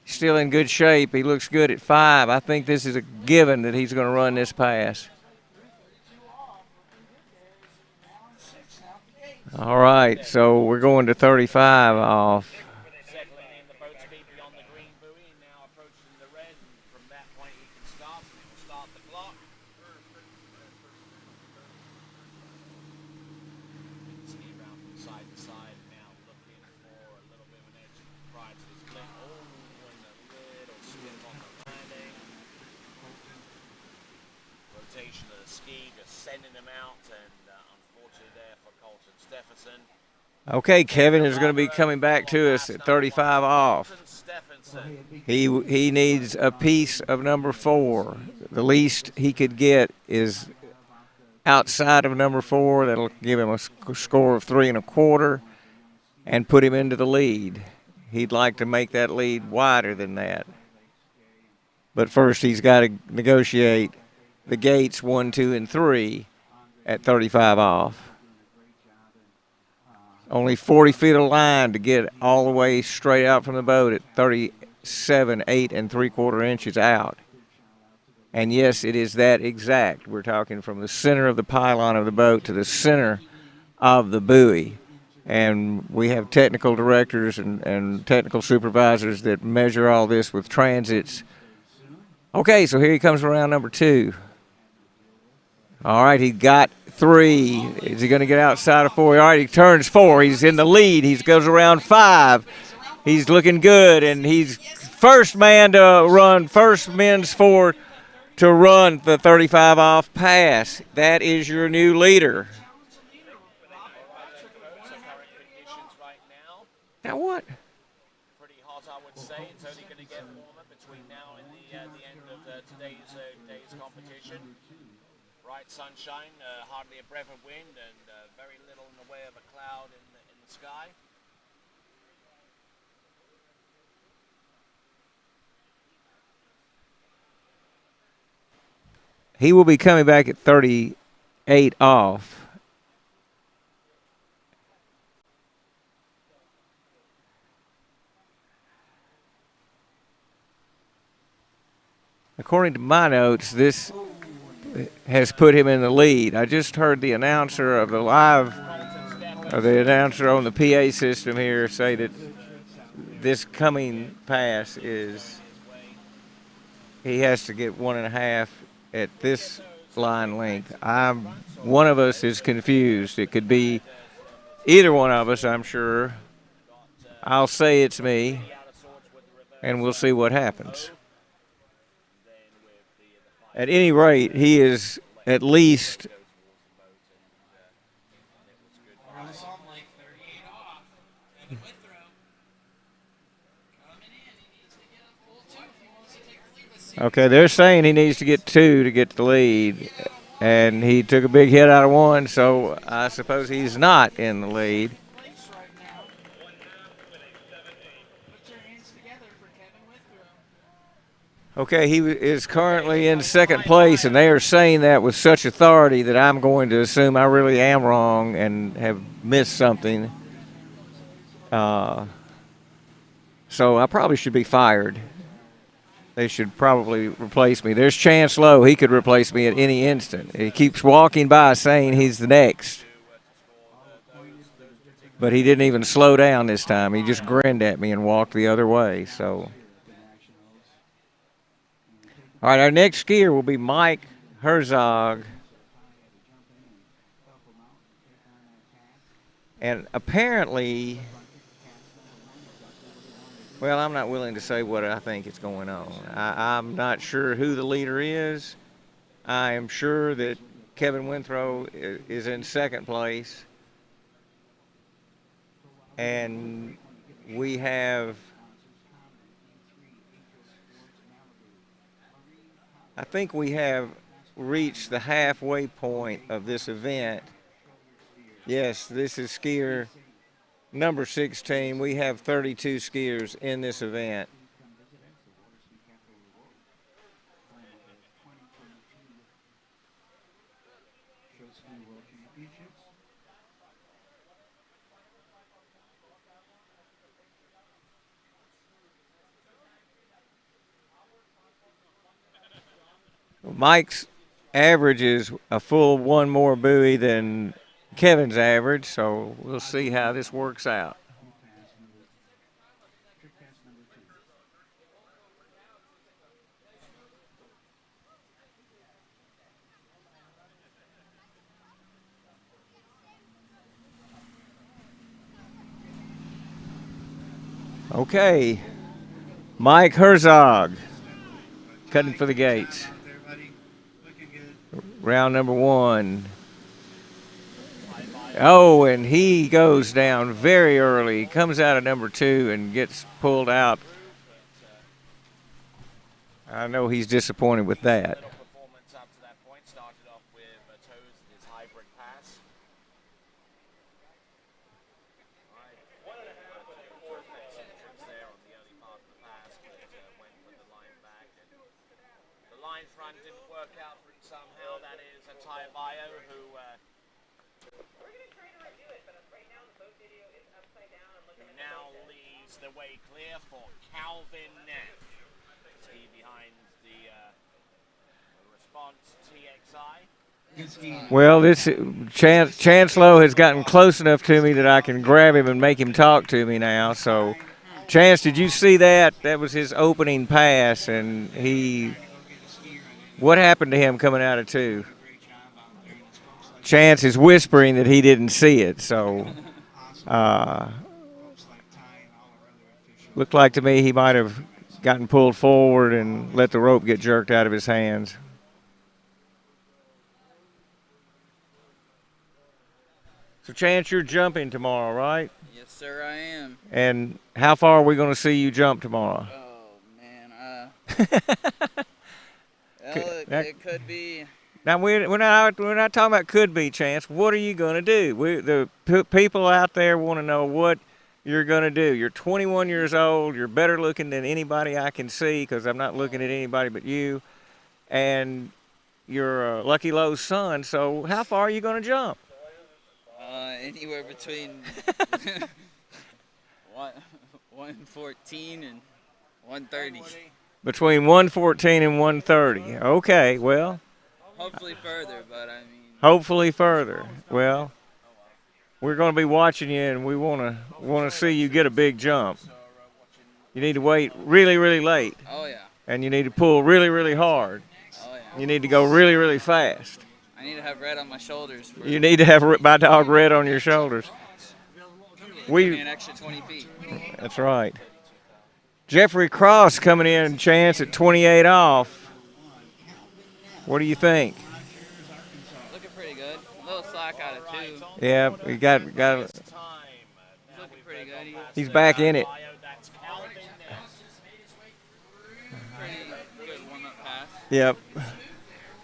Still in good shape. He looks good at 5. I think this is a given that he's going to run this pass. All right, so we're going to 35 off. Settling in, the boat's keeping on the green buoy, now approaching the red, and from that point he can start, and it will start the clock. Ski around from side to side, now looking for a little bit of an edge prior to the split. Oh, and a little spin on the landing. Rotation of the ski, just sending him out, and unfortunately there for Colton Stephenson. Okay, Kevin is going to be coming back to us at 35 off. He needs a piece of number 4. The least he could get is outside of number 4. That'll give him a score of 3 1/4 and put him into the lead. He'd like to make that lead wider than that. But first he's got to negotiate the gates 1, 2, and 3 at 35 off. Only 40 feet of line to get all the way straight out from the boat at 37, 8 3/4 inches out. And yes, it is that exact. We're talking from the center of the pylon of the boat to the center of the buoy. And we have technical directors and technical supervisors that measure all this with transits. Okay, so here he comes around number 2. All right, he got 3. Is he going to get outside of 4? All right, he turns 4. He's in the lead. He goes around 5. He's looking good, and he's first men's 4 to run the 35 off pass. That is your new leader. Now what? Pretty hot, I would say. It's only going to get warmer between now and the end of today's competition. Bright sunshine, hardly a breath of wind, and very little in the way of a cloud in the sky. He will be coming back at 38 off. According to my notes, this has put him in the lead. I just heard the announcer of the announcer on the PA system here say that this coming pass is, he has to get 1.5 at this line length. One of us is confused. It could be either one of us, I'm sure. I'll say it's me, and we'll see what happens. At any rate, he is at least okay, they're saying he needs to get 2 to get the lead, and he took a big hit out of 1, so I suppose he's not in the lead. Okay, he is currently in second place, and they are saying that with such authority that I'm going to assume I really am wrong and have missed something. So I probably should be fired. They should probably replace me. There's Chance Lowe. He could replace me at any instant. He keeps walking by saying he's the next. But he didn't even slow down this time. He just grinned at me and walked the other way. So, all right, our next skier will be Mike Herzog. And apparently, well, I'm not willing to say what I think is going on. I'm not sure who the leader is. I am sure that Kevin Winthrow is in second place. And we have, I think we have reached the halfway point of this event. Yes, this is skier number 16. We have 32 skiers in this event. Mike's average is a full 1 more buoy than Kevin's average, so we'll see how this works out. Okay, Mike Herzog cutting for the gates. Round number 1. Oh, and he goes down very early. He comes out of number 2 and gets pulled out. I know he's disappointed with that. The way clear for Calvin Neff. Ski behind the Response TXI. Well, this Chance Lowe has gotten close enough to me that I can grab him and make him talk to me now. So, Chance, did you see that? That was his opening pass, and what happened to him coming out of 2? Chance is whispering that he didn't see it, so looked like to me he might have gotten pulled forward and let the rope get jerked out of his hands. So, Chance, you're jumping tomorrow, right? Yes, sir, I am. And how far are we going to see you jump tomorrow? Oh, man. It could be. Now, we're not talking about could be, Chance. What are you going to do? The people out there want to know what you're going to do. You're 21 years old. You're better looking than anybody I can see because I'm not looking at anybody but you. And you're Lucky Lowe's son, so how far are you going to jump? Anywhere between 114 and 130. Between 114 and 130. Okay, well. Hopefully further, but I mean. Hopefully further. Well, we're going to be watching you, and we want to see you get a big jump. You need to wait really, really late. Oh, yeah. And you need to pull really, really hard. Oh, yeah. You need to go really, really fast. I need to have red on my shoulders. You need to have my dog red on your shoulders. We an extra 20 feet. That's right. Jeffrey Cross coming in, Chance, at 28 off. What do you think? Looking pretty good. A little slack out of 2. Yeah, he got. He's looking pretty good. He's back in it. Pretty good warm-up pass. Yep.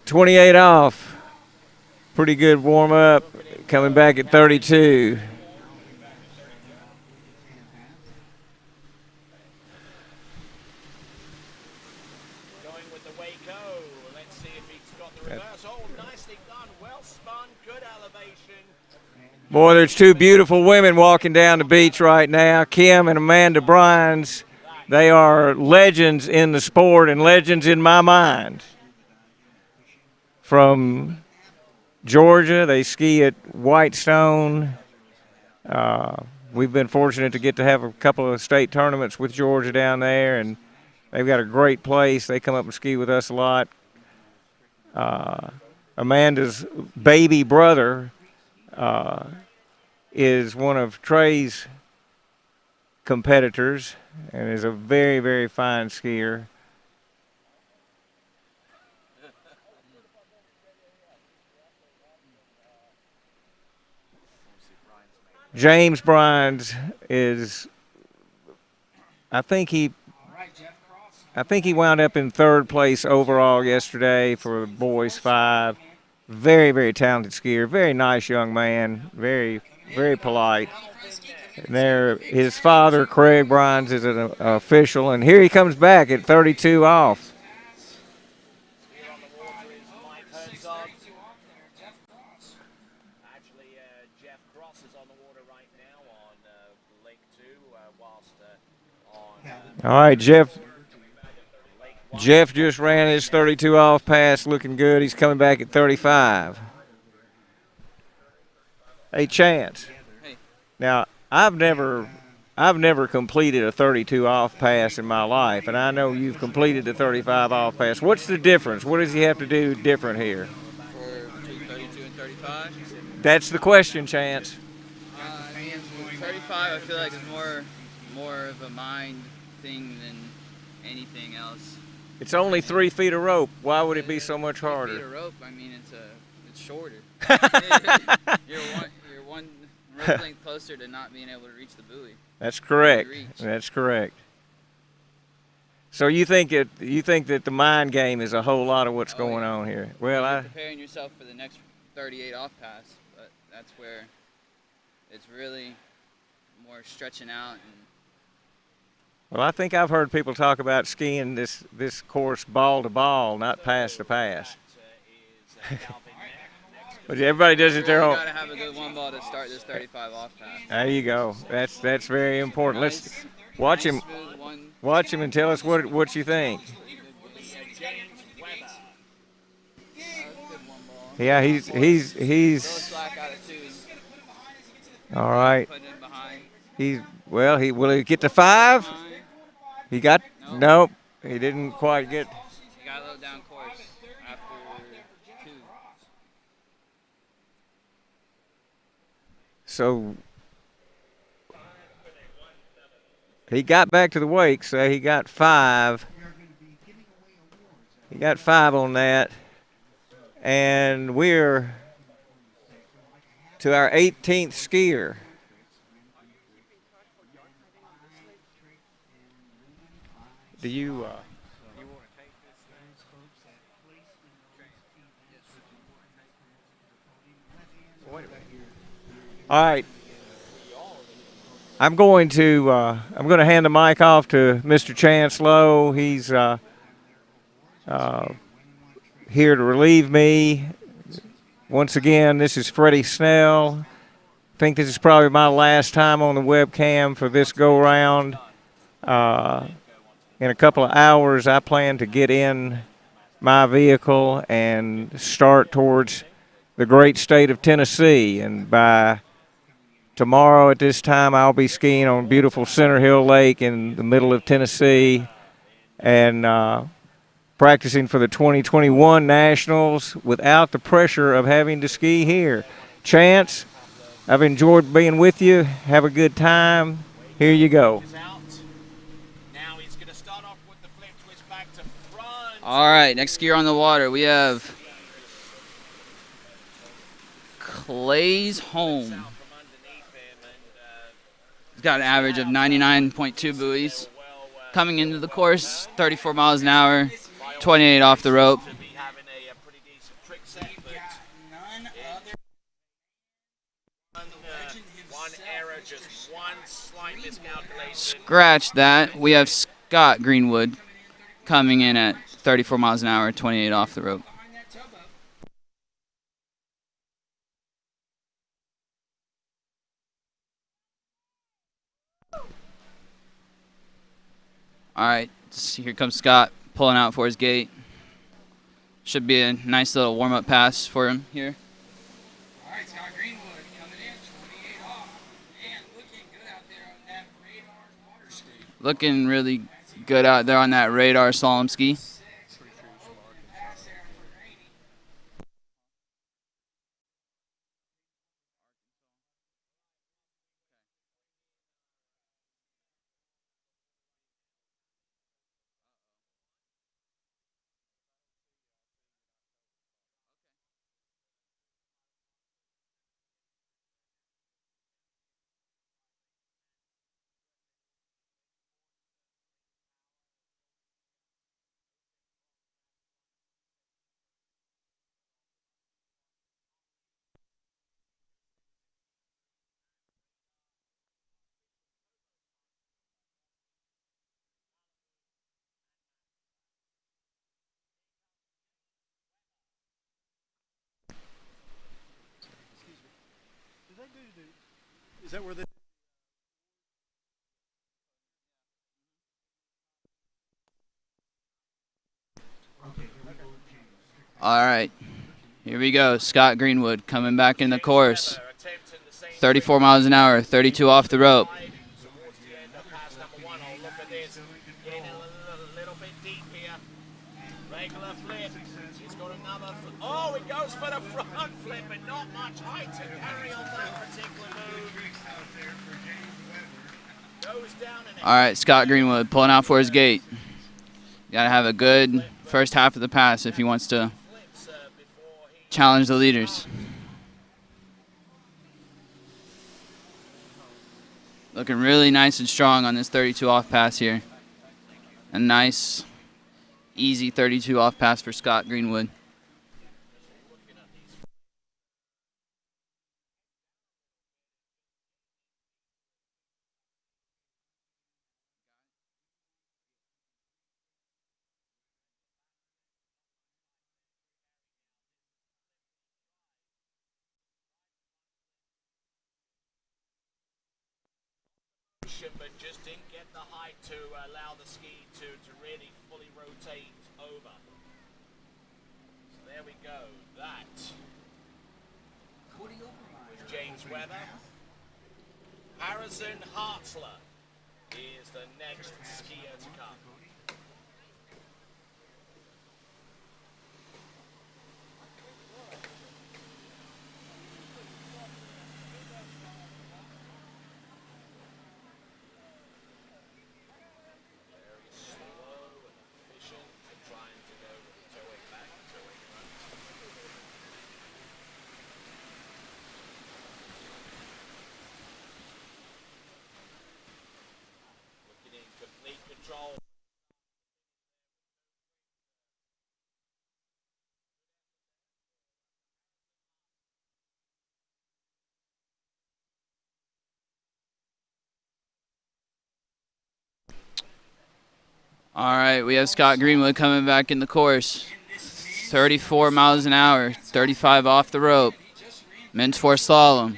28 off. Pretty good warm up. Coming back at 32. Going with the Waco. Let's see if he's got the reverse. Oh, nicely done. Well spun. Good elevation. Boy, there's two beautiful women walking down the beach right now, Kim and Amanda Bryans. They are legends in the sport and legends in my mind. From Georgia, they ski at Whitestone. We've been fortunate to get to have a couple of state tournaments with Georgia down there, and they've got a great place. They come up and ski with us a lot. Amanda's baby brother is one of Trey's competitors and is a very, very fine skier. James Bryans is, I think he wound up in 3rd place overall yesterday for boys 5. Very, very talented skier, very nice young man, very, very polite. And there, his father, Craig Bryans, is an official, and here he comes back at 32 off. All right, Jeff just ran his 32 off pass, looking good. He's coming back at 35. Hey, Chance. Hey. Now, I've never completed a 32 off pass in my life, and I know you've completed the 35 off pass. What's the difference? What does he have to do different here? For between 32 and 35? That's the question, Chance. 35, I feel like is more of a mind thing than anything else. It's only 3 feet of rope. Why would it be so much harder? 3 feet of rope, I mean, it's shorter. you're one rope length closer to not being able to reach the buoy. That's correct. That's correct. So you think that the mind game is a whole lot of what's going on here? Well, you're preparing yourself for the next 38 off pass, but that's where it's really more stretching out. Well, I think I've heard people talk about skiing this course ball to ball, not pass to pass. But everybody does it their own. You gotta have a good one ball to start this 35 off pass. There you go. That's very important. Let's watch him and tell us what you think. Yeah, he's all right. Will he get to 5? He got nope. He didn't quite get. He got a little down course after 2. So he got back to the wake, so he got 5. He got 5 on that. And we're to our 18th skier. Do you all right. I'm going to hand the mic off to Mr. Chance Lowe. He's here to relieve me. Once again, this is Freddie Snell. I think this is probably my last time on the webcam for this go-round. In a couple of hours, I plan to get in my vehicle and start towards the great state of Tennessee. And by tomorrow at this time, I'll be skiing on beautiful Center Hill Lake in the middle of Tennessee and practicing for the 2021 Nationals without the pressure of having to ski here. Chance, I've enjoyed being with you. Have a good time. Here you go. All right, next skier on the water, we have Clay's Home. He's got an average of 99.2 buoys. Coming into the course, 34 miles an hour, 28 off the rope. Scratch that. We have Scott Greenwood coming in at 34 miles an hour, 28 off the rope. All right, here comes Scott pulling out for his gate. Should be a nice little warm-up pass for him here. All right, Scott Greenwood coming in, 28 off. Man, looking good out there on that radar water ski. Looking really good out there on that radar slalom ski. Is that where the... All right, here we go. Scott Greenwood coming back in the course. 34 miles an hour, 32 off the rope. Oh, he goes for the front flip, but not much height to carry on that particular move. Goes down and All right, Scott Greenwood pulling out for his gate. Got to have a good first half of the pass if he wants to challenge the leaders. Looking really nice and strong on this 32 off pass here. A nice, easy 32 off pass for Scott Greenwood. but just didn't get the height to allow the ski to really fully rotate over. So there we go. That was James Weber. Harrison Hartzler is the next skier to come. All right, we have Scott Greenwood coming back in the course. 34 miles an hour, 35 off the rope. Men's four slalom.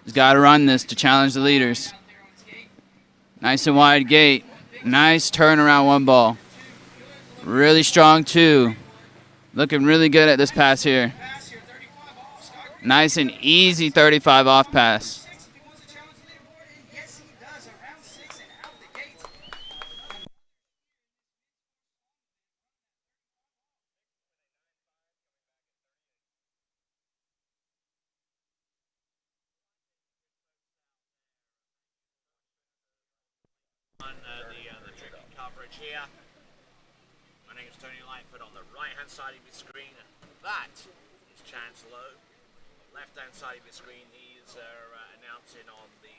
He's got to run this to challenge the leaders. Nice and wide gate. Nice turn around one ball. Really strong two. Looking really good at this pass here. Nice and easy 35 off pass. the tricky coverage here. My name is Tony Lightfoot. On the right-hand side of your screen, that is Chance Lowe. Left-hand side of your screen, he's announcing on the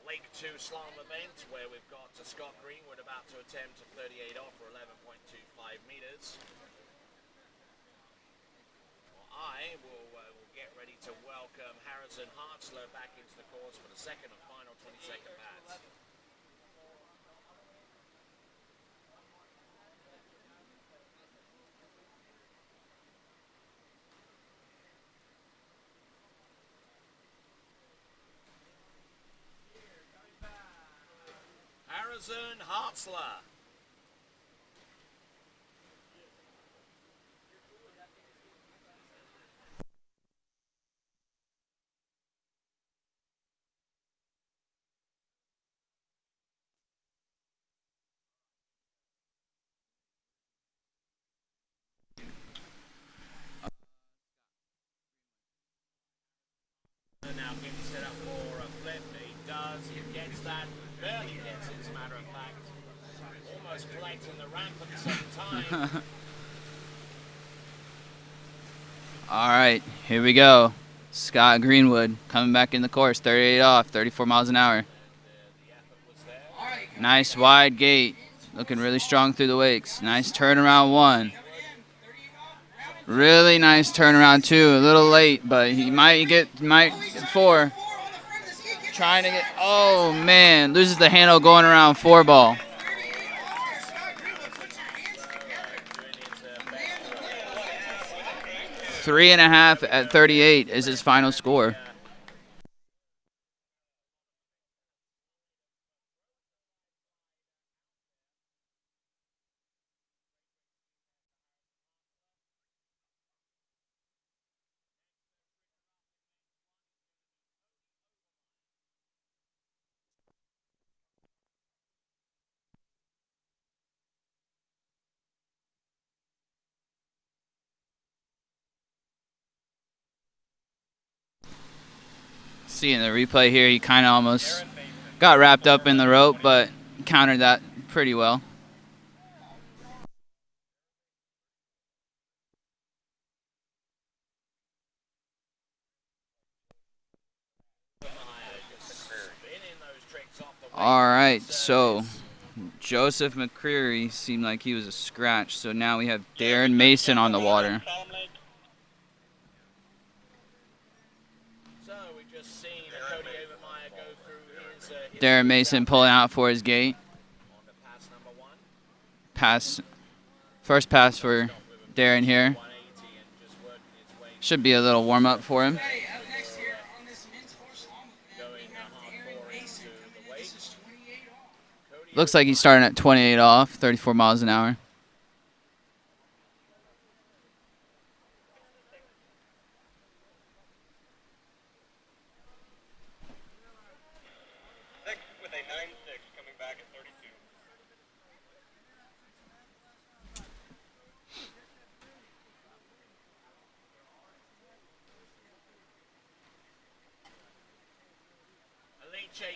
Lake 2 Slalom event, where we've got Scott Greenwood about to attempt a 38 off for 11.25 meters. I will get ready to welcome Harrison Hartzler back into the course for the second and final 20-second pass. Harrison Hartzler. Now getting set up for a flip. He does. He gets that. Barely gets it, as a matter of fact. Almost collecting the ramp at the same time. All right, here we go. Scott Greenwood coming back in the course, 38 off, 34 miles an hour. Nice wide gate, looking really strong through the wakes. Nice turnaround one. Really nice turnaround two. A little late, but he might get four. Trying to get, oh man, loses the handle going around four ball. Three and a half at 38 is his final score. Seeing the replay here, he kind of almost got wrapped up in the rope, but countered that pretty well. All right, so Joseph McCreary seemed like he was a scratch, so now we have Darren Mason on the water. Darren Mason pulling out for his gate. First pass for Darren here. Should be a little warm up for him. Looks like he's starting at 28 off, 34 miles an hour.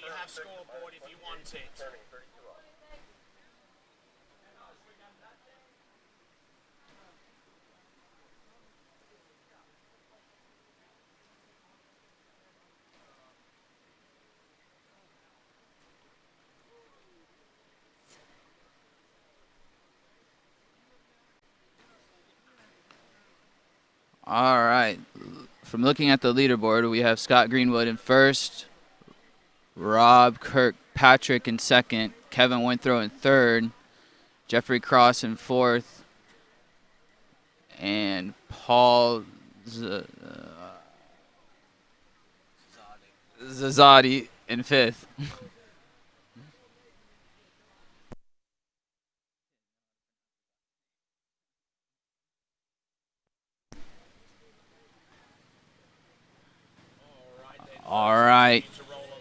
You have scoreboard if you want it. All right. From looking at the leaderboard, we have Scott Greenwood in first, Rob Kirkpatrick in second, Kevin Winthrow in third, Jeffrey Cross in fourth, and Paul Zazadi in fifth. All right,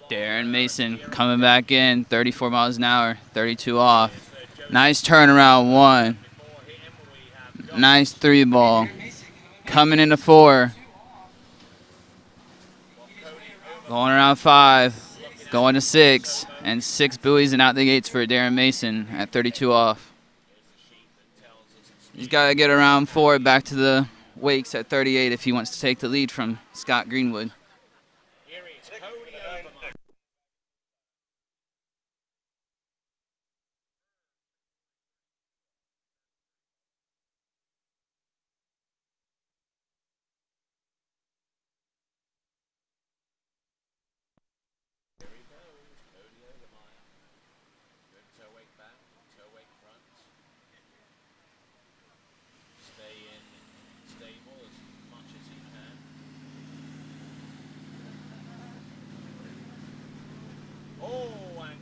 Darren Mason coming back in, 34 miles an hour, 32 off. Nice turnaround one. Nice three ball. Coming into four. Going around five. Going to six. And 6 buoys and out the gates for Darren Mason at 32 off. He's got to get around 4 back to the wakes at 38 if he wants to take the lead from Scott Greenwood.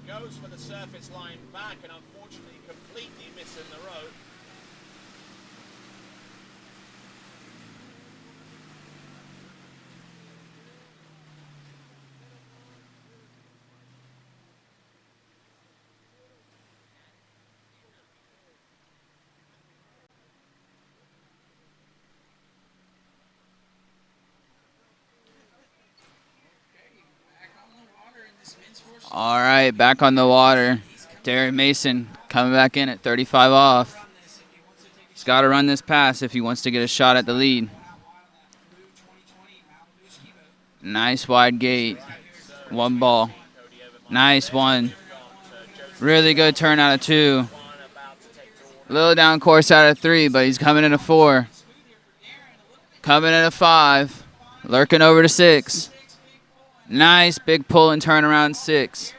Goes for the surface line back and unfortunately completely missing the rope. All right, back on the water. Darren Mason coming back in at 35 off. He's got to run this pass if he wants to get a shot at the lead. Nice wide gate. 1 ball. Nice 1. Really good turn out of 2. A little down course out of 3, but he's coming in a 4. Coming in a 5. Lurking over to 6. Nice big pull and turn around 6.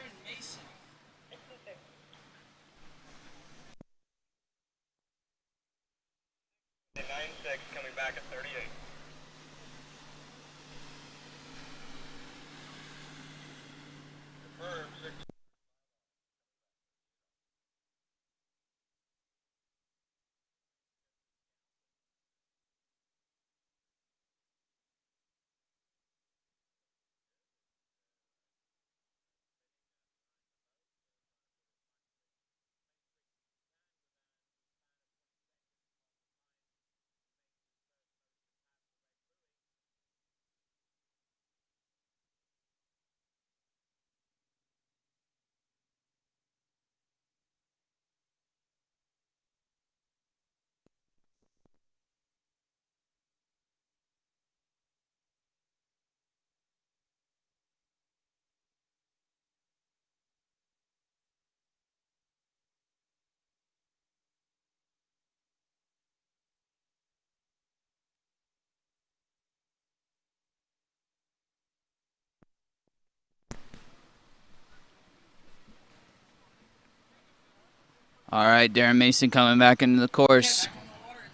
All right, Darren Mason coming back into the course.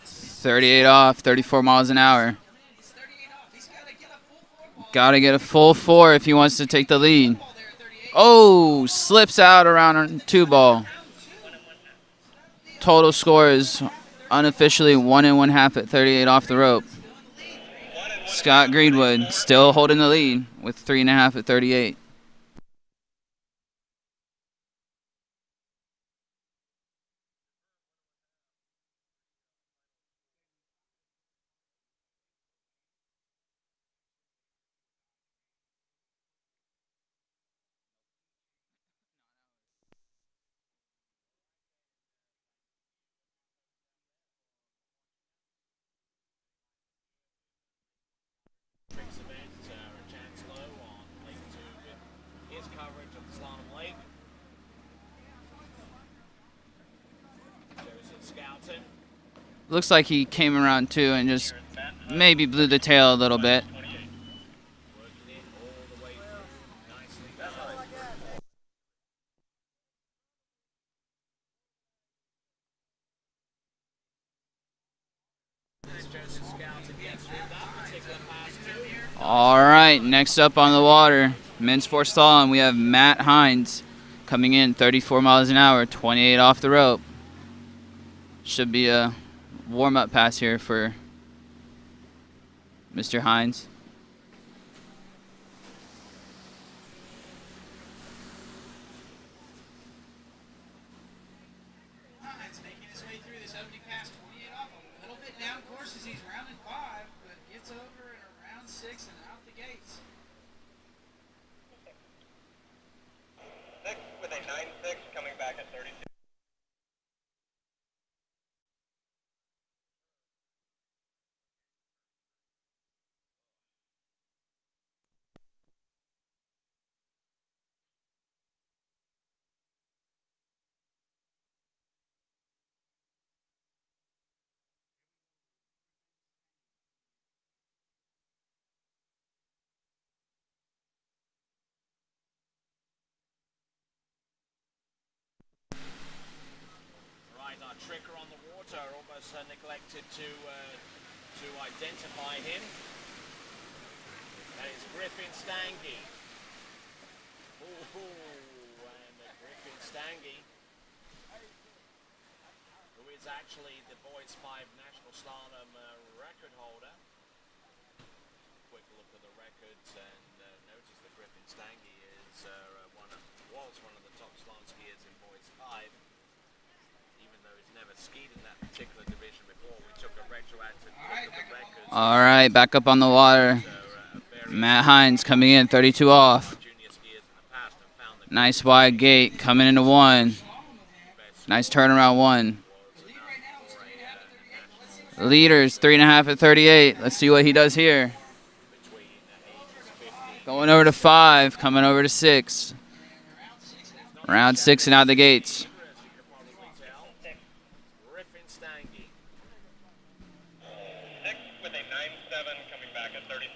38 off, 34 miles an hour. Got to get a full 4 if he wants to take the lead. Oh, slips out around a 2 ball. Total score is unofficially 1 1/2 at 38 off the rope. Scott Greenwood still holding the lead with 3 1/2 at 38. His coverage of the Slalom Lake. Scouting. Looks like he came around too and just maybe blew the tail a little bit. All right, next up on the water, men's 4 slalom, we have Matt Hines coming in 34 miles an hour, 28 off the rope. Should be a warm-up pass here for Mr. Hines. Hines making his way through this opening pass, 28 off. A little bit down course as he's rounding 5, but gets over and around 6 and out the gates. Next with our tricker on the water almost neglected to identify him. That is Griffin Stange. Ooh, and Griffin Stange, who is actually the boys' 5 national slalom record holder. Quick look at the records and notice that Griffin Stange is was one of the top slalom skiers in boys 5. Even though he's never skied in that particular division before, we took a retroactive look at the records. All right, back up on the water. Matt Hines coming in, 32 off. Nice wide gate, coming into 1. Nice turnaround 1. Leaders, 3.5 at 38. Let's see what he does here. Going over to 5, coming over to 6. Round 6 and out the gates. Griffin Stange. 6 with a 9.7 coming back at 35.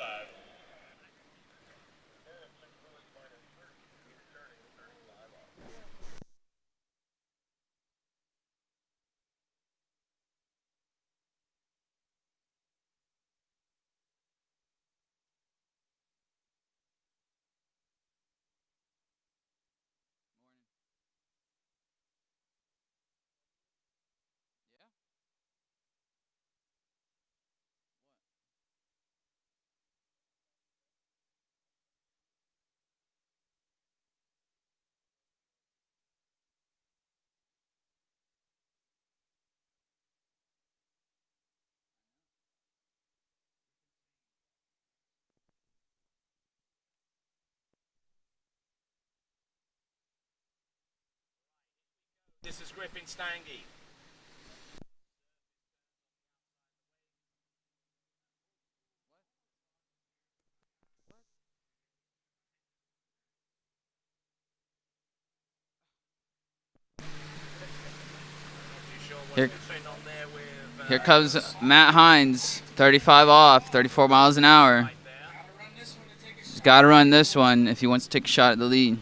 This is Griffin Stange. Here comes Matt Hines, 35 off, 34 miles an hour. He's got to run this one if he wants to take a shot at the lead.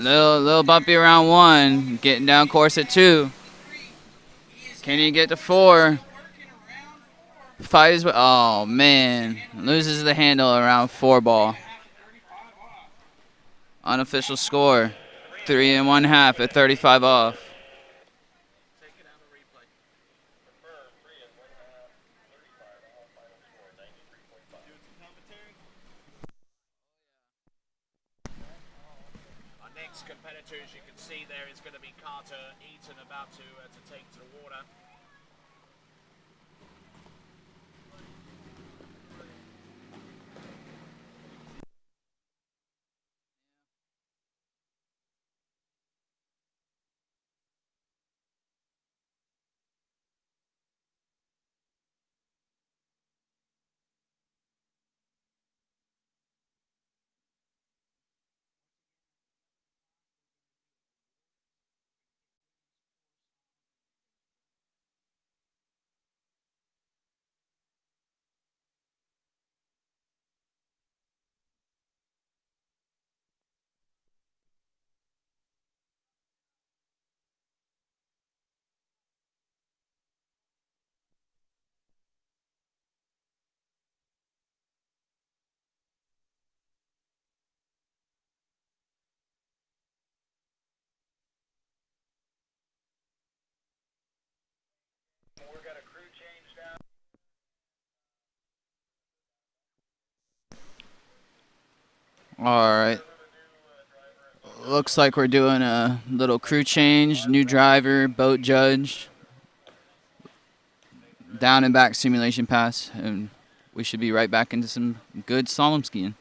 Little bumpy around 1, getting down course at 2. Can he get to 4? 5 is, oh man, loses the handle around 4 ball. Unofficial score, 3 1/2 at 35 off. Our next competitor, as you can see there, is going to be Carter Eaton, about to take to the water. We're got a crew change now. All right. Looks like we're doing a little crew change, new driver, boat judge, down and back simulation pass, and we should be right back into some good slalom skiing.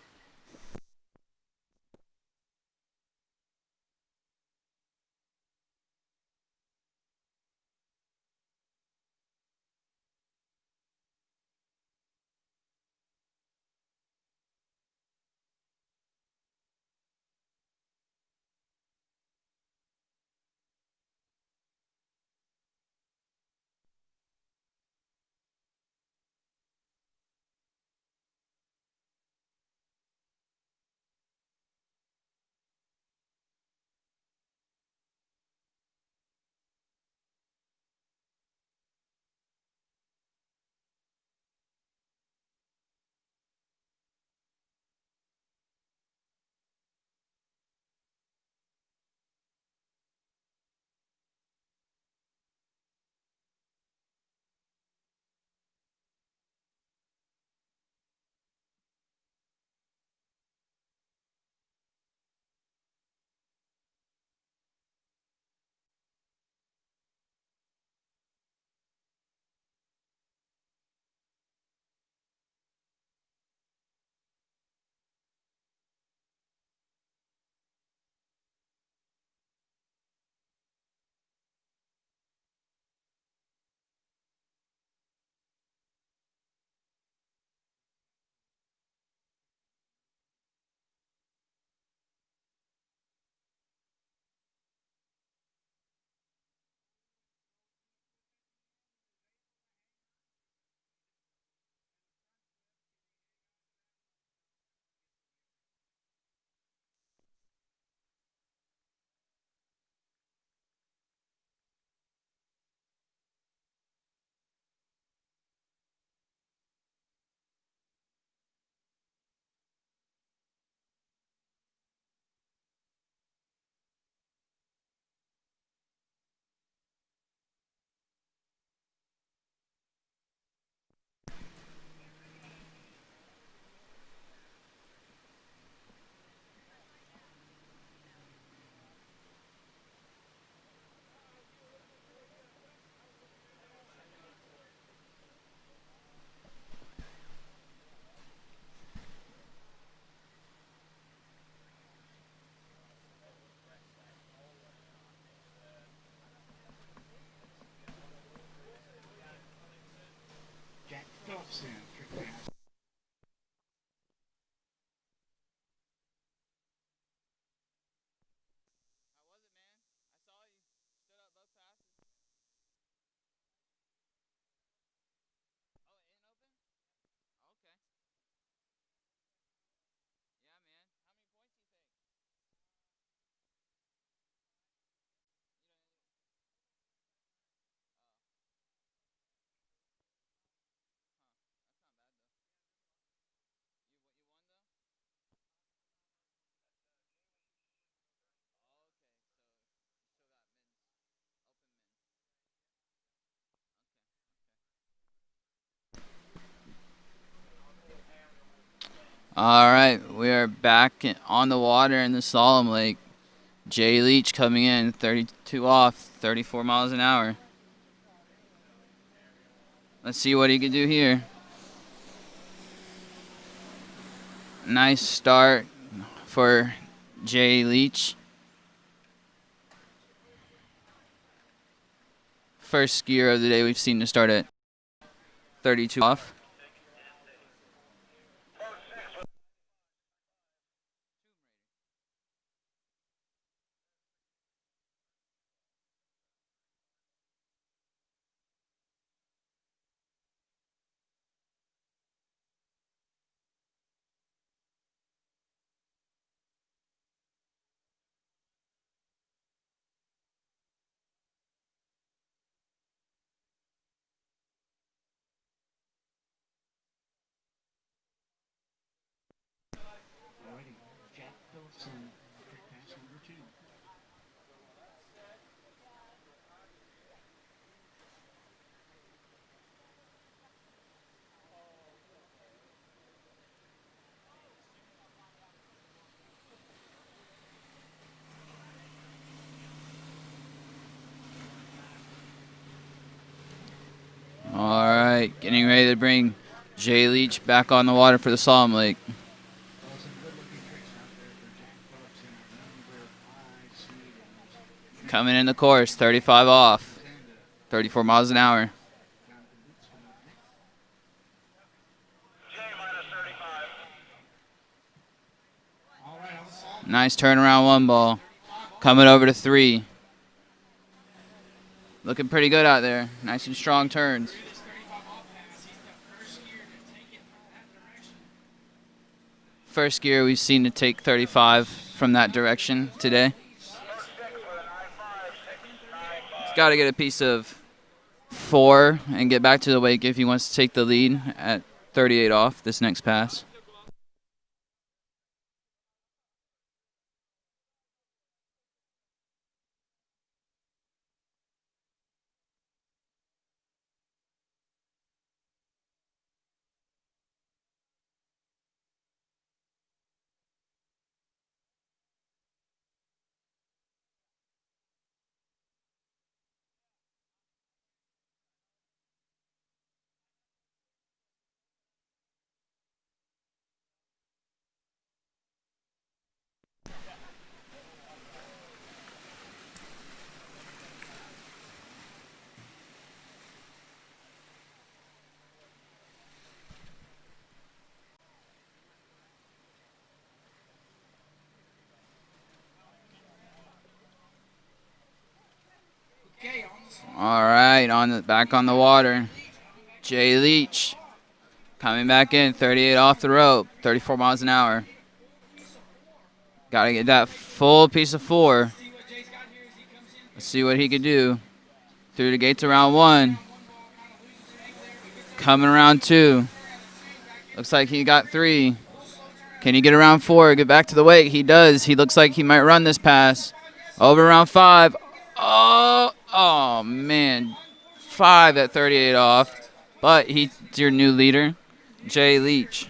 All right, we are back on the water in the Slalom Lake. Jay Leach coming in, 32 off, 34 miles an hour. Let's see what he can do here. Nice start for Jay Leach. First skier of the day we've seen to start at 32 off. Jack Phillipson, trick pass number 2. All right, getting ready to bring Jay Leach back on the water for the Slalom Lake. Coming in the course, 35 off, 34 miles an hour. Nice turnaround one ball. Coming over to 3. Looking pretty good out there. Nice and strong turns. First skier we've seen to take 35 from that direction today. He's got to get a piece of 4 and get back to the wake if he wants to take the lead at 38 off this next pass. All right, back on the water. Jay Leach coming back in, 38 off the rope, 34 miles an hour. Got to get that full piece of 4. Let's see what he can do. Through the gates around 1. Coming around 2. Looks like he got 3. Can he get around 4? Get back to the wake. He does. He looks like he might run this pass. Over around 5. Oh man. 5 at 38 off. But he's your new leader, Jay Leach.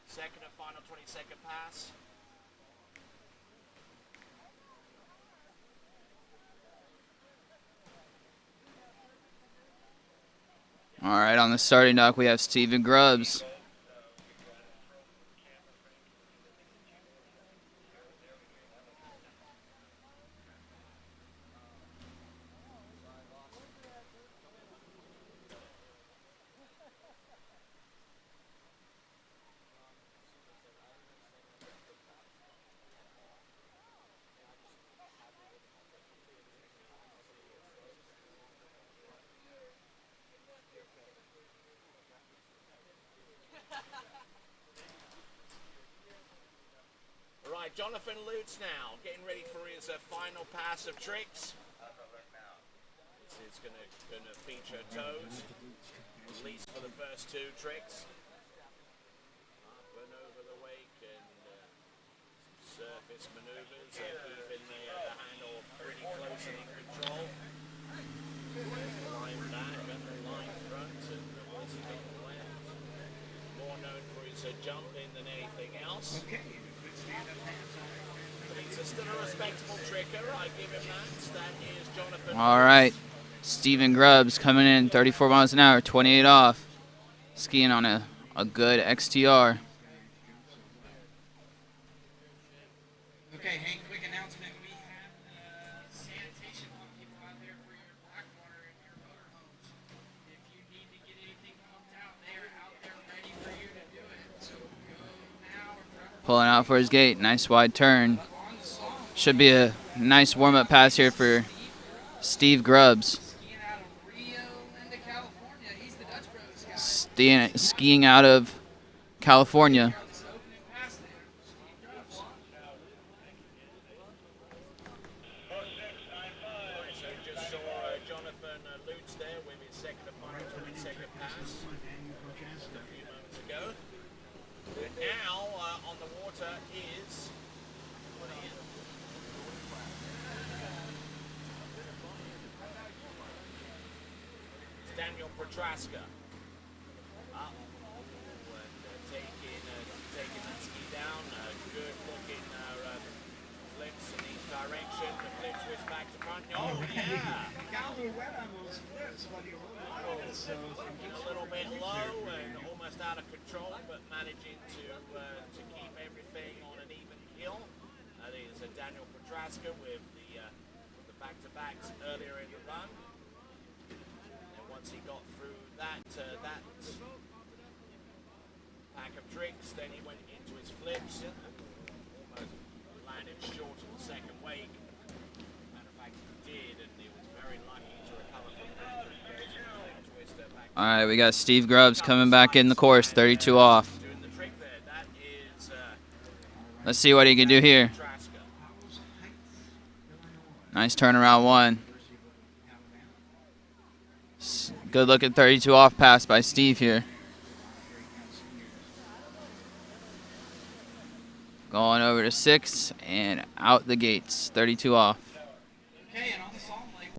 Second and final 20-second pass. All right, on the starting dock we have Steven Grubbs. Jonathan Lutz now, getting ready for his final pass of tricks. This is going to feature toes, at least for the first two tricks. Up and over the wake and surface maneuvers, keeping the handle pretty close and in control. There's the line back and the line front, and what's he got left? More known for his jumping than anything else. But he's still a respectable tricker, I give him that. That is Jonathan. All right. Steven Grubbs coming in 34 miles an hour, 28 off. Skiing on a good XTR. Okay, Hank, quick announcement. We have sanitation people out there for your black water and your motorhomes. If you need to get anything pumped out, they are out there ready for you to do it. So go now or forever. Pulling out for his gate. Nice wide turn. Should be a nice warm-up pass here for Steve Grubbs. Skiing out of California. So just saw Jonathan Lutz there with his second and final 20-second pass just a few moments ago. And now on the water is Daniel Petraska. Up and taking that ski down. Good looking flips in each direction. The flip switch back to front. Oh yeah! Got a little wet on those flips, but he Looking a little bit low and almost out of control, but managing to keep everything on an even keel. There's Daniel Petraska with the back-to-backs earlier in the run. And once he got through that pack of tricks, then he went into his flips, almost landed short of the second wake. Matter of fact, he did, and he was very lucky to recover from that. All right, we got Steve Grubbs coming back in the course, 32 off. Let's see what he can do here. Nice turnaround one. Good look at 32 off pass by Steve here. Going over to 6 and out the gates, 32 off. Okay, and on the Salt Lake.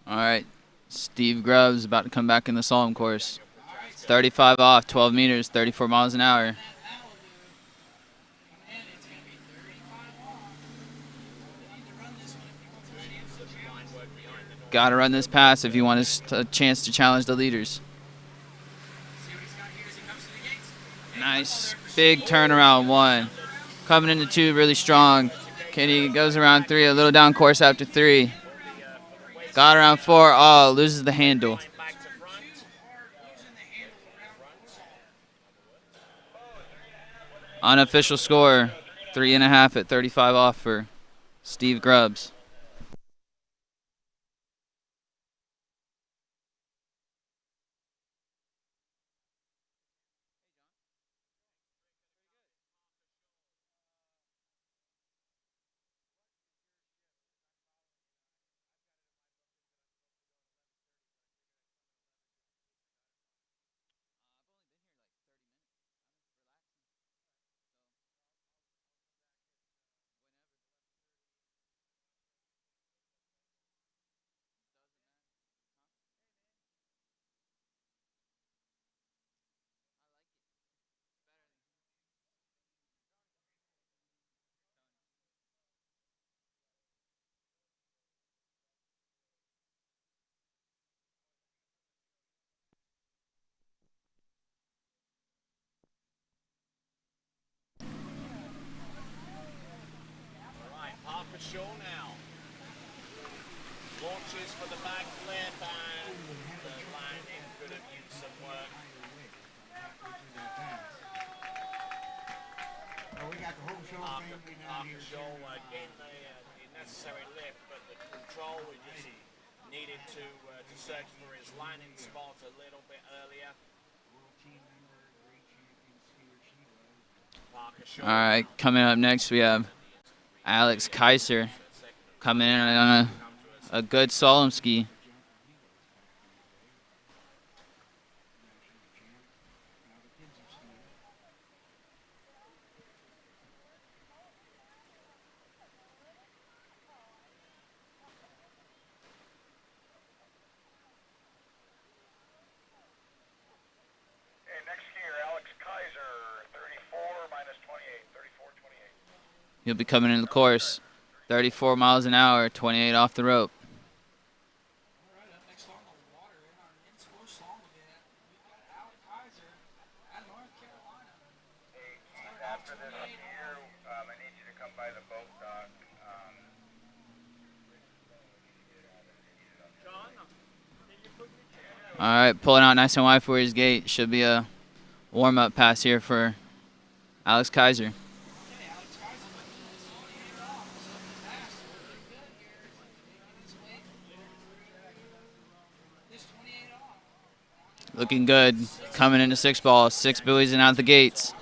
All right, Steve Grubbs about to come back in the slalom course. 35 off, 12 meters, 34 miles an hour. Got to run this pass if you want a chance to challenge the leaders. Nice big turnaround one. Coming into 2 really strong. Kenny goes around 3, a little down course after 3. Got around 4. Oh, loses the handle. Unofficial score, 3.5 at 35 off for Steve Grubbs. Parker Shaw now. Launches for the back flip and the landing could have used some work. Well, we got the whole show family down here. Shaw again, the necessary lift, but the control we just needed to search for his landing spot a little bit earlier. All right, coming up next we have Alex Kaiser coming in on a good slalom ski. He'll be coming in the course, 34 miles an hour, 28 off the rope. After this year, I need you to come by the boat dock. All right, pulling out nice and wide for his gate. Should be a warm-up pass here for Alex Kaiser. Looking good. Coming into 6 ball. 6 buoys and out the gates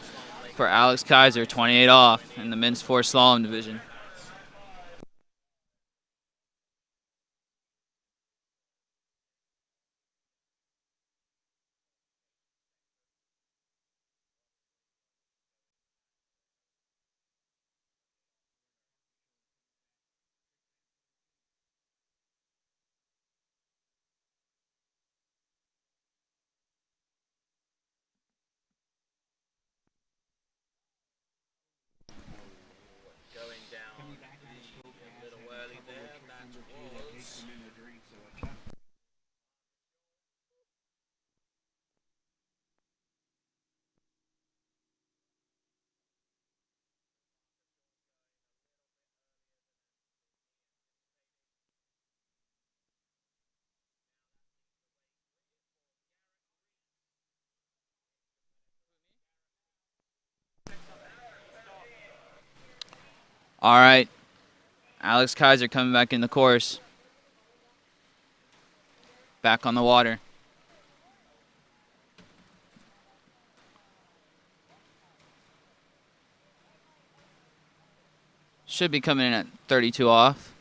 for Alex Kaiser. 28 off in the men's 4 slalom division. All right, Alex Kaiser coming back in the course. Back on the water. Should be coming in at 32 off.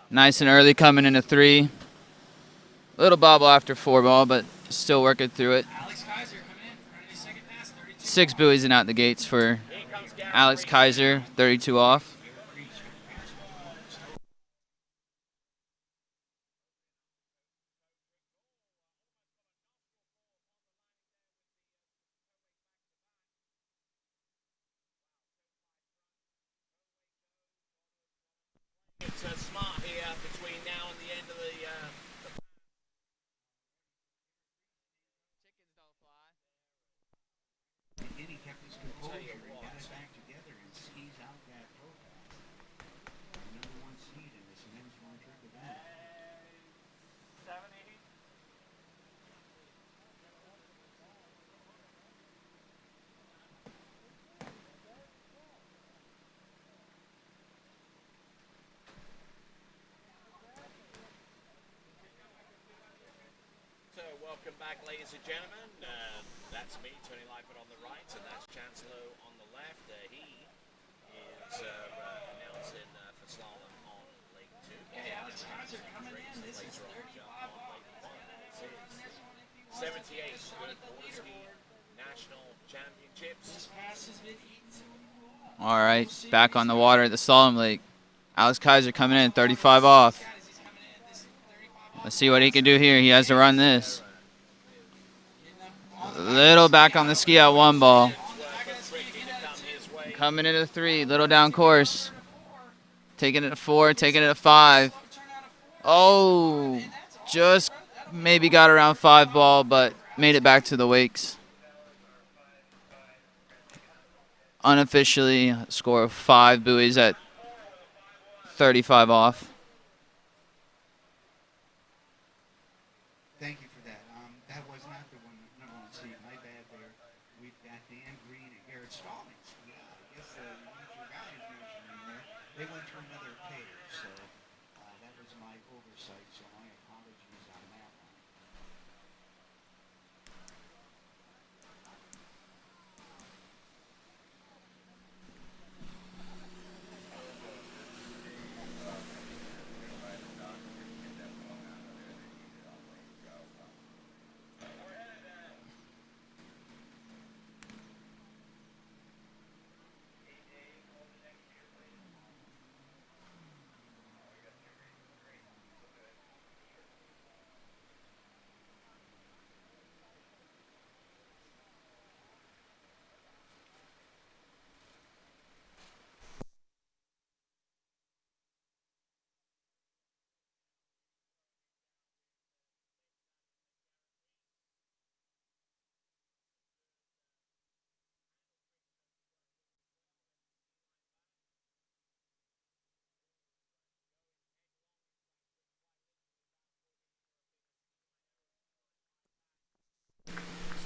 Nice and early coming into 3. Little bobble after 4 ball, but still working through it. 6 buoys and out the gates for Alex Kaiser, 32 off. It's smart here between now and the end of the Then he kept his composure and got it back together and skis out that profile. Number 1 seed in this men's one trick event. 780. So welcome back, ladies and gentlemen. That's me, Tony Lightfoot, on the right, and that's Chancellor on the left. He is announcing for slalom on Lake 2. Hey, Alex Kaiser coming in. This is 30 on Lake 1. This is 78 Good Water Ski National Championships. All right, back on the water at the slalom lake. Alex Kaiser coming in, 35 off. Let's see what he can do here. He has to run this. Little back on the ski at 1 ball. Coming into 3, little down course. Taking it to 4, taking it to 5. Oh, just maybe got around 5 ball, but made it back to the wakes. unofficially a score of 5 buoys at 35 off. Thank you for that. That was not the number one seed. My bad there. We've got Dan Green and Garrett Stallings. Yeah, I guess the New guys mentioned there. They went to another pair, so that was my oversight. So my apologies on that one.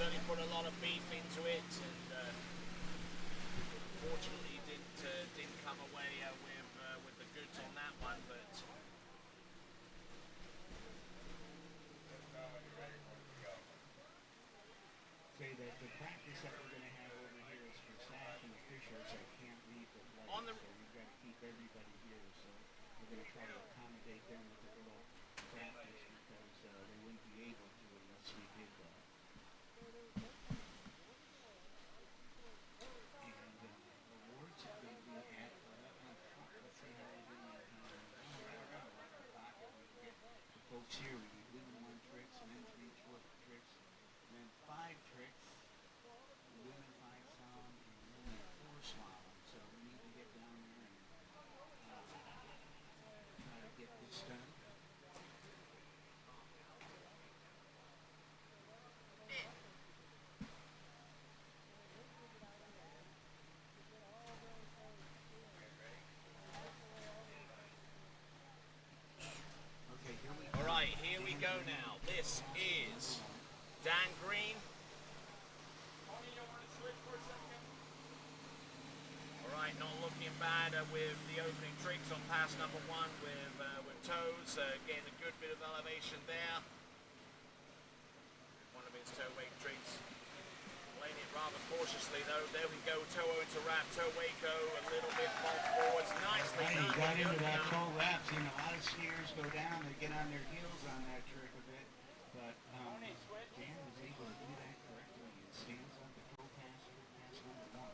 Certainly put a lot of beef into it, and fortunately didn't come away with the goods on that one. But Say that the practice that we're going to have over here is for staff and officials that can't leave the lake. So we've got to keep everybody here. So we're going to try to accommodate them with a little practice because they wouldn't be able to unless we did that. And awards are going to be at 11 o'clock. Let's see how they do on time. Oh, right around 11 o'clock. If we can get the folks here, we need women 1 tricks, men 3 tricks, men 5 tricks, women 5 slalom, and women 4 slalom. So we need to get down there and try to get this done. Okay, here we go. all right, here we go now. This is Dan Green. All right, not looking bad with the opening tricks on pass number 1 with toes, getting a good bit of elevation there. One of his toe wake tricks. Playing it rather cautiously though. There we go, toe to wrap, toe waco, a little bit false forwards. Nicely He done. got into that toe wrap. Seen a lot of skiers go down. They get on their heels on that trick a bit. But Dan was able to do that correctly and stands on the toe pass for pass number 1.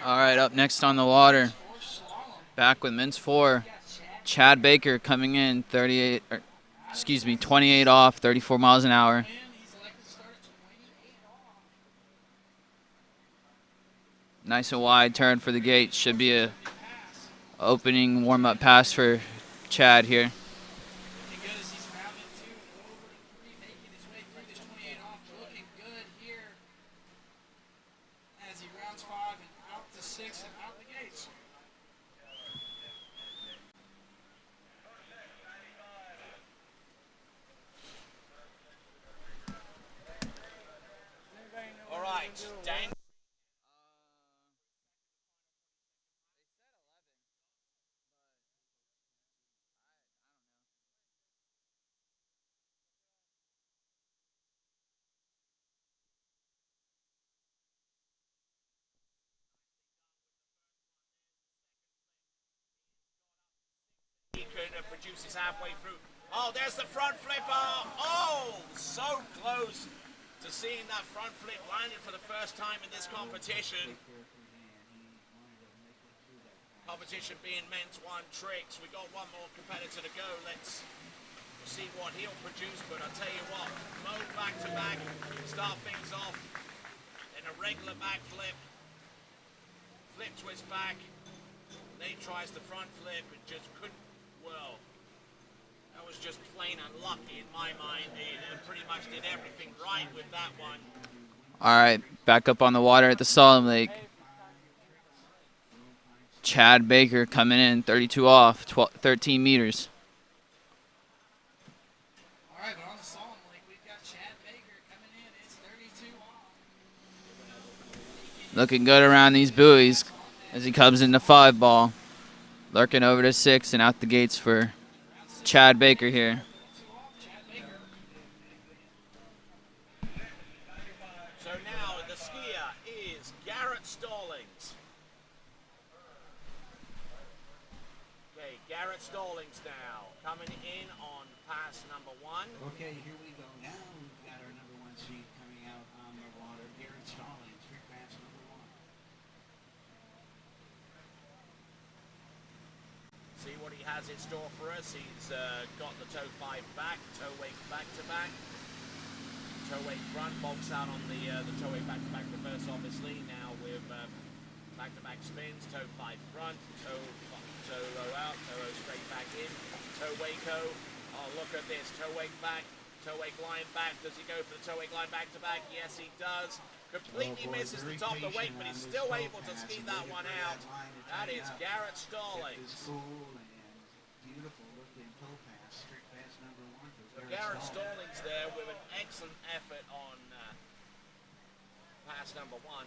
All right, up next on the water, back with men's 4. Chad Baker coming in 28 off, 34 miles an hour. Nice and wide turn for the gate. Should be a opening warm-up pass for Chad here. reduces halfway through. Oh, there's the front flipper. Oh, so close to seeing that front flip landed for the first time in this competition. Competition being men's one tricks. We got one more competitor to go. Let's see what he'll produce. But I'll tell you what, Mo back to back, start things off in a regular backflip, flip twist back. Nate tries the front flip, and just couldn't. Well, that was just plain unlucky in my mind. He pretty much did everything right with that one. All right, back up on the water at the Slalom Lake. Chad Baker coming in, 32 off, 13 meters. All right, but on the Slalom Lake, we've got Chad Baker coming in. It's 32 off. Looking good around these buoys as he comes into 5-ball. Lurking over to 6 and out the gates for Chad Baker here. So now the skier is Garrett Stallings. Okay, Garrett Stallings now coming in on pass number 1. Okay, here we go. Now we've got our number 1 seed coming out on the water. Garrett Stallings, trick pass number 1. See what he has in store for us. He's got the toe 5 back, toe wake back to back, toe wake front, box out on the toe wake back to back reverse, obviously. Now with back to back spins, toe 5 front, toe row out, toe row straight back in, toe wake-o. Oh, look at this, toe wake back, toe wake line back. Does he go for the toe wake line back to back? Yes, he does. Completely misses the top of the wake, but he's still able to ski that one out. That is Garrett Stallings. Beautiful looking toe pass, trick pass number 1 for Garrett Stallings there with an excellent effort on pass number 1.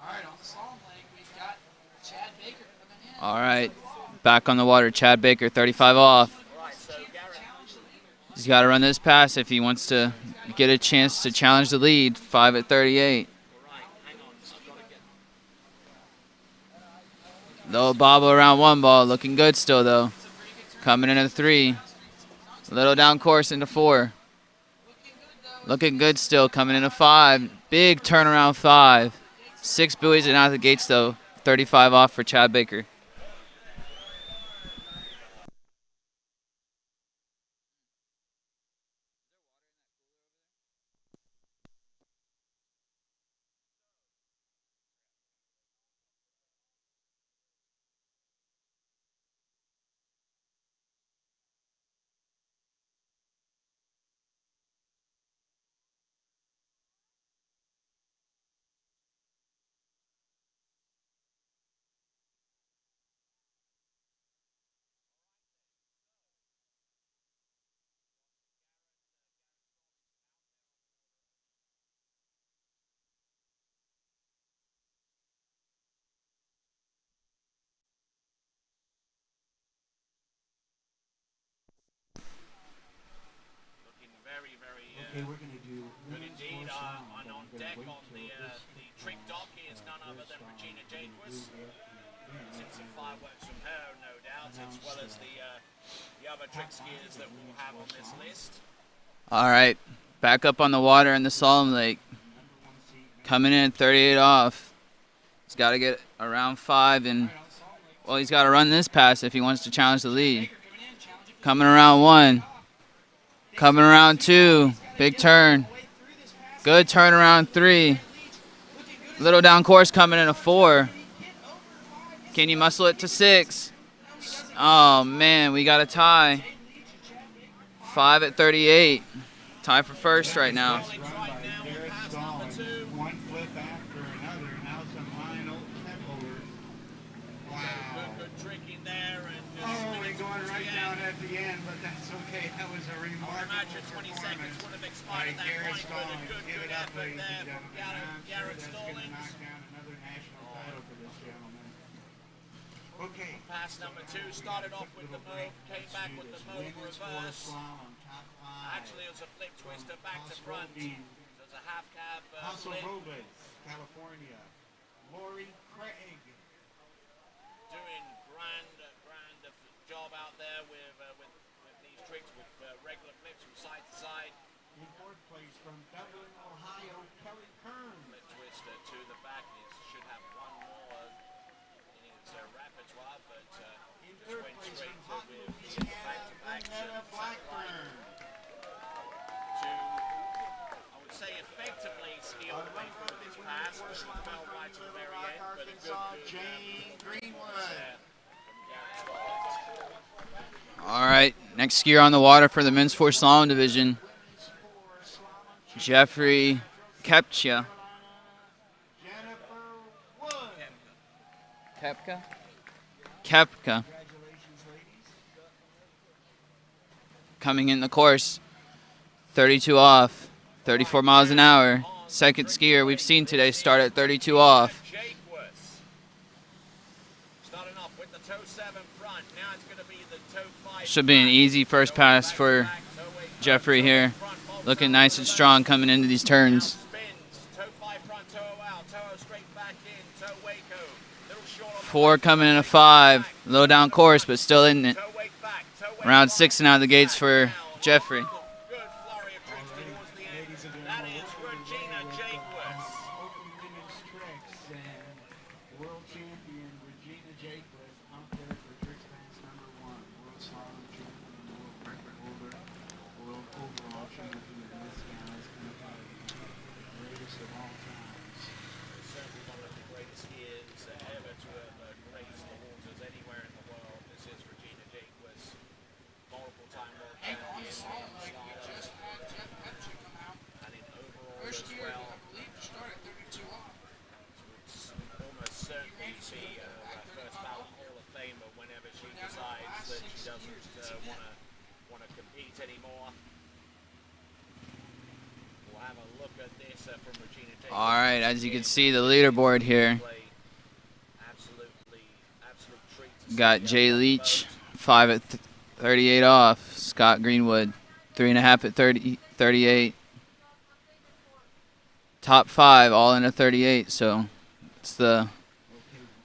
All right, on the Slalom Lake, we've got Chad Baker coming in. All right, back on the water, Chad Baker, 35 off. He's got to run this pass if he wants to get a chance to challenge the lead, 5 at 38. Low bobble around 1-ball, looking good still though. Coming into 3. A little down course into 4. Looking good still, coming into 5. Big turnaround 5. 6 buoys and out of the gates though. 35 off for Chad Baker. Okay, we're going to do good indeed. On deck on the trick dock is none other than Regina Jacquez. Seen some fireworks from her, no doubt, as well as the other trick skiers that we'll have on this list. All right, back up on the water in the Slalom Lake. Coming in 38 off. He's got to get around 5 and, well, he's got to run this pass if he wants to challenge the lead. Coming around 1. Coming around 2. Big turn. Good turn around 3. Little down course coming in a 4. Can you muscle it to 6? Oh, man, we got a tie. 5 at 38. Tie for first right now. one flip after another. Now some final step overs. Wow. Good trick in there. And we're going right down at the end, but that's okay. That was a remarkable 20 seconds would have expired at that point, but a good effort there from Garrett Stallings. Knock down another national title for this gentleman. Okay. Pass number 2 started off with the move, came back with the move reverse. Actually, it was a flip twister back to front. So it was a half cab Hustle flip. Robles, California. Lori Craig. Doing grand job out there with these tricks, with regular flips from side to side. In fourth place from Dublin, Ohio, Kelly Kern. Flip twist to the back. He should have one more in his repertoire, but in just third went place straight from with the Louisiana, back-to-backs Vanetta and Blackburn. To, I would say, effectively steal away from this pass, but he fell right to the very end, but a good Jane Greenwood. All right, next skier on the water for the men's 4 slalom division, Jeffrey Kepka. Kepka. Coming in the course, 32 off, 34 miles an hour. Second skier we've seen today start at 32 off. Starting off with the toe 7 front. Now it's going to be the toe 5. Should be an easy first pass for Jeffrey here. Looking nice and strong coming into these turns. Toe 5 front, toe out, toe straight back in, toe Waco. Little short on 4 coming in a 5. Low down course, but still in it. Around 6 and out of the gates for Jeffrey. That is Regina Jacquez. Open women's tricks and world champion Regina Jacquez out there for tricks pass number 1. World slalom champion, world record holder, world overall champion. This gal is going to be the greatest of all times. Certainly one of the greatest skiers ever to have graced the waters anywhere in the world. This is Regina Jacquez, multiple-time world champion in slalom. And in overall as well. Almost certainly see a first ballot Hall of Famer whenever she decides that she doesn't want to compete anymore. We'll have a look at this from Regina Jacquez. All right, as you can see, the leaderboard here. Got Jay Leach, 5 at 38 off. Scott Greenwood, 3.5 at 38. Top 5 all in a 38, so it's the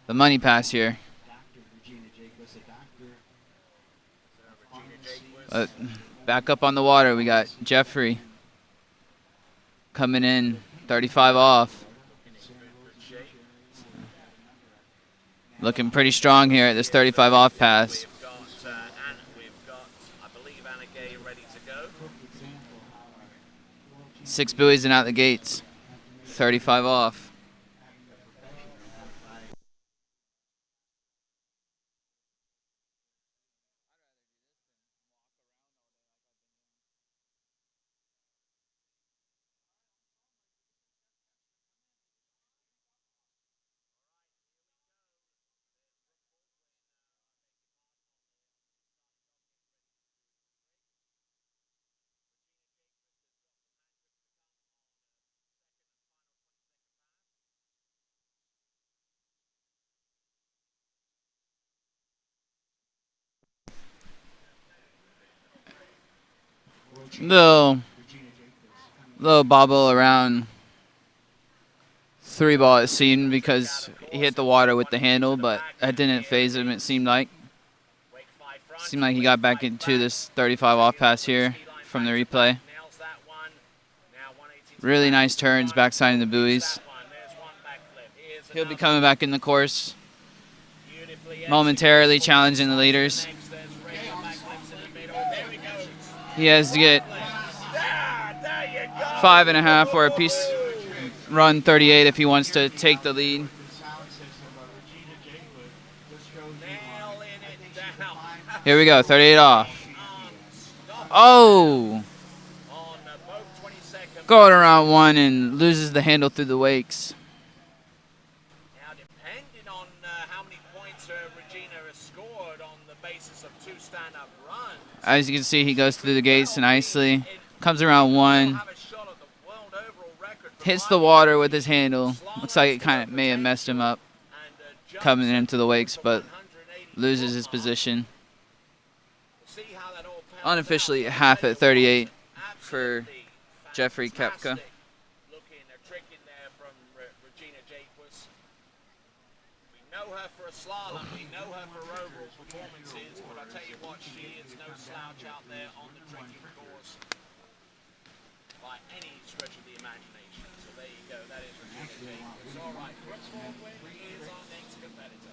money pass here. Back up on the water, we got Jeffrey coming in 35 off. Looking pretty strong here at this 35 off pass. We've got, I believe, Anna Gay ready to go. 6 buoys and out the gates. 35 off. Little bobble around 3 ball it seemed, because he hit the water with the handle, but that didn't phase him, it seemed like. Seemed like he got back into this 35 off pass here from the replay. Really nice turns, backside of the buoys. He'll be coming back in the course, momentarily challenging the leaders. He has to get 5.5 or a piece run 38 if he wants to take the lead. Here we go, 38 off. Oh! Going around 1 and loses the handle through the wakes. Now, depending on how many points Regina has scored on the basis of 2 stand-up runs. As you can see, he goes through the gates nicely. Comes around 1. Hits the water with his handle. Looks like it kind of may have messed him up coming into the wakes, but loses his position. Unofficially, half at 38 for Jeffrey Kepka. Looking a trick in there from Regina Jacquez. We know her for a slalom, we know her for oval performances, but I tell you what, what? She is no slouch out there on the tricky course by any stretch of the imagination. So there you go. That is Regina Jacobs. All right, Brooke Baldwin is our next competitor.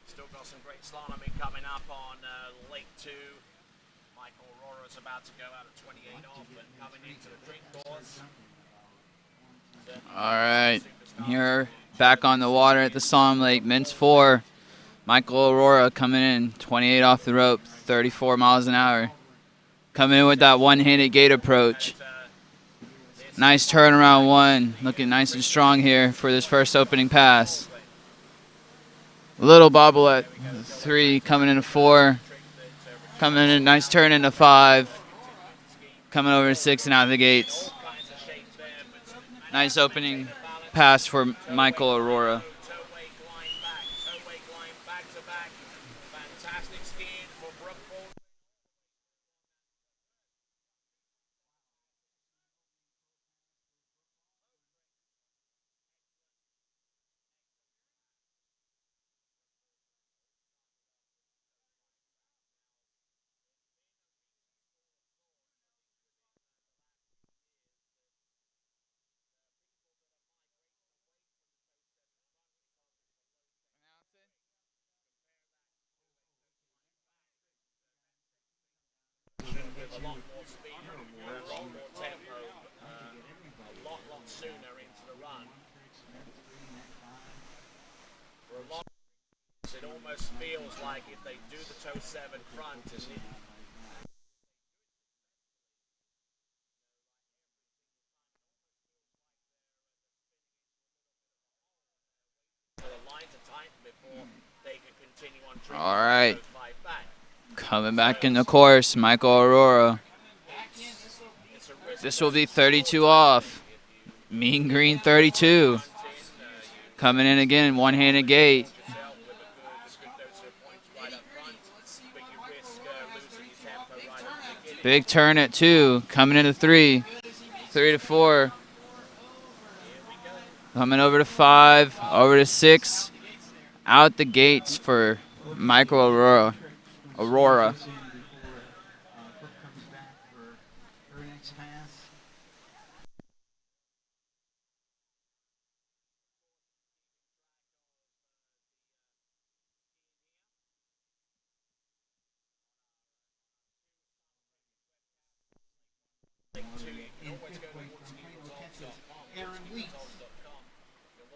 Still got some great slaloming coming up on Lake 2. Michael Aurora's about to go out at 28 off and coming into the drink course. All right, here back on the water at the Slalom Lake, men's 4. Michael Aurora coming in, 28 off the rope, 34 miles an hour. Coming in with that one-handed gate approach. Nice turnaround 1, looking nice and strong here for this first opening pass. Little bobble at 3, coming into 4. Coming in, nice turn into 5. Coming over to 6 and out of the gates. Nice opening pass for Michael Aurora. With a lot more speed, a lot more tempo, a lot sooner into the run. For a lot of it almost feels like if they do the toe 7 front and the lines are tight before they can continue on training. All right. Coming back in the course, Michael Aurora. This will be 32 off. Mean green 32. Coming in again, one-handed gate. Big turn at 2. Coming into 3. 3 to 4. Coming over to 5. Over to 6. Out the gates for Michael Aurora. You'll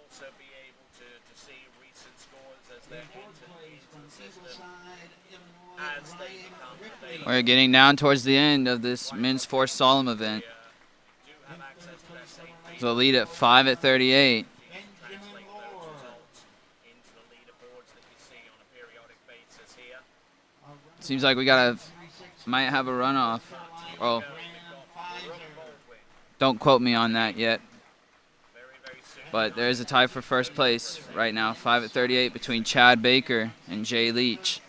also be able to see recent scores as they're entered into the system as they become available. We're getting down towards the end of this men's 4 slalom event. The lead at 5 at 38. Seems like we might have a runoff. Oh, don't quote me on that yet. But there is a tie for first place right now, 5 at 38 between Chad Baker and Jay Leach.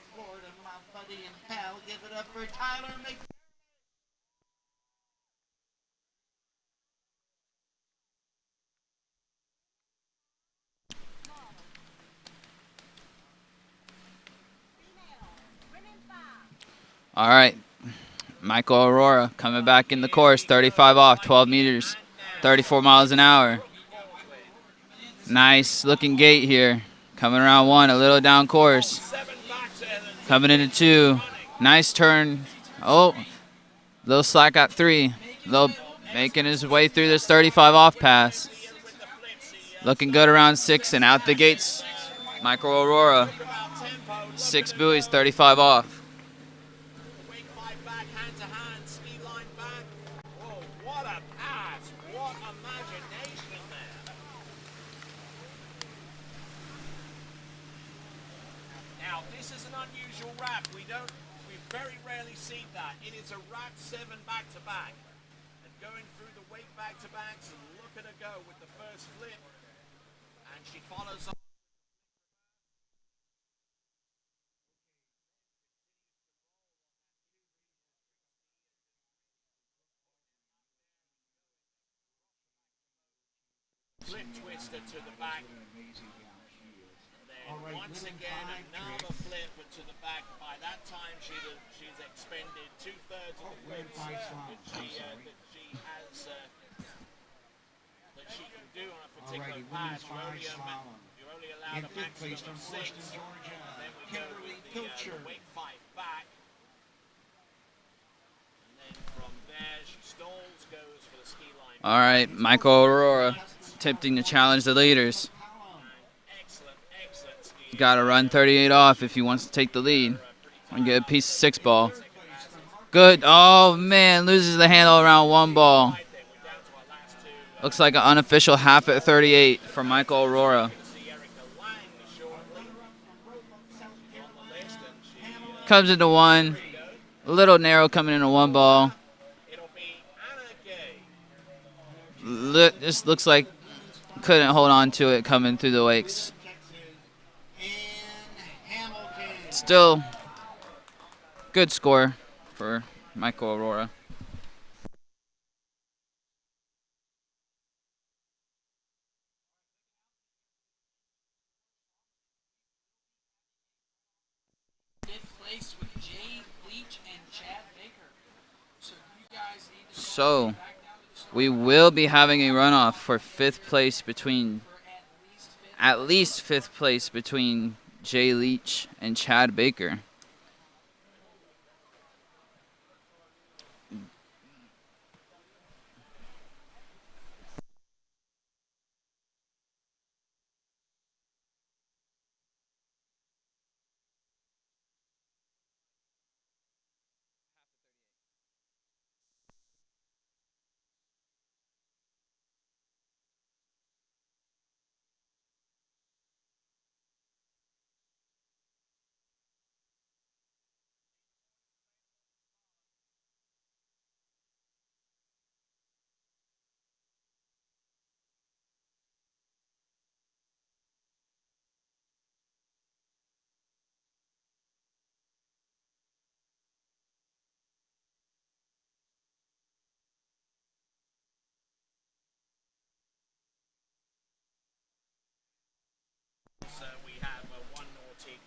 All right, Michael Aurora coming back in the course, 35 off, 12 meters, 34 miles an hour. Nice looking gate here. Coming around 1, a little down course. Coming into 2. Nice turn. Oh, little slack at 3. Little making his way through this 35 off pass. Looking good around 6 and out the gates. Michael Aurora. 6 buoys, 35 off. We very rarely see that. It is a rack 7 back-to-back. And going through the wake back-to-backs, and look at her go with the first flip. And she follows on. Flip twister to the back. Then once again another flip, but to the back. By that time she's expended 2/3 of the flips that she can do on a particular pass. You're only allowed a maximum of 6. And then we go with the wake 5 back. And then from there she stalls, goes for the ski line. All right, Michael Aurora attempting to challenge the leaders. Got to run 38 off if he wants to take the lead and get a piece of 6 ball. Good. Oh, man, loses the handle around 1 ball. Looks like an unofficial half at 38 for Michael Aurora. Comes into 1. A little narrow coming into 1 ball. This looks like couldn't hold on to it coming through the wakes. Still, good score for Michael Aurora. So, we will be having a runoff for 5th place between, at least 5th place between Jay Leach and Chad Baker.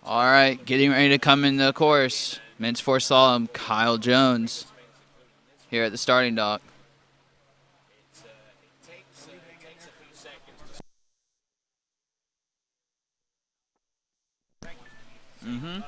All right, getting ready to come in the course. Men's 4 slalom, Kyle Jones here at the starting dock. Mm-hmm.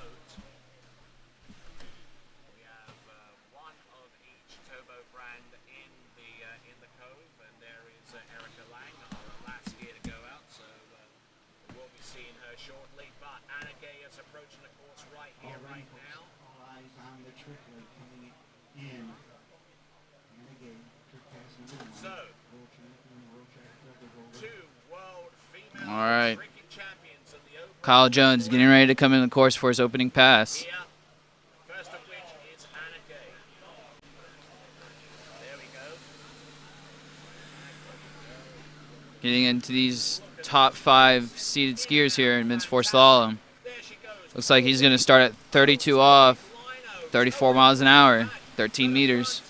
All right. Kyle Jones getting ready to come in the course for his opening pass. Getting into these top 5 seeded skiers here in men's 4 slalom. Looks like he's going to start at 32 off, 34 miles an hour, 13 meters.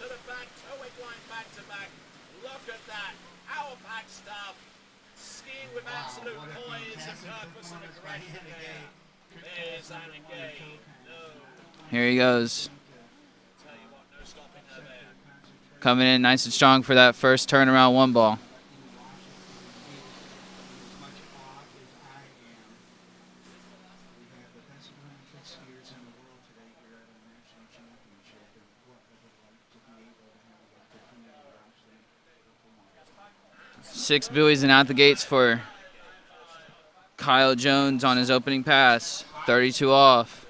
Here he goes. Coming in nice and strong for that first turnaround 1 ball. 6 buoys and out the gates for Kyle Jones on his opening pass. 32 off.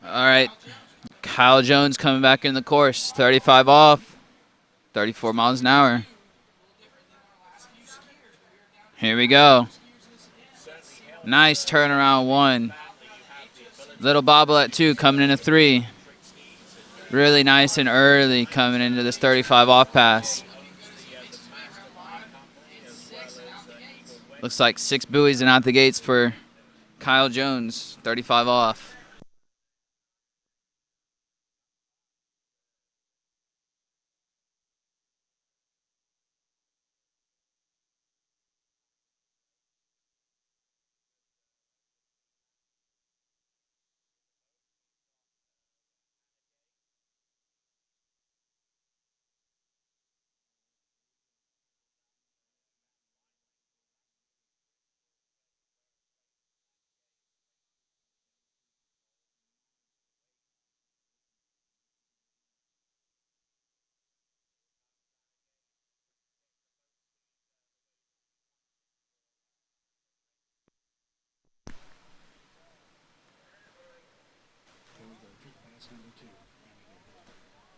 All right. Kyle Jones coming back in the course. 35 off. 34 miles an hour. Here we go. Nice turnaround 1. Little bobble at 2, coming in a 3. Really nice and early coming into this 35 off pass. Looks like 6 buoys and out the gates for Kyle Jones. 35 off.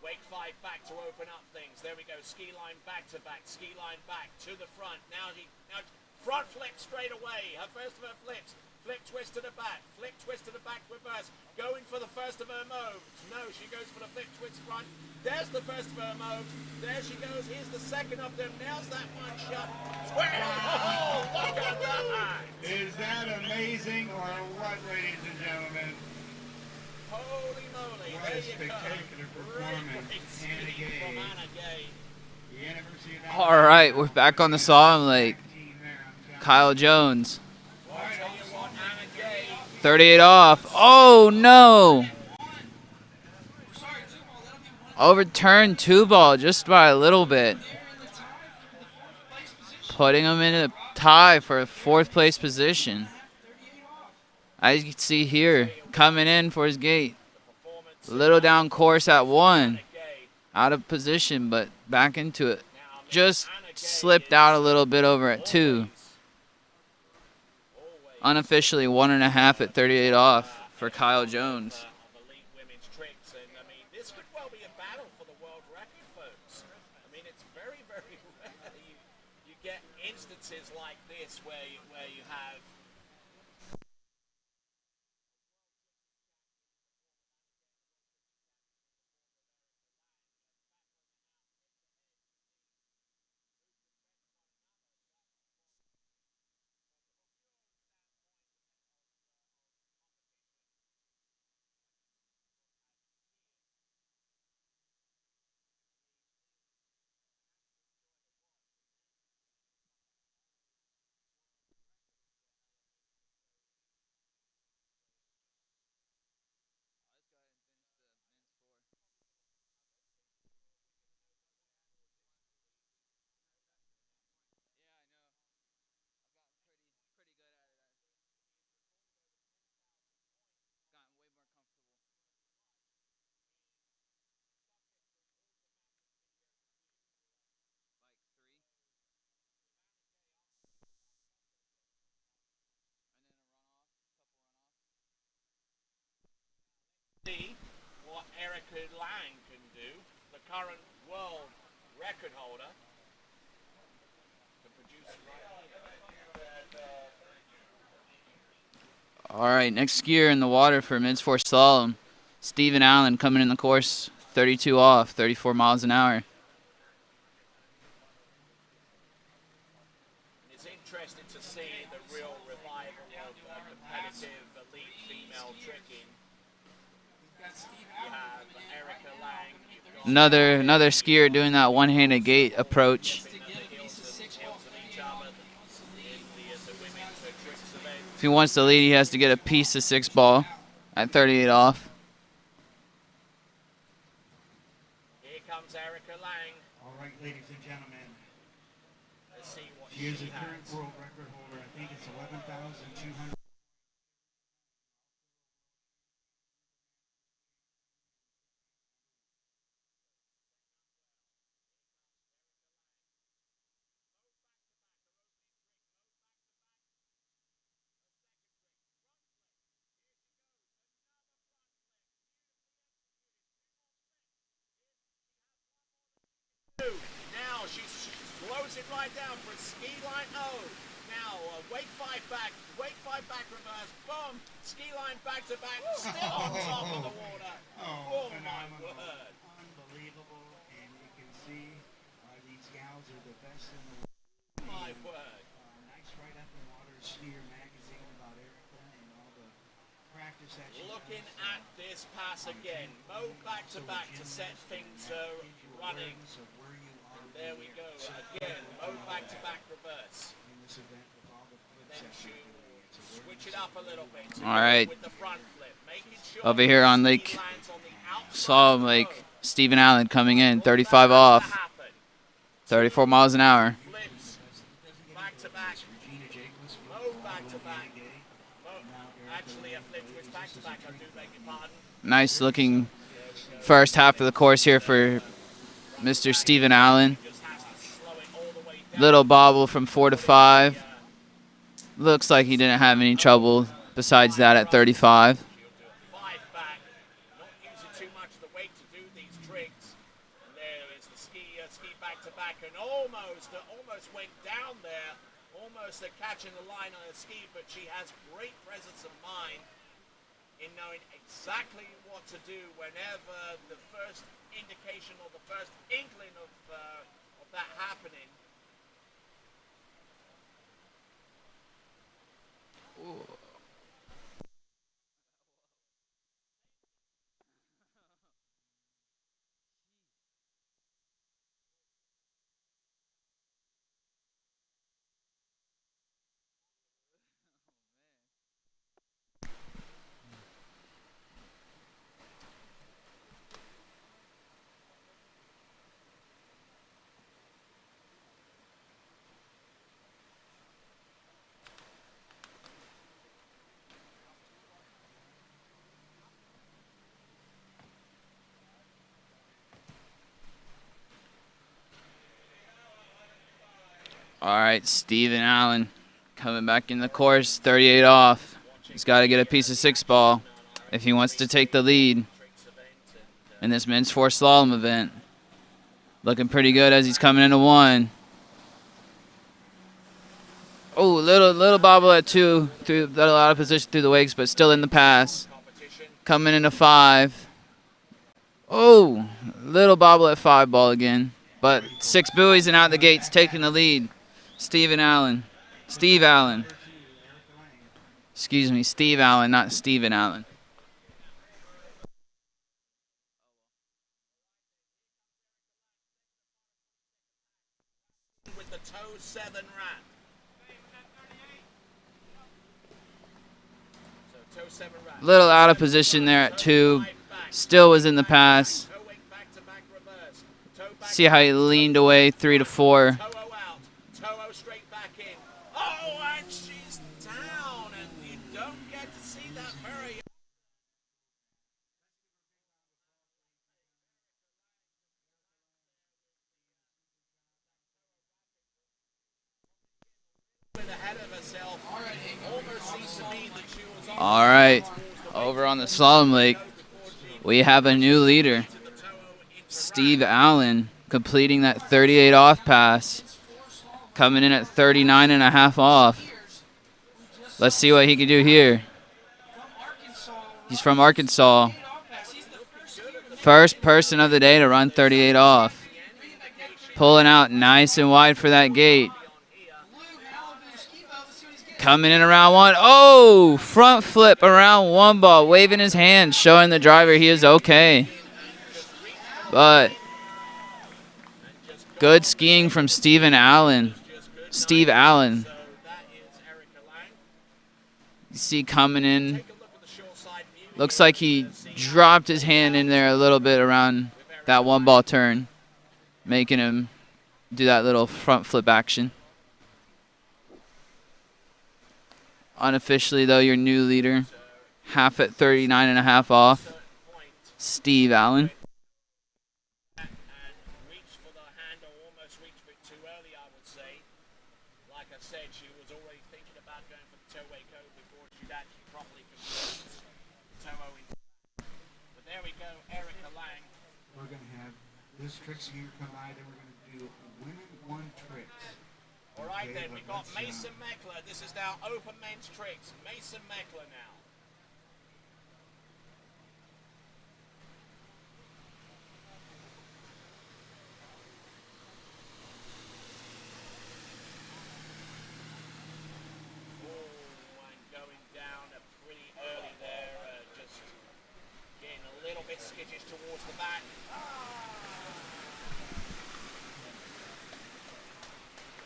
Wake 5 back to open up things. There we go. Ski line back to back. Ski line back to the front. Now front flip straight away. Her first of her flips. Flip twist to the back. Flip twist to the back reverse. Going for the first of her moves. No, she goes for the flip twist front. There's the first of her moves. There she goes. Here's the second of them. Nails that one shot. Oh, look at that. Is that amazing or what, ladies and gentlemen? Holy moly. What a spectacular performance. Anna Gay. The University of Alabama. All right, we're back on the Slalom Lake. Kyle Jones. 38 off. Oh, no. Overturned 2-ball just by a little bit. Putting him in a tie for a 4th place position. As you can see here, coming in for his gate. A little down course at 1. Out of position, but back into it. Just slipped out a little bit over at 2. Unofficially 1.5 at 38 off for Kyle Jones. This could well be a battle for the world record, folks. I mean, it's very, very rare you get instances like this where you have see what Erica Lang can do, the current world record holder. All right, next skier in the water for men's four slalom. Stephen Allen coming in the course, 32 off, 34 miles an hour. It's interesting to see the real revival of competitive elite female tricking. You have Erica Lang. Another skier doing that one-handed gate approach. If he wants to lead, he has to get a piece of 6 ball at 38 off. Here comes Erica Lang. All right, ladies and gentlemen. Let's see what She is a current world record holder. I think it's 11,200. Now she slows it right down for a ski line. Oh, now wake 5 back reverse, boom, ski line back to back, still on top of the water. Oh my word. Unbelievable, and you can see these gals are the best in the world. My word. Nice right up in water skier magazine about Erica and all the practice that she Looking does. at this pass again, Mo back to back to set things running. And there we go again, Mo back to back reverse. In this event with all the Then switch it up a little bit. All right. With the front flip, making sure Over here on Lake Slalom Lake, Stephen Allen coming in, 35 off, 34 miles an hour. flips back to back. Mo back to back. Mo, actually, a flip twist back to back. I do beg your pardon. Nice looking first half of the course here for Mr. Stephen Allen. Little bobble from 4 to 5. Looks like he didn't have any trouble besides that at 35. 5 back, not using too much of the weight to do these tricks. And there is the ski back to back, and almost went down there, almost catching the line on a ski, but she has great presence of mind in knowing exactly what to do whenever the first indication or the first inkling of that happening. All right, Stephen Allen coming back in the course, 38 off. He's got to get a piece of 6 ball if he wants to take the lead in this men's 4 slalom event. Looking pretty good as he's coming into 1. Oh, little bobble at 2, got a lot of position through the wakes, but still in the pass. Coming into 5. Oh, little bobble at 5 ball again, but 6 buoys and out the gates, taking the lead. Steve Allen. Excuse me, Steve Allen, not Stephen Allen. With the toe 7 wrap. So toe 7 wrap. Little out of position there at 2. Still was in the pass. See how he leaned away 3 to 4. Toho straight back in. Oh, and she's down, and you don't get to see that very. Ahead of herself. Almost seems to be that she was on. All right, over on the Slalom Lake, we have a new leader. Steve Allen completing that 38 off pass. coming in at 39.5 off. Let's see what he can do here. He's from Arkansas. First person of the day to run 38 off. Pulling out nice and wide for that gate. Coming in around one. Oh, front flip around one ball, waving his hand, showing the driver he is okay. But good skiing from Steve Allen. You see coming in. Looks like he dropped his hand in there a little bit around that one ball turn, making him do that little front flip action. Unofficially, though, your new leader, half at 39.5 off, Steve Allen. We're going to have this trick skier come by, then we're going to do women one tricks. All right, then, we've got Mason Meckler. This is now open men's tricks. Mason Meckler now. Oh, and going down pretty early there. Just getting a little bit skittish towards the back.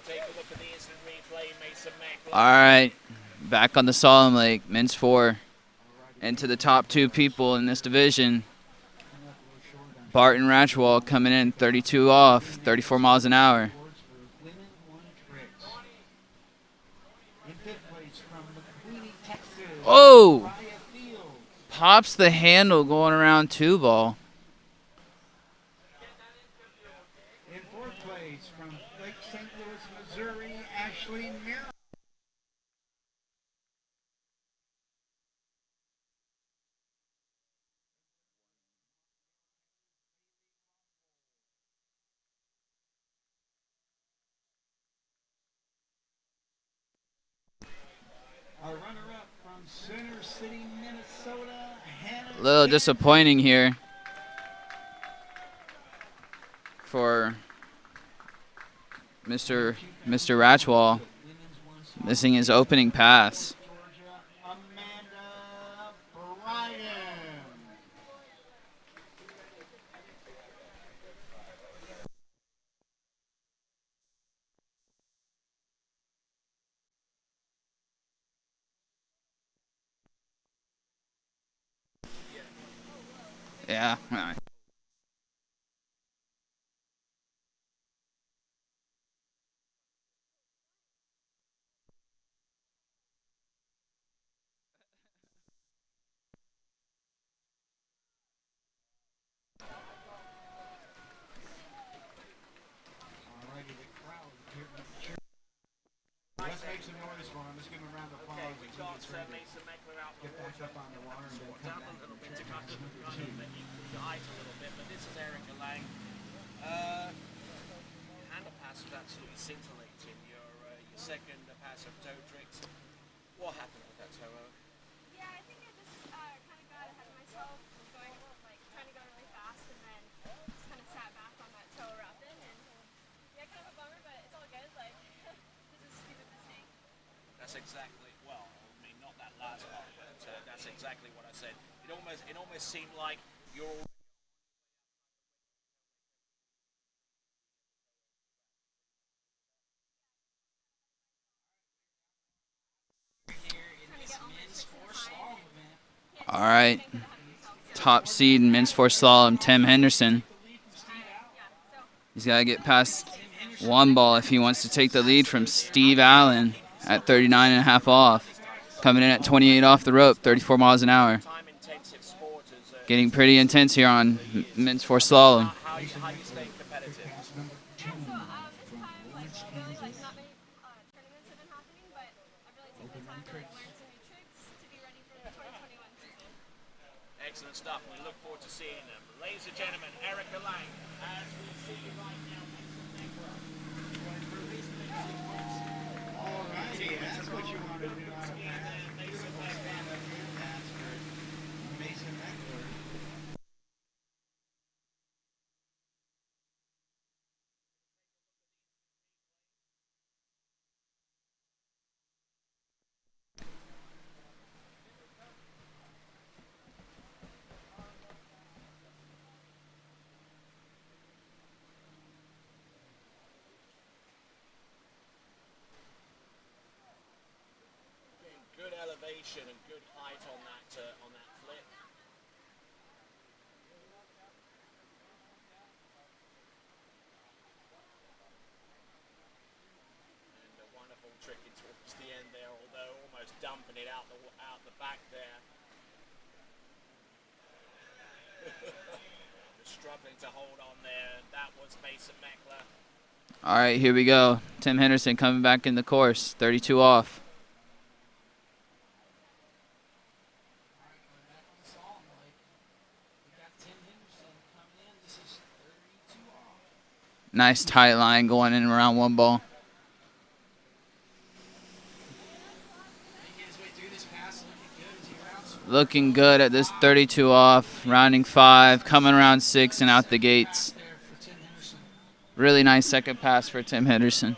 Take a look at the instant replay, Mason Meckler. All right, back on the Slalom Lake, men's 4. Into the top 2 people in this division. Barton Ratchwall coming in 32 off, 34 miles an hour. Oh! Pops the handle going around 2 ball. In 4th place from Lake St. Louis, Missouri, Ashley Merrill. Our runner-up from Center City, Minnesota, Hannah. A little disappointing here for Mr. Ratchwall, missing his opening pass. Yeah. Let's make some noise for him. Let's give him a round of applause. Okay, we've got Mason Meckler out Get back up on the water and then come down a back. little bit to kind of the height a little bit, but this is Erica Lang. Handle pass was absolutely scintillating. Your second pass of toe tricks. What happened with that toe? Yeah, I think I just kind of got ahead of myself, going trying to go really fast, and then just kind of sat back on that toe rapid, and yeah, kind of a bummer, but it's all good. Like, this is a stupid mistake. That's exactly, well, I mean, not that last part, but that's exactly what I said. It almost seemed like you're all All right. Top seed in men's 4 slalom, Tim Henderson. He's got to get past 1 ball if he wants to take the lead from Steve Allen at 39.5 off. Coming in at 28 off the rope, 34 miles an hour. Getting pretty intense here on men's 4 slalom. how you stay competitive. Excellent stuff. We look forward to seeing them. Ladies and gentlemen, Erica Lang, as we see right now. That's what you want to do on a pass. Beautiful stand-up rear pass for Mason Meckler. Good elevation and good height on that flip. And a wonderful trick towards the end there, although almost dumping it out the back there. Just struggling to hold on there. That was Mason Meckler. All right, here we go. Tim Henderson coming back in the course, 32 off. Nice tight line going in around one ball. Looking good at this 32 off, rounding 5, coming around 6 and out the gates. Really nice second pass for Tim Henderson.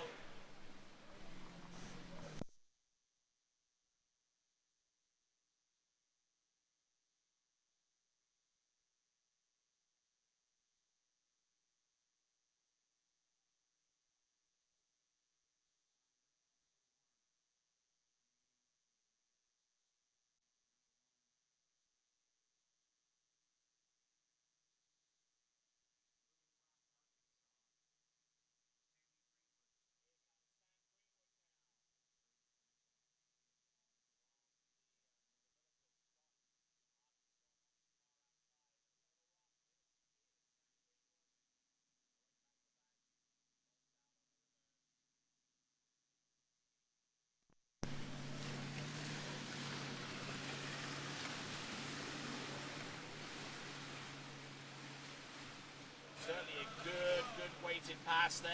Certainly a good weighted pass there.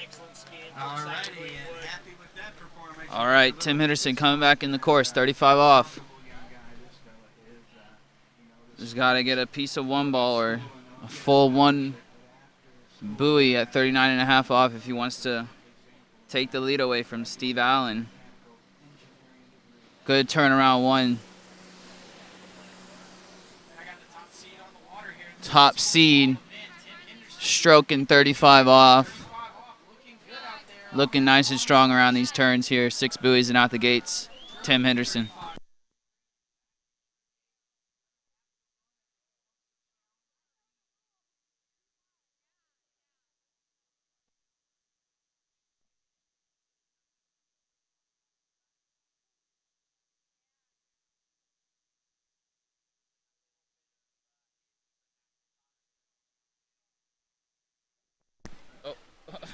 Excellent skiing. Alrighty, and happy with that performance. All right, Tim Henderson coming back in the course, 35 off. Just got to get a piece of one ball or a full one buoy at 39.5 off if he wants to take the lead away from Steve Allen. Good turnaround one. Top seed, stroking 35 off. Looking nice and strong around these turns here. 6 buoys and out the gates. Tim Henderson.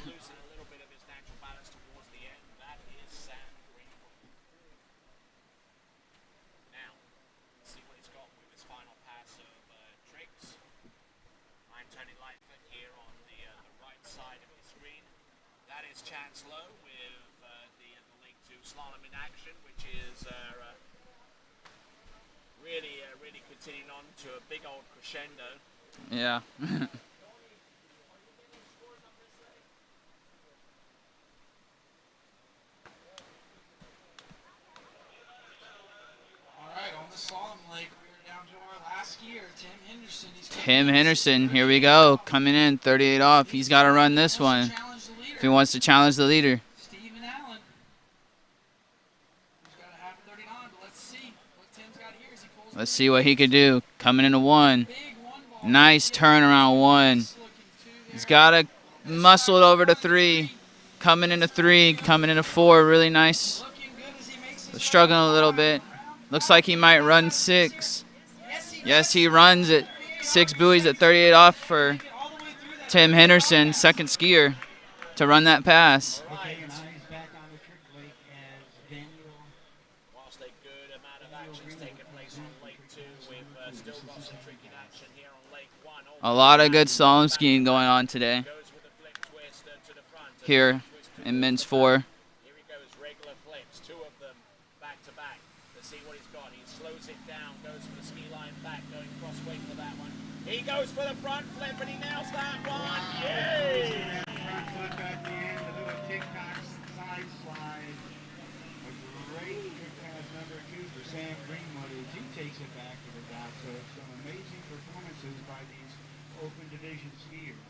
Losing a little bit of his natural balance towards the end. That is Sam Green. Now, let's see what he's got with his final pass of tricks. I'm Tony Lightfoot here on the right side of the screen. That is Chance Lowe with the Lake 2 Slalom in action, which is really continuing on to a big old crescendo. Yeah. Tim Henderson, here we go, coming in, 38 off. He's got to run this one if he wants to challenge the leader. Let's see what he could do. Coming into 1. Nice turnaround 1. He's got to muscle it over to 3. Coming into 3, coming into 4. Really nice. Struggling a little bit. Looks like he might run 6. Yes, he runs it. 6 buoys at 38 off for Tim Henderson, second skier, to run that pass. Whilst a good amount of action's taking place on Lake 2, we've still got some tricky action here on Lake 1. A lot of good slalom skiing going on today here in men's 4. Here he goes, regular flick. see what he's got. He slows it down, goes for the ski line back, going cross wing for that one. He goes for the front flip and he nails that one. Yay! Front flip at the end, a little tick-tock side slide. A great trick pass number 2 for Sam Greenwood as he takes it back to the dock. So some amazing performances by these open division skiers.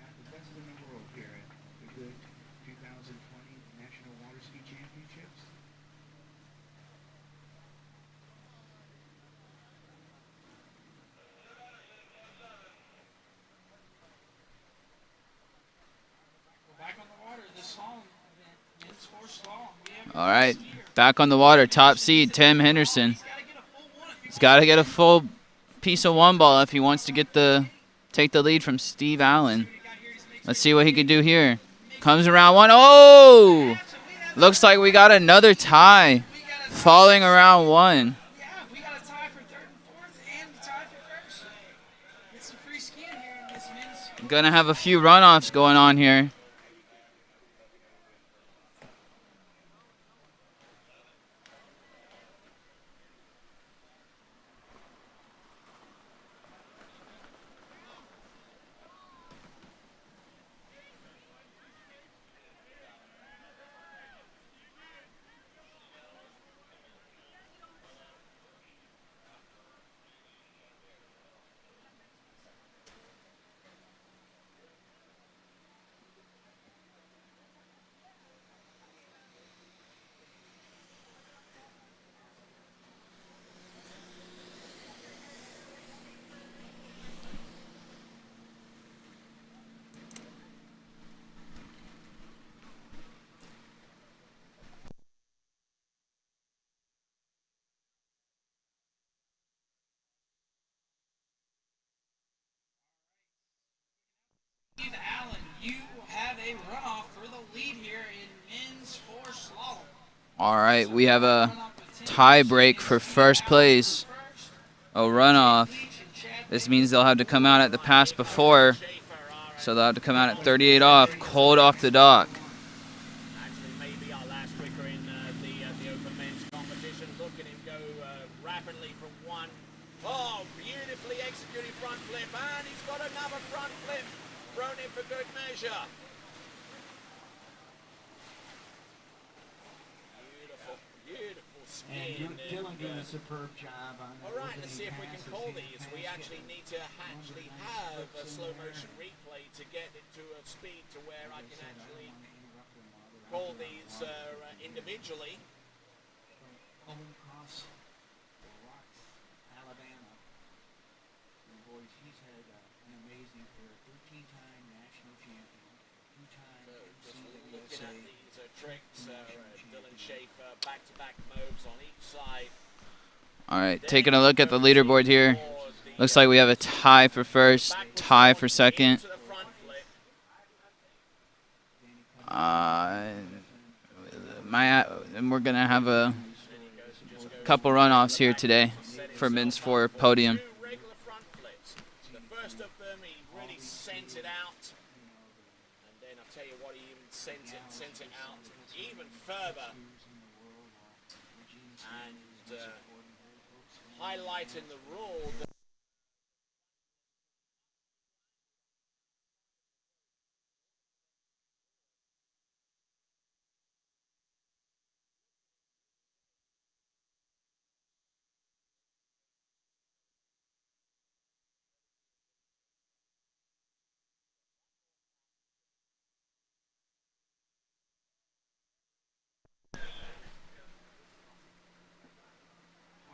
At the best in the world here at the Goode 2020 National Water Ski Championships. Back on the water, this slalom event, men's horse slalom. All right, back on the water, top seed, Tim Henderson. He's got to get a full piece of one ball if he wants to take the lead from Steve Allen. Let's see what he can do here. Comes around one. Oh! Looks like we got another tie. Falling around one. Yeah, we got a tie for third and fourth and a tie for first. Get some free skiing here in this men's. Gonna have a few runoffs going on here. Steve Allen, you have a runoff for the lead here in men's horse slalom. All right, we have a tie break for first place. A runoff. This means they'll have to come out at the pass before, so they'll have to come out at 38 off, cold off the dock. Actually, maybe our last quicker in the open men's competition. Look at him go rapidly from one. Oh, beautifully executed front flip, and he's got another front flip thrown in for good measure. Beautiful, beautiful skiing. And Dylan doing a superb job on all right, let's see if we can call these. We actually need to actually have a slow motion replay to get it to a speed to where I can actually call these individually. Home Cross, Rocks, Alabama. And boys, he's had an amazing career. 13-time national champion, 2-time Looking at these tricks, Dylan Schaefer, back-to-back moves on each side. All right, taking a look at the leaderboard here. Looks like we have a tie for first, tie for second. And we're gonna have a couple runoffs here today for men's 4 podium. The first of them, he really sent it out, and then I'll tell you what, he even sent it out even further, and highlighting the rule that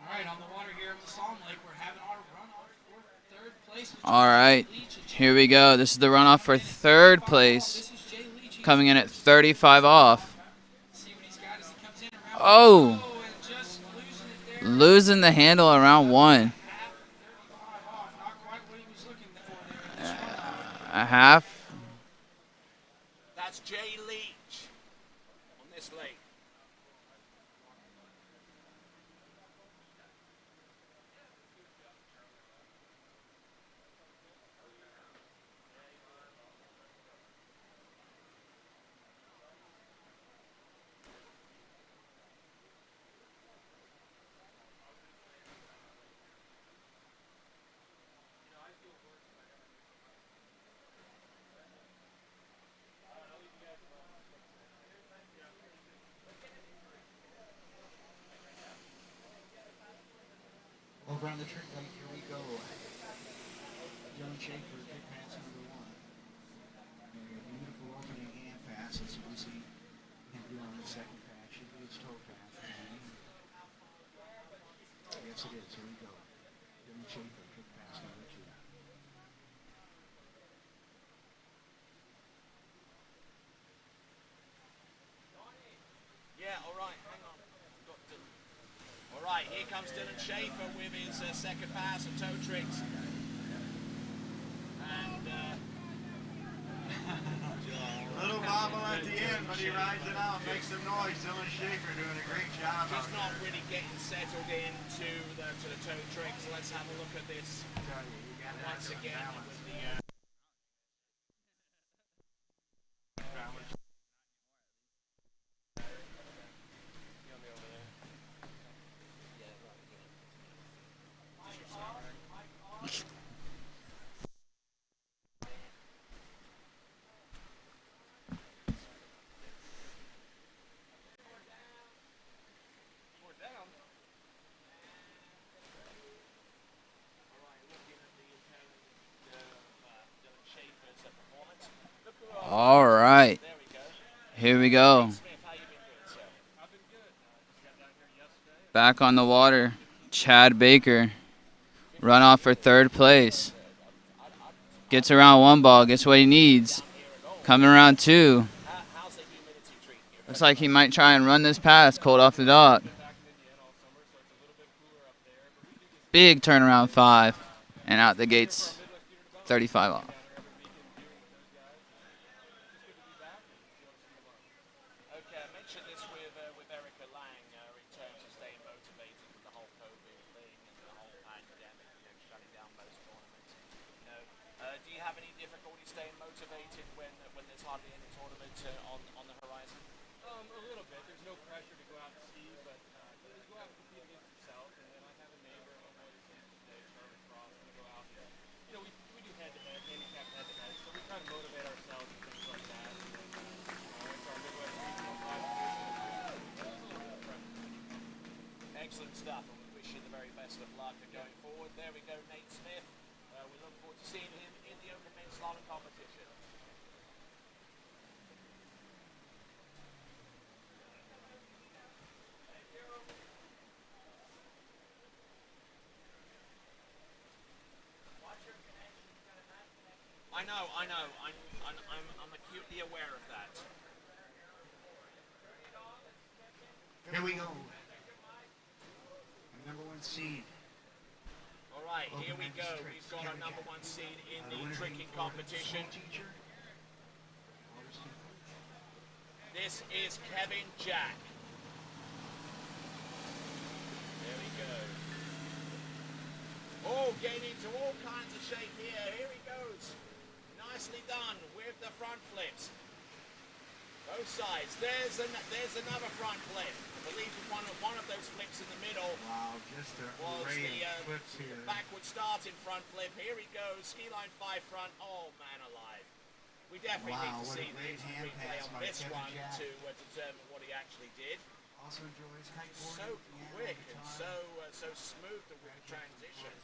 All right, on the water here in the Slalom Lake, we're having our runoff for third place. All right, here we go. This is the runoff for third place, coming in at 35 off. Oh, losing the handle around one. A half. that's Jay Leach on this lake. Over on the trick right, here we go. Dylan Schaefer, kick pass number 1. A beautiful opening hand pass. That's what we see him do on the second pass. Should be his toe pass. Yes, it is. Here we go. Dylan Schaefer, kick pass number 2. Yeah, all right, hang on. All right, here comes Dylan Schaefer with his second pass of toe tricks. And Little bobble at the end, but he rides it out, makes some noise. Dylan Schaefer doing a great job. Just not really getting settled into the toe tricks. Let's have a look at this once again with the. All right. Here we go. Back on the water, Chad Baker. Run off for third place. Gets around one ball, gets what he needs. Coming around 2. Looks like he might try and run this pass cold off the dock. Big turnaround 5. And out the gates, 35 off. Excellent stuff, and we wish you the very best of luck going forward. There we go, Nate Smith. We look forward to seeing him in the Open Men's Slalom competition. I know. I'm acutely aware of that. Here we go. Number 1 seed. All right, here we go. We've got our number 1 seed in the tricking competition. This is Kevin Jack. There we go. Oh, getting into all kinds of shape here. Here he goes. Nicely done with the front flips. Both sides. There's another front flip. I believe one of those flips in the middle. Wow, just a was array the of flips here. backward starting front flip. Here he goes. Ski line 5 front. Oh man alive. We definitely need to see the replay on this one to determine what he actually did. Also enjoys kiteboarding. So quick and so smooth with the transition.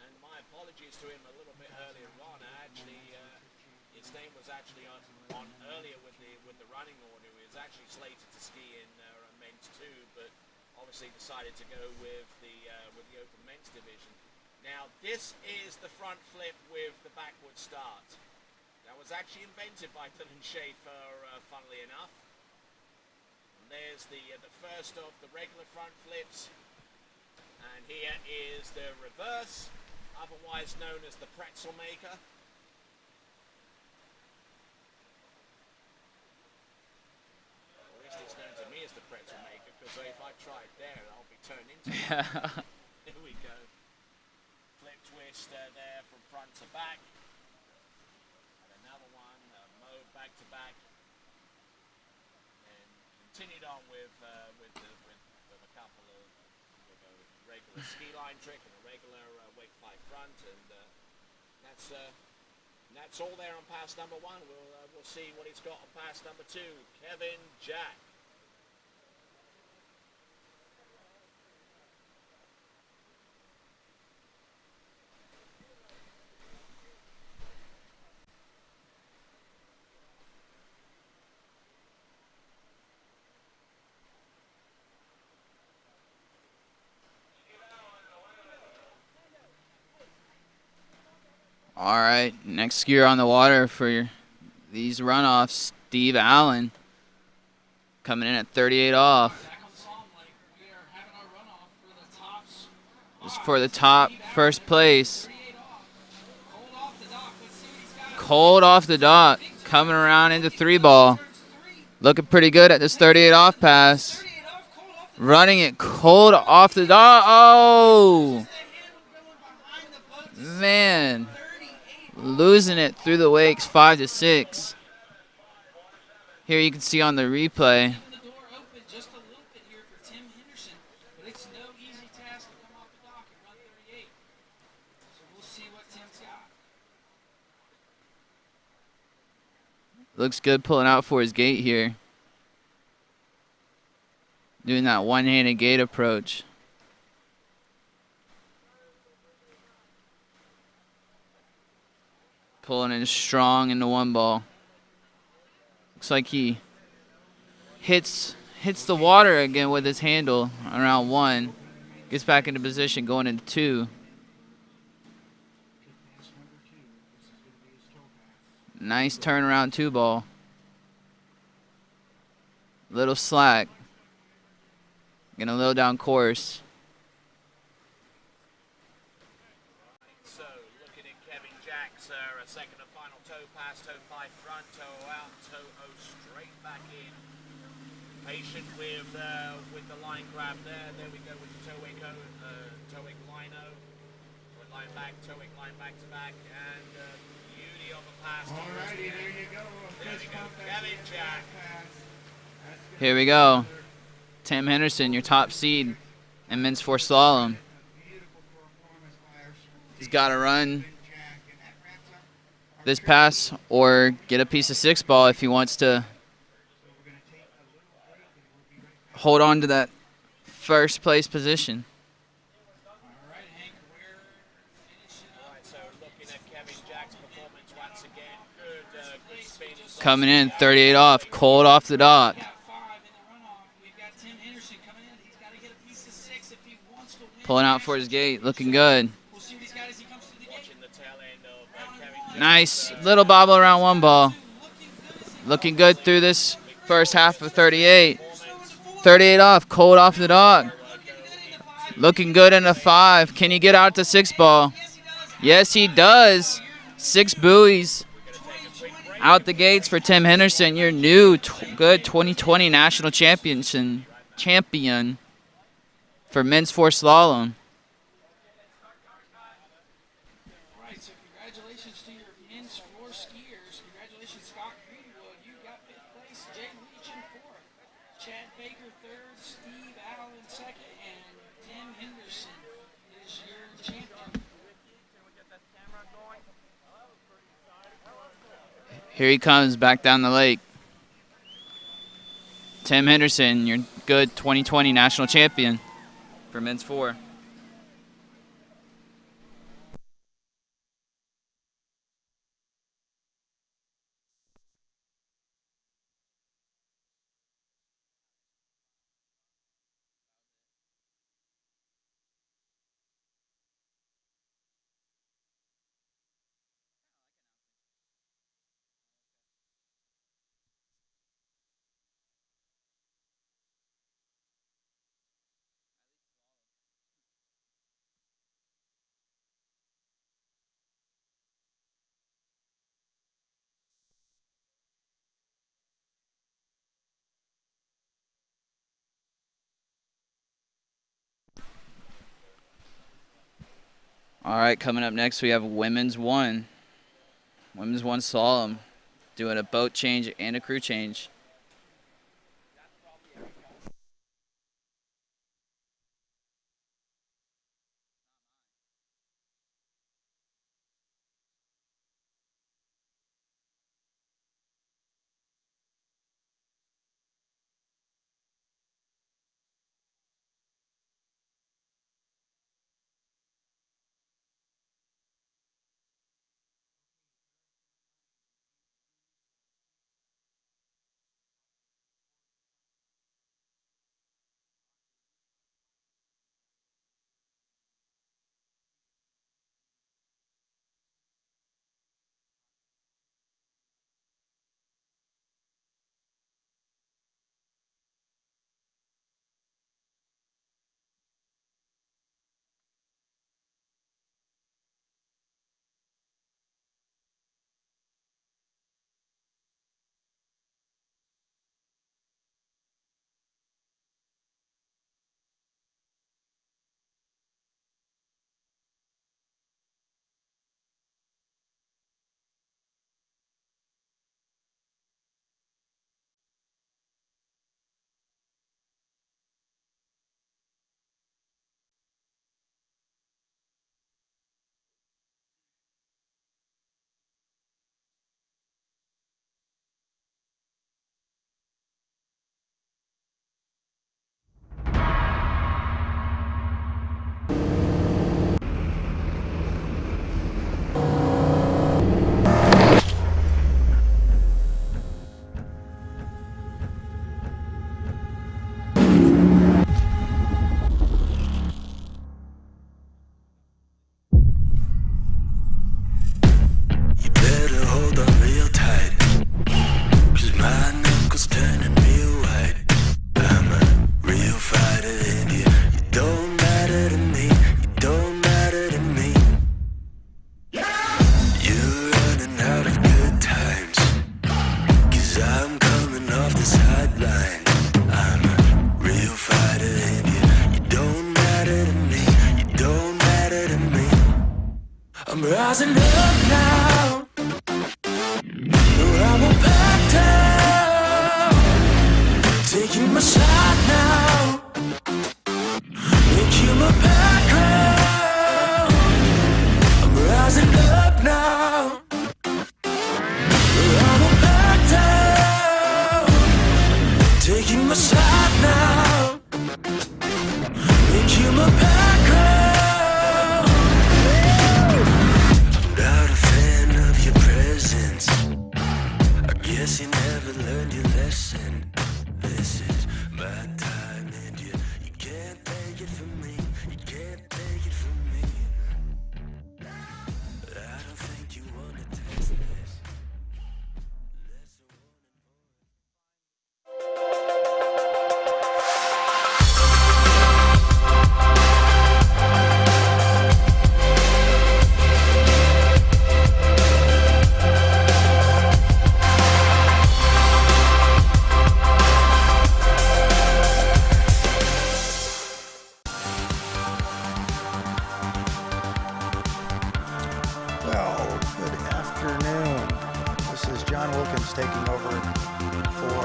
And my apologies to him a little bit earlier on. His name was actually on earlier with the running order. He was actually slated to ski in men's 2, but obviously decided to go with the open men's division. Now this is the front flip with the backward start. That was actually invented by Dylan Schaefer, funnily enough. And there's the first of the regular front flips, and here is the reverse, otherwise known as the pretzel maker. At least it's known to me as the pretzel maker, because if I try it there, I'll be turned into one. Here we go. Flip twist there from front to back. And another one, mode back to back. And continued on with a couple of a regular ski line trick and a regular wake 5 front, and that's all there on pass number 1. We'll see what he's got on pass number 2. Kevin Jack. All right, next skier on the water for these runoffs, Steve Allen, coming in at 38 off. Just for the top, first place. Cold off the dock, coming around into 3-ball. Looking pretty good at this 38 off pass. Running it cold off the dock. Oh! Man. Losing it through the wakes, 5-6. Here you can see on the replay. Looks good pulling out for his gate here. Doing that one-handed gate approach. Pulling in strong into 1-ball. Looks like he hits the water again with his handle around 1. Gets back into position going into 2. Nice turnaround 2-ball. Little slack. Getting a little down course. So looking at Kevin Jacks, a second and final toe pass, toe 5 front, toe out, toe 0 straight back in. Patient with the line grab there. There we go with the toe wick lino. Line back, toe wick line back to back, and beauty of a pass. Alrighty, there you go. There we go, Kevin Jack. Here we go. Tim Henderson, your top seed in men's 4 slalom. He's got to run this pass or get a piece of 6-ball if he wants to hold on to that first place position. Coming in, 38 off, cold off the dock. Pulling out for his gate, looking good. Nice little bobble around 1-ball. Looking good through this first half of 38. 38 off, cold off the dock. Looking good in a 5. Can he get out to 6-ball? Yes, he does. 6 buoys out the gates for Tim Henderson, your new good 2020 national champion for men's 4 slalom. Right, so congratulations to your men's 4 skiers. Congratulations, Scott Greenwood. You got 5th place. Jay Leach in 4th. Chad Baker 3rd. Steve Allen 2nd. And Tim Henderson is your champion. Here he comes back down the lake. Tim Henderson, your good 2020 national champion for men's 4. All right, coming up next we have women's 1. Women's 1 slalom, doing a boat change and a crew change. rising up now. I won't back down. Taking my shot now. They kill my background. I'm rising up now. I won't back down. Taking my shot now. They kill my background. Not a fan of your presence. I guess you never learned your lesson. This is my time and you can't take it from me. You can't take it from me. I don't think you wanna taste this. Well, good afternoon. This is John Wilkins taking over for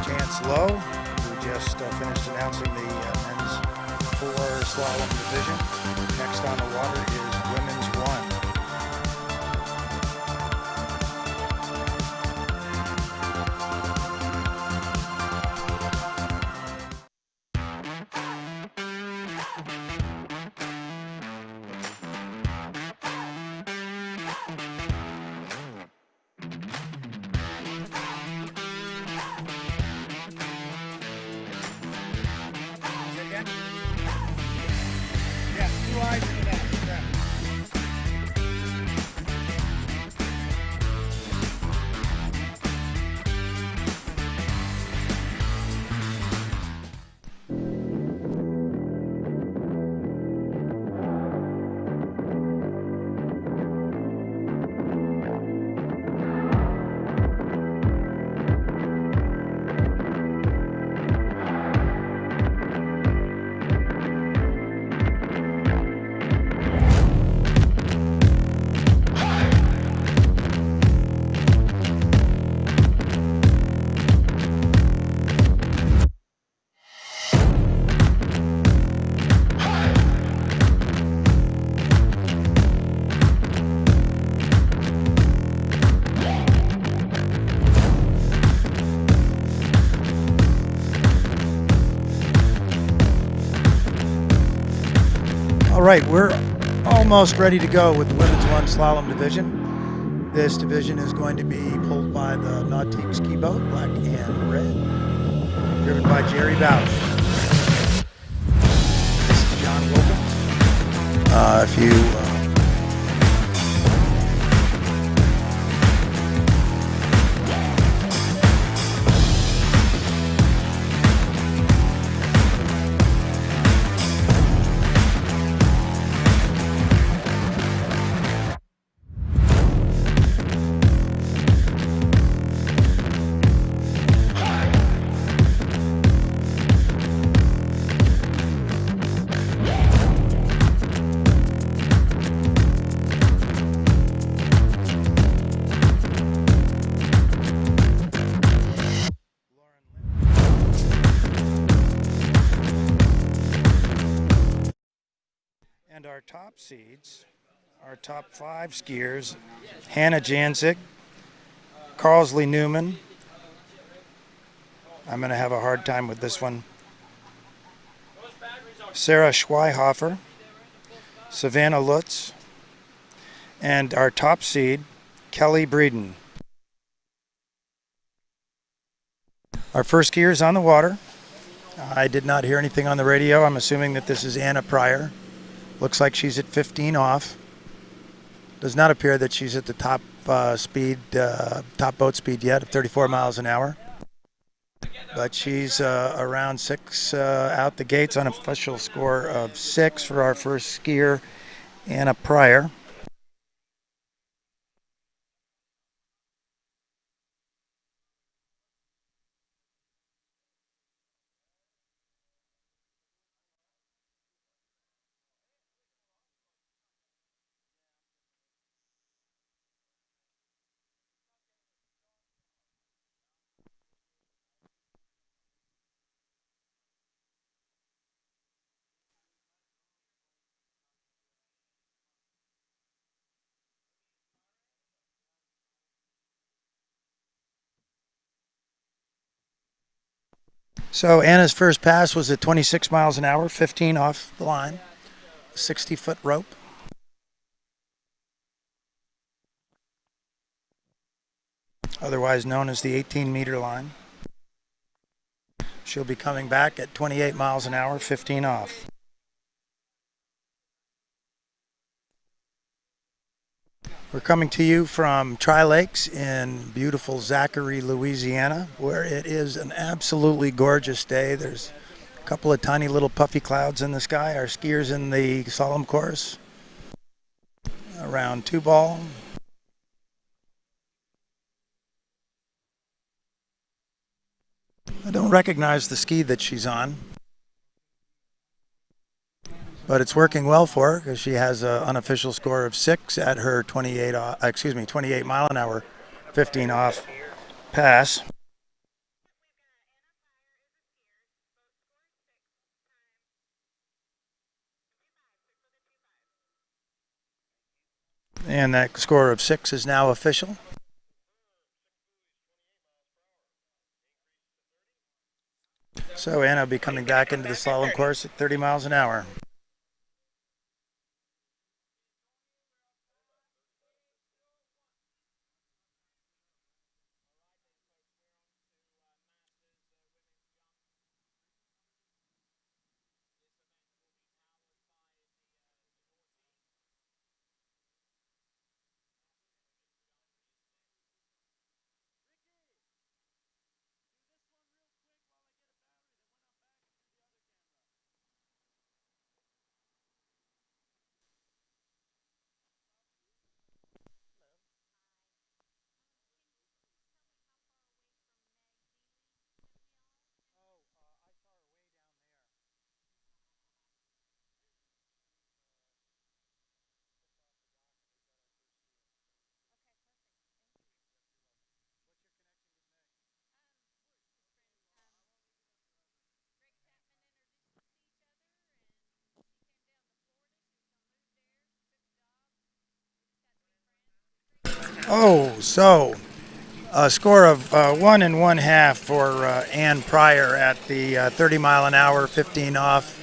Chance Lowe, who just finished announcing the men's 4 slalom division. Next on the water is women's 1. Yeah, 2 eyes in the net. All right, we're almost ready to go with the women's 1 slalom division. This division is going to be pulled by the Nautique ski boat, black and red, driven by Jerry Bausch. This is John Wilkins. If you and our top seeds, our top 5 skiers, Hannah Janzik, Carlsley Newman. I'm going to have a hard time with this one. Sarah Schweihofer, Savannah Lutz, and our top seed, Kelly Breeden. Our first skier is on the water. I did not hear anything on the radio. I'm assuming that this is Anna Pryor. Looks like she's at 15 off. Does not appear that she's at the top top boat speed yet of 34 miles an hour. But she's around 6 out the gates on an official score of 6 for our first skier, Anna Pryor. So Anna's first pass was at 26 miles an hour, 15 off the line, 60-foot rope. Otherwise known as the 18-meter line. She'll be coming back at 28 miles an hour, 15 off. We're coming to you from Tri-Lakes in beautiful Zachary, Louisiana, where it is an absolutely gorgeous day. There's a couple of tiny little puffy clouds in the sky. Our skiers in the slalom course around 2-ball. I don't recognize the ski that she's on, but it's working well for her because she has an unofficial score of 6 at her 28 mile an hour, 15 off pass. And that score of 6 is now official. So Anna will be coming back into the slalom course at 30 miles an hour. Oh, so a score of 1 1/2 for Ann Pryor at the 30 mile an hour, 15 off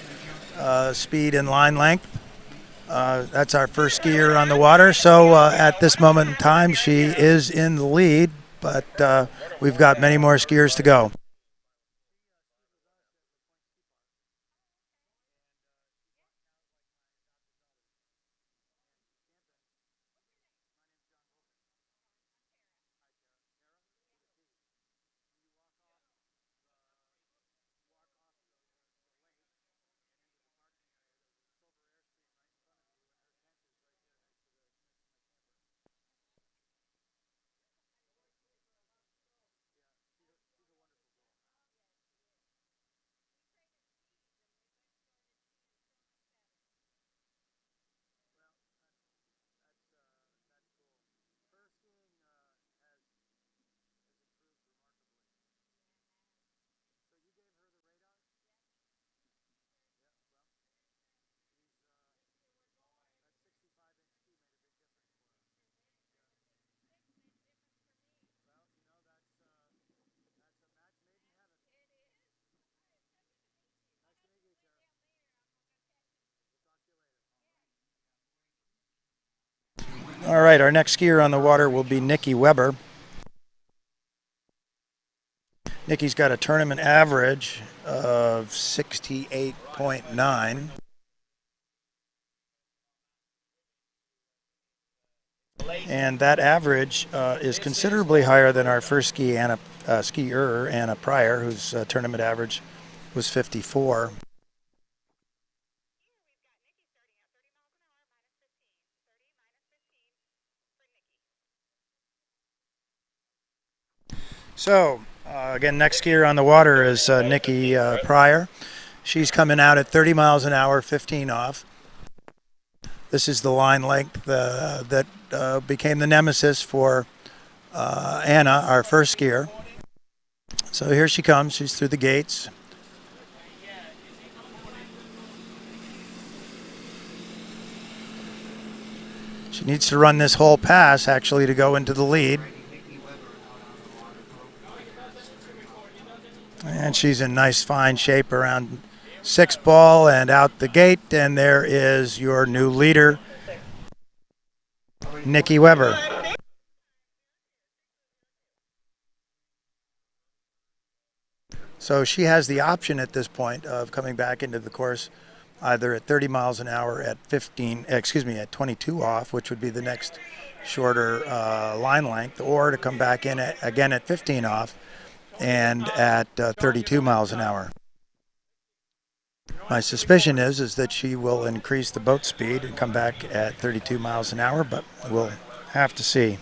speed and line length. That's our first skier on the water. So at this moment in time, she is in the lead, but we've got many more skiers to go. All right, our next skier on the water will be Nikki Weber. Nikki's got a tournament average of 68.9. And that average is considerably higher than our first skier, Anna Pryor, whose tournament average was 54. So, again, next skier on the water is Nikki Pryor. She's coming out at 30 miles an hour, 15 off. This is the line length that became the nemesis for Anna, our first skier. So here she comes. She's through the gates. She needs to run this whole pass, actually, to go into the lead. And she's in nice fine shape around 6 ball and out the gate. And there is your new leader, Nikki Weber. So she has the option at this point of coming back into the course either at 30 miles an hour at 22 off, which would be the next shorter line length, or to come back in again at 15 off and at 32 miles an hour. My suspicion is that she will increase the boat speed and come back at 32 miles an hour, but we'll have to see.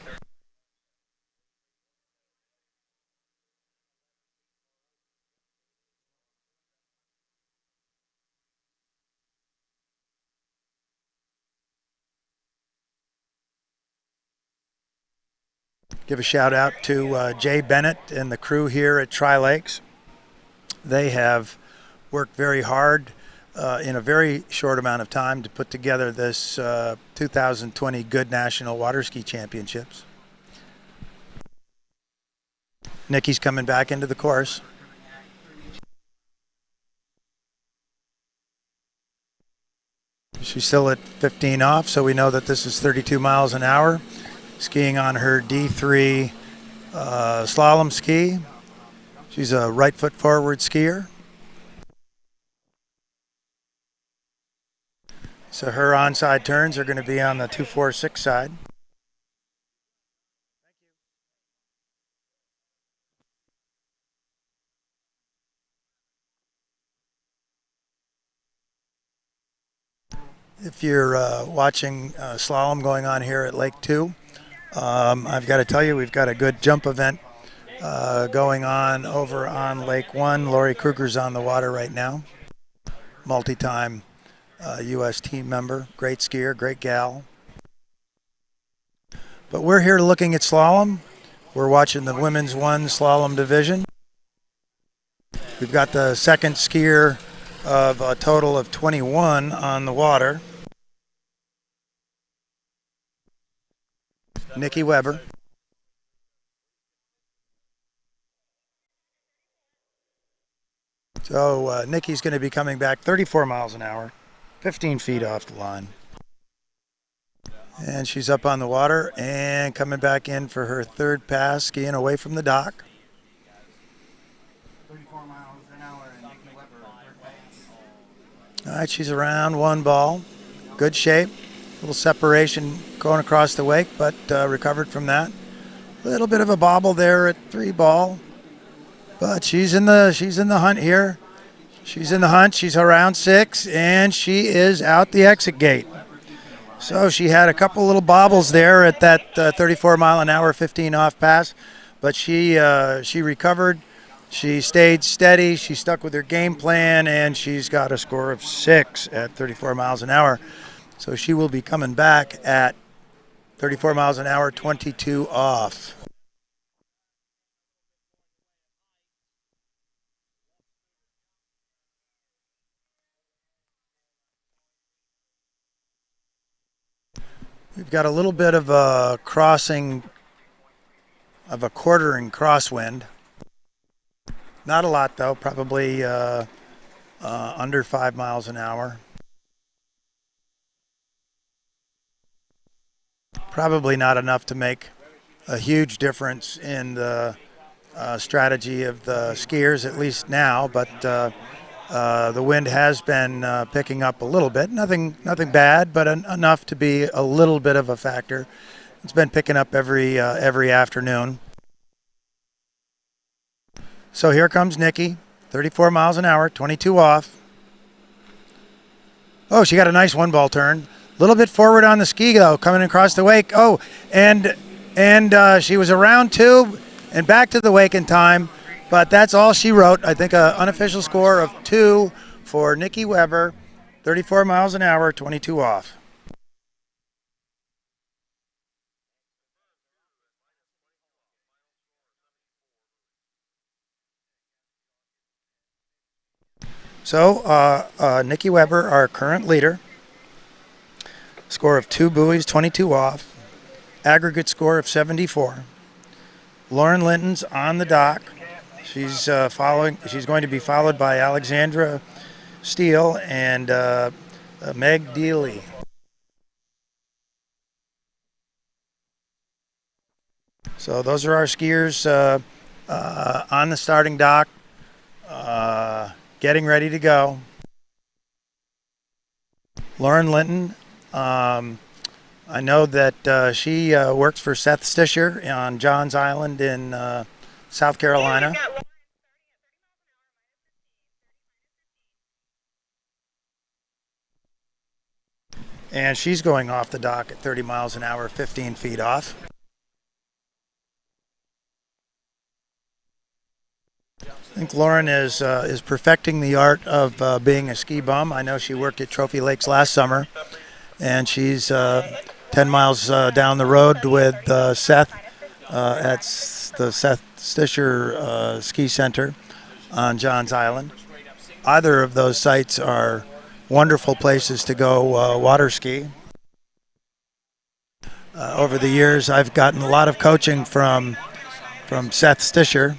Give a shout out to Jay Bennett and the crew here at Tri-Lakes. They have worked very hard in a very short amount of time to put together this 2020 Goode National Water Ski Championships. Nikki's coming back into the course. She's still at 15 off, so we know that this is 32 miles an hour. Skiing on her D3 slalom ski. She's a right foot forward skier. So her onside turns are going to be on the 246 side. If you're watching slalom going on here at Lake 2, I've got to tell you, we've got a good jump event going on over on Lake 1. Lori Kruger's on the water right now. Multi-time U.S. team member, great skier, great gal. But we're here looking at slalom. We're watching the women's 1 slalom division. We've got the second skier of a total of 21 on the water. Nikki Weber. So Nikki's going to be coming back 34 miles an hour, 15 feet off the line. And she's up on the water and coming back in for her third pass, skiing away from the dock. 34 miles an hour and Nikki Weber, third pass. All right, she's around 1 ball. Good shape. A little separation going across the wake, but recovered from that. A little bit of a bobble there at 3 ball. But she's in the hunt here. She's in the hunt. She's around 6, and she is out the exit gate. So she had a couple little bobbles there at that 34 mile an hour, 15 off pass, but she recovered. She stayed steady. She stuck with her game plan, and she's got a score of 6 at 34 miles an hour. So she will be coming back at 34 miles an hour, 22 off. We've got a little bit of a crossing of a quartering crosswind. Not a lot though, probably under 5 miles an hour. Probably not enough to make a huge difference in the strategy of the skiers, at least now, but the wind has been picking up a little bit. Nothing bad, but enough to be a little bit of a factor. It's been picking up every afternoon. So here comes Nikki, 34 miles an hour, 22 off. Oh, she got a nice 1 ball turn. A little bit forward on the ski though, coming across the wake. Oh, and she was around 2 and back to the wake in time. But that's all she wrote. I think an unofficial score of 2 for Nikki Weber, 34 miles an hour, 22 off. So Nikki Weber, our current leader, score of 2 buoys, 22 off, aggregate score of 74. Lauren Linton's on the dock. She's She's going to be followed by Alexandra Steele and Meg Deely. So those are our skiers on the starting dock, getting ready to go. Lauren Linton, I know that she works for Seth Stisher on Johns Island in South Carolina. And she's going off the dock at 30 miles an hour, 15 feet off. I think Lauren is perfecting the art of being a ski bum. I know she worked at Trophy Lakes last summer, and she's 10 miles down the road with Seth at the Seth Stisher Ski Center on Johns Island. Either of those sites are wonderful places to go water ski. Over the years, I've gotten a lot of coaching from Seth Stisher,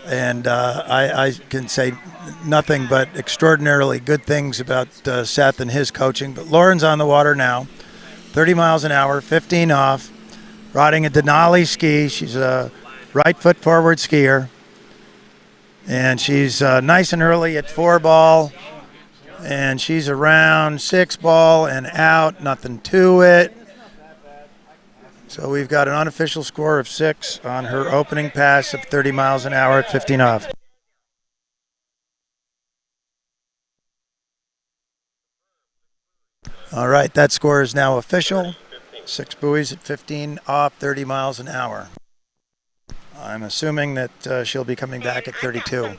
and I can say nothing but extraordinarily good things about Seth and his coaching. But Lauren's on the water now, 30 miles an hour, 15 off, riding a Denali ski. She's a right foot forward skier, and she's nice and early at 4-ball, and she's around 6-ball and out, nothing to it. So we've got an unofficial score of 6 on her opening pass of 30 miles an hour at 15 off. All right, that score is now official. 6 buoys at 15 off, 30 miles an hour. I'm assuming that she'll be coming back at 32.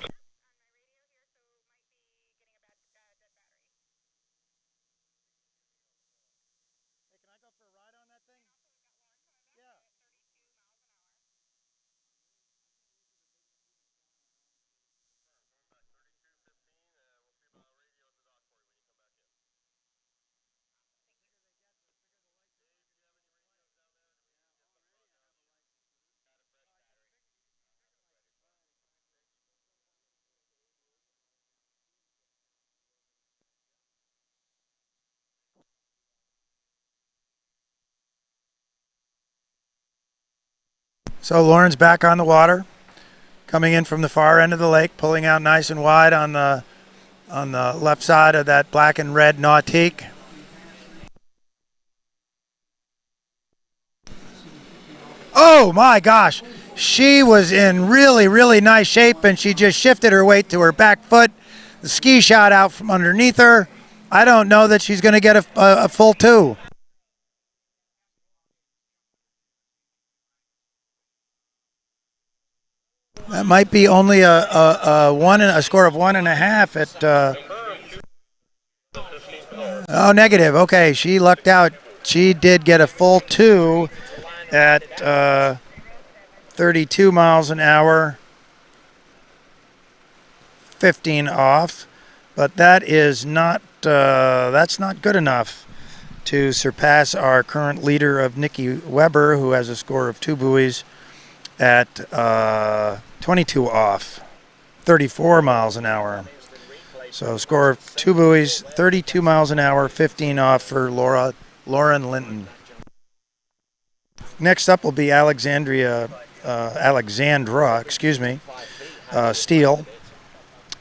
So Lauren's back on the water, coming in from the far end of the lake, pulling out nice and wide on the left side of that black and red Nautique. Oh my gosh, she was in really, really nice shape, and she just shifted her weight to her back foot. The ski shot out from underneath her. I don't know that she's going to get a full 2. That might be only a score of 1.5 at. Oh, negative. Okay, she lucked out. She did get a full 2 at 32 miles an hour, 15 off, but that is not. That's not good enough to surpass our current leader of Nikki Weber, who has a score of 2 buoys at 22 off, 34 miles an hour. So score of 2 buoys, 32 miles an hour, 15 off for Lauren Linton. Next up will be Alexandra, Steele,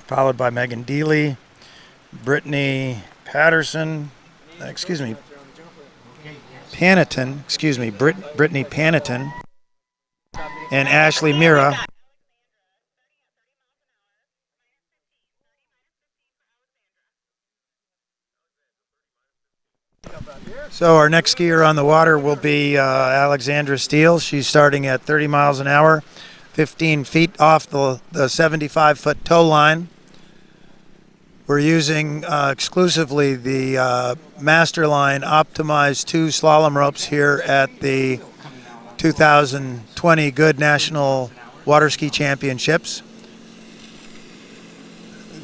followed by Megan Deely, Brittany Panneton, Brittany Panneton, and Ashley Mira. So our next skier on the water will be Alexandra Steele. She's starting at 30 miles an hour, 15 feet off the 75-foot tow line. We're using exclusively the Masterline Optimized 2 slalom ropes here at the 2020 Goode National Water Ski Championships.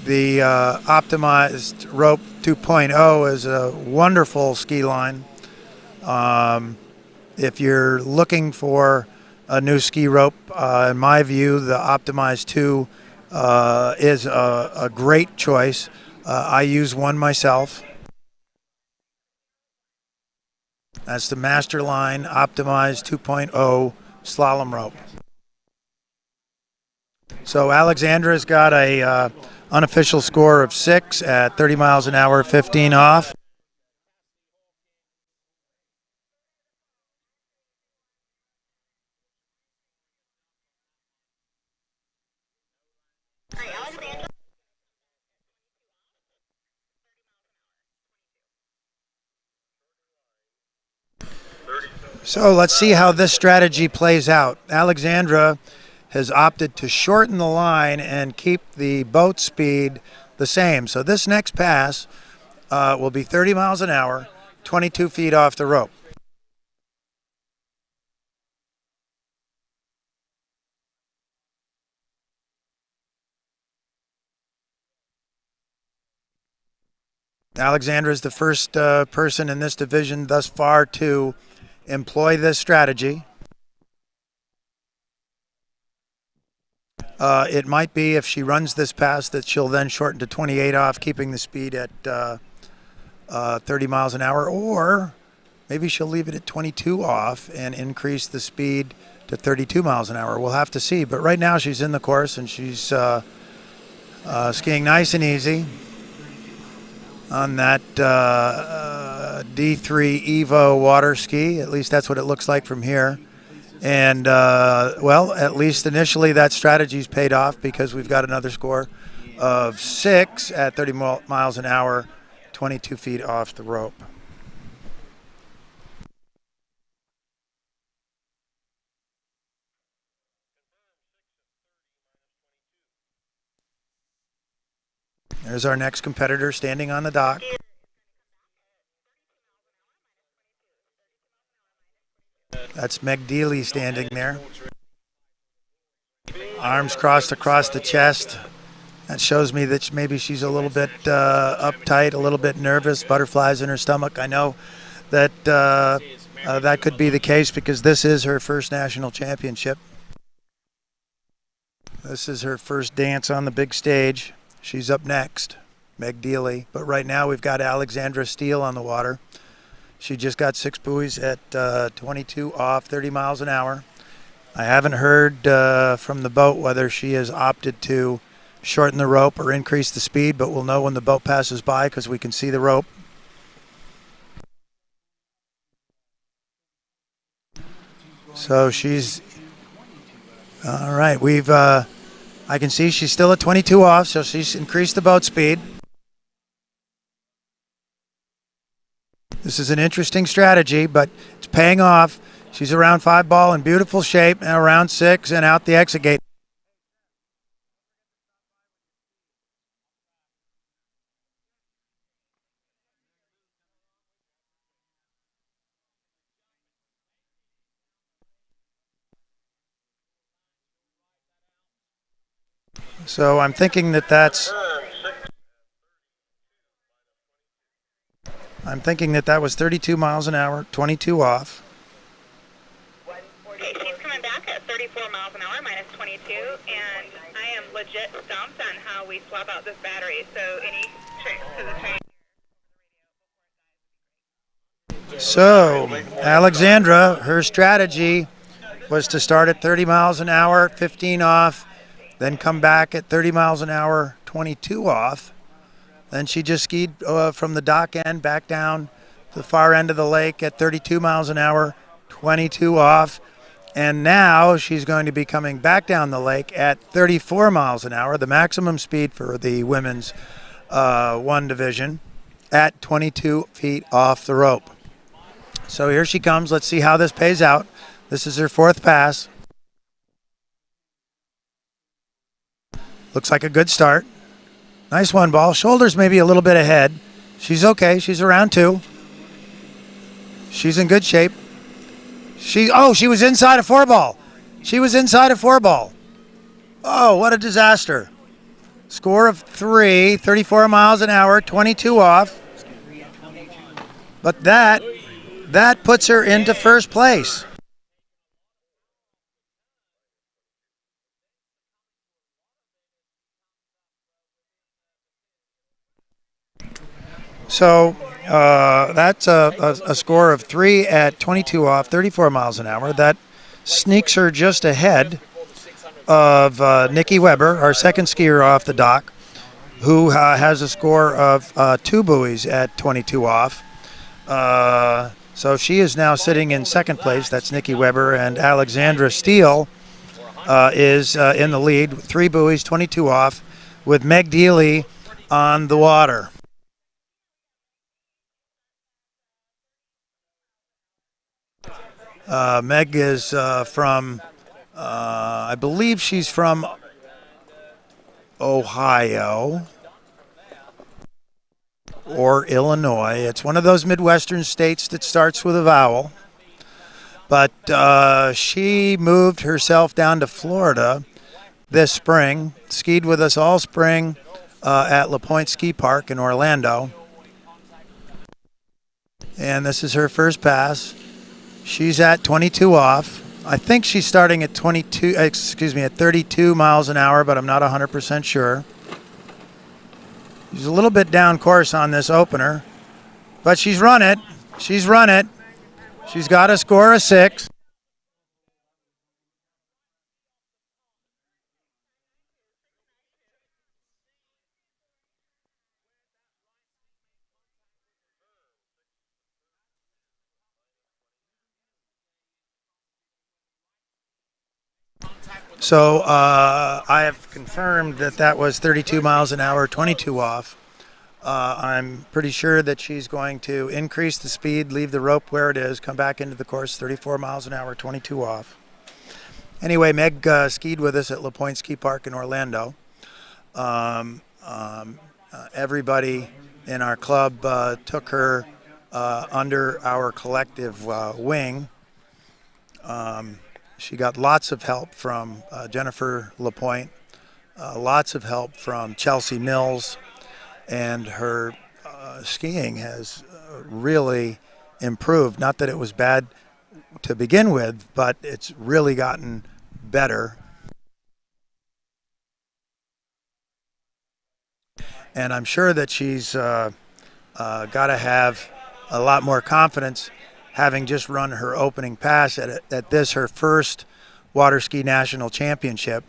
The Optimized Rope 2.0 is a wonderful ski line. If you're looking for a new ski rope, in my view, the Optimized 2 is a great choice. I use one myself. That's the Master Line Optimized 2.0 slalom rope. So Alexandra's got a unofficial score of 6 at 30 miles an hour, 15 off. So let's see how this strategy plays out. Alexandra has opted to shorten the line and keep the boat speed the same. So this next pass will be 30 miles an hour, 22 feet off the rope. Alexandra is the first person in this division thus far to employ this strategy. It might be, if she runs this pass, that she'll then shorten to 28 off, keeping the speed at 30 miles an hour, or maybe she'll leave it at 22 off and increase the speed to 32 miles an hour. We'll have to see. But right now she's in the course and she's skiing nice and easy on that D3 Evo water ski. At least that's what it looks like from here. And, well, at least initially that strategy's paid off, because we've got another score of 6 at 30 miles an hour, 22 feet off the rope. There's our next competitor standing on the dock. That's Meg Deely standing there. Arms crossed across the chest. That shows me that maybe she's a little bit uptight, a little bit nervous, butterflies in her stomach. I know that that could be the case, because this is her first national championship. This is her first dance on the big stage. She's up next, Meg Deely. But right now we've got Alexandra Steele on the water. She just got 6 buoys at 22 off, 30 miles an hour. I haven't heard from the boat whether she has opted to shorten the rope or increase the speed, but we'll know when the boat passes by, because we can see the rope. So she's all right. I can see she's still at 22 off, so she's increased the boat speed. This is an interesting strategy, but it's paying off. She's around 5 ball in beautiful shape, and around 6 and out the exit gate. So I'm thinking that that was 32 miles an hour, 22 off. Okay, she's coming back at 34 miles an hour, minus 22, and I am legit stumped on how we swap out this battery. So any tricks to the trade? So Alexandra, her strategy was to start at 30 miles an hour, 15 off, then come back at 30 miles an hour, 22 off. Then she just skied from the dock end back down to the far end of the lake at 32 miles an hour, 22 off. And now she's going to be coming back down the lake at 34 miles an hour, the maximum speed for the women's one division, at 22 feet off the rope. So here she comes. Let's see how this pays out. This is her 4th pass. Looks like a good start. Nice 1 ball. Shoulders maybe a little bit ahead. She's okay. She's around 2. She's in good shape. She was inside a 4 ball. She was inside a 4 ball. Oh, what a disaster. Score of 3, 34 miles an hour, 22 off. But that puts her into first place. So that's a score of 3 at 22 off, 34 miles an hour. That sneaks her just ahead of Nikki Weber, our second skier off the dock, who has a score of 2 buoys at 22 off. So she is now sitting in second place. That's Nikki Weber, and Alexandra Steele is in the lead, 3 buoys, 22 off, with Meg Deely on the water. Meg is from, I believe she's from Ohio or Illinois. It's one of those Midwestern states that starts with a vowel. But she moved herself down to Florida this spring, skied with us all spring at La Pointe Ski Park in Orlando. And this is her first pass. She's at 22 off. I think she's starting at 32 miles an hour, but I'm not 100% sure. She's a little bit down course on this opener, but she's run it. She's run it. She's got a score of 6. So I have confirmed that was 32 miles an hour, 22 off. I'm pretty sure that she's going to increase the speed, leave the rope where it is, come back into the course, 34 miles an hour, 22 off. Anyway, Meg skied with us at La Pointe Ski Park in Orlando. Everybody in our club took her under our collective wing. She got lots of help from Jennifer LaPointe, lots of help from Chelsea Mills, and her skiing has really improved. Not that it was bad to begin with, but it's really gotten better. And I'm sure that she's got to have a lot more confidence having just run her opening pass at this, her first water ski national championship.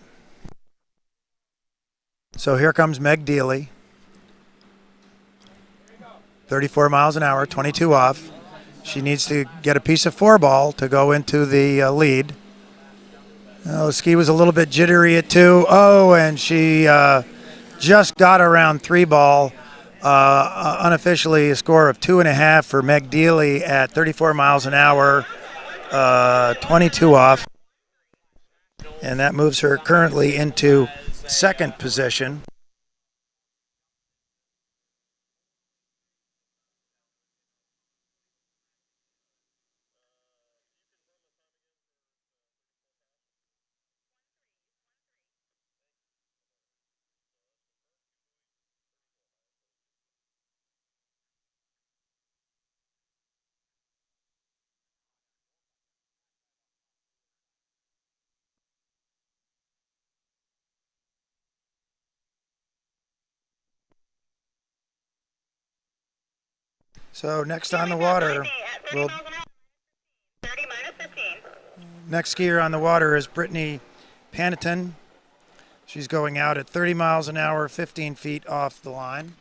So here comes Meg Deely, 34 miles an hour, 22 off. She needs to get a piece of 4-ball to go into the lead. The ski was a little bit jittery at 2. Oh, and she just got around 3-ball. Unofficially a score of 2.5 for Meg Deely at 34 miles an hour, 22 off. And that moves her currently into second position. So next on the water, next skier on the water is Brittany Paniton. She's going out at 30 miles an hour, 15 feet off the line.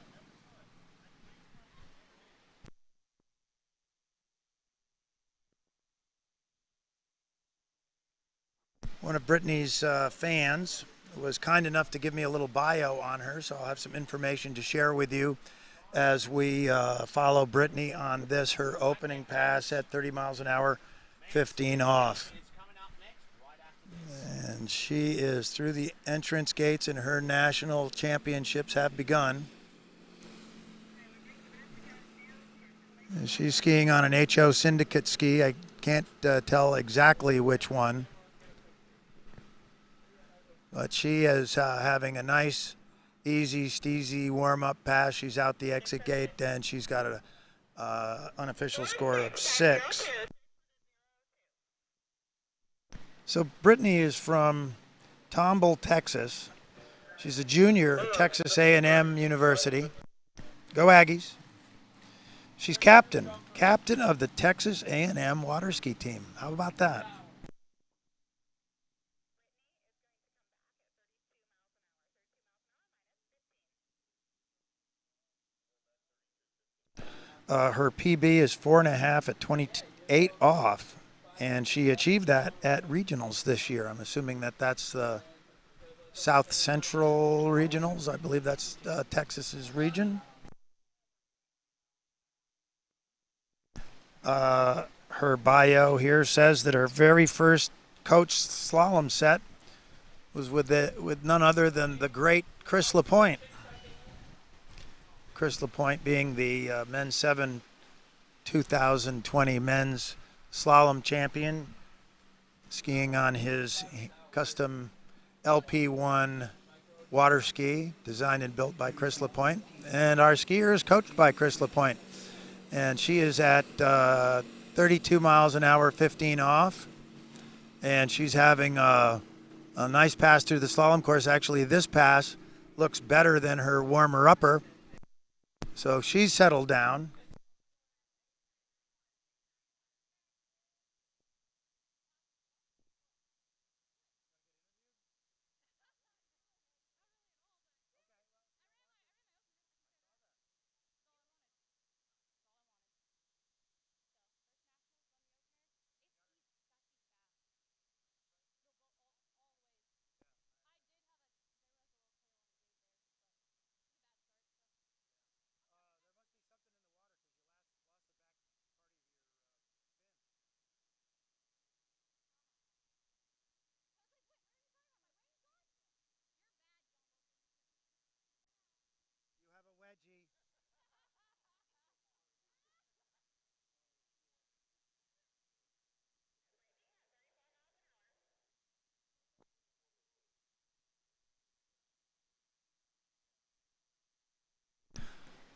One of Brittany's fans was kind enough to give me a little bio on her, so I'll have some information to share with you as we follow Brittany on this, her opening pass at 30 miles an hour, 15 off. And she is through the entrance gates and her national championships have begun. And she's skiing on an HO Syndicate ski. I can't tell exactly which one. But she is having a nice, easy, steezy warm-up pass. She's out the exit gate, and she's got an unofficial score of 6. So Brittany is from Tomball, Texas. She's a junior at Texas A&M University. Go Aggies. She's captain of the Texas A&M water ski team. How about that? Her PB is 4.5 at 28 off, and she achieved that at regionals this year. I'm assuming that that's the South Central regionals. I believe that's Texas's region. Her bio here says that her very first coach slalom set was with none other than the great Chris LaPointe. Chris LaPointe being the men's 7 2020 men's slalom champion, skiing on his custom LP1 water ski designed and built by Chris LaPointe. And our skier is coached by Chris LaPointe. And she is at 32 miles an hour, 15 off. And she's having a nice pass through the slalom course. Actually, this pass looks better than her warmer-upper. So she's settled down.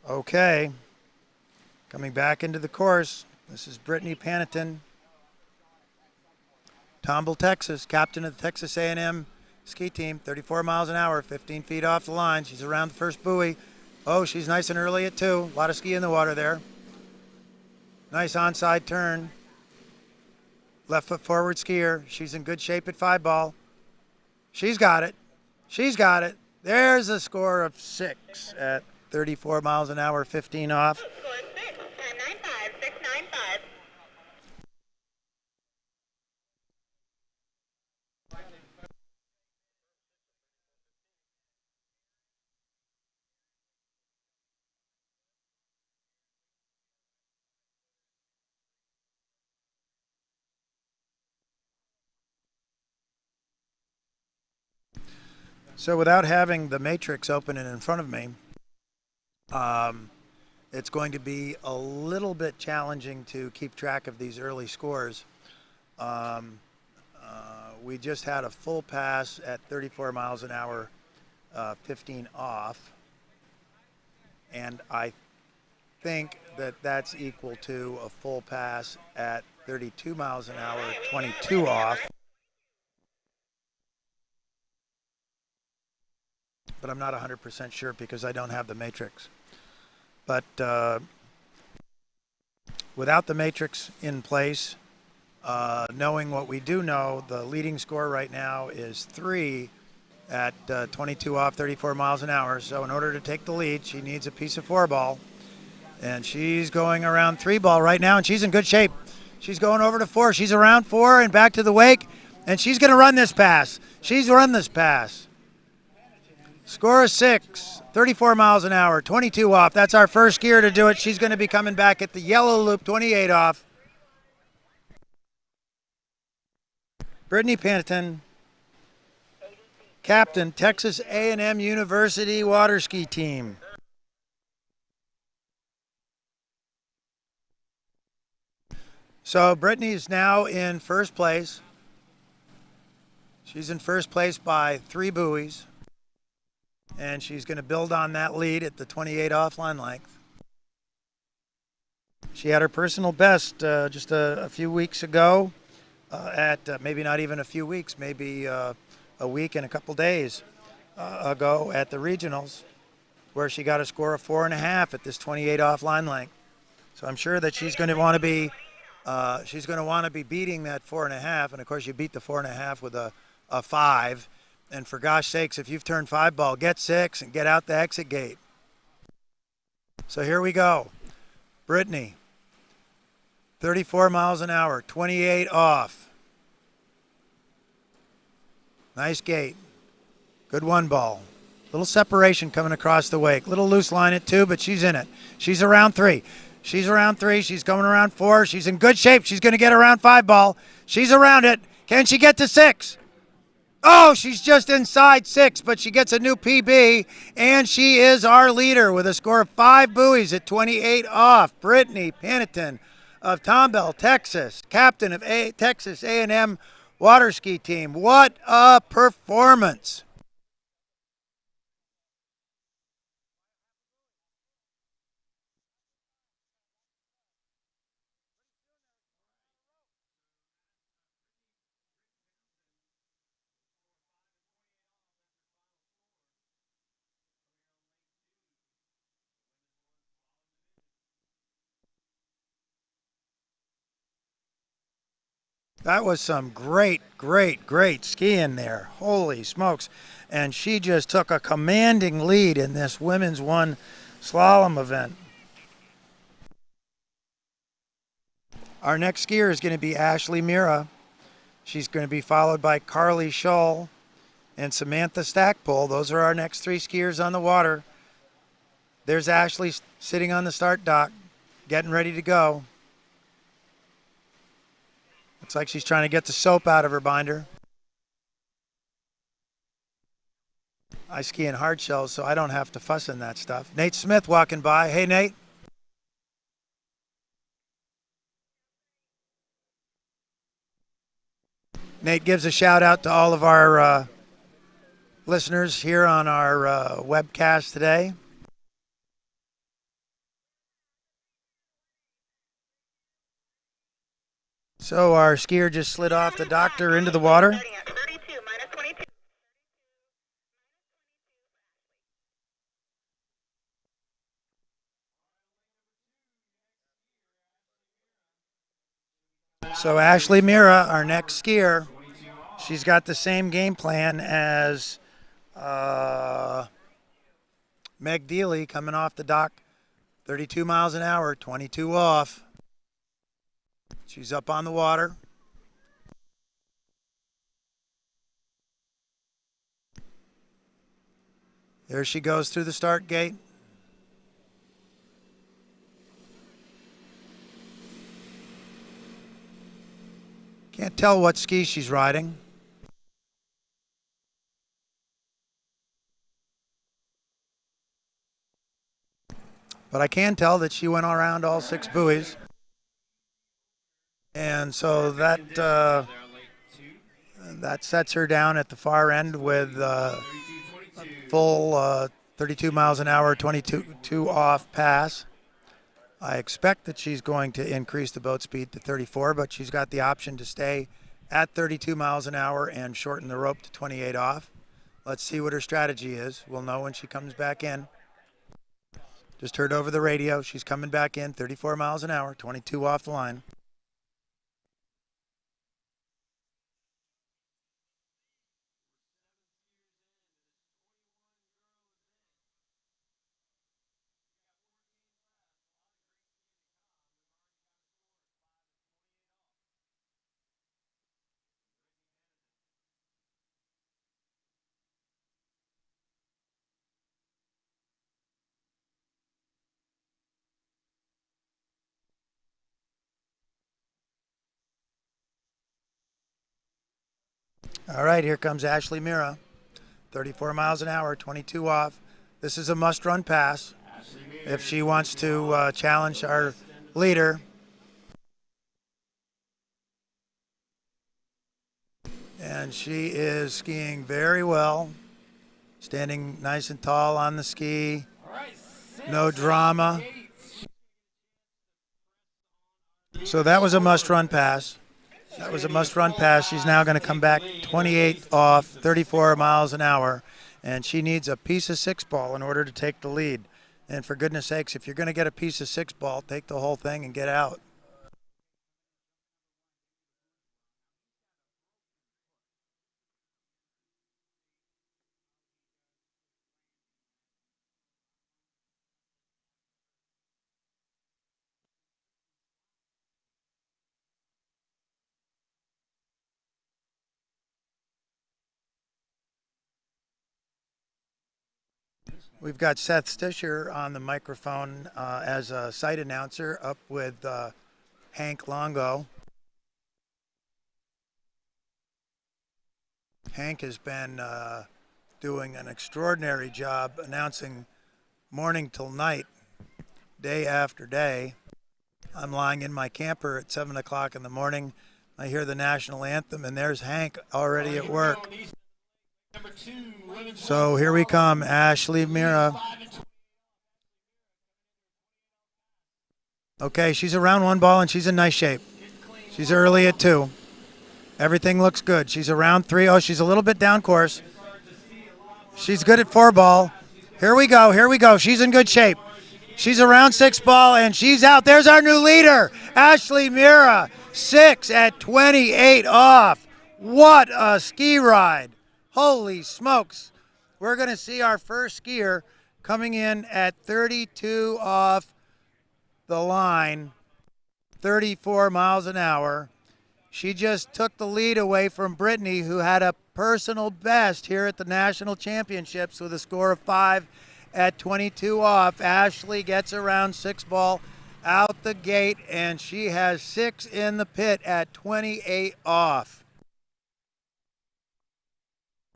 Okay, coming back into the course, this is Brittany Paniton, Tomball, Texas, captain of the Texas A&M ski team, 34 miles an hour, 15 feet off the line. She's around the first buoy. Oh, she's nice and early at 2. A lot of ski in the water there. Nice onside turn. Left foot forward skier. She's in good shape at 5 ball. She's got it. She's got it. There's a score of 6 at 34 miles an hour, 15 off. So without having the matrix open and in front of me, it's going to be a little bit challenging to keep track of these early scores. We just had a full pass at 34 miles an hour, 15 off. And I think that that's equal to a full pass at 32 miles an hour, 22 off. But I'm not 100% sure because I don't have the matrix. But without the matrix in place, knowing what we do know, the leading score right now is 3 at 22 off, 34 miles an hour. So in order to take the lead, she needs a piece of 4 ball. And she's going around 3 ball right now, and she's in good shape. She's going over to 4. She's around 4 and back to the wake, and she's going to run this pass. She's run this pass. Score is 6, 34 miles an hour, 22 off. That's our first skier to do it. She's going to be coming back at the yellow loop, 28 off. Brittany Paniton, captain, Texas A&M University water ski team. So Brittany is now in first place. She's in first place by 3 buoys. And she's going to build on that lead at the 28 offline length. She had her personal best just a few weeks ago at maybe not even a few weeks, maybe a week and a couple days ago at the regionals, where she got a score of 4.5 at this 28 offline length. So I'm sure that she's going to want to be beating that 4.5, and of course you beat the 4.5 with a 5. And for gosh sakes, if you've turned 5 ball, get 6 and get out the exit gate. So here we go. Brittany, 34 miles an hour, 28 off. Nice gate. Good 1 ball. Little separation coming across the wake. Little loose line at 2, but she's in it. She's around 3. She's around 3. She's coming around 4. She's in good shape. She's going to get around 5 ball. She's around it. Can she get to 6? Oh, she's just inside 6, but she gets a new PB, and she is our leader with a score of 5 buoys at 28 off. Brittany Paniton of Tomball, Texas, captain of Texas A&M water ski team. What a performance. That was some great skiing there. Holy smokes. And she just took a commanding lead in this women's 1 slalom event. Our next skier is going to be Ashley Mira. She's going to be followed by Carly Shull and Samantha Stackpole. Those are our next 3 skiers on the water. There's Ashley sitting on the start dock, getting ready to go. Looks like she's trying to get the soap out of her binder. I ski in hard shells, so I don't have to fuss in that stuff. Nate Smith walking by. Hey, Nate. Nate gives a shout out to all of our listeners here on our webcast today. So our skier just slid off the doctor into the water. So Ashley Mira, our next skier, she's got the same game plan as Meg Deely coming off the dock, 32 miles an hour, 22 off. She's up on the water. There she goes through the start gate. Can't tell what ski she's riding. But I can tell that she went around all 6 buoys. And so that sets her down at the far end with full 32 miles an hour, 22 off pass. I expect that she's going to increase the boat speed to 34, but she's got the option to stay at 32 miles an hour and shorten the rope to 28 off. Let's see what her strategy is. We'll know when she comes back in. Just heard over the radio, she's coming back in, 34 miles an hour, 22 off the line. All right, here comes Ashley Mira, 34 miles an hour, 22 off. This is a must-run pass if she wants to challenge our leader. And she is skiing very well, standing nice and tall on the ski. No drama. So that was a must-run pass. That was a must-run pass. She's now going to come back 28 off, 34 miles an hour, and she needs a piece of 6 ball in order to take the lead. And for goodness sakes, if you're going to get a piece of 6-ball, take the whole thing and get out. We've got Seth Stisher on the microphone as a site announcer up with Hank Longo. Hank has been doing an extraordinary job announcing morning till night, day after day. I'm lying in my camper at 7 o'clock in the morning. I hear the national anthem, and there's Hank already at work. So here we come, Ashley Mira. Okay, she's around 1 ball, and she's in nice shape. She's early at 2. Everything looks good. She's around 3. Oh, she's a little bit down course. She's good at 4 ball. Here we go, here we go. She's in good shape. She's around 6 ball, and she's out. There's our new leader, Ashley Mira, 6 at 28 off. What a ski ride. Holy smokes. We're going to see our first skier coming in at 32 off the line, 34 miles an hour. She just took the lead away from Brittany, who had a personal best here at the National Championships with a score of 5 at 22 off. Ashley gets around 6 ball out the gate, and she has 6 in the pit at 28 off.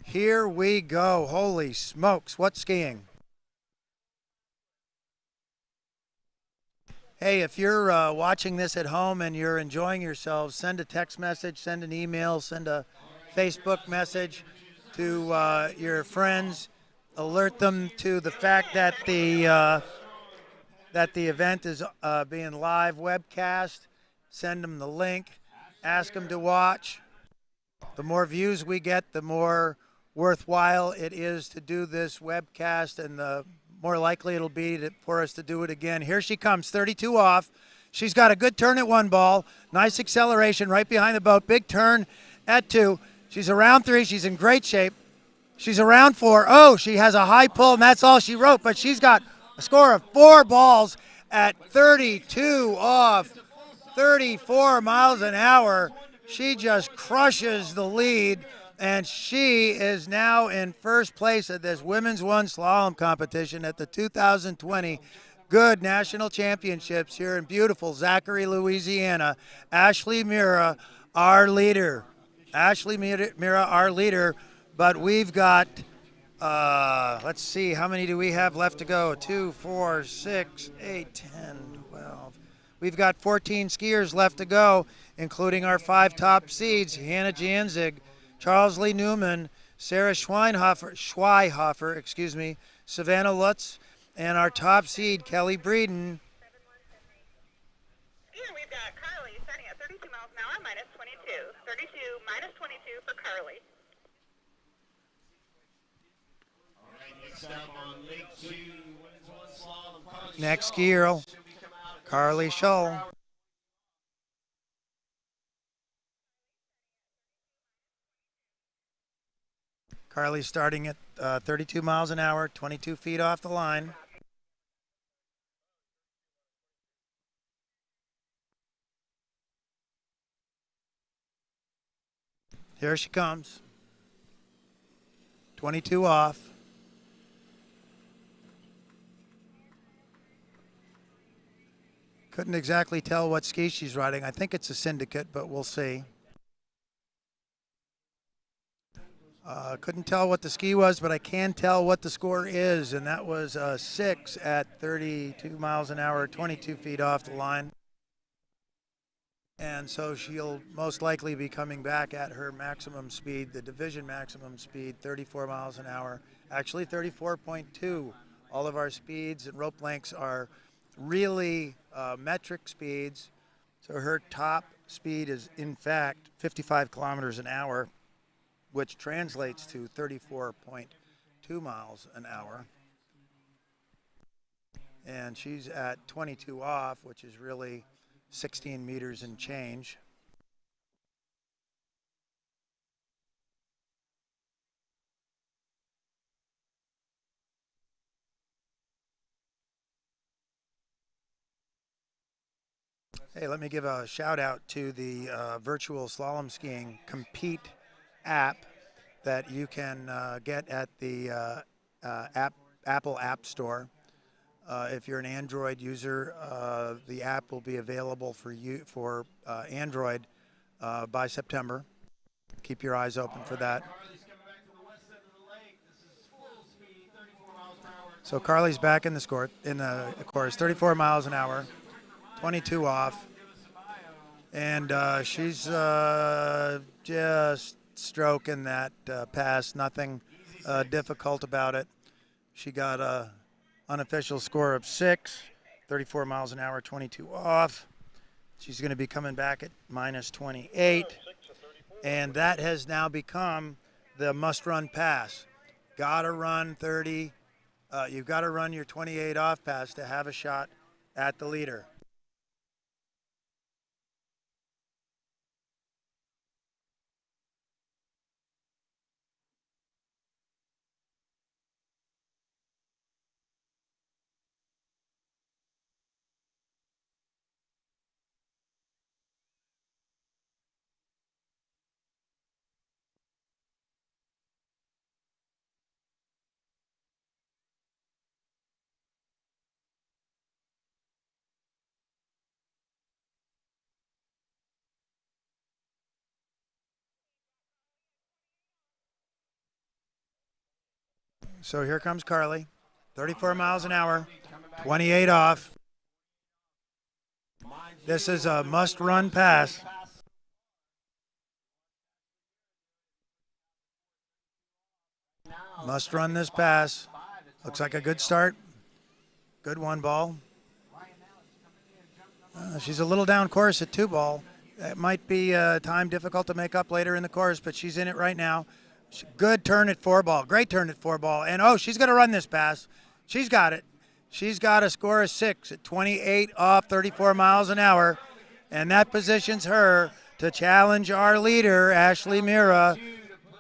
Here we go. Holy smokes, what skiing. Hey, if you're watching this at home and you're enjoying yourselves, send a text message, send an email, send a Facebook message to your friends. Alert them to the fact that the event is being live webcast. Send them the link. Ask them to watch. The more views we get, the more worthwhile it is to do this webcast, and the more likely it'll be for us to do it again. Here she comes, 32 off. She's got a good turn at 1 ball. Nice acceleration right behind the boat. Big turn at 2. She's around 3. She's in great shape. She's around 4. Oh, she has a high pull, and that's all she wrote, but she's got a score of 4 balls at 32 off, 34 miles an hour. She just crushes the lead, and she is now in first place at this Women's 1 Slalom competition at the 2020 Goode National Championships here in beautiful Zachary, Louisiana. Ashley Mira, our leader. Ashley Mira, our leader, but we've got, let's see, how many do we have left to go? 2, 4, 6, 8, 10, 12. We've got 14 skiers left to go, including our 5 top seeds, Hannah Janzig, Charles Lee Newman, Sarah Schweihofer, Savannah Lutz, and our top seed, Kelly Breeden. We've got Carly starting at 32 miles an hour, minus 22. 32 minus 22 for Carly. Next skier, Carly Shull. Carly starting at 32 miles an hour, 22 feet off the line. Here she comes. 22 off. Couldn't exactly tell what ski she's riding. I think it's a Syndicate, but we'll see. Couldn't tell what the ski was, but I can tell what the score is, and that was 6 at 32 miles an hour, 22 feet off the line. And so she'll most likely be coming back at her maximum speed, the division maximum speed, 34 miles an hour, actually 34.2. All of our speeds and rope lengths are really metric speeds. So her top speed is, in fact, 55 kilometers an hour, which translates to 34.2 miles an hour. And she's at 22 off, which is really 16 meters and change. Hey, let me give a shout out to the virtual slalom skiing Compete app that you can get at the Apple App Store. If you're an Android user, the app will be available for you for Android by September. Keep your eyes open for that. So Carly's back in the course, 34 miles an hour, 22 off, and she's just stroking that pass. Nothing difficult about it. She got a unofficial score of 6, 34 miles an hour, 22 off. She's going to be coming back at minus 28, and that has now become the must-run pass. Got to run 30. You've got to run your 28 off pass to have a shot at the leader. So here comes Carly, 34 miles an hour, 28 off. This is a must-run pass. Must run this pass. Looks like a good start. Good one ball. She's a little down course at 2 ball. It might be time difficult to make up later in the course, but she's in it right now. Good turn at 4 ball. Great turn at 4 ball. And, oh, she's going to run this pass. She's got it. She's got a score of 6 at 28 off, 34 miles an hour. And that positions her to challenge our leader, Ashley Mira,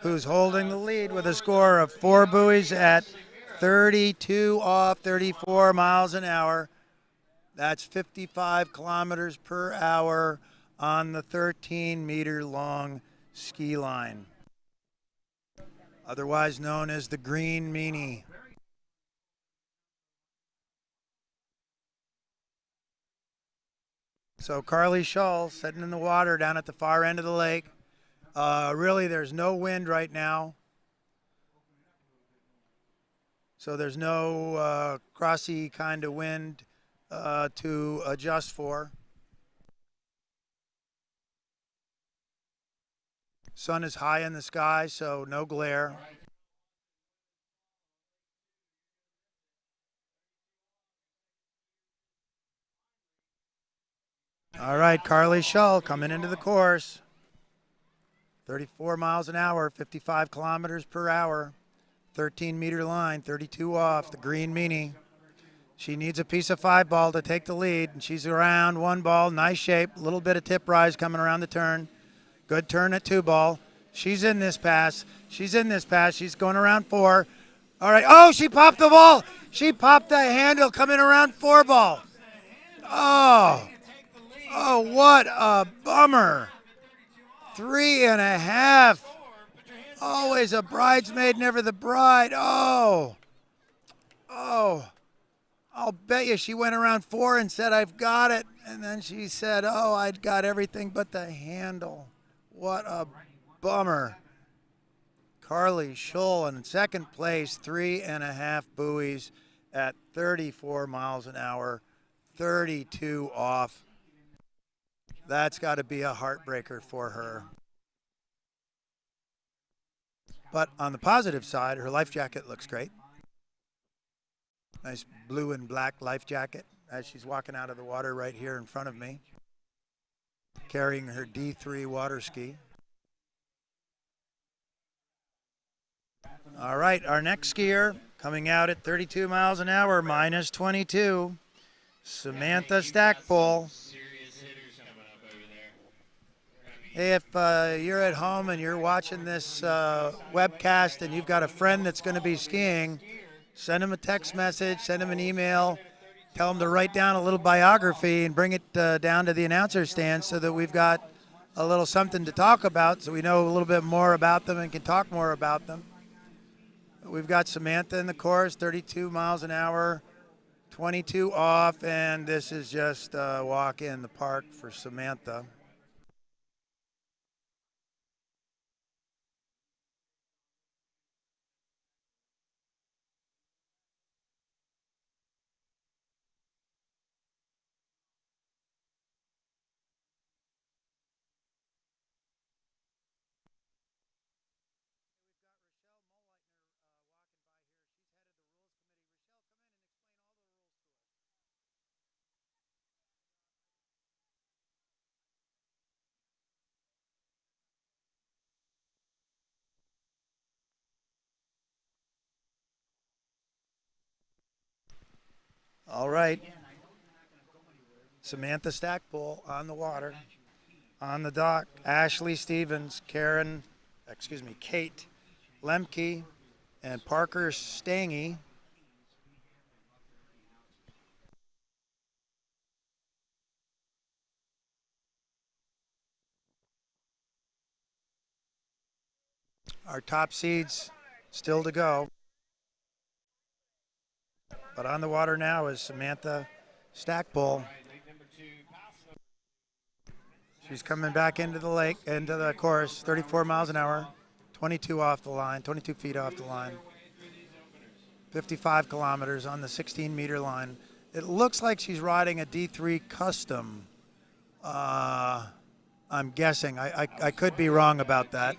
who's holding the lead with a score of 4 buoys at 32 off, 34 miles an hour. That's 55 kilometers per hour on the 13-meter-long ski line, otherwise known as the Green Meanie. So Carly Shull sitting in the water down at the far end of the lake. Really, there's no wind right now. So there's no crossy kind of wind to adjust for. Sun is high in the sky, so no glare. All right, Carly Shull coming into the course. 34 miles an hour, 55 kilometers per hour, 13-meter line, 32 off, the Green Meanie. She needs a piece of 5 ball to take the lead, and she's around 1 ball, nice shape, a little bit of tip rise coming around the turn. Good turn at 2 ball. She's in this pass. She's in this pass. She's going around 4. All right. Oh, she popped the ball. She popped the handle coming around 4 ball. Oh. Oh, what a bummer. 3.5. Always a bridesmaid, never the bride. Oh. Oh. I'll bet you she went around 4 and said, I've got it. And then she said, oh, I'd got everything but the handle. What a bummer. Carly Shull in second place, 3.5 buoys at 34 miles an hour, 32 off. That's got to be a heartbreaker for her. But on the positive side, her life jacket looks great. Nice blue and black life jacket as she's walking out of the water right here in front of me, carrying her D3 water ski. All right, our next skier Coming out at 32 miles an hour, minus 22. Samantha Stackpole. Hey, if you're at home and you're watching this webcast and you've got a friend that's going to be skiing, send him a text message, send him an email, tell him to write down a little biography and bring it down to the announcer stand so that we've got a little something to talk about so we know a little bit more about them and can talk more about them. We've got Samantha in the course, 32 miles an hour, 22 off, and this is just a walk in the park for Samantha. All right. Samantha Stackpole on the water. On the dock, Ashley Stevens, Kate Lemke, and Parker Stange. Our top seeds still to go. But on the water now is Samantha Stackpole. She's coming back into the lake, into the course, 34 miles an hour, 22 off the line, 22 feet off the line. 55 kilometers on the 16-meter line. It looks like she's riding a D3 Custom. I'm guessing. I could be wrong about that.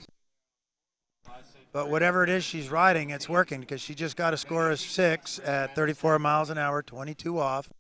But whatever it is she's riding, it's working because she just got a score of 6 at 34 miles an hour, 22 off.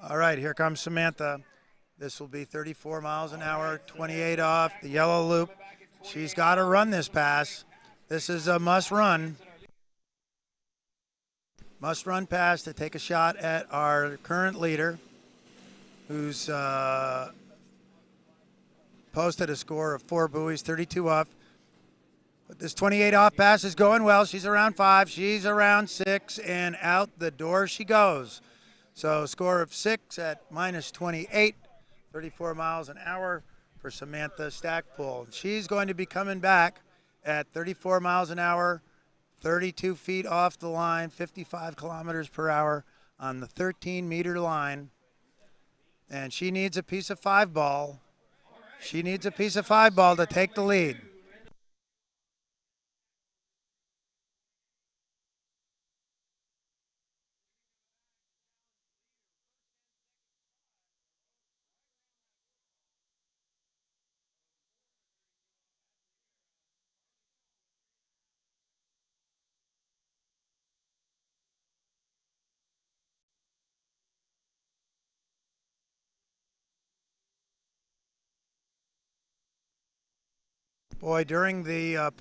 All right, here comes Samantha. This will be 34 miles an hour, 28 off, the yellow loop. She's got to run this pass. This is a must run. Must run pass to take a shot at our current leader, who's posted a score of 4 buoys, 32 off. But this 28 off pass is going well. She's around 5, she's around 6, and out the door she goes. So score of 6 at minus 28, 34 miles an hour for Samantha Stackpole. She's going to be coming back at 34 miles an hour, 32 feet off the line, 55 kilometers per hour on the 13-meter line. And she needs a piece of 5-ball. She needs a piece of 5-ball to take the lead. Boy, during the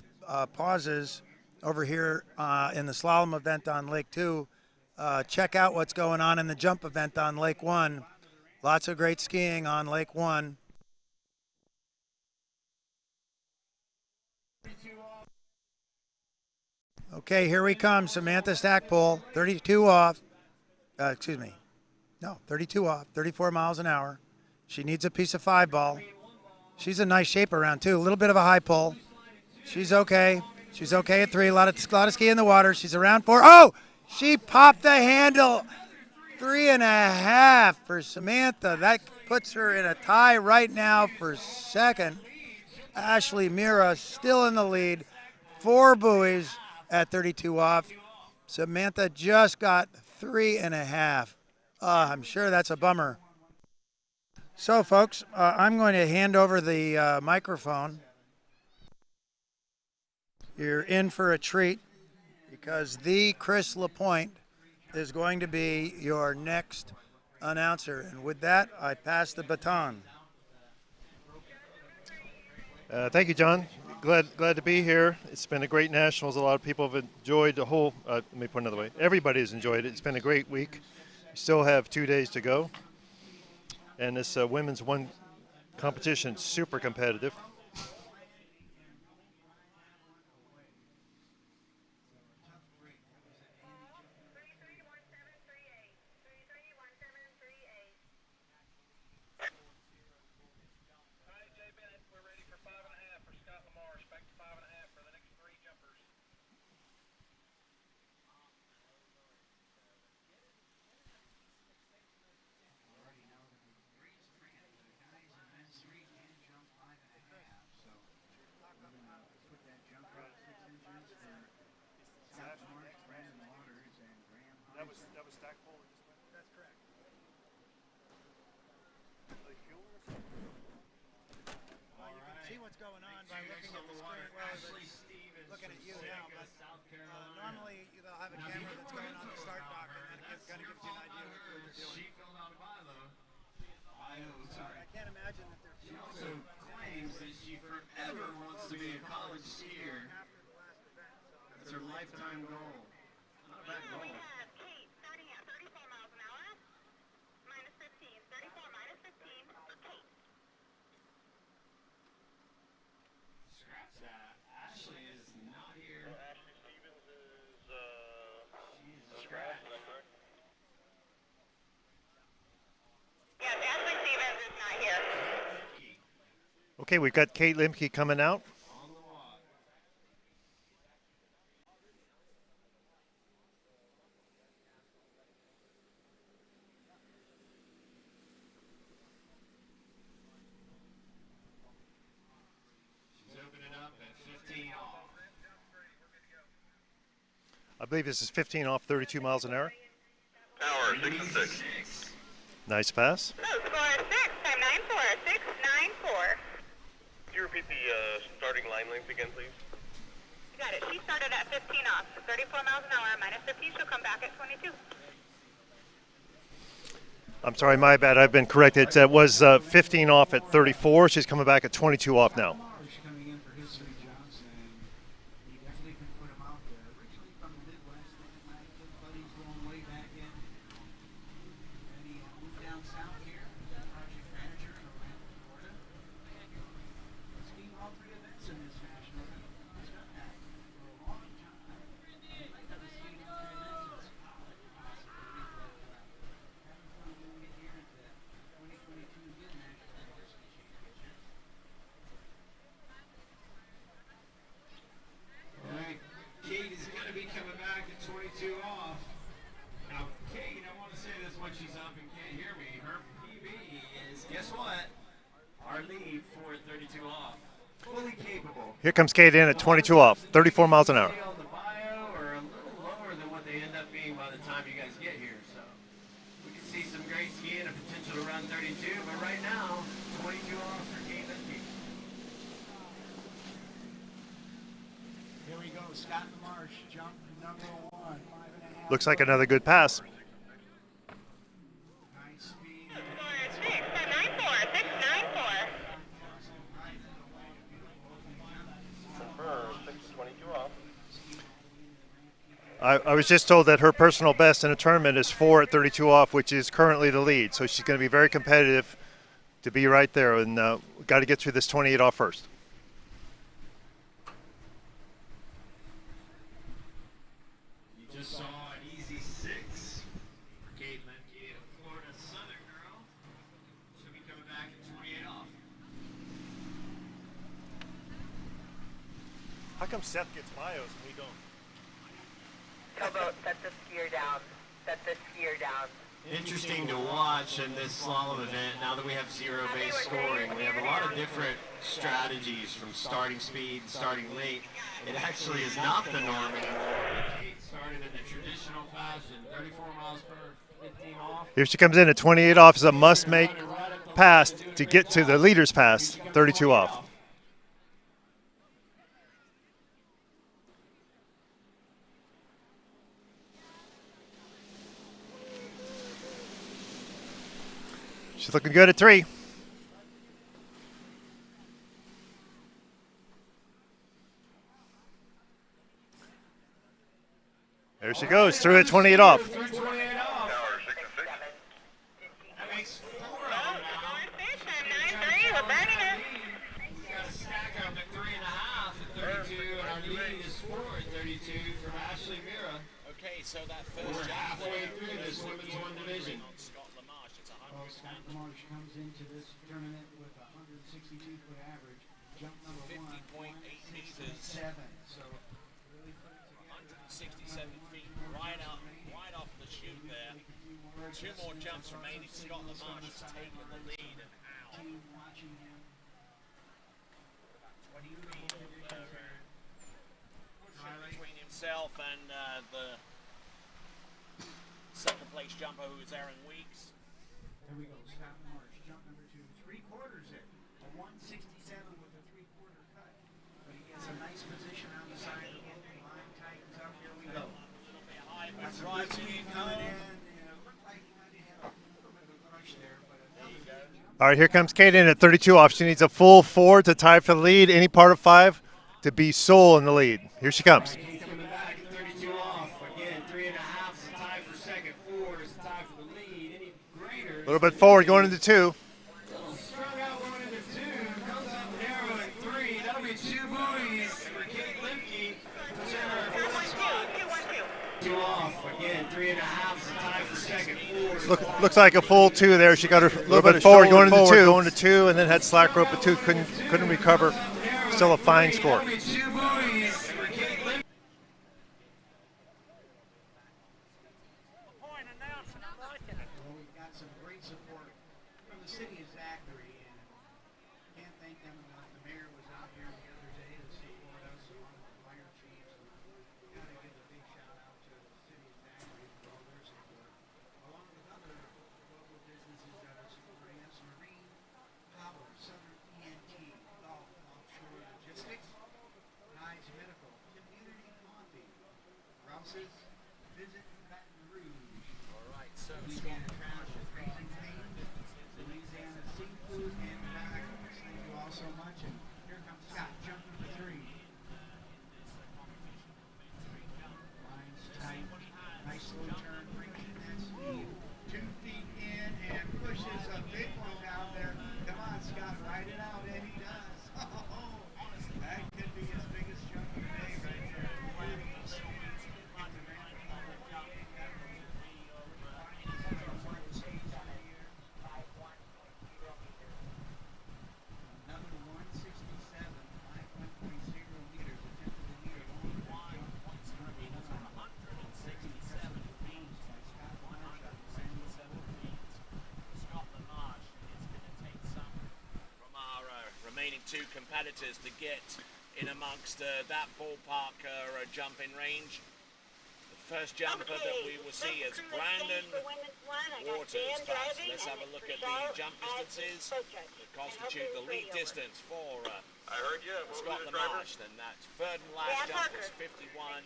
pauses over here in the slalom event on Lake 2, check out what's going on in the jump event on Lake 1. Lots of great skiing on Lake 1. Okay, here we come. Samantha Stackpole, 32 off. 32 off, 34 miles an hour. She needs a piece of 5 ball. She's in nice shape around, too. A little bit of a high pull. She's okay. She's okay at 3. A lot of ski in the water. She's around 4. Oh! She popped the handle. 3.5 for Samantha. That puts her in a tie right now for second. Ashley Mira still in the lead. 4 buoys at 32 off. Samantha just got 3.5. I'm sure that's a bummer. So, folks, I'm going to hand over the microphone. You're in for a treat because the Chris LaPointe is going to be your next announcer. And with that, I pass the baton. Thank you, John. Glad to be here. It's been a great Nationals. A lot of people have enjoyed the whole, let me put it another way. Everybody has enjoyed it. It's been a great week. We still have 2 days to go. And this women's one competition is super competitive. That was Stackpole. That's correct. Well, you can see what's going on by looking at the screen. Well, looking at you now, but normally they'll have a camera that's going on the start dock, and that kind of gives you an idea of what they're doing. She filled out a milo. Sorry, I can't imagine that they're. She also claims that she forever wants to be a college skier. That's her lifetime goal. Not a bad goal. Scratch that. Ashley is not here. Ashley Stevens is she's a scratch. Yes, Ashley Stevens is not here. Okay, we've got Kate Limke coming out. She's opening up at 15 off. I believe this is 15 off, 32 miles an hour. Hour 6-6. Nice pass. Oh, score is 6, time 9-4, 6-9-4. Can you repeat the starting line length again, please? You got it. She started at 15 off, 34 miles an hour, minus 15. She'll come back at 22. I'm sorry, my bad. I've been corrected. It was 15 off at 34. She's coming back at 22 off now. Coming in for his 3 jumps, and he definitely can put him out there. Originally from the Midwest, but he's going way back in. And he moved down south here, project manager in Orlando, Florida. Skiing all 3 events in this national. He's done that for a long time. He might have skied all 3 events since college, possibly. Having fun doing it here at the 2022 Goode National Water Ski Championships. All right, Kate is going to be coming back at 22 off. Now, Kate, I want to say this when she's up and can't hear me. Her PB is, guess what? Our lead for 32 off. Fully capable. Here comes Kate in at 22 off, 34 miles an hour. On the bio or a little lower than what they end up being by the time you guys get here. So we can see some great skiing and a potential to run 32, but right now, 22 off for Kate Limke. Here we go, Scott Marsh, jump number 1, 5.5. Looks like another good pass. Nice speed. Score is 6, time 9-4, 6-9-4. Confirmed, 6-22 off. I was just told that her personal best in a tournament is 4 at 32 off, which is currently the lead. So she's going to be very competitive to be right there. And we've got to get through this 28 off first. How come Seth gets bios and we don't? Towboat, set the skier down. Set the skier down. Interesting to watch in this slalom event. Now that we have zero-based scoring, we have a lot of different strategies from starting speed and starting late. It actually is not the norm anymore. Kate started in the traditional fashion, 34 miles per 15 off. Here she comes in at 28 off. Is a must-make pass to get to the leader's pass, 32 off. She's looking good at 3. There she goes, through at 28 off. Okay, so that first We're jump halfway through this women's one division. Scott Lamarche, it's 100. Scott Lamarche comes into this tournament with a 162-foot average. Jump number 50.8 meters. 7. So really put it together. 167 feet, right off the chute there. 2 more jumps remaining. Scott Lamarche has taken the lead, and how? Team watching him. 20 feet between himself and the second place jumper, who is Aaron Weeks. There we go. Scott Lamarche, jump number 2. 3/4 it. A 167 with a 3/4 cut. But he gets a nice position on the side of the line, tightens up. Here we go. That's a good speed coming in. And it looked like he might have had a little bit of a crush there. But there you go. All right, here comes Kate in at 32 off. She needs a full 4 to tie for the lead. Any part of 5 to be sole in the lead. Here she comes. Kate's coming back at 32 off. Again, 3.5 is a tie for second. 4 is a tie for the lead. Any greater. A little bit forward, going into 2. Strung out going into 2. Comes up narrow at 3. That'll be 2 buoys for Kate Limke. Puts in her first spot. 2 off. Again, 3.5 is a tie for second. 4 is Looks like a full 2 there. She got her a little bit forward, going into 2, and then had slack rope at 2. Couldn't recover. Still a fine score. That'll be 2 buoys for Kate Limke. Well, we've got some great support from the city of Zachary, and can't thank them enough. The mayor was out here the other day to support us along with the fire chiefs. And got to give a big shout out to the city of Zachary for all their support, along with other local businesses that are supporting us: Marine, Power, Southern ENT, Golf, Offshore Logistics, Nice Medical, Community Coffee, Rouse's, Visit Baton Rouge. All right, so Louisiana Trash and Raising Cane, Louisiana Seafood and Tobacco. Thank you all so much. And here comes Scott, jump number 3. Lines tight, nice slow turn, bringing in that speed. 2 feet in and pushes a big one down there. Come on, Scott, ride it out, and he does. Oh, that could be his biggest jump of the day right there. Number 167, 5.30 meters, attempted to lead a long jump. 167 feet by Scott Lamarche out of Sandy. Scott Lamarche, it's going to take some from our remaining 2 competitors to get in amongst that ballpark jumping range. The first jumper that we will see is Brandon Waters. But let's have a look at the jump distances that constitute the lead distance for Scott Lamarche. Then that third and last jump was 51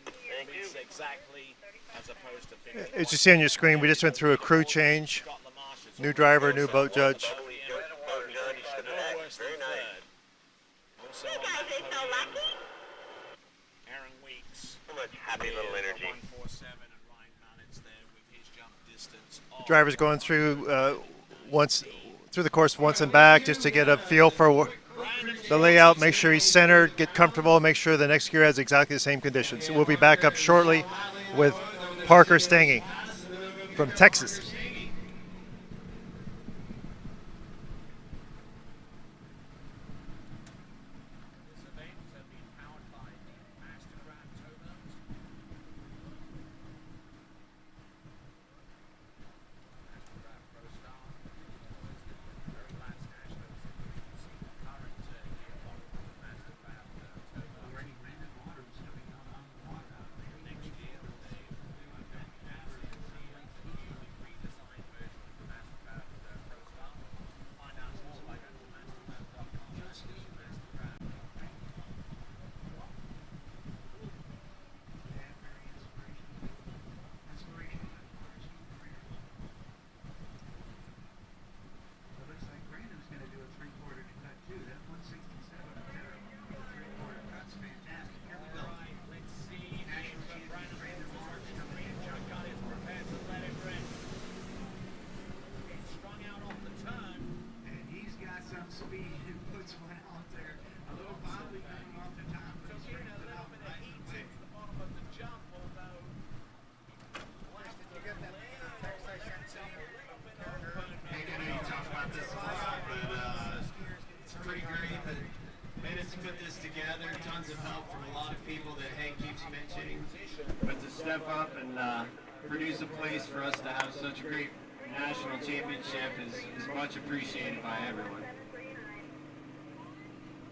meters exactly, as opposed to 50. As you see on your screen, we just went through a crew change. New driver, new boat judge. No worse than third. Also on that podium, Aaron Weeks. Happy little energy. 147 and Ryan Mallets there with his jump distance. Driver's going through once through the course once and back just to get a feel for the layout, make sure he's centered, get comfortable, make sure the next gear has exactly the same conditions. We'll be back up shortly with Parker Stange from Texas. speed and puts one out there. A little bobbly coming off the top, but he straightened it out nice and quick. You talk about this a lot, but it's pretty great that managed to put this together. Tons of help from a lot of people that Hank keeps mentioning. But to step up and produce a place for us to have such a great national championship is much appreciated by everyone.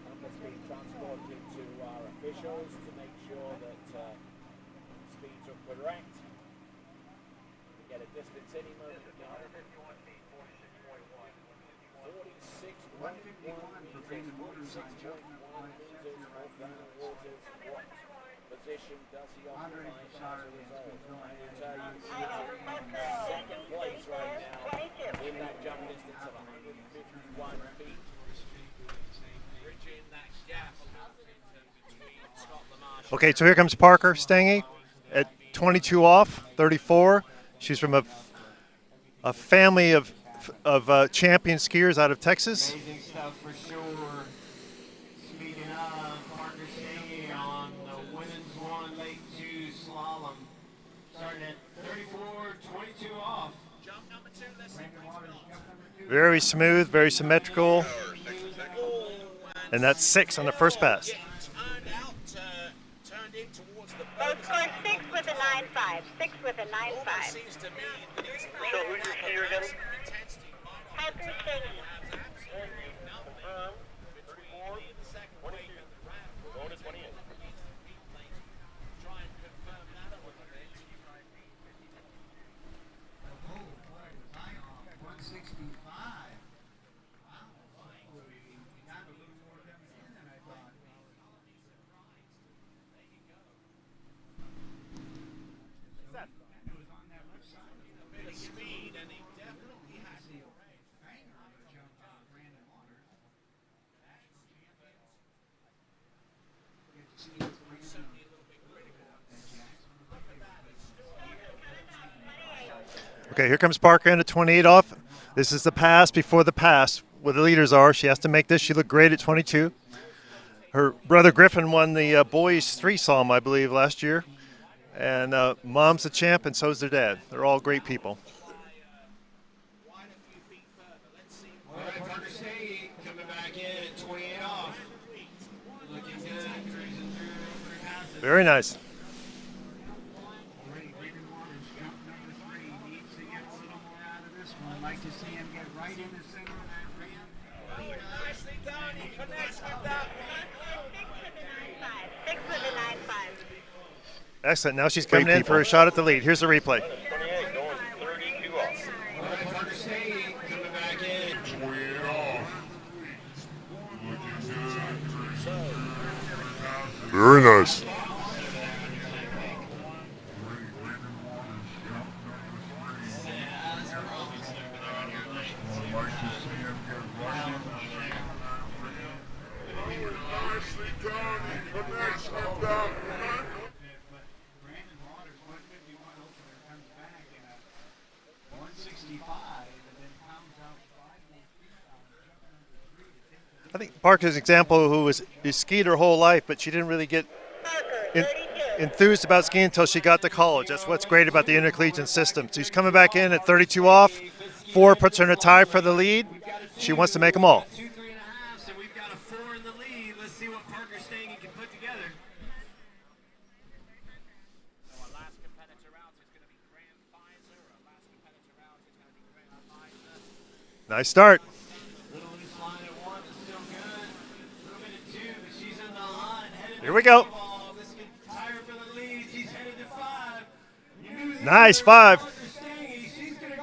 Numbers being transported to our officials to make sure that speeds are correct. We get a distance any moment now. 46.1 meters, 46.1 meters off down waters. What position does he occupy as a result? I will tell you, second place right now in that jump distance of 151 feet. Bridging that gap between Scott Lamarche. Okay, so here comes Parker Stange at 22 off, 34. She's from a family of champion skiers out of Texas. Amazing stuff for sure. Speaking of, Parker Stange on the women's 1 Lake 2 slalom. Starting at 34, 22 off. Jump number 2, let's see. Very smooth, very symmetrical. And that's 6 on the first pass. Turned in towards the Both scored 6 with a 9.5. 6 with a 9.5. seems to me that he's So who's your skier again? Parker Stange. Going to 28. Try and confirm that a little bit. 165. Speed, and he definitely has it. Okay, here comes Parker in at 28 off. This is the pass before the pass where the leaders are. She has to make this. She looked great at 22. Her brother Griffin won the boys 3 slalom, I believe, last year. And mom's the champ, and so's their dad. They're all great people. All right, Parker Stange coming back in at 28 off. Looking good, cruising through passes. Very nice. I'd like to see him get right in the center of that ramp. Nicely done. He connects with that one. 6 with a 9.5. Excellent. Now she's coming in for a shot at the lead. Here's the replay. 28 going 32 off. All right, Parker Stange coming back in. 28 off. Very nice. I think Parker's an example who skied her whole life, but she didn't really get enthused about skiing until she got to college. That's what's great about the intercollegiate system. She's coming back in at 32 off. 4 puts her in a tie for the lead. She wants to make them all. 2, 3.5, so we've got a 4 in the lead. Let's see what Parker Stange can put together. Our last competitor out is going to be Graham Pfizer. Our last competitor out is going to be Graham Pfizer. Nice start. Little loose line at 1 is still good. A little bit at 2, but she's in the line. Headed Here we go. This could tie her for the lead. She's headed to 5. Nice 5.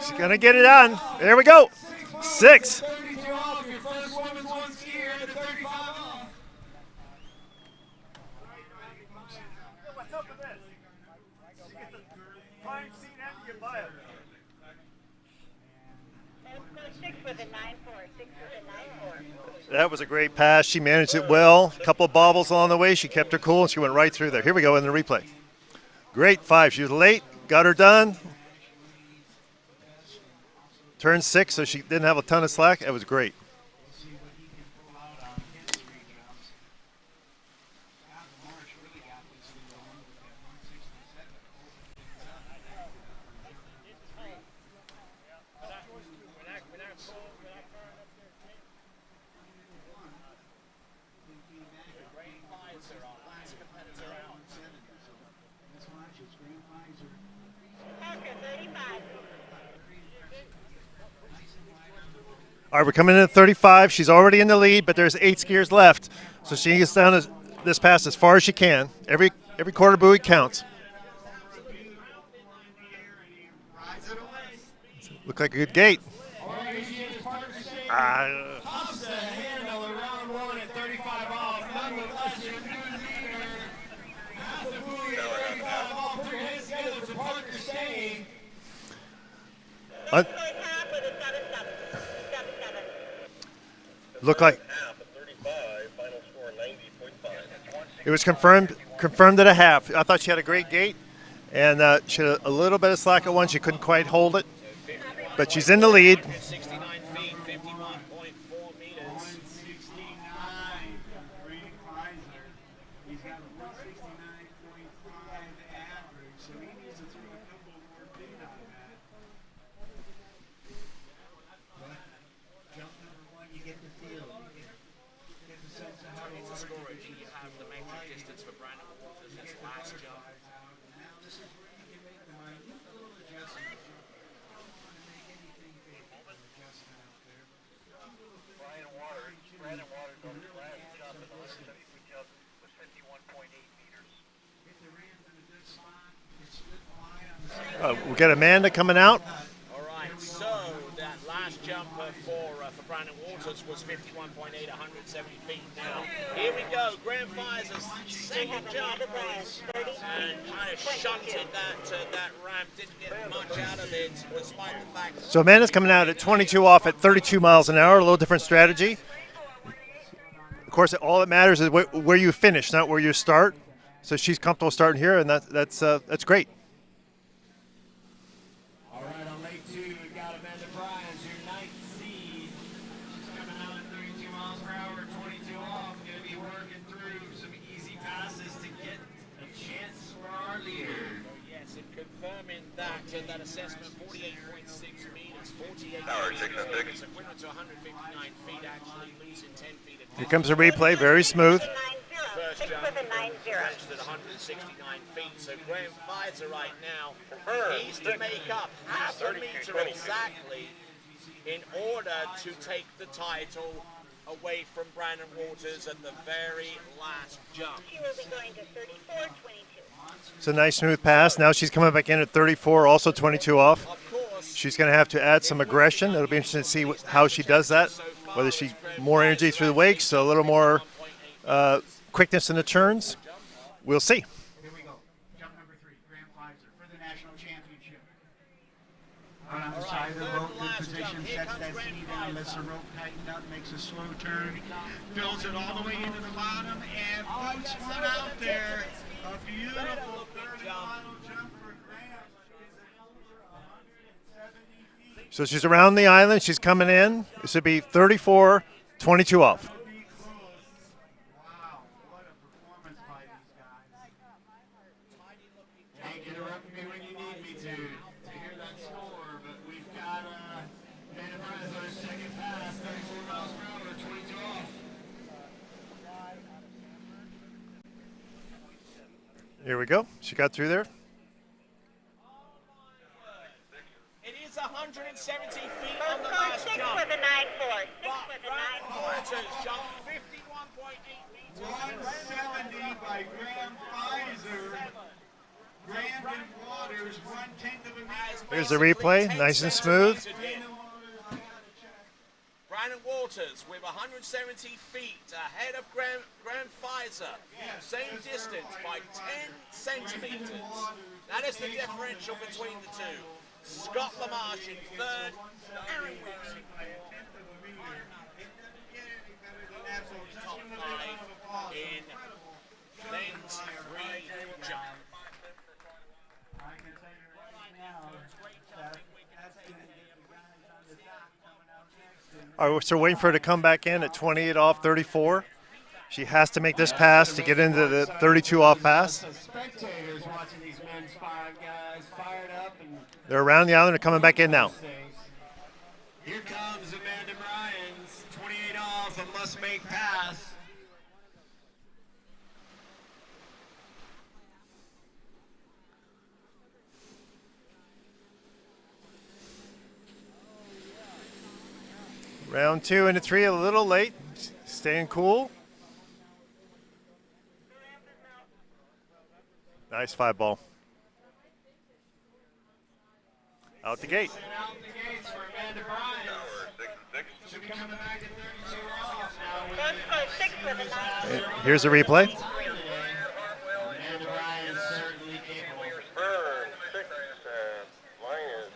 She's going to get it on. There we go. 6. 32 off. Your first women's 1 skier at 35 off. What's up with this? You get the prime seat and you buy it. 6 with a 9.4. 6 with a 9.4. That was a great pass. She managed it well. A couple of bobbles along the way. She kept her cool, and she went right through there. Here we go in the replay. Great 5. She was late. Got her done. Turn 6, so she didn't have a ton of slack. It was great. All right, we're coming in at 35. She's already in the lead, but there's 8 skiers left. So she gets down this pass as far as she can. Every quarter buoy counts. Look like a good gate. Looked like it was confirmed at a half. I thought she had a great gate, and she had a little bit of slack at one. She couldn't quite hold it, but she's in the lead. 69 feet, 51.4 meters. He's got a 169.5 average, so he needs to throw a couple more feet on that. But jump number 1, you get the feel. You get the sense of how It's a scoring. You have the metric distance for Brandon Waters. His last jump. Now this is where you can make the minute little adjustments. You don't want to make anything big of an adjustment out there. Brandon Waters on his last jump in the 170-foot jump was 51.8 meters. If they ran in a good spot, it's split wide on the We got Amanda coming out. All right, so that last jump for Brandon Waters was 51.8, 170 feet. Now, here we go. Graham Pfizer's second jump. And kind of shunted that ramp. Didn't get much out of it, despite the fact. So Amanda's coming out at 22 off at 32 miles an hour. A little different strategy. Of course, all that matters is where you finish, not where you start. So she's comfortable starting here, and that's great. All right, on lake 2, we've got Amanda Bryans, your 9th seed. She's coming out at 32 miles per hour, 22 off. Going to be working through some easy passes to get a chance for our leader. Yes, and confirming that assessment, 48.6 meters, 48 meters, equivalent to 159 feet, actually losing 10 feet. Here comes the replay, very smooth. First jump finished at 169 feet. So Graham Pfizer right now needs to make up half a meter exactly in order to take the title away from Brandon Waters at the very last jump. She will be going to 34.22. It's a nice smooth pass. Now she's coming back in at 34, also 22 off. She's going to have to add some aggression. It'll be interesting to see how she does that, whether she more energy through the wakes, a little more quickness in the turns. We'll see. Here we go. Jump number 3, Graham Pfizer for the national championship. On the side of the boat, good position, sets that speed down, lets the rope tighten up, makes a slow turn, builds it all the way into the bottom, and floats one out there. A beautiful third and final jump for Graham. So she's around the island. She's coming in. This would be 34, 22 off. Can't interrupt me when you need me to hear that score, but we've got Amanda Bryans on her second pass, 34 miles per hour, 22 off. Here we go. She got through there. It is 170 feet on the last jump. With a 9.4. Brandon Waters jumped 51.8 meters. 170 by Graham Pfizer. Brandon Waters, 1/10 of a meter. Here's the replay, nice and smooth. Brandon Waters with 170 feet ahead of Graham Pfizer. Same distance by 10 centimeters. That is the differential between the two. Scott LaMarche in third. Aaron Wilson top 5 in men's free jump. I can tell you right now that that's going to get the guys on the dock coming out next. All right, so we're waiting for her to come back in at 28 off 34. She has to make this pass to get into the 32 off pass. Spectators watching these men's 5 guys fired up and They're around the island. They're coming back in now. here comes Amanda Bryans, 28 off, a must-make pass. Round 2 into 3, a little late. Staying cool. Nice 5-ball. Out the gate. Here's a replay. Burn, 6, line is,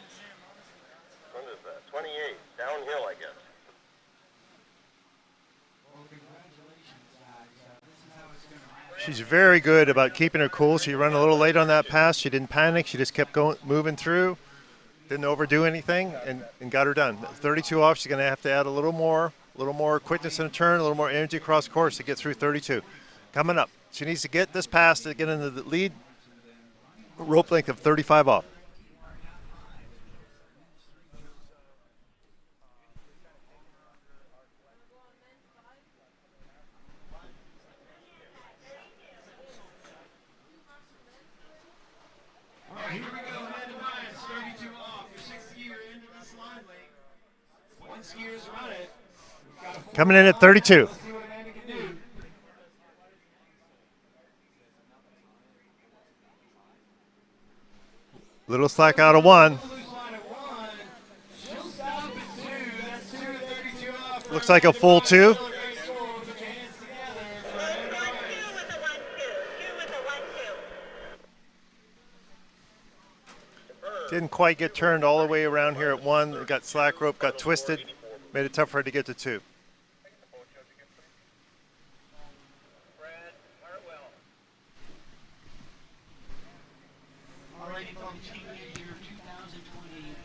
what is that, 28, downhill, I guess. She's very good about keeping her cool. She ran a little late on that pass. She didn't panic. She just kept going, moving through. Didn't overdo anything and got her done. 32 off. She's going to have to add a little more quickness in a turn, a little more energy across course to get through 32. Coming up, she needs to get this pass to get into the lead. Rope length of 35 off. Here we go, Amanda Bryant, 32 off. Your 6th skier into the slide lane. One skier's run it. Coming in at 32. Let's see what Amanda can do. Little slack out of 1. Looks like a full 2. Didn't quite get turned all the way around here at 1. It got slack rope, got twisted, made it tough for her to get to 2. Alrighty, folks, here is your 2020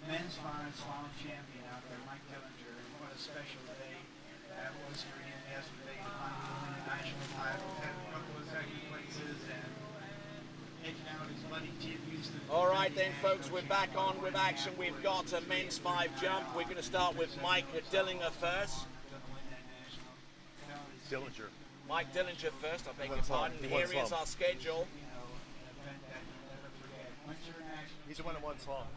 men's slalom champion out there, Mike Dillinger. And what a special day that was for him yesterday to finally win a national title. Had a couple of second places and taking out his buddy Tim Houston. All right then, folks, we're back on with action. We've got a men's 5 jump. We're going to start with Mike Dillinger first. Dillinger. Mike Dillinger first, I beg your pardon. Here is our schedule. He's the one that won slalom.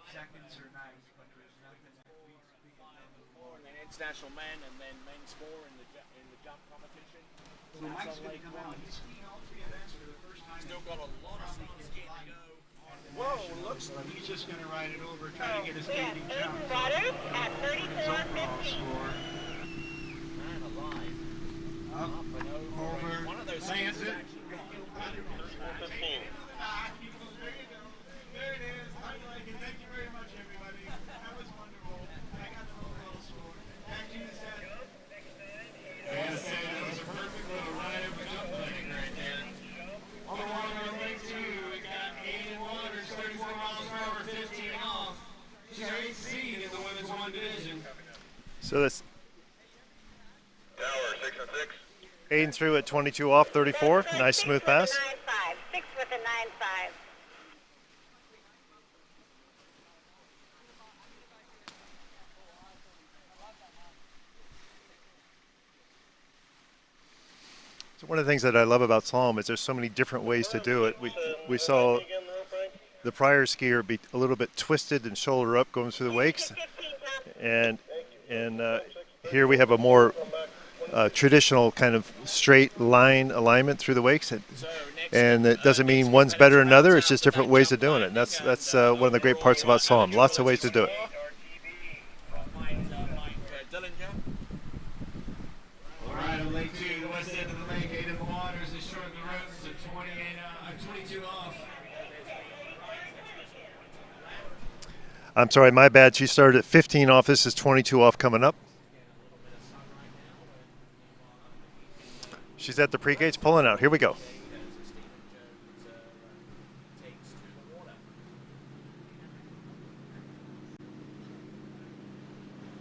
Seconds are nice, but there's nothing that beats being number 4. And then international men, and then men's 4 in the jump competition. So Mike's going to come out. He's skiing all 3 events for the first time. Still got a lot of skiing to go. Whoa, looks like he's just going to ride it over, trying to get his gating count. At 34.15. Man alive. Up and over. One of those Lands it. 15. There it is. I like it. Thank you very much, everybody. That was wonderful. I got the little score. Back to you, Seth. That was a perfect little ride up and jump thing right there. On the water on lane 2, we got Aiden Waters, 34 miles per hour, 15 off. She's our 8th seed in the women's 1 division. So that's Tower, 6 and 6. Aiden through at 22 off, 34. Nice smooth pass. 6 with a 9.5. So one of the things that I love about slalom is there's so many different ways to do it. We saw the prior skier be a little bit twisted and shoulder up going through the wakes, and here we have a more traditional kind of straight line alignment through the wakes, and it doesn't mean one's better than another. It's just different ways of doing it. And that's one of the great parts about slalom. Lots of ways to do it. All right, on lane 2, the west end of the lake, Aiden Waters is short the ropes to 22 off. I'm sorry, my bad. She started at 15 off. This is 22 off coming up. She's at the pre-gates pulling out. Here we go.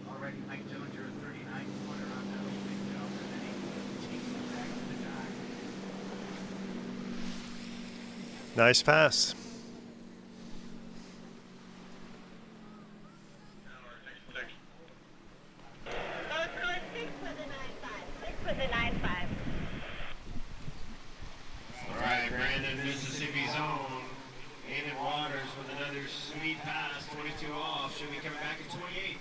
Already Mike Dillinger at 39 corner on that opening jump, and then he takes it back to the dive. Nice pass. All right, Brandon, Mississippi's own. Aiden Waters with another sweet 22 off. She'll be coming back at 28.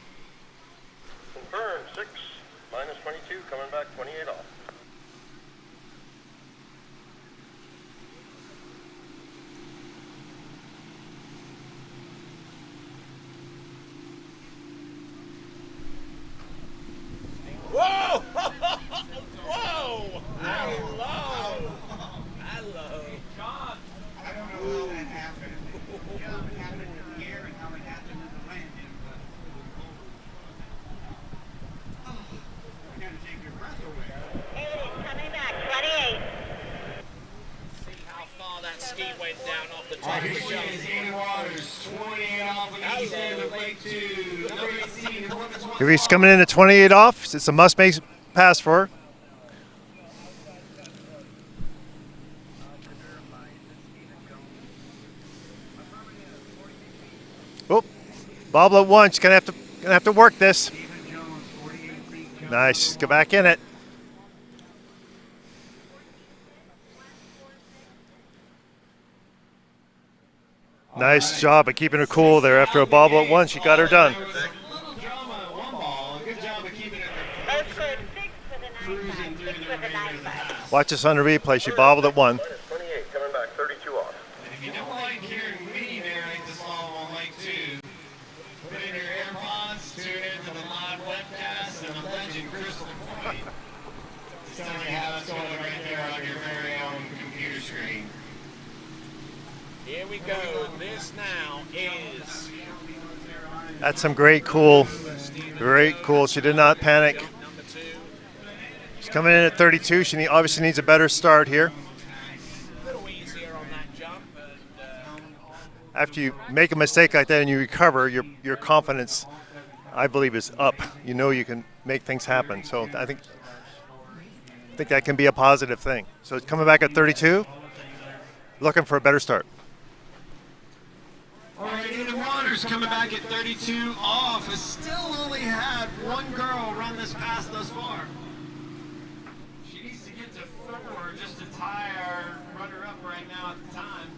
Confirm, 6 minus 22, coming back 28 off. Whoa! Whoa! Hello! Hello! John! I don't know how that happened. How it happened in the air and how it happened in the landing, but I gotta take your breath away. Coming back, 28. See how far that ski went down off the top of the jump. Andy Waters, 28 off of the east end of Lake 2. Number 18, Here he's coming in at 28 off. It's a must-make pass for her. Oh, bobble at once. Gonna have to work this. Nice. Go back in it. Nice job of keeping her cool there. After a bobble at once, she got her done. Watch this on the replay. She bobbled at one. 28, coming back 32 off. If you don't like hearing me narrate the slalom on Lake 2, put in your AirPods, tune into the live webcast, and the legend Crystal Point. It's telling you how it's going right there on your very own computer screen. Here we go. This now is... That's some great cool. Great cool. She did not panic. She's coming in at 32. She obviously needs a better start here. A little easier on that jump. And, After you make a mistake like that and you recover, your confidence, I believe, is up. You know you can make things happen. So I think that can be a positive thing. So it's coming back at 32, looking for a better start. All right, Andy Waters coming back at 32 off. Has still only had one girl run this pass thus far. She needs to get to 4 just to tie our runner-up right now at the time.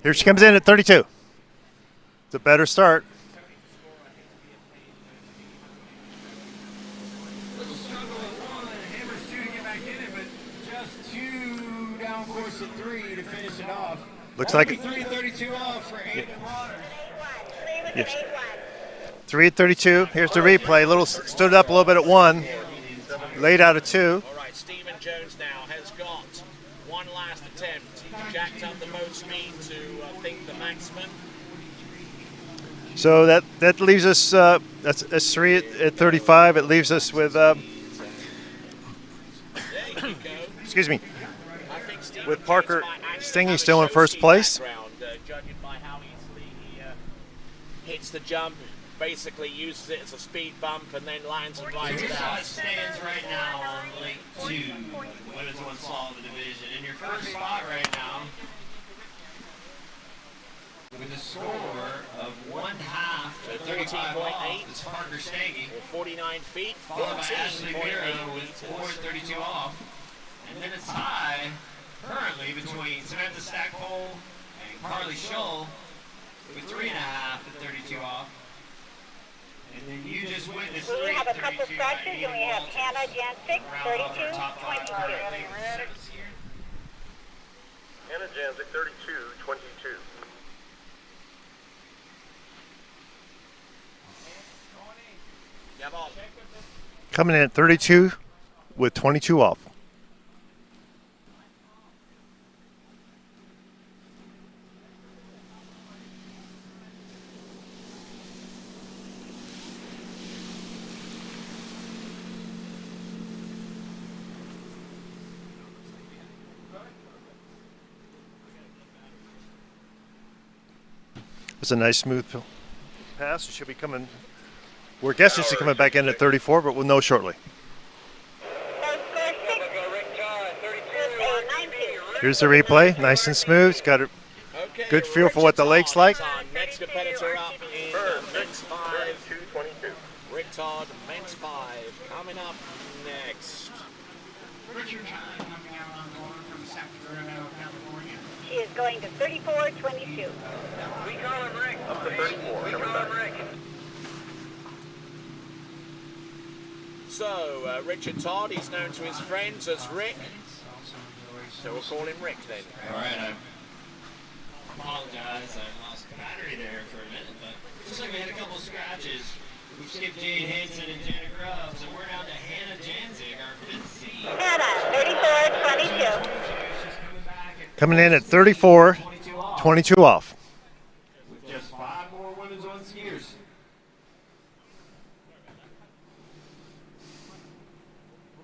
Here she comes in at 32. It's a better start. Little struggle at 1, hammers 2 to get back in it, but just 2 down course at 3 to finish it off. Looks like 3:32 off for Andy Waters. Yes. 3:32. Here's the replay. Stood up a little bit at 1, laid out at 2. all right, Stephen Jones now has got one last attempt. He jacked up the boat speed to, I think, the maximum. So that leaves us. That's 3 at 35. It leaves us with. Excuse me. With Parker Stingy still in first place. Judging by how easily he hits the jump, basically uses it as a speed bump and then lands and rides it out. Stands right now on Lake 2, women's one slalom division. In your first spot right now, with a score of 1/2 to 13.8, is Parker Stingy. 49 feet, Followed by Ashley Miro with 4:32 off. And then it's tie currently between Samantha Stackpole and Carly Schull with 3.5 to 32 off. And then you just witnessed We 3 have at a couple 32 scratches, by and we Ian have Walters. Hannah Jancic, Round off our 32, top 5 22. currently. Hannah Janzik, 32, 22. Yeah, Bob. Coming in at 32 with 22 off. It's a nice smooth pass. It should be coming. We're guessing she's coming back in at 34, but we'll know shortly. Here's the replay. Nice and smooth. It's got a good feel for what the lake's like. Next competitor up in men's 5. Rick Todd, men's 5. Coming up next. Richard Hahn coming out on board from Sacramento, California. She is going to 34.22. We call him Rick. Up to 34. We call him Rick. So, Richard Todd, he's known to his friends as Rick. So we'll call him Rick then. All right, I apologize. I lost battery there for a minute, but looks like we had a couple scratches. We skipped Jade Hanson and Jenna Grubbs, and we're down to Hannah Janzig, our 5th seed. Hannah, 34.22. Coming in at 34, 22 off. With just 5 more women's on skiers.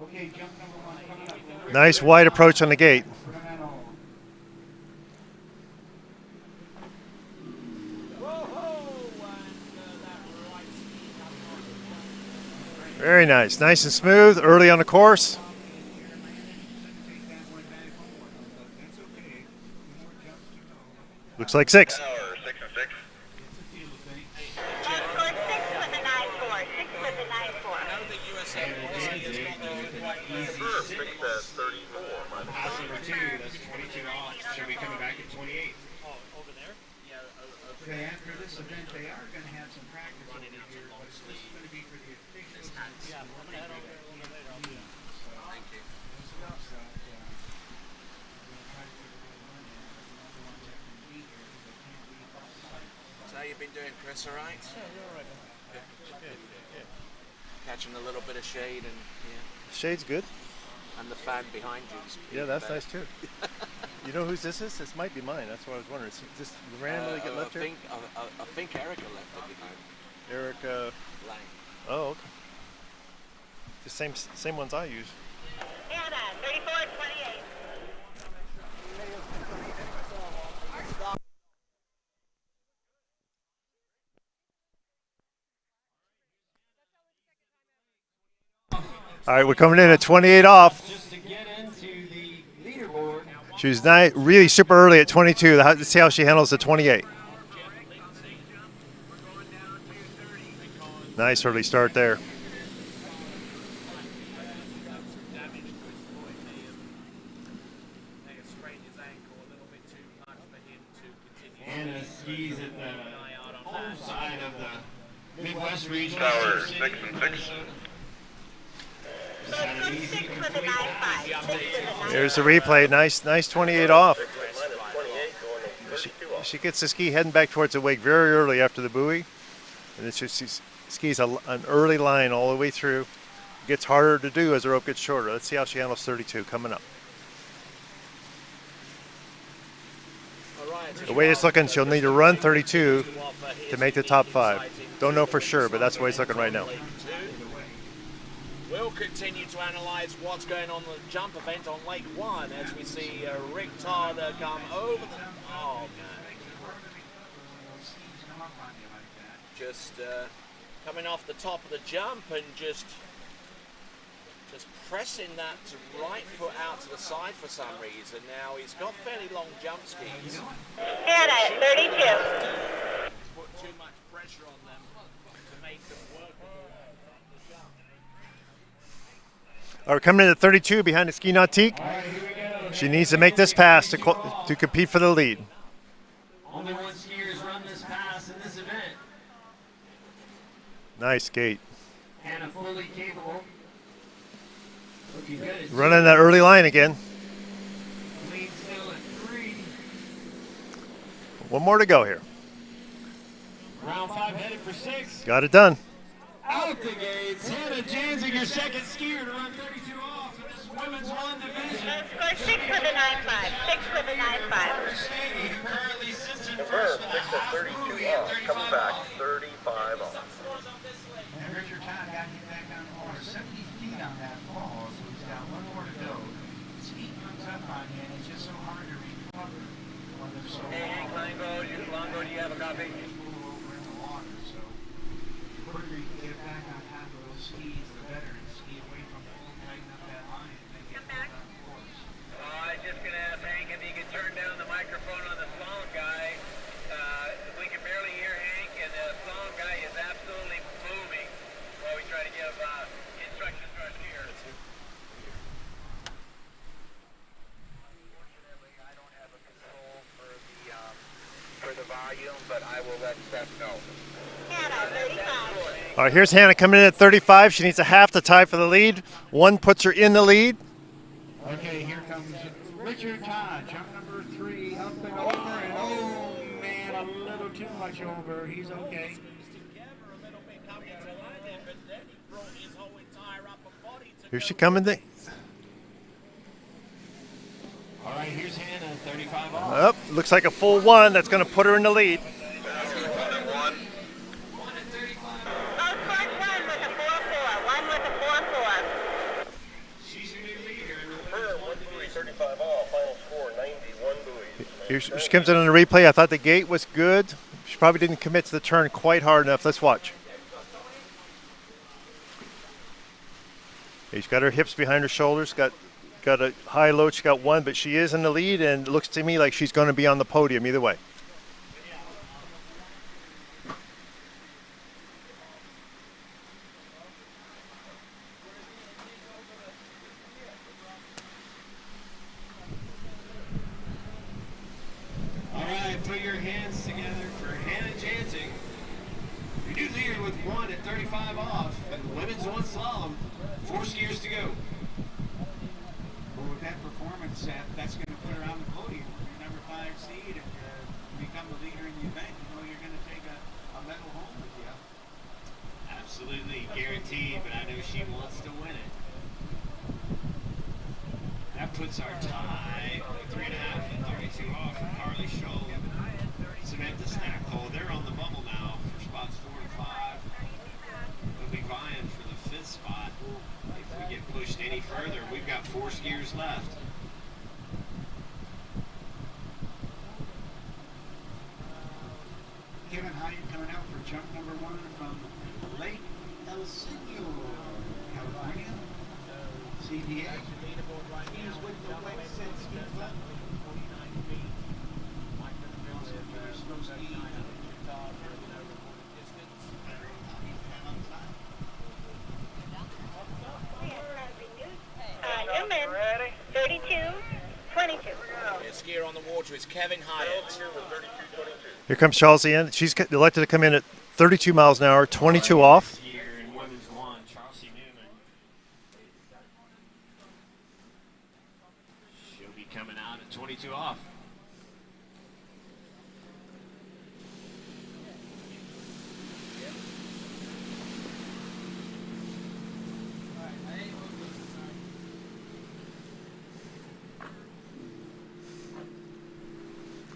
Okay, jump number 1 coming up. Nice wide approach on the gate. Very nice. Nice and smooth early on the course. Looks like 6. 6 and 6. Pass number 2, that's 22 off. She'll be coming back at 28. Over there? Yeah, Okay, after this event, they are going to have some practice over here, but this is going to be for the officials. Yeah, I'm going to head over there a little bit later. I'll do that. Thank you. So how you been doing, Chris, all right? Yeah, you're all right. Good. Catching a little bit of shade and Shade's good. and the fan behind you. Yeah, that's nice too. You know whose this is? This might be mine. That's what I was wondering. Just randomly get left here? I think Erica left it behind. Erica Lang. Oh, okay. The same ones I use. Hannah, 34.28. All right, we're coming in at 28 off. Just to get into the leaderboard. She was really super early at 22. Let's see how she handles the 28. Nice early start there. Hannah skis at the home side of the Midwest region. Tower 6 and 6. There's the replay. Nice 28 off. She gets the ski heading back towards the wake very early after the buoy. And it's just she skis an early line all the way through. It gets harder to do as the rope gets shorter. Let's see how she handles 32 coming up. The way it's looking, she'll need to run 32 to make the top 5. Don't know for sure, but that's the way it's looking right now. We'll continue to analyse what's going on in the jump event on Lake 1 as we see Rick Todd come over the... Oh, man. Just coming off the top of the jump and just pressing that right foot out to the side for some reason. Now he's got fairly long jump skis. Hannah, 32. Put too much pressure on them to make them work. All right, coming in at 32 behind the ski nautique. She needs to make this pass to compete for the lead. Only one skiers run this pass in this event. Nice skate. Hannah fully capable. Looking good. Running that early line again. Lead still at 3. One more to go here. Round 5 headed for 6. Got it done. Out the gates, Hannah Janzig, your second skier to run 32 off in this women's 1 division. Score 6 for the 9.5. 6 for the 9.5. Currently sits in Confirmed, first with 6 and 32 off. Coming back, 35 off. And Richard Todd got him back on the water. 70 feet on that fall, so he's got one more to go. His feet comes up on you, and it's just so hard to recover when they're so Hey, Hank Longo, do you have a copy? over in the water. So the quicker you can get back on top of those skis, the better. And ski away from the hole, tighten up that line, and then get back on the course. I'm just going to ask Hank if he could turn down the microphone on the slalom guy. We can barely hear Hank, and but I will let Seth know. All right, here's Hannah coming in at 35. She needs a half to tie for the lead. One puts her in the lead. Okay, here comes Richard Todd, jump number 3, up and over, and oh man, a little too much over. He's okay. Here she coming. All right, here's Hannah, 35 off. Up, looks like a full one. That's going to put her in the lead. Here she comes in on the replay. I thought the gate was good. She probably didn't commit to the turn quite hard enough. Let's watch. She's got her hips behind her shoulders. Got a high load. She got one, but she is in the lead, and it looks to me like she's going to be on the podium either way. All right, put your hands together for Hannah Janting. Your new leader with 1 at 35 off. Women's 1 slalom. 4 skiers to go. Well, with that performance, that's going to put her on the podium. Your number 5 seed, and become the leader in the event. You know you're going to take a medal home with you. Absolutely guaranteed, but I know she wants to win it. That puts our tie 3.5 and 32 off for Carly Scholl. Samantha Stackpole, they're on the bubble now for spots 4 to 5. They'll be vying for the 5th spot. If we get pushed any further, we've got 4 skiers left. Kevin Hyatt coming out for jump number 1 from Lake El Senor, California. CDA. He's with the West Ski Club. 49 feet. Snow ski. Newman, 32, 22. The skier on the water is Kevin Hyatt. Here comes Charles in. She's elected to come in at 32 miles an hour, 22 off. Here in women's 1, Chelsea Newman. She'll be coming out at 22 off.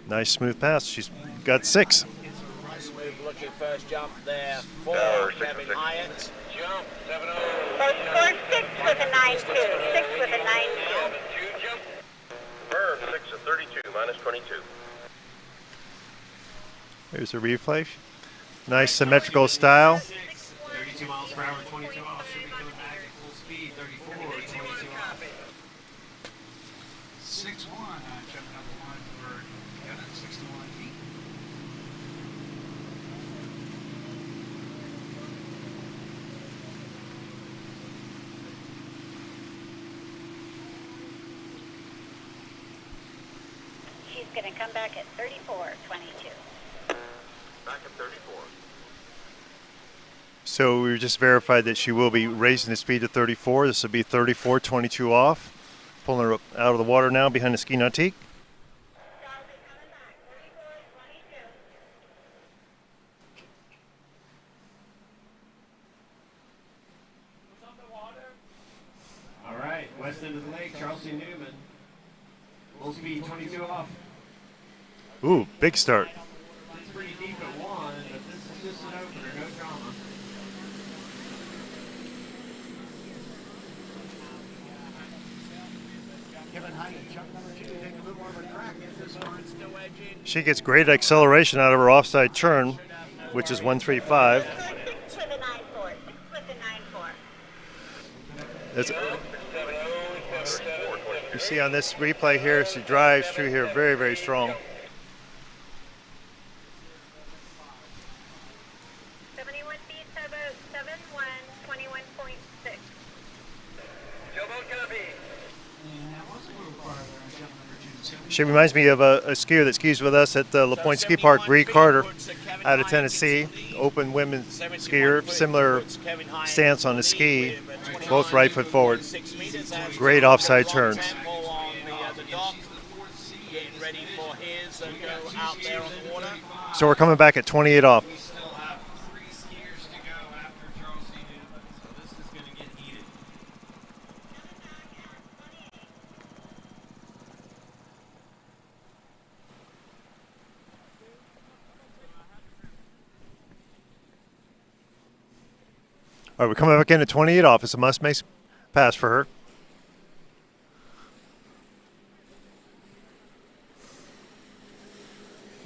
Nice smooth pass. She's got 6. Smooth looking first jump there for Kevin Hyatt. Jump, 7-0. Score 6 with a 9-2. 6 with a 9-2. Jump. Burn, 6 at 32, minus 22. There's a replay. Nice symmetrical style. 32 miles per hour, 22 off. She'll be coming back at full speed, 34, 22 off. 6-1 on jump number 1 for Kevin, 61 feet. She's going to come back at 34, 22. Back at 34. So we just verified that she will be raising the speed to 34. This will be 34, 22 off. Pulling her up out of the water now behind the ski nautique. All right, west end of the lake, Chelsea Newman. Full speed, 22 off. Ooh, big start. It's pretty deep at 1, but this is just an opener, no drama. Kevin Hyatt, jump number 2, take a little more of a crack at this one. She gets great acceleration out of her offside turn, which is 135. 6 with a 9-4. 6 with a 9-4. That's, you see on this replay here, she drives through here very, very strong. 71 feet, tugboat 7-1, 21.6. Showboat copy. And that was a little farther on jump number 2, She reminds me of a skier that skis with us at La Pointe Ski Park, Bree Carter, out of Tennessee, open women's skier, similar stance on the ski, both right foot forward. Great offside turns. So we're coming back at 28 off. All right, we're coming back in at 28 off. It's a must-make pass for her.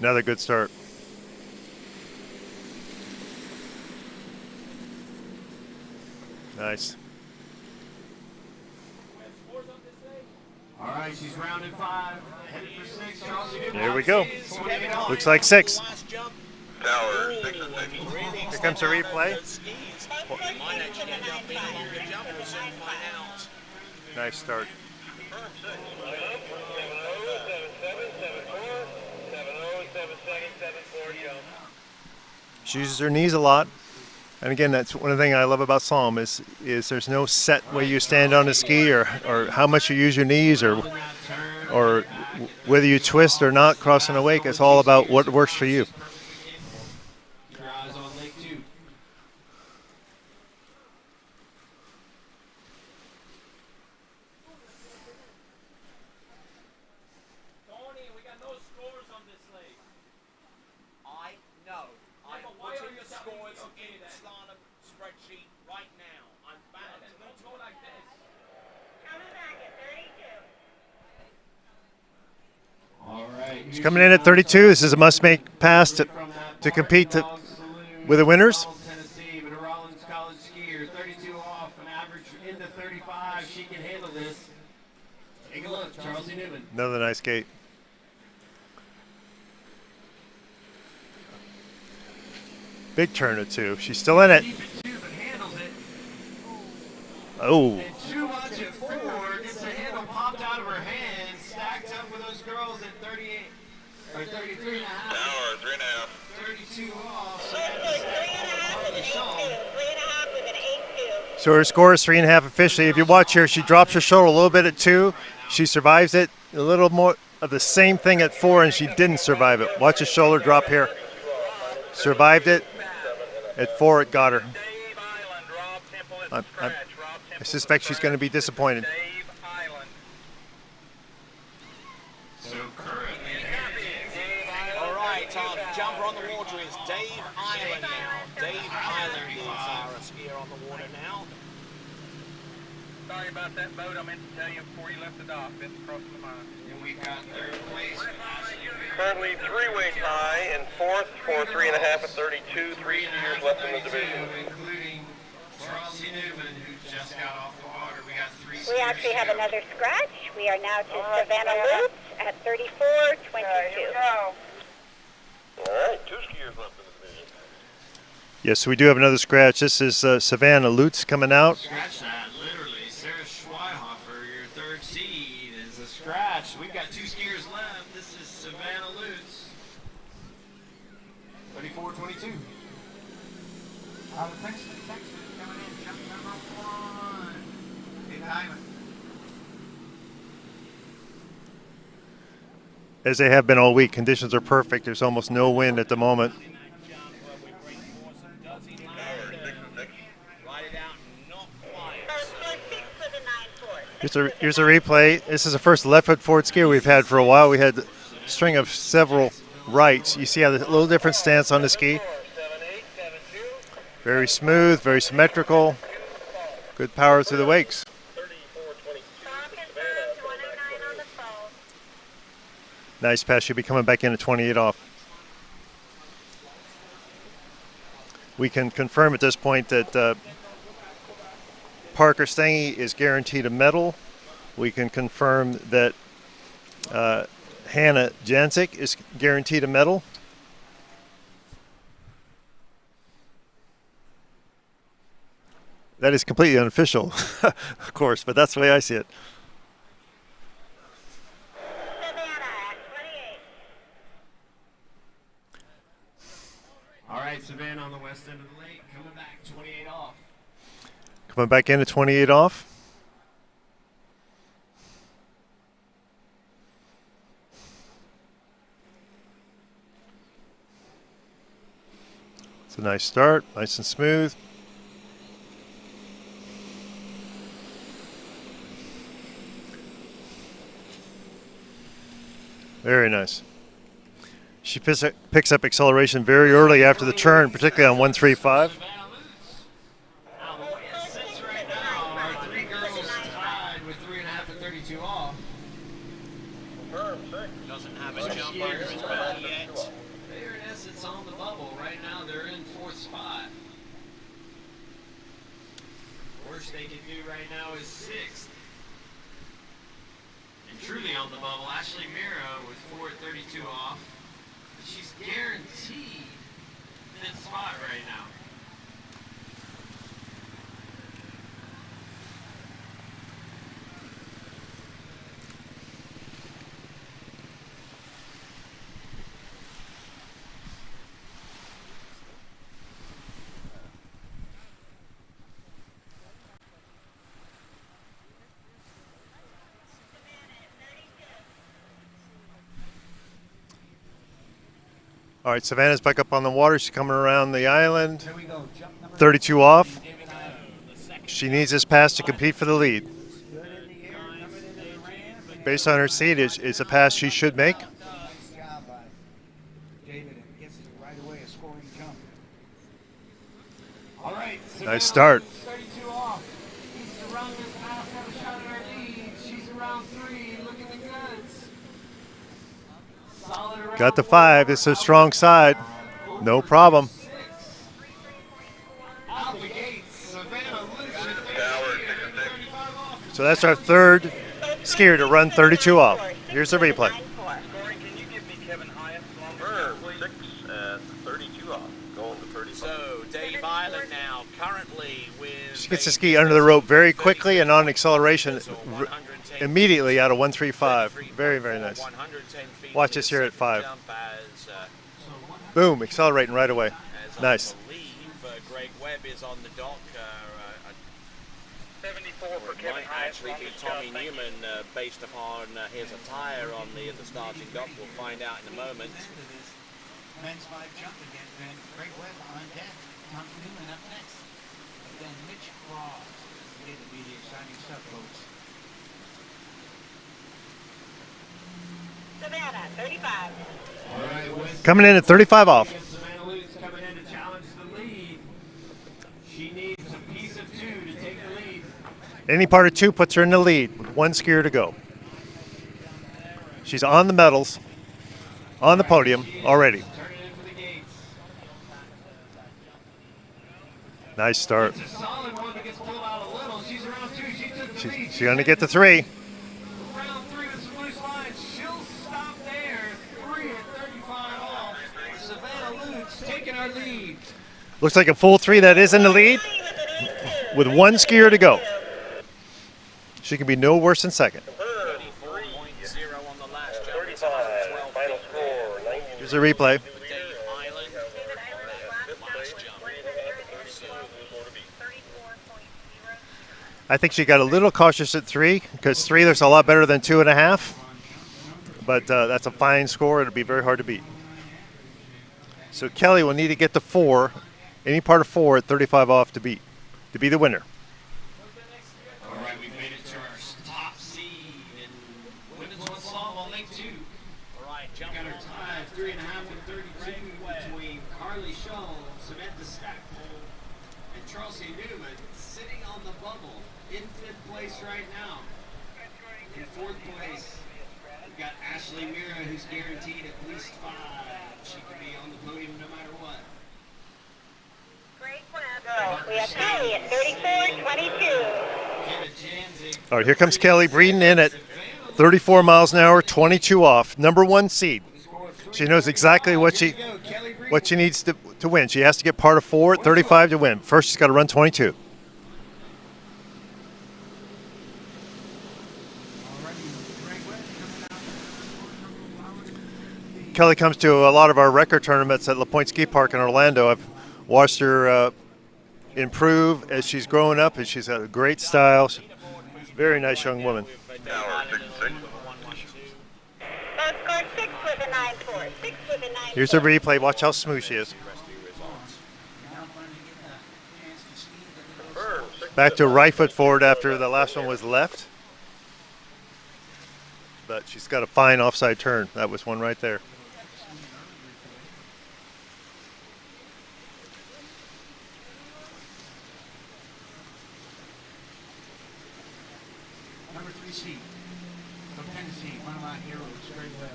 Another good start. Nice. All right, she's rounded 5, headed for 6. Charles, Here we go. Looks like 6. Tower, 6 Here comes the replay. Nice start. She uses her knees a lot. And again, that's one of the things I love about slalom is there's no set way you stand on a ski or how much you use your knees or whether you twist or not crossing a wake. It's all about what works for you. She's coming in at 32. This is a must-make pass to compete with the winners. Tennessee, but a Rollins College skier, 32 off, an average into 35. She can handle this. Take a look, Charles Newman. Another nice gate. Big turn or two. She's still in it. Oh. And too much at 4. Gets the handle popped out of her hand. Stacked up with those girls at 38. Or 33 and a half. Tower, 3.5. 32 off. So her score is 3.5 officially. If you watch here, she drops her shoulder a little bit at 2. She survives it. A little more of the same thing at 4, and she didn't survive it. Watch her shoulder drop here. Survived it. At 4, it got her. I suspect she's going to be disappointed. All right, jumper on the water is Dave Island now. Dave Island is our skier on the water now. Sorry about that boat. I meant to tell you before you left the dock. That's crossing the mind. And we got 3rd place. Currently 3-way tie in 4th for 3.5 at 32. 3 skiers left in the division. Including Charles Newman, who just got off the water. We got 3 skiers. We actually have another scratch. We are now to Savannah Lutz at 34-22. All right, 2 skiers left in the division. Yes, we do have another scratch. This is Savannah Lutz coming out. Scratch that, literally. Sarah Schweihofer, your 3rd seed, is a scratch. We've got 2 skiers left. This is Savannah Lutz. 34-22. Out of Texas, coming in, jump number 1. Big Diamond. As they have been all week, conditions are perfect. There's almost no wind at the moment. Here's a replay. This is the first left foot forward skier we've had for a while. We had a string of several rights. You see how there's a little different stance on the ski. Very smooth, very symmetrical. Good power through the wakes. Nice pass. She'll be coming back in at 28 off. We can confirm at this point that Parker Stange is guaranteed a medal. We can confirm that Hannah Jancic is guaranteed a medal. That is completely unofficial, of course, but that's the way I see it. Savannah on the west end of the lake, coming back 28 off. Coming back in at 28 off. It's a nice start, nice and smooth. Very nice. She picks up acceleration very early after the turn, particularly on 135. Doesn't have a jump under his belt yet. They're in essence on the bubble. Right now they're in 4th spot. Worst they can do right now is 6th. And truly on the bubble, Ashley Mira with 4:32 off. She's guaranteed 5th spot right now. All right, Savannah's back up on the water. She's coming around the island. 32 off. She needs this pass to compete for the lead. Based on her seed, it's a pass she should make. Nice start. Got the 5. It's a strong side. No problem. So that's our third skier to run 32 off. Here's the replay. So Dave Island now currently with. She gets the ski under the rope very quickly and on acceleration immediately out of 135. Very, very nice. Watch this here at 5. Boom, accelerating right away. Nice. Greg Webb is on the dock. 74 for Kevin might actually be Tommy Newman based upon his attire on the starting dock. We'll find out in a moment. Men's 5 jump again, and Greg Webb on deck. Tommy Newman up next. And then Mitch Cross. Get the media exciting stuff, folks. Savannah, 35. Coming in at 35 off. Savannah Lutz coming in to challenge the lead. She needs a piece of 2 to take the lead. Any part of 2 puts her in the lead with 1 skier to go. She's on the medals, on the podium already. Nice start. She's going to get the 3. Round 3 with some loose lines. She'll stop there. 3 at 35 off. Savannah Lutz taking our lead. Looks like a full 3 that is in the lead with 1 skier to go. She can be no worse than second. Here's a replay. I think she got a little cautious at 3 because 3 looks a lot better than 2.5. But that's a fine score. It'll be very hard to beat. So Kelly will need to get to 4, any part of 4 at 35 off to be the winner. All right, we've made it to our top seed in women's slalom on Lake 2. All right, we got our tie 3.5 and 32 between Carly Shull, Samantha Stackpole, and Chelsea Newman sitting on the bubble in 5th place right now. In 4th place, we've got Ashley Mira, who's guaranteed at least 5. She could be on the podium no matter what. We have Kelly at 34:22. All right, here comes Kelly breathing in at 34 miles an hour, 22 off, number 1 seed. She knows exactly what she needs to win. She has to get part of 4 at 35 to win. First, she's got to run 22. Kelly comes to a lot of our record tournaments at La Pointe Ski Park in Orlando. I've watched her improve as she's growing up, and she's got a great style. Very nice young woman. Here's a replay. Watch how smooth she is. Back to right foot forward after the last one was left. But she's got a fine offside turn. That was one right there. Number 3 seed from Tennessee, one of my heroes, Greg Webb.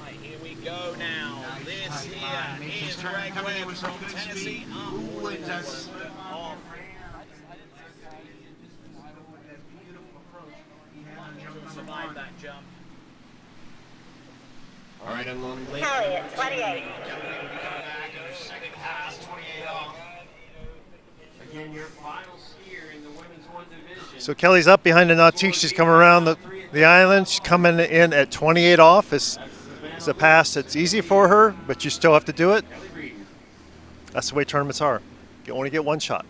Right, here we go now. This here is Greg Webb from Tennessee. Survive that jump. All right, and long late. Elliott, 28. Second pass, 28 off. Again, your final skier in the women's 1 division. So Kelly's up behind the nautique. She's coming around the island. She's coming in at 28 off. It's a pass that's easy for her, but you still have to do it. That's the way tournaments are. You only get one shot.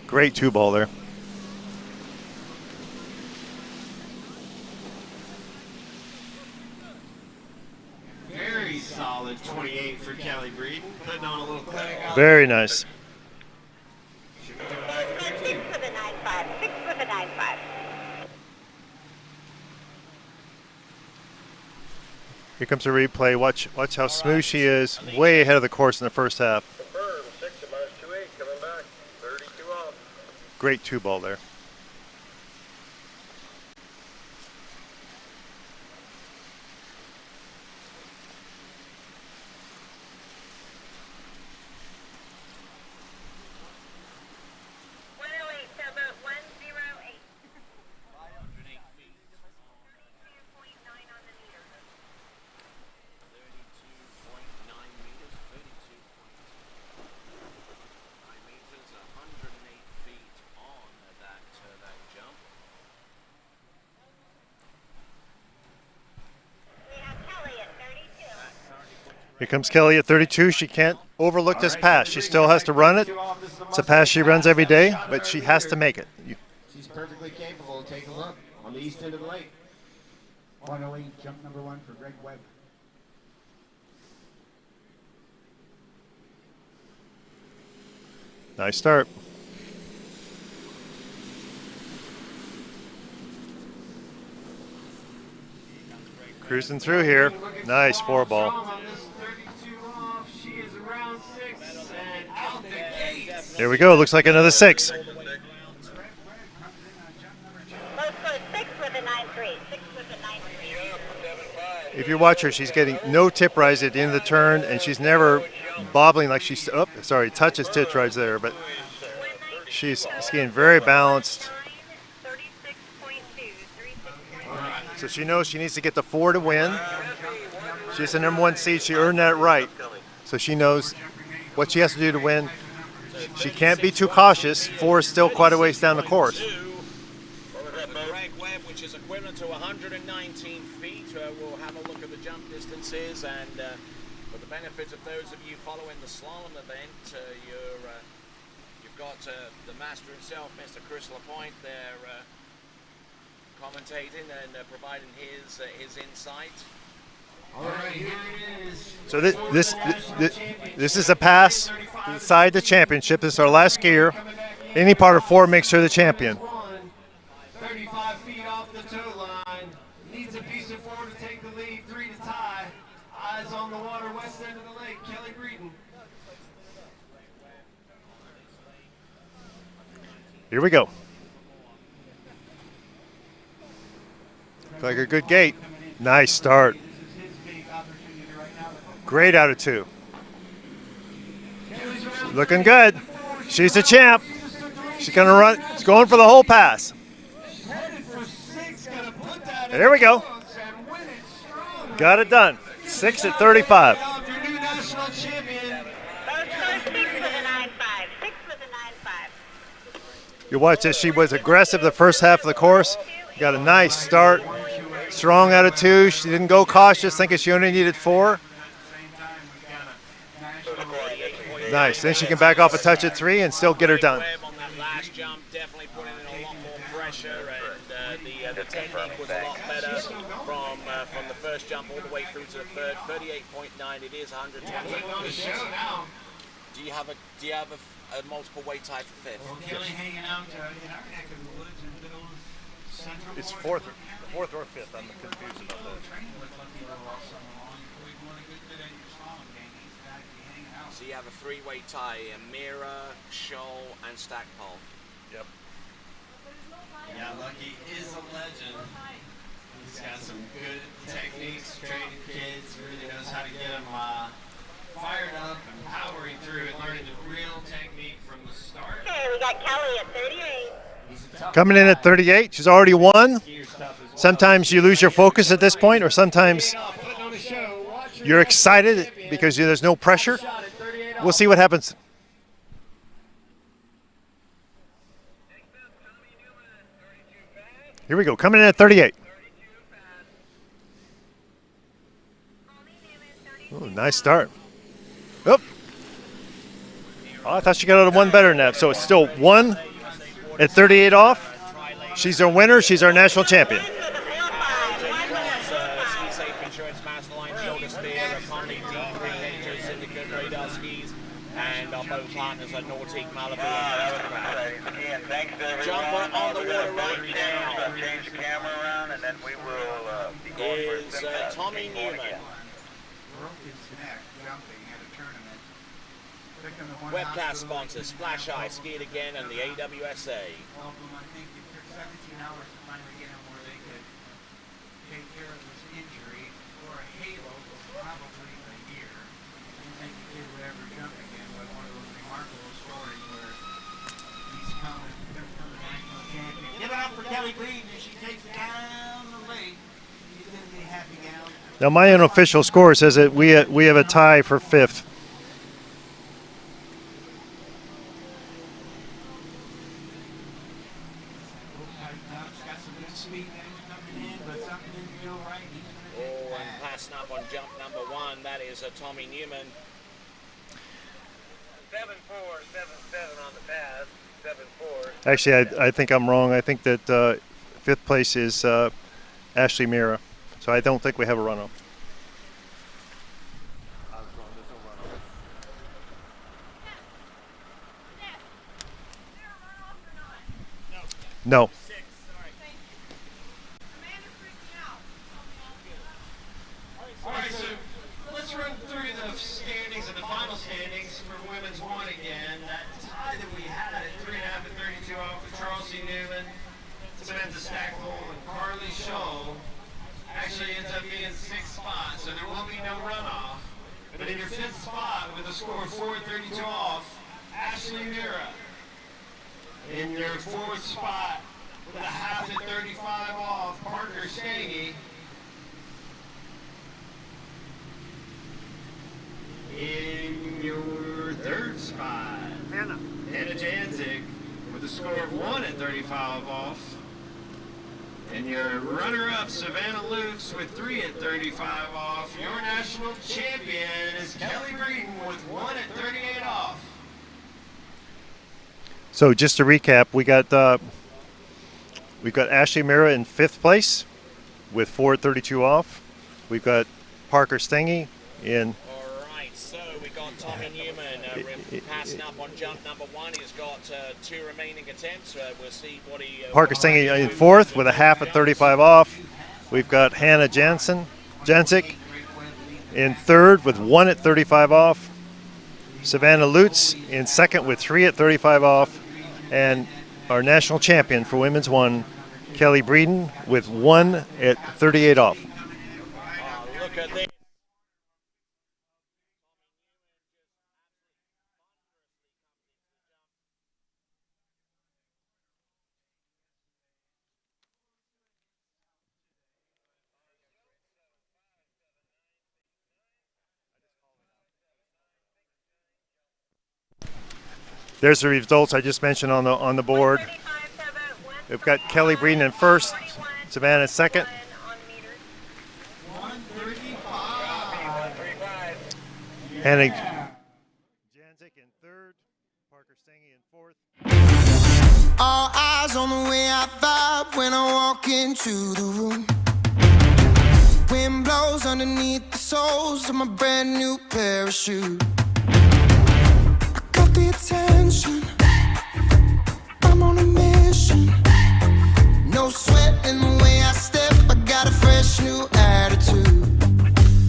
Great 2-ball there. Very solid 28 for Kelly Breeden. Putting on a little clinic out. Very nice. 6 with a 9.5. 6 with a 9.5. Here comes a replay. Watch how smooth she is. Way ahead of the course in the first half. Confirmed, 6 at -28, coming back. 32 off. Great 2-ball there. Here comes Kelly at 32. She can't overlook this pass. She still has to run it. It's a pass she runs every day, but she has to make it. She's perfectly capable. Take a look on the east end of the lake. 108, jump number 1 for Greg Webb. Nice start. Cruising through here. Nice 4-ball. There we go. Looks like another 6. If you watch her, she's getting no tip rise at the end of the turn, and she's never bobbling like she's touches tip rise there, but she's skiing very balanced. So she knows she needs to get the 4 to win. She's the number 1 seed. She earned that right. So she knows what she has to do to win. She can't be too cautious. 4 is still quite a ways down the course. Greg Webb, which is equivalent to 119 feet. We'll have a look at the jump distances, and for the benefit of those of you following the slalom event, you've got the master himself, Mr. Chris Lapointe, there commentating and providing his insight. All right, here it is. So this is a pass to decide the championship. This is our last skier. Any part of 4 makes her the champion. 35 feet off the tow line. Needs a piece of 4 to take the lead, 3 to tie. Eyes on the water, west end of the lake. Kelly Breeden. Here we go. Looks like a good gate. Nice start. Great out of 2. Looking good. She's the champ. She's gonna run. She's going for the whole pass. There we go. Got it done. 6 at 35. You watch this. She was aggressive the first half of the course. Got a nice start. strong out of 2. She didn't go cautious, thinking she only needed 4. Nice. Then she can back off a touch at 3 and still get her done. On that last jump, definitely putting in a lot more pressure, and the technique was a lot better from the first jump all the way through to the third. 38.9. It is 120. Do you have a multiple weight tie for 5th? Well, Kelly hanging out in our neck of the woods in good old Central. It's 4th or 5th. I'm confused about that. So you have a 3-way tie: Amira, Scholl, and Stackpole. Yep. Yeah, Lucky is a legend. He's got some good techniques, training kids, really knows how to get them fired up and powering through and learning the real technique from the start. Okay, we got Kelly at 38. Coming in at 38. She's already won. Sometimes you lose your focus at this point, or sometimes you're excited because there's no pressure. We'll see what happens. Here we go. Coming in at 38. Ooh, nice start. Oh, I thought she got out of 1 better than that. So it's still 1 at 38 off. She's our winner. She's our national champion. And our boat partners are Nautic, Malibu, and Jumper on the water right now Change the camera around, and then we will be going is Tommy Newman. Webcast sponsor, Splash Eye, Ski It Again, and the AWSA. Give it up for Kelly Green as she takes it down the lake. She's going to be happy down. Now my unofficial score says that we have a tie for 5th. And passing up on jump number 1, that is Tommy Newman. 7-4, 7-7 on the pass. 7-4. Actually, I think I'm wrong. I think that 5th place is Ashley Mira. So I don't think we have a runoff. No. All right, so let's run through the standings and the final standings for women's 1 again. That tie that we had at 3.5 and 32 off with Charles C. Newman, Samantha Stackpole, and Carly Scholl actually ends up being 6th spot, so there will be no runoff. But in your 5th spot with a score of 4.32 off, Ashley Mira. In your 4th spot with a half at 35 off, Parker Stangy. In your 3rd spot, Hannah Janzik with a score of 1 at 35 off. And your runner-up, Savannah Lukes, with 3 at 35 off. Your national champion is Kelly Breeden with 1 at 38 off. So just to recap, we got Ashley Mira in 5th place with 4 at 32 off. We've got Parker Stangy in. So we got Tommy Newman passing up on jump number 1. He's got 2 remaining attempts. We'll see what he. Parker Stangy in 4th with a half at 35 off. We've got Hannah Janzik in 3rd with 1 at 35 off. Savannah Lutz in 2nd with 3 at 35 off. And our national champion for women's 1, Kelly Breeden, with 1 at 38 off. Look at this. There's the results I just mentioned on the board. We've got Kelly Breeden in 1st, Savannah in 2nd, Hennig Janzik in third, Parker Stange in fourth. All eyes on the way I vibe when I walk into the room. Wind blows underneath the soles of my brand new pair of shoes. I got the attention, I'm on a mission. No sweat in the way I step, I got a fresh new attitude.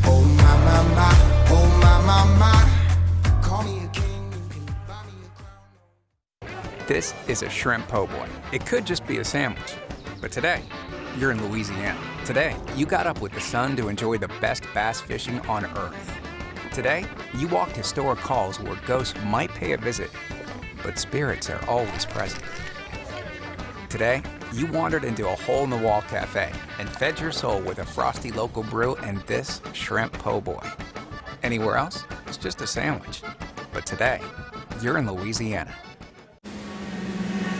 Oh my, my, my, oh my, my, my. Call me a king, you can buy me a crown. This is a shrimp po' boy. It could just be a sandwich, but today, you're in Louisiana. Today, you got up with the sun to enjoy the best bass fishing on earth. Today, you walked historic halls where ghosts might pay a visit, but spirits are always present. Today, you wandered into a hole-in-the-wall cafe and fed your soul with a frosty local brew and this shrimp po' boy. Anywhere else, it's just a sandwich. But today, you're in Louisiana.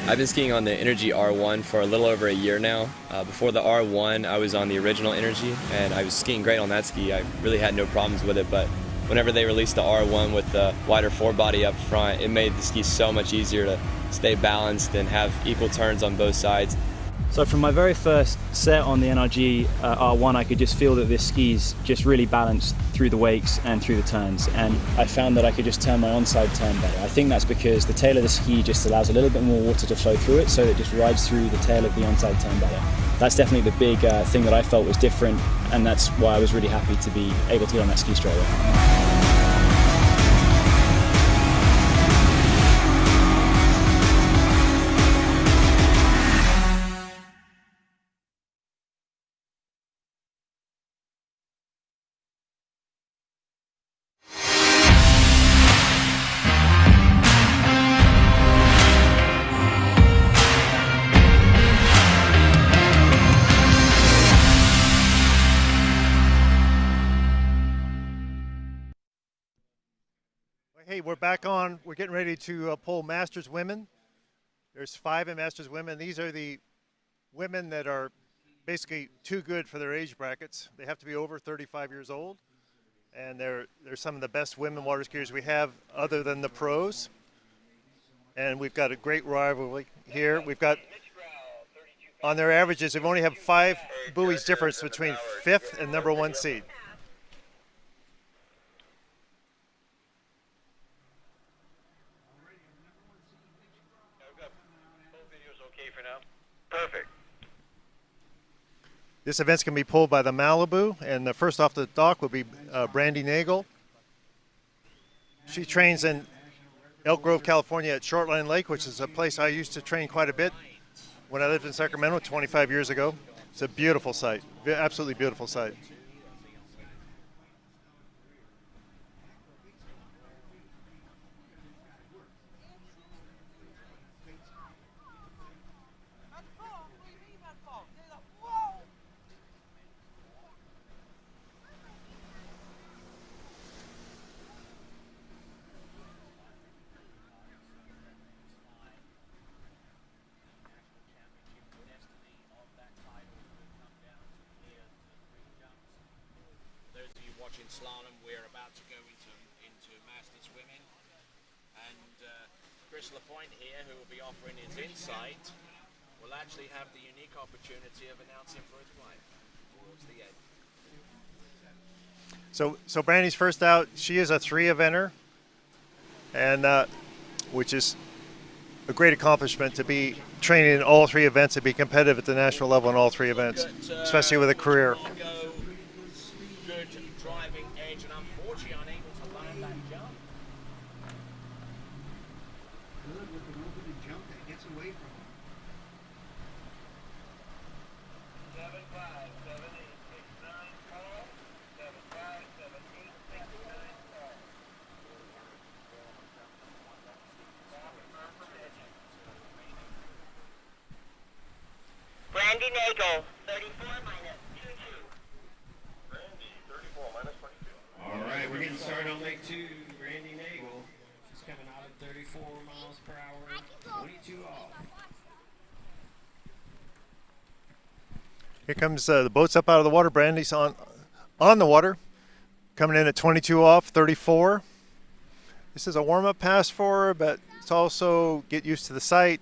I've been skiing on the Energy R1 for a little over a year now. Before the R1, I was on the original Energy, and I was skiing great on that ski. I really had no problems with it, but whenever they released the R1 with the wider forebody up front, it made the ski so much easier to stay balanced and have equal turns on both sides. So from my very first set on the NRG R1, I could just feel that this ski's just really balanced through the wakes and through the turns, and I found that I could just turn my onside turn better. I think that's because the tail of the ski just allows a little bit more water to flow through it, so it just rides through the tail of the onside turn better. That's definitely the big thing that I felt was different, and that's why I was really happy to be able to get on that ski straight away. Hey, we're back on. We're getting ready to pull Masters Women. There's 5 in Masters Women. These are the women that are basically too good for their age brackets. They have to be over 35 years old, and they're some of the best women water skiers we have other than the pros. And we've got a great rivalry here. We've got, on their averages, we've only have 5 buoys difference between 5th and number 1 seed. Perfect. This event's going to be pulled by the Malibu, and the first off the dock will be Brandy Nagel. She trains in Elk Grove, California at Shortline Lake, which is a place I used to train quite a bit when I lived in Sacramento 25 years ago. It's a beautiful site, absolutely beautiful site. Watching Slalom, we're about to go into Masters Women, and Chris Lapointe here, who will be offering his insight, will actually have the unique opportunity of announcing for his wife towards the end. So Brandy's first out. She is a 3-eventer, and which is a great accomplishment to be training in all 3 events and be competitive at the national level in all 3 events, especially with a career. Driving edge, and unfortunately unable to land that jump. Good with an open jump that gets away from him. 7, 5, 7, 8, 6, 9, call. 7, 5, 7, 8, 6, 9, call. Brandy Nagel, 34 minus 22. Brandy, 34 minus 22. All right, we're getting started on leg 2. Randy Nagel. She's coming out at 34 miles per hour, 22 off. Here comes the boat's up out of the water. Brandy's on on the water, coming in at 22 off, 34. This is a warm-up pass for her, but it's also get used to the sight,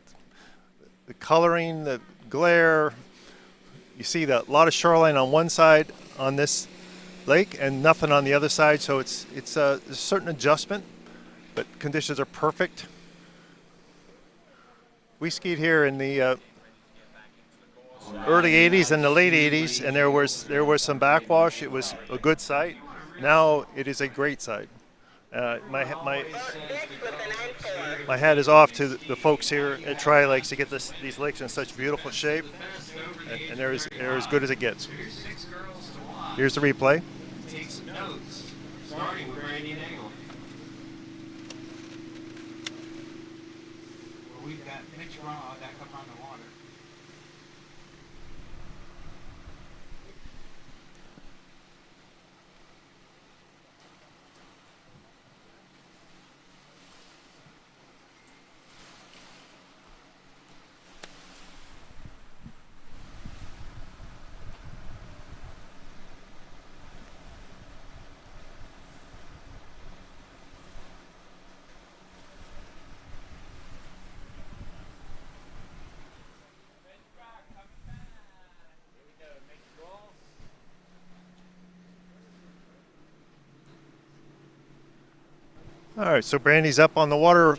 the coloring, the glare. You see a lot of shoreline on one side on this lake and nothing on the other side, so it's a certain adjustment, but conditions are perfect. We skied here in the early 80s and the late 80s, and there was some backwash. It was a good site. Now it is a great site. My hat is off to the folks here at Tri Lakes to get these lakes in such beautiful shape, and they're as good as it gets. Here's the replay. Take some notes, starting with Brandy Nagel. Well, we've got Mitch Raw back up on the water. All right, so Brandy's up on the water.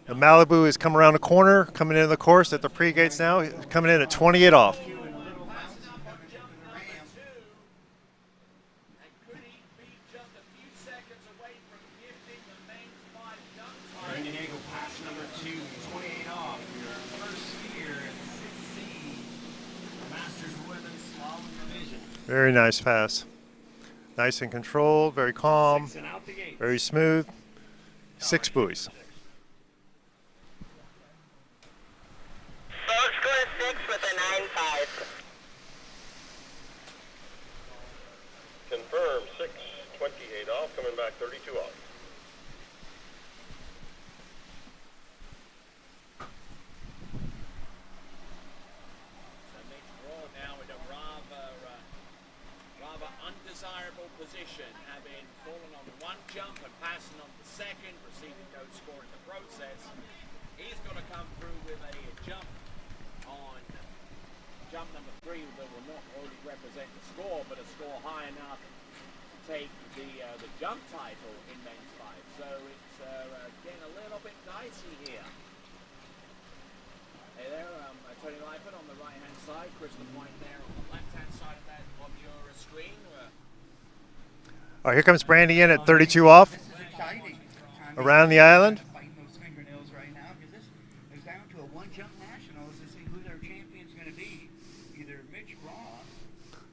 The Malibu is coming around the corner, coming into the course at the pre-gates now, coming in at 28 off. Brandy Nagel, pass number 2, 28 off. Your first skier in 6C, Masters Women's Slalom Division. Very nice pass. Nice and controlled, very calm, very smooth. 6 buoys. Boat score 6 with a 9.5. Confirm, 6, 28 off, coming back 32 off. Now in a rather undesirable position, having fallen on one jump and passing on the second, receiving no score in the process. He's going to come through with a jump on jump number 3 that will not only represent the score, but a score high enough to take the jump title in men's 5. So it's getting a little bit dicey here. Hey there, Tony Lightfoot on the right-hand side, Chris Lapointe there on the left-hand side of your screen. All right, here comes Brandy in at 32 off. Around the island. Fighting those fingernails right now because this is down to a one-jump nationals to see who their champion's going to be. Either Mitch Raw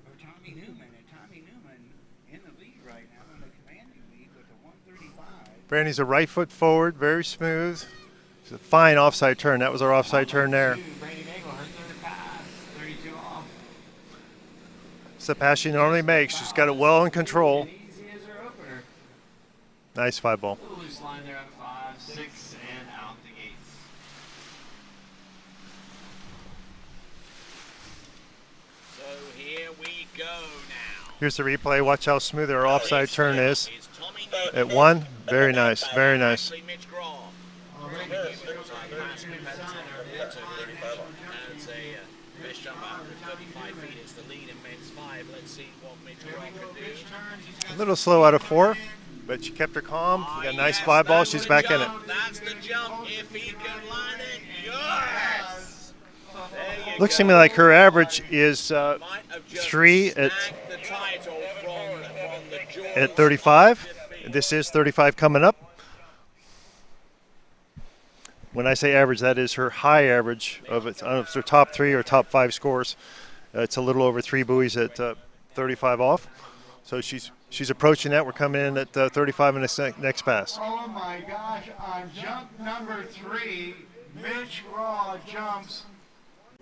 or Tommy Newman. And Tommy Newman in the lead right now, in the commanding lead with a 135. Brandy's a right foot forward, very smooth. It's a fine offside turn. That was our offside turn there. Brandy Nagel, her third pass, 32 off. It's the pass she normally makes. She's got it well in control. Easy as her opener. Nice 5-ball. A little loose line there on 5, 6, and out the gates. So here we go now. Here's the replay. Watch how smooth our offside turn is. At 1, very nice, very nice. A little slow out of 4, but she kept her calm. We got a nice 5-ball. She's back in it. That's the jump. If he can line it, yes! Looks to me like her average is 3 at 35. This is 35 coming up. When I say average, that is her high average of it. I don't know if it's her top 3 or top 5 scores. It's a little over 3 buoys at 35 off. So she's approaching that. We're coming in at 35 in the next pass. Oh my gosh, on jump number 3, Mitch Raw jumps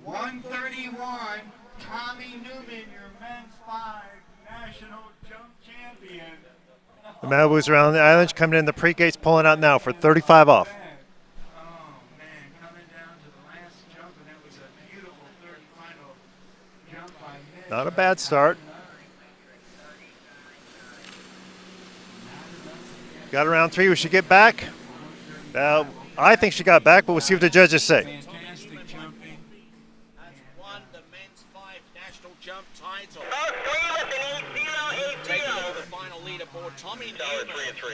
131. Tommy Newman, your men's 5 national jump champion. The Malibu's around the island. She's coming in the pre-gates, pulling out now for 35 off. Oh man, coming down to the last jump, and that was a beautiful third final jump by Mitch. Not a bad start. Got around 3. Will she get back? I think she got back, but we'll see what the judges say. Fantastic jumping. Has won the men's 5 national jump title. Oh, Taking over the final leaderboard, Tommy Newman. 3 and 3.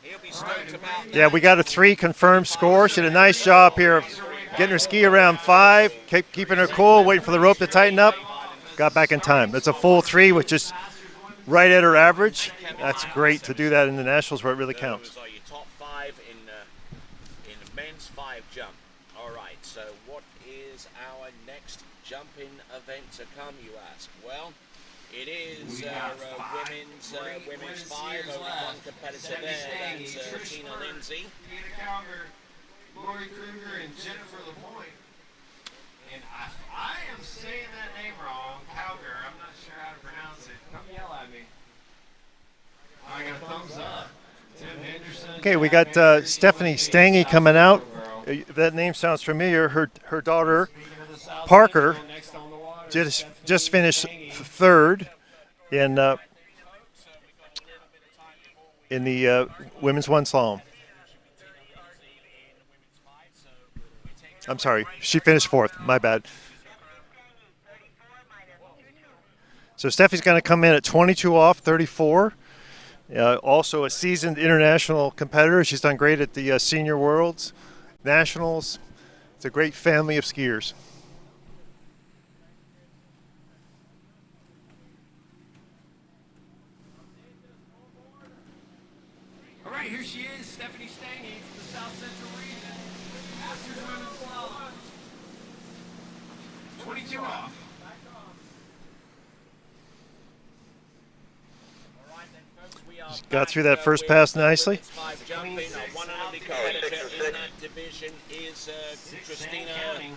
He'll be stoked about that. Yeah, we got a 3 confirmed score. She did a nice job here getting her ski around 5, keeping her cool, waiting for the rope to tighten up. Got back in time. That's a full 3, which is right at her average. That's great to do that in the nationals where it really counts. Those are your top 5 in men's 5 jump. All right, so what is our next jumping event to come, you ask? Well, it is women's 5. Only one competitor there. That's Tina Lindsay. Tina Calger, Lori Kruger, and Jennifer LaPointe. And I am saying that name wrong, Calger. I'm not sure how to pronounce it. Come yell at me. I got a thumbs up. Tim Henderson. Okay, we got Stephanie Stange coming out. If that name sounds familiar, her daughter, Parker, just finished 3rd in the women's 1 slalom. I'm sorry, she finished 4th. My bad. So Steffi's going to come in at 22 off, 34. Also a seasoned international competitor. She's done great at the Senior Worlds, Nationals. It's a great family of skiers. All right, here she is, Stephanie Stange from the South Central region. Masters Women's Slalom. 22 off. She got through that first pass nicely. 5 jumping. One and only competitor in that division is Christina Lindsay.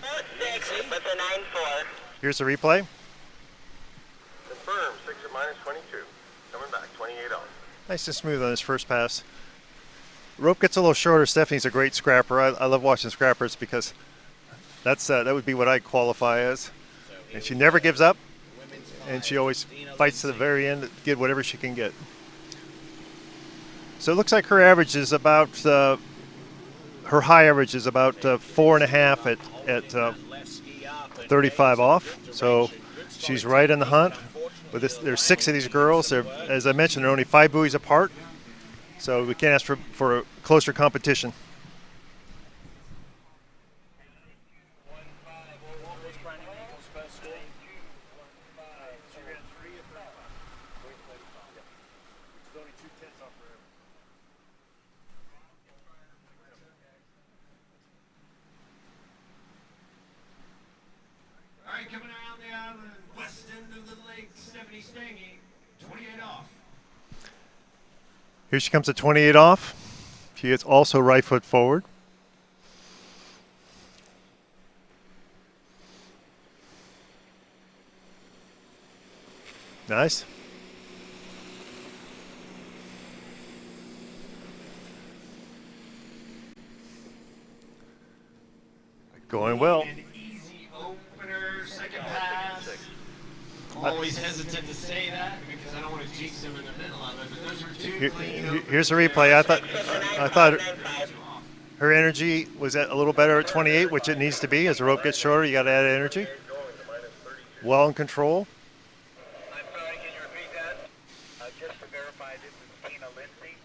With a 9-4. Here's the replay. Confirmed, 6 at minus 22. Coming back, 28 off. Nice and smooth on this first pass. Rope gets a little shorter. Stephanie's a great scrapper. I love watching scrappers because that would be what I qualify as. And she never gives up, and she always fights to the very end to get whatever she can get. So it looks like her average is about, her high average is about 4.5 at 35 off. So she's right in the hunt. But there's 6 of these girls. As I mentioned, they're only 5 buoys apart. So we can't ask for a closer competition. All right, coming around the island, west end of the lake, Stephanie Stange, 28 off. Here she comes at 28 off. She is also right foot forward. Nice. Going well. An easy opener, second pass. Always hesitant to say that because I don't want to jinx them in the middle of it, but those were 2 clean openers. Here's the replay. I thought her energy was a little better at 28, which it needs to be. As the rope gets shorter, you got to add energy. Well in control. I'm sorry, can you repeat that? Just to verify, this is Tina Lindsay.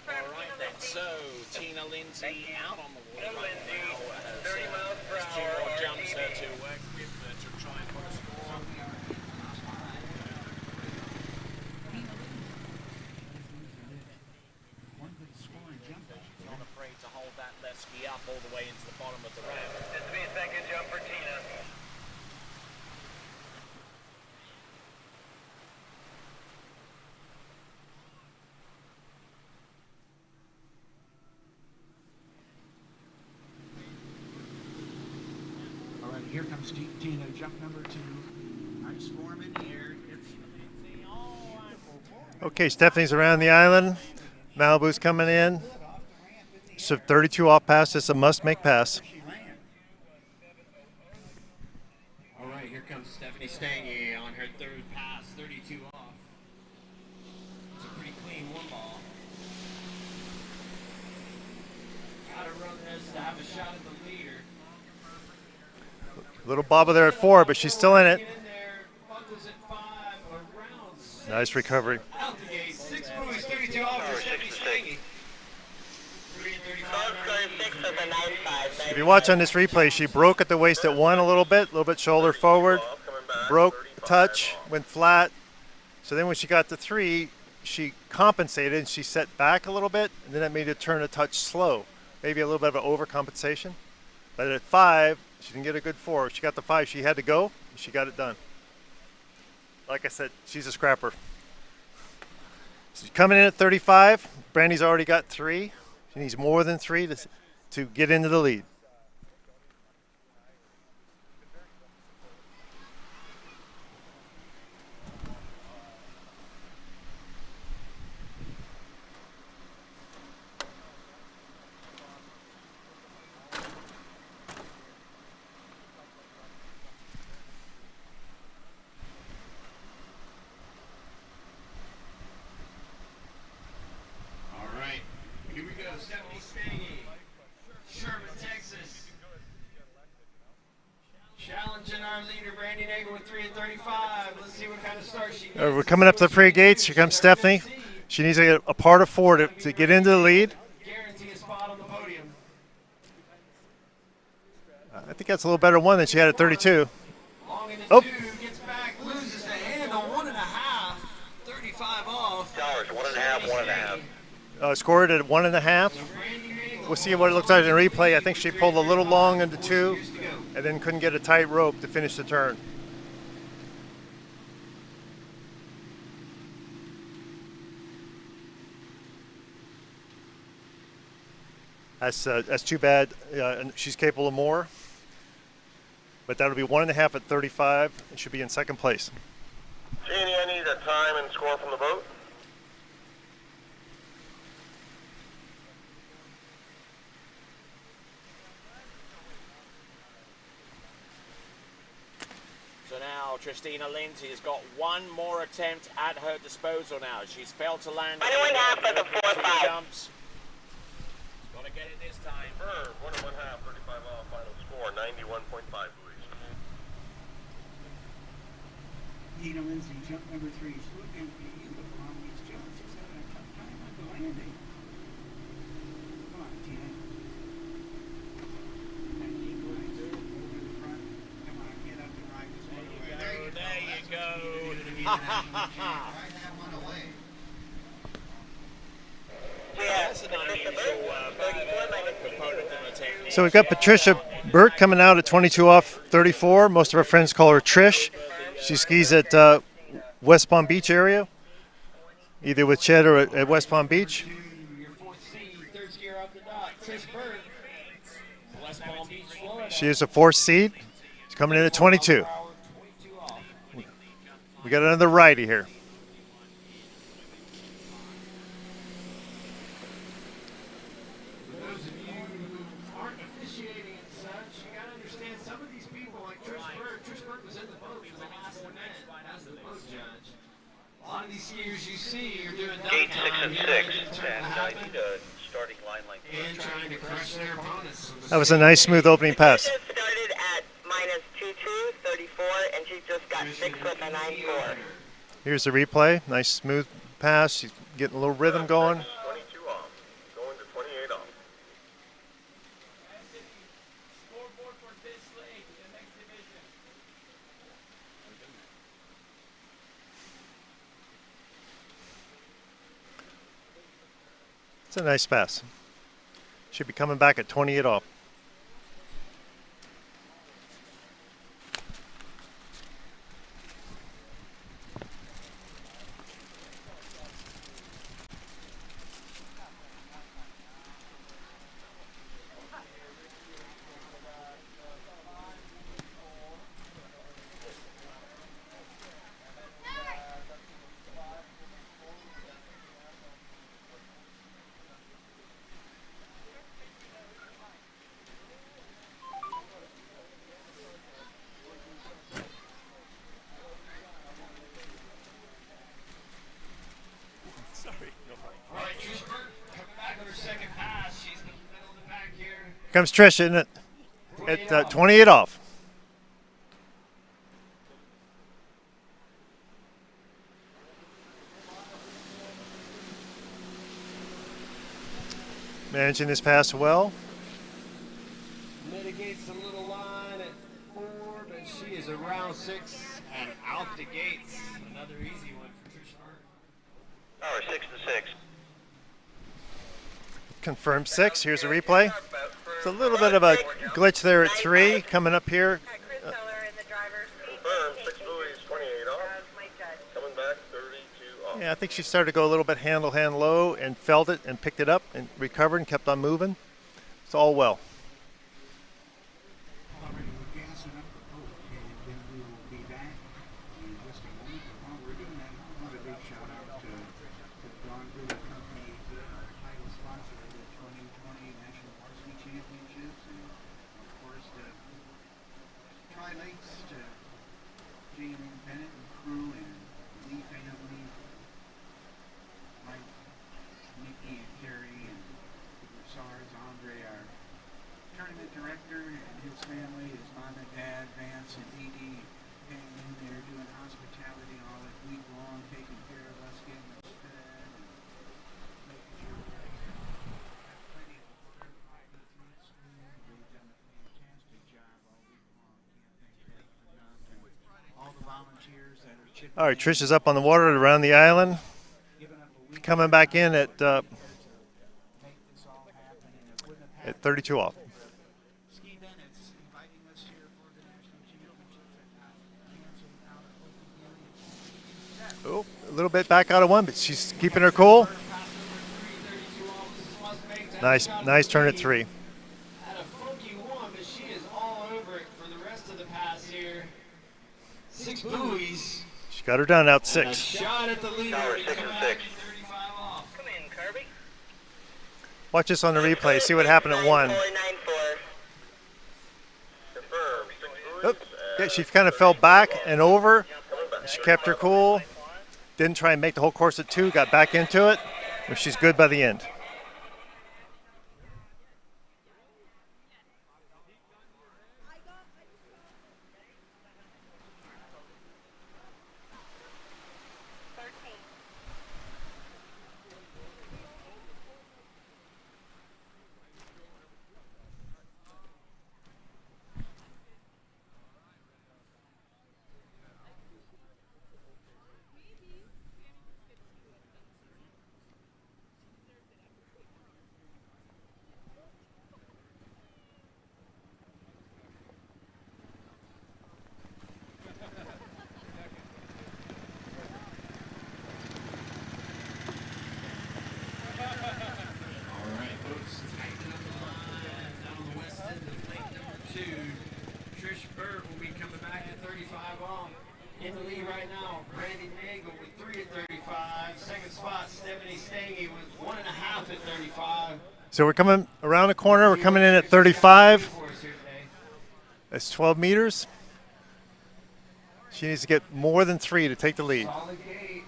All right then, so Tina Lindsay out on the wall right now. 30 miles per has 2 hour, more jumps RTD. to work with to try and put a score on. Not afraid to hold that left ski up all the way into the bottom of the ramp. This will be a second jump for Tina. All right, here comes Tina, jump number 2. Nice form in the air. Okay, Stephanie's around the island. Malibu's coming in. So 32 off pass. It's a must-make pass. All right, here comes Stephanie Stange on her 3rd pass, 32 off. Little bobble there at 4, but she's still in it. Nice recovery. Out the gate, 6 points, 32 off for Stephanie Stange. If you watch on this replay, she broke at the waist at 1 a little bit shoulder forward, broke, touch, went flat. So then when she got to 3, she compensated and she set back a little bit, and then that made her turn a touch slow. Maybe a little bit of an overcompensation. But at 5, she didn't get a good 4. She got the 5, she had to go, and she got it done. Like I said, she's a scrapper. She's coming in at 35. Brandy's already got 3. She needs more than 3 to get into the lead. All right, here we go. Stephanie Stange, Sherman, Texas. Challenging our leader, Brandy Nagel, with 3 and 35. Let's see what kind of start she gets. We're coming up to the free gates. Here comes Stephanie. She needs to get a part of 4 to get into the lead. Guarantee a spot on the podium. I think that's a little better 1 than she had at 32. Oh. Gets back, loses the handle, 1.5. 35 off. Scored at 1.5. We'll see what it looks like in replay. I think she pulled a little long into 2 and then couldn't get a tight rope to finish the turn. That's too bad. She's capable of more. But that'll be 1.5 at 35 and should be in second place. Janie, I need a time and score from the boat. So now Tristina Lindsay has got 1 more attempt at her disposal now. She's failed to land 1.5 for the 4-5. jumps. Got to get it this time. 1.5, 35 off, final score, 91.5 buoys. Nina Lindsay, jump number 3. She's looking at you, but Mom needs Jones. She's having a tough time on the landing. Come on, Tina. And keep going over the front. Come on, get up and ride this one away. There you go. Ride that one away. That's an unusual component in the technique. So we've got Patricia Burt coming out at 22 off 34. Most of our friends call her Trish. She skis at West Palm Beach area, either with Chet or at West Palm Beach. She is a 4th seed. She's coming in at 22. We got another righty here. You see, you're doing Gate 6 and 6. And Starting line length. and trying to crush their opponents. That was a nice, smooth opening pass. Started at minus 2.2, 34, and she just got 6 with a 9.4. Here's the replay. Nice, smooth pass. She's getting a little rhythm going. 22 off, going to 28 off. It's a nice pass. Should be coming back at 28 off. Comes Trish, isn't it? At 28 off. Managing this pass well. Mitigates a little line at 4, but she is around 6 and out the gates. Another easy one for Trish Hart. Power 6 to 6. Confirmed 6. Here's a replay. It's a little bit of a glitch there at 3. Coming up here. Confirmed 6 buoys, 28 off. Coming back 32 off. Yeah, I think she started to go a little bit hand low and felt it and picked it up and recovered and kept on moving. It's all well. All right, Trish is up on the water around the island. Coming back in at 32 off. Oh, a little bit back out of 1, but she's keeping her cool. Nice turn at 3. Had a funky 1, but she is all over it for the rest of the pass here. 6 buoys. She got her done out 6. A shot at the leader. Power 6 to 6. Come in, Kirby. Watch this on the replay. See what happened at 1. Oh, yeah, she kind of fell back and over. She kept her cool. Didn't try and make the whole course at 2. Got back into it. And she's good by the end. In the lead right now, Brandy Nagel with 3 at 35. Second spot, Stephanie Stange with 1.5 at 35. So we're coming around the corner. We're coming in at 35. That's 12 meters. She needs to get more than 3 to take the lead. Solid gate.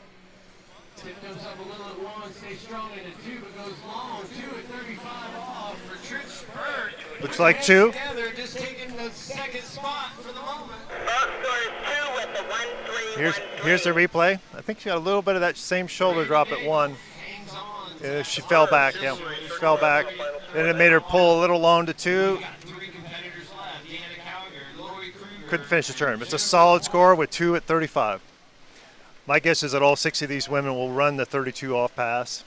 Tiptoes up a little at 1, stays strong in a 2, but goes long. 2 at 35 off for Trish Bird. Looks like 2. Together, just taking the second spot for the moment. Here's the replay. I think she got a little bit of that same shoulder drop at 1. She fell back. Yeah, she fell back. Then it made her pull a little long to 2. Couldn't finish the turn. It's a solid score with 2 at 35. My guess is that all 6 of these women will run the 32 off pass.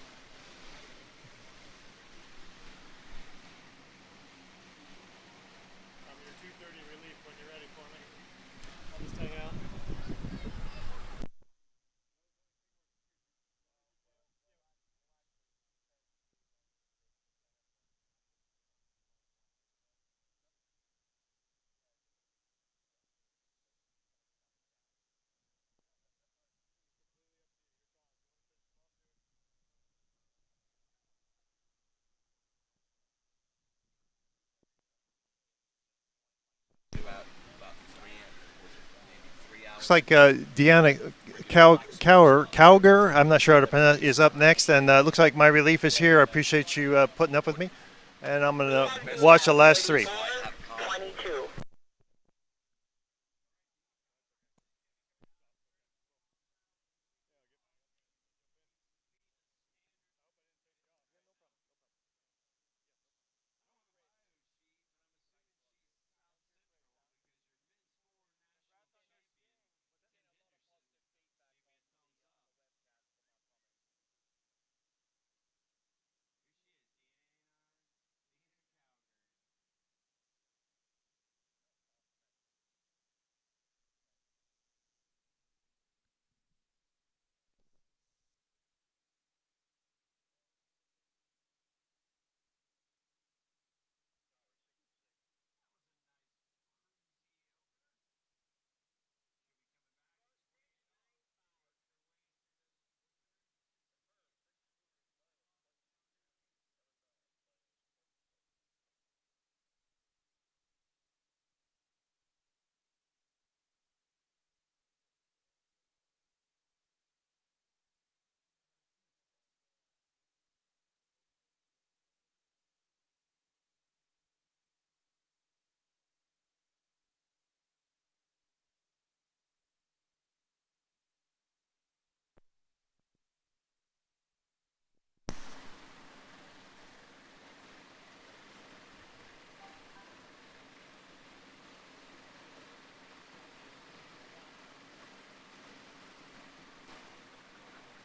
Looks like Deanna Cowger, I'm not sure how to pronounce, is up next, and looks like my relief is here. I appreciate you putting up with me. And I'm going to watch the last 3. 22.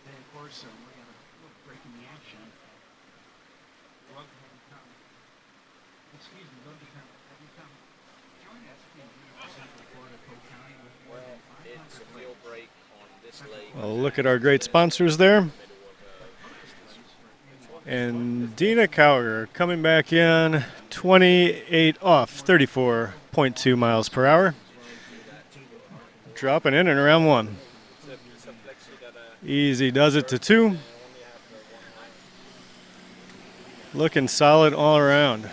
Then, of course, we got a little break in the action. Love to have you come. Excuse me, love to have you come. Join us in Central Florida, Polk County with more than 500 lakes. Well, look at our great sponsors there. And Dina Cowger coming back in 28 off, 34.2 miles per hour. Dropping in and around 1. Easy does it to 2. Looking solid all around.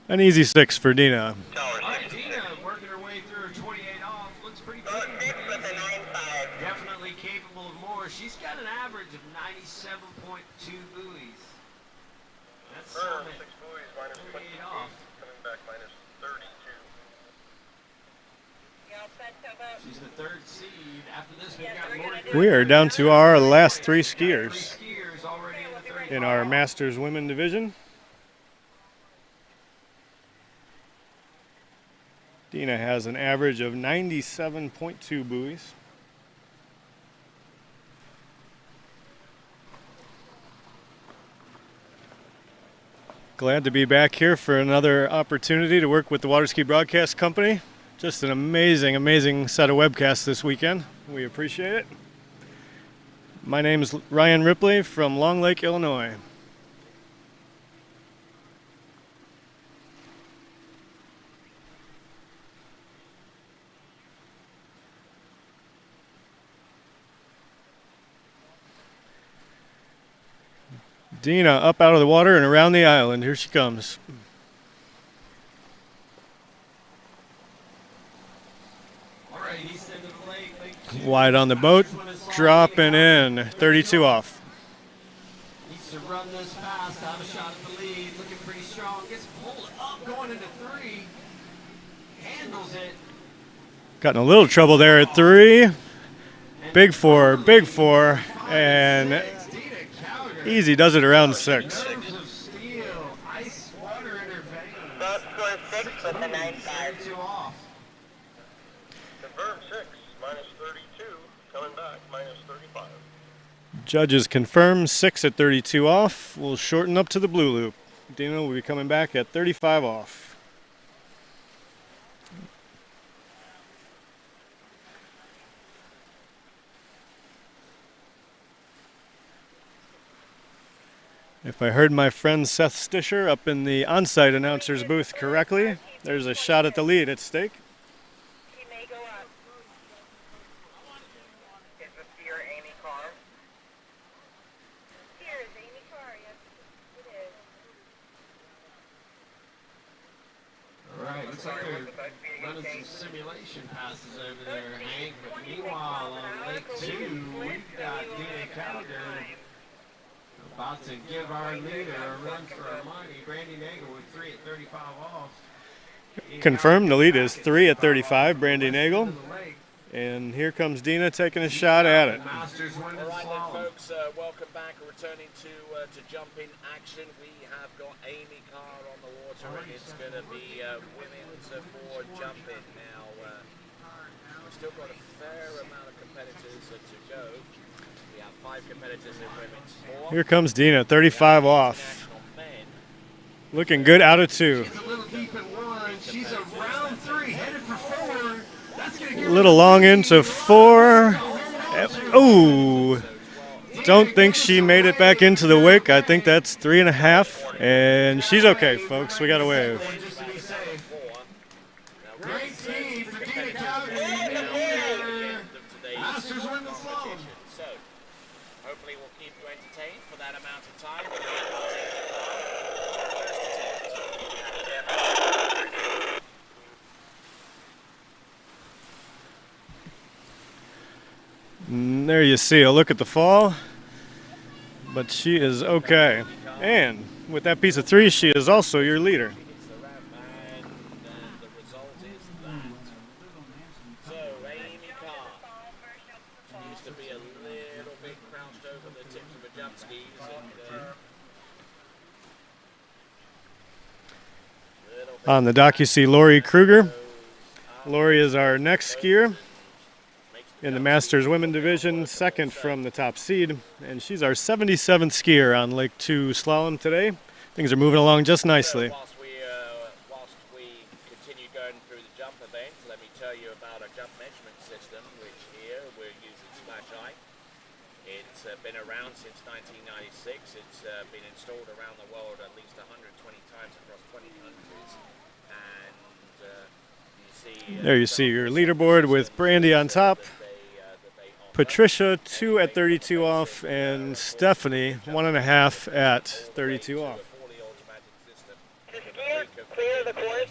An easy 6 for Dina. All right, Dina working her way through her 28 off. Looks pretty good. Definitely capable of more. She's got an average of 97.2 buoys. That's solid. 6 buoys, minus 28 off. Coming back minus 32. She's the 3rd seed. After this, we've got more. We are down to our last 3 skiers in our Masters Women division. Dina has an average of 97.2 buoys. Glad to be back here for another opportunity to work with the Water Ski Broadcast Company. Just an amazing, amazing set of webcasts this weekend. We appreciate it. My name is Ryan Ripley from Long Lake, Illinois. Dina up out of the water and around the island. Here she comes. Wide on the boat, dropping in, 32 off. Needs to run this fast, have a shot at the lead, looking pretty strong. Gets pulled up, going into 3. Handles it. Got in a little trouble there at 3. Big 4, and easy does it around 6. Boat score 6 with the 9.5. off. Confirmed 6, minus 32. Coming back, minus 35. Judges confirm 6 at 32 off. We'll shorten up to the blue loop. Dina will be coming back at 35 off. If I heard my friend Seth Stisher up in the on-site announcer's booth correctly, there's a shot at the lead at stake. She may go up. Is this your Amy Carr? Here is Amy Carr, yes, it is. All right, looks like they're running some simulation passes over there, Hank. But meanwhile, on Lake 2, we've got Dina Callagher about to give our leader a run for our money. Brandy Nagel with 3 at 35 off. Confirmed, the lead is 3 at 35, Brandy Nagel. And here comes Dina taking a shot at it. All right then, folks, welcome back. Returning to jumping action. We have got Amy Carr on the water, and it's going to be women's for jumping. Now, we've still got a fair amount of competitors to go. We have 5 competitors in women's 4. Here comes Dina, 35 off. Looking good out of 2. She's a little deep in 1. She's a round 3, headed for 4. That's going to A little long into 4. Oh, don't think she made it back into the wick. I think that's 3.5. And she's okay, folks. We got a wave. Great team for Dina Callagher. Masters win the slalom. So, hopefully we'll keep you entertained for that amount of time. And there you see a look at the fall. But she is okay. And with that piece of 3, she is also your leader. On the dock, you see Lori Kruger. Lori is our next skier in the Masters Women Division, second from the top seed, and she's our 77th skier on Lake 2 Slalom today. Things are moving along just nicely. Whilst we continue going through the jump event, let me tell you about a jump measurement system, which here we're using Splash Eye. It's been around since 1996. It's been installed around the world at least 120 times across 20 countries. And there you see your leaderboard with Brandy on top, Patricia 2 at 32 off, and Stephanie 1.5 at 32 off. Clear the course.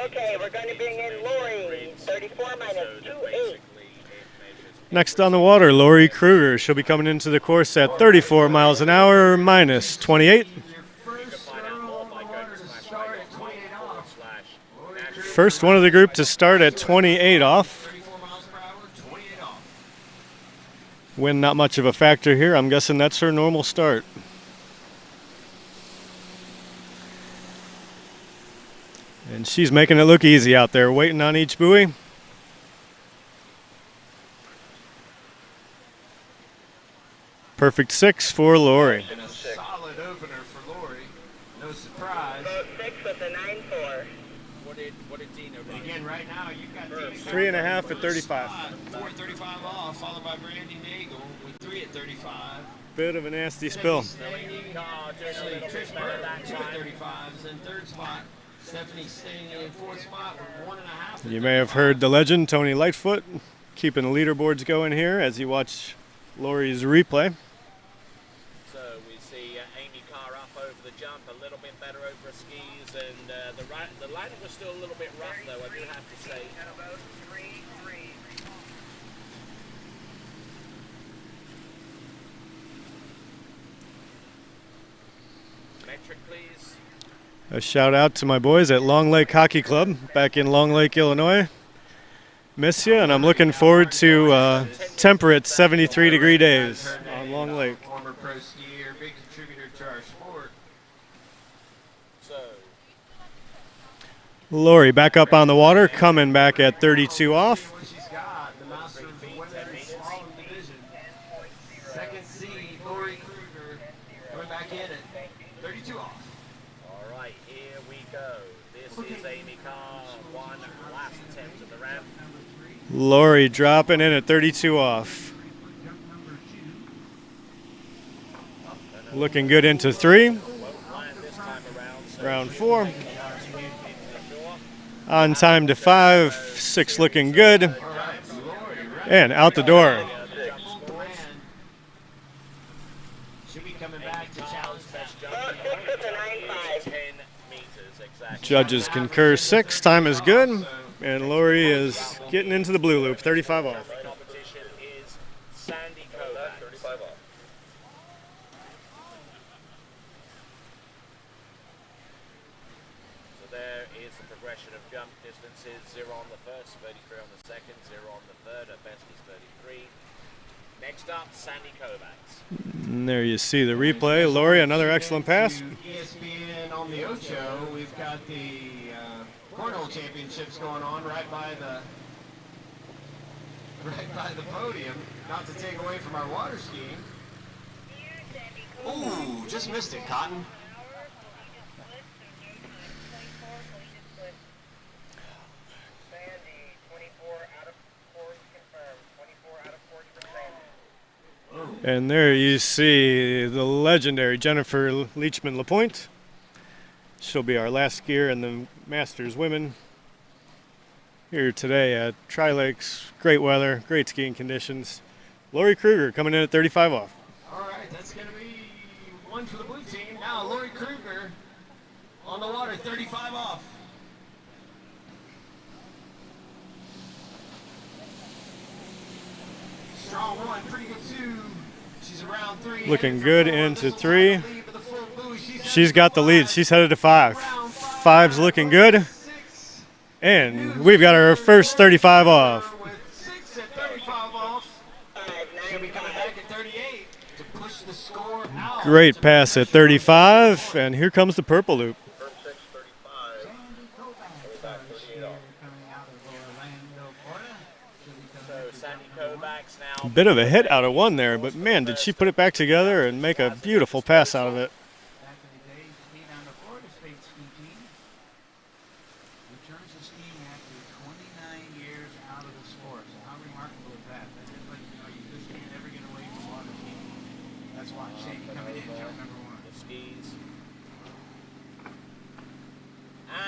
Okay, we're going to bring in Lori, 34 minus 28. Next on the water, Lori Kruger. She'll be coming into the course at 34 miles an hour minus 28. First one of the group to start at 28 off. Wind not much of a factor here. I'm guessing that's her normal start. And she's making it look easy out there, waiting on each buoy. Perfect 6 for Lori. A solid opener for Lori. No surprise. 6 with a 9.4. What did Dina run? Again, right now you've got 3.5 at 35. 4 at 35 off, followed by Brandy Nagel with 3 at 35. Bit of a nasty spill. Trish Burke with 2 at 35s in 3rd spot. Stephanie staying in 4th spot with 1.5. You may have heard the legend, Tony Lightfoot, keeping the leaderboards going here as you watch Lori's replay. So we see Amy Carr up over the jump, a little bit better over her skis, and the landing was still a little bit rough, though, I do have to say. Metric, please. A shout out to my boys at Long Lake Hockey Club back in Long Lake, Illinois. Miss you, and I'm looking forward to temperate 73-degree days on Long Lake. Former pro skier, big contributor to our sport. Lori back up on the water, coming back at 32 off. She's got the Masters Women's Slalom Division. 2nd seed, Lori Kruger, coming back in at 32 off. All right, here we go. This is Amy Carr, one last attempt at the ramp. Lori dropping in at 32 off. Looking good into 3. Round 4. On time to 5. 6 looking good. And out the door. Should be coming back to challenge best jump. Judges concur 6. Time is good. And Lori is getting into the blue loop, 35 off. Competition is Sandy Kovacs. 35 off. So there is the progression of jump distances. 0 on the first, 33 on the second, 0 on the third. Her best is 33. Next up, Sandy Kovacs. And there you see the replay. Lori, another excellent pass. ESPN on the Ocho, we've got the Cornhole Championships going on right by the podium. Not to take away from our water skiing. Ooh, just missed it, Cotton. And there you see the legendary Jennifer Leachman-LaPointe. She'll be our last skier in the Masters Women here today at Tri-Lakes. Great weather, great skiing conditions. Lori Kruger coming in at 35 off. All right, that's going to be one for the blue team. Now Lori Kruger on the water, 35 off. Strong 1, pretty good 2. She's around 3. Looking good into 3. She's got the lead. She's headed to 5. 5's looking good. And we've got our first 35 off. She'll be coming back at 38 to push the score out. Great pass at 35. And here comes the purple loop. Bit of a hit out of 1 there, but man, did she put it back together and make a beautiful pass out of it.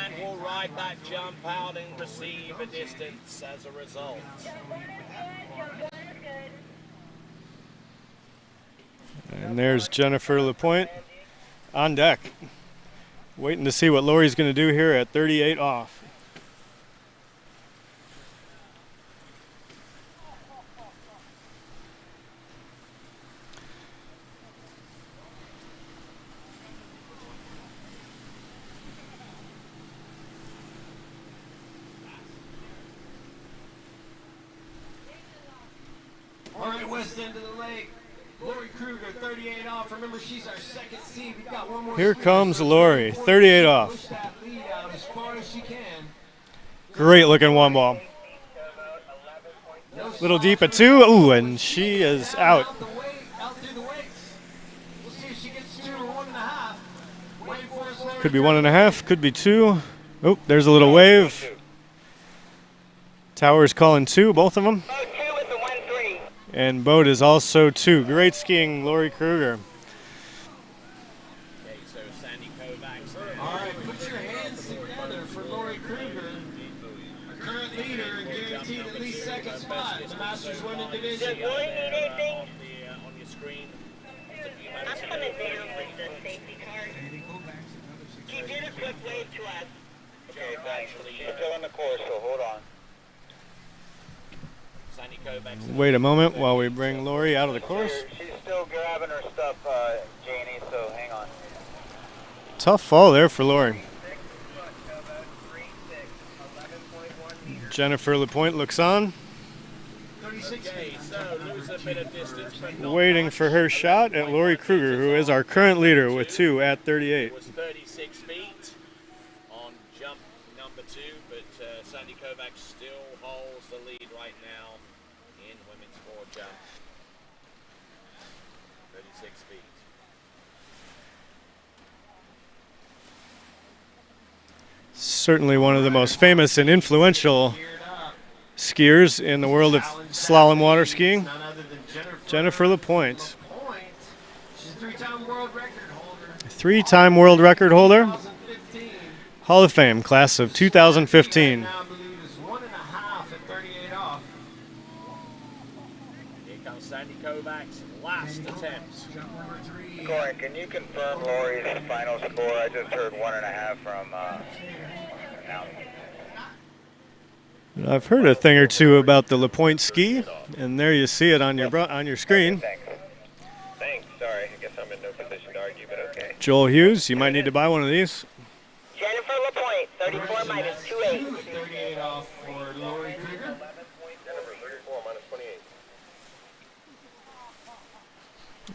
And will ride that jump out and receive a distance as a result. And there's Jennifer LaPointe on deck, waiting to see what Lori's going to do here at 38 off. All right, west end of the lake. Lori Kruger, 38 off. Remember, she's our second seed. We've got one more. Here comes Lori, 38 off. Push that lead out as far as she can. Great looking 1 ball. Little deep at 2. Ooh, and she is out. Out through the weights. We'll see if she gets 2 or 1.5. Wait for us, Lori. Could be 1.5, could be 2. Oh, there's a little wave. Tower's calling 2, both of them. And boat is also 2. Great skiing, Lori Kruger. Okay, so Sandy Kovacs. All right, put your hands together for Lori Kruger, our current leader and guaranteed at least second spot in the Masters Women Division. Does Lori need anything? On your screen. I'm coming down with the safety card. She did a quick wave to us. Okay, thanks. She's still on the course, so hold on. Sandy Kovacs. Wait a moment while we bring Lori out of the course. She's still grabbing her stuff, Janie, so hang on. Tough fall there for Lori. Jennifer LaPointe looks on. Okay, so lose a bit of distance, but not Waiting much. for her shot at Lori Kruger, who is our current leader with 2 at 38. It was 36 feet on jump number 2, but Sandy Kovacs still holds the lead right now in women's 4 jump. 36 feet. Certainly one of the most famous and influential skiers in the world of slalom water skiing, Jennifer LaPointe. She's a 3-time world record holder. 3-time world record holder. Hall of Fame, class of 2015. Now lose 1.5 at 38 off. Here comes Sandy Kovacs' last attempt. Jump number 3. scoring. Can you confirm Lori's final score? I just heard 1.5 from I've heard a thing or two about the LaPointe ski, and there you see it on your screen. Thanks. Sorry, I guess I'm in no position to argue, but okay. Joel Hughes, you might need to buy one of these. Jennifer LaPointe, 34 minus 28. 38 off for Lori Krieger. Jennifer, 34 minus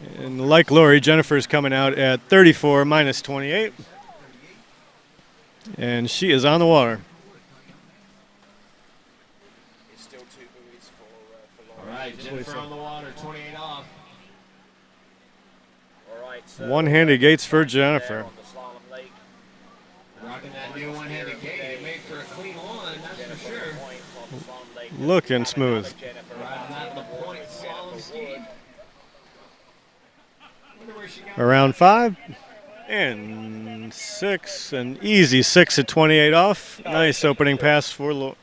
28. And like Lori, Jennifer's coming out at 34 minus 28. And she is on the water. It's still 2 buoys for All right, Jennifer on the water, 28 off. All right, so One-handed gates for Jennifer. on the Slalom Lake. Rocking that new one-handed gate. It made for a clean one, that's for sure. Looking smooth. Riding that LaPointe slalom ski. Around 5 and 6, an easy 6 at 28 off. Nice opening pass for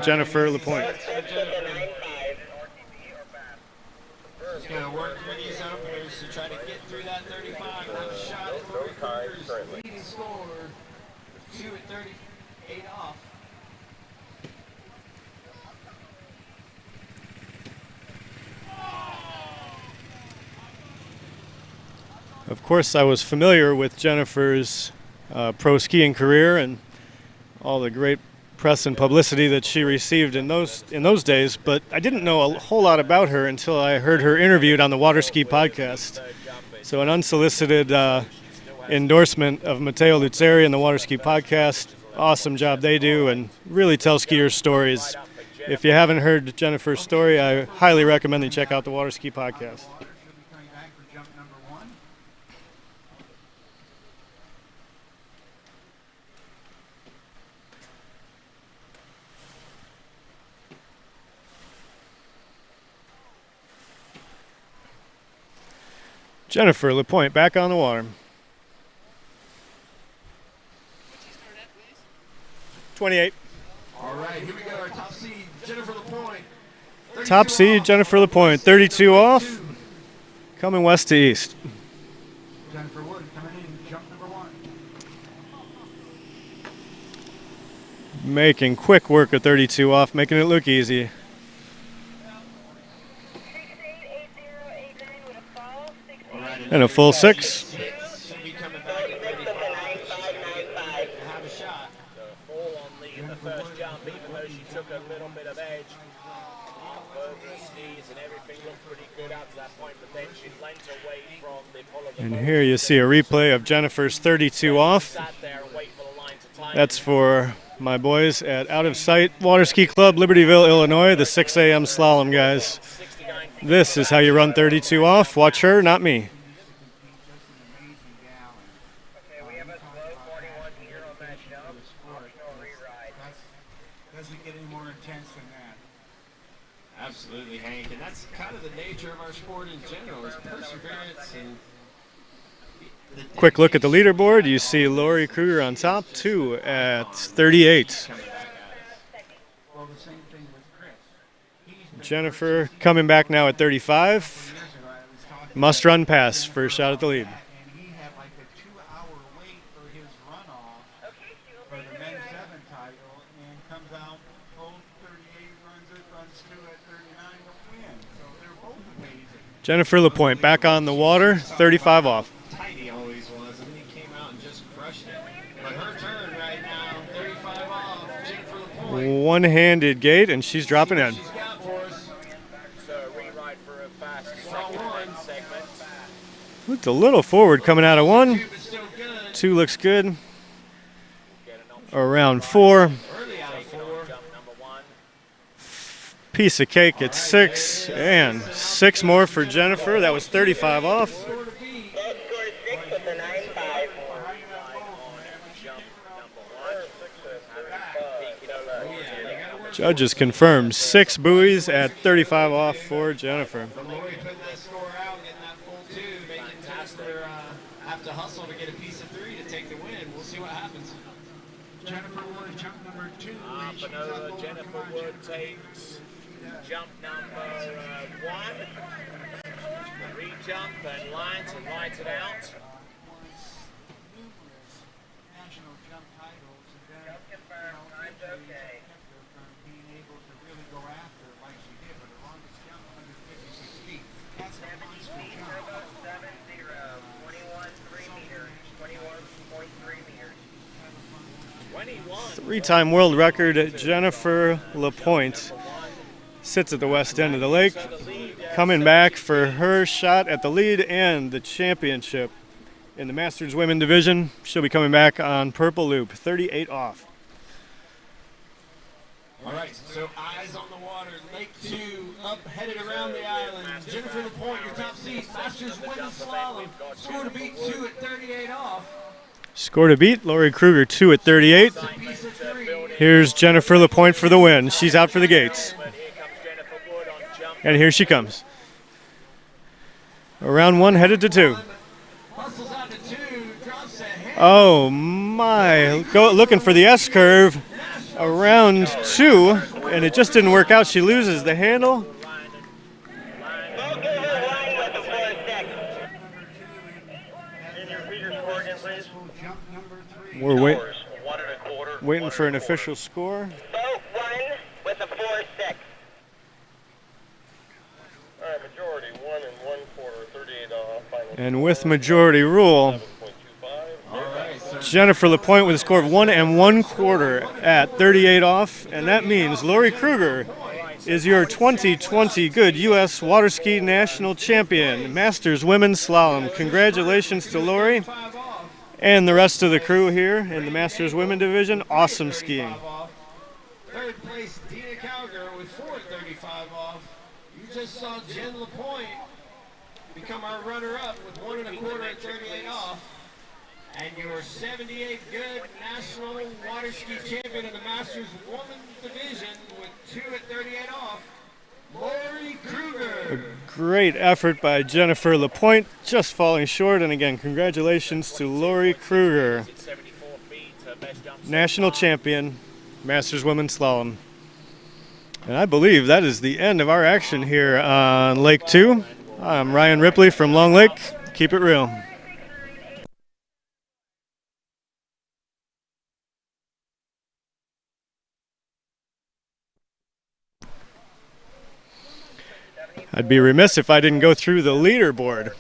Jennifer LaPointe. Just going to work through these openers to try to get through that 35 and have a shot at Lori Krieger's leading score. 2 at 38 off. Of course, I was familiar with Jennifer's pro skiing career and all the great press and publicity that she received in those days, but I didn't know a whole lot about her until I heard her interviewed on the Water Ski podcast. So an unsolicited endorsement of Matteo Luzzeri and the Water Ski podcast. Awesome job they do and really tell skiers' stories. If you haven't heard Jennifer's story, I highly recommend you check out the Water Ski podcast. Jennifer LaPointe back on the water. 28. All right, here we go. Our top seed, Jennifer LaPointe. Top seed, Jennifer LaPointe. 32 off. Coming west to east. Jennifer Wood coming in, jump number 1. Making quick work of 32 off, making it look easy. And a full 6. Should be coming back at 35. Have a shot. The fall on the first jump, even though she took a little bit of edge over her skis and everything looked pretty good up to that point, but then she leant away from the pull of the And boat. here you see a replay of Jennifer's 32 off. Sat there and wait for the line to time. That's for my boys at Out of Sight Water Ski Club, Libertyville, Illinois, the 6 a.m. slalom guys. This is how you run 32 off. Watch her, not me. Doesn't get any more intense than that. Absolutely, Hank. And that's kind of the nature of our sport in general, is perseverance and Quick look at the leaderboard. You see Lori Krieger on top, 2 at 38. Well, the same thing with Chris. Jennifer coming back now at 35. Must run pass, first shot at the lead. And he had like a 2-hour wait for his runoff for the men's 7 title and comes out, old 38, runs 2 at 39 to win. So they're both amazing. Jennifer LaPointe back on the water, 35 off. tight he always was, and then he came out and just crushed it. But her turn right now, 35 off, Jennifer LaPointe. One-handed gate, and she's dropping in. She's got for us. So rewrite for a fast second segment. Looked a little forward coming out of 1. 2 looks good. Around 4. Piece of cake at 6. And 6 more for Jennifer. That was 35 off. Judges confirmed 6 buoys at 35 off for Jennifer. Lori putting that score out, getting that full 2, making Jennifer have to hustle to get a piece of 3 to take the win. We'll see what happens. Jennifer Wood, jump number 2. Jennifer Wood takes jump number 1. Re-jump and lines and rides it out. National jump titles, and then being able to really go after it like she did, but her longest jump, 156 feet. That's a monster jump. 3-time world record Jennifer LaPointe sits at the west end of the lake, coming back for her shot at the lead and the championship in the Masters Women Division. She'll be coming back on Purple Loop, 38 off. All right, so eyes on the water. Lake 2 up, headed around the island. Jennifer LaPointe, your top seed. Masters Women's Slalom. Score to beat 2 at 38 off. Score to beat, Lori Kruger 2 at 38. Here's Jennifer LaPointe for the win. She's out for the gates. And here she comes. Around 1 headed to 2. Oh my, looking for the S curve. Around 2, and it just didn't work out. She loses the handle. We're waiting for an official score. With a 4-6. All right, majority 1 1/4, 38 off. And with majority rule, Jennifer LaPointe with a score of 1 1/4 at 38 off, and that means Lori Kruger is your 2020 Goode U.S. Water Ski National Champion, Masters Women's Slalom. Congratulations to Lori and the rest of the crew here in the Masters Women Division. Awesome skiing. Third place, Dina Calgar with 4:35 off. You just saw Jen LaPointe become our runner-up with 1 1/4 at 38 off. And your 78th Goode National Water Ski Champion in the Masters Women's Division with 2 at 38 off, Lori Kruger. A great effort by Jennifer LaPointe, just falling short. And again, congratulations to Lori Kruger, National Champion, Masters Women's Slalom. And I believe that is the end of our action here on Lake 2. I'm Ryan Ripley from Long Lake. Keep it real. I'd be remiss if I didn't go through the leaderboard.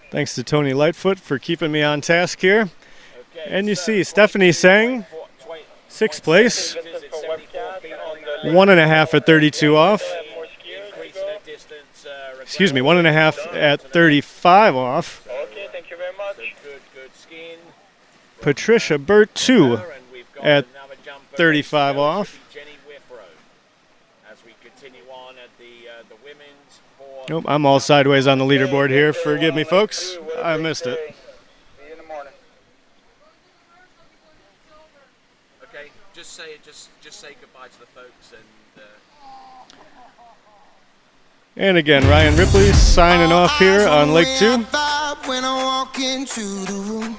Thanks to Tony Lightfoot for keeping me on task here. And you see Stephanie Sang, 6th place, 1 1/2 at 32 off. Excuse me, 1 1/2 at 35 off. Okay, thank you very much. Patricia Burt, 2 at 35 off. Nope, I'm all sideways on the leaderboard here. Forgive me, folks. I missed it. See you in the morning. Okay, just say goodbye to the folks And again, Ryan Ripley signing off here on Lake 2. When I walk into the room,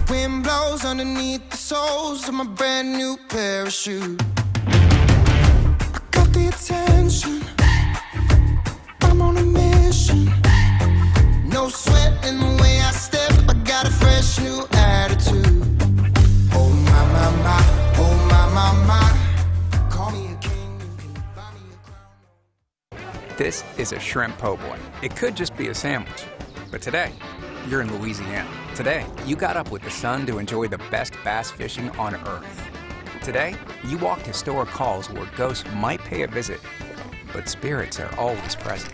wind blows underneath the soles of my brand new pair of shoes. I got the attention. I'm on a mission. No sweat in the way I step. I got a fresh new attitude. Oh my, my, my. Oh my, my, my. Call me a king. Buy me a crown. This is a shrimp po' boy. It could just be a sandwich, but today, you're in Louisiana. Today, you got up with the sun to enjoy the best bass fishing on Earth. Today, you walked historic halls where ghosts might pay a visit, but spirits are always present.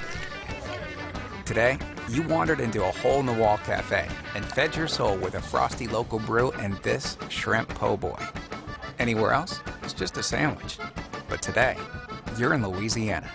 Today, you wandered into a hole-in-the-wall cafe and fed your soul with a frosty local brew and this shrimp po' boy. Anywhere else, it's just a sandwich. But today, you're in Louisiana.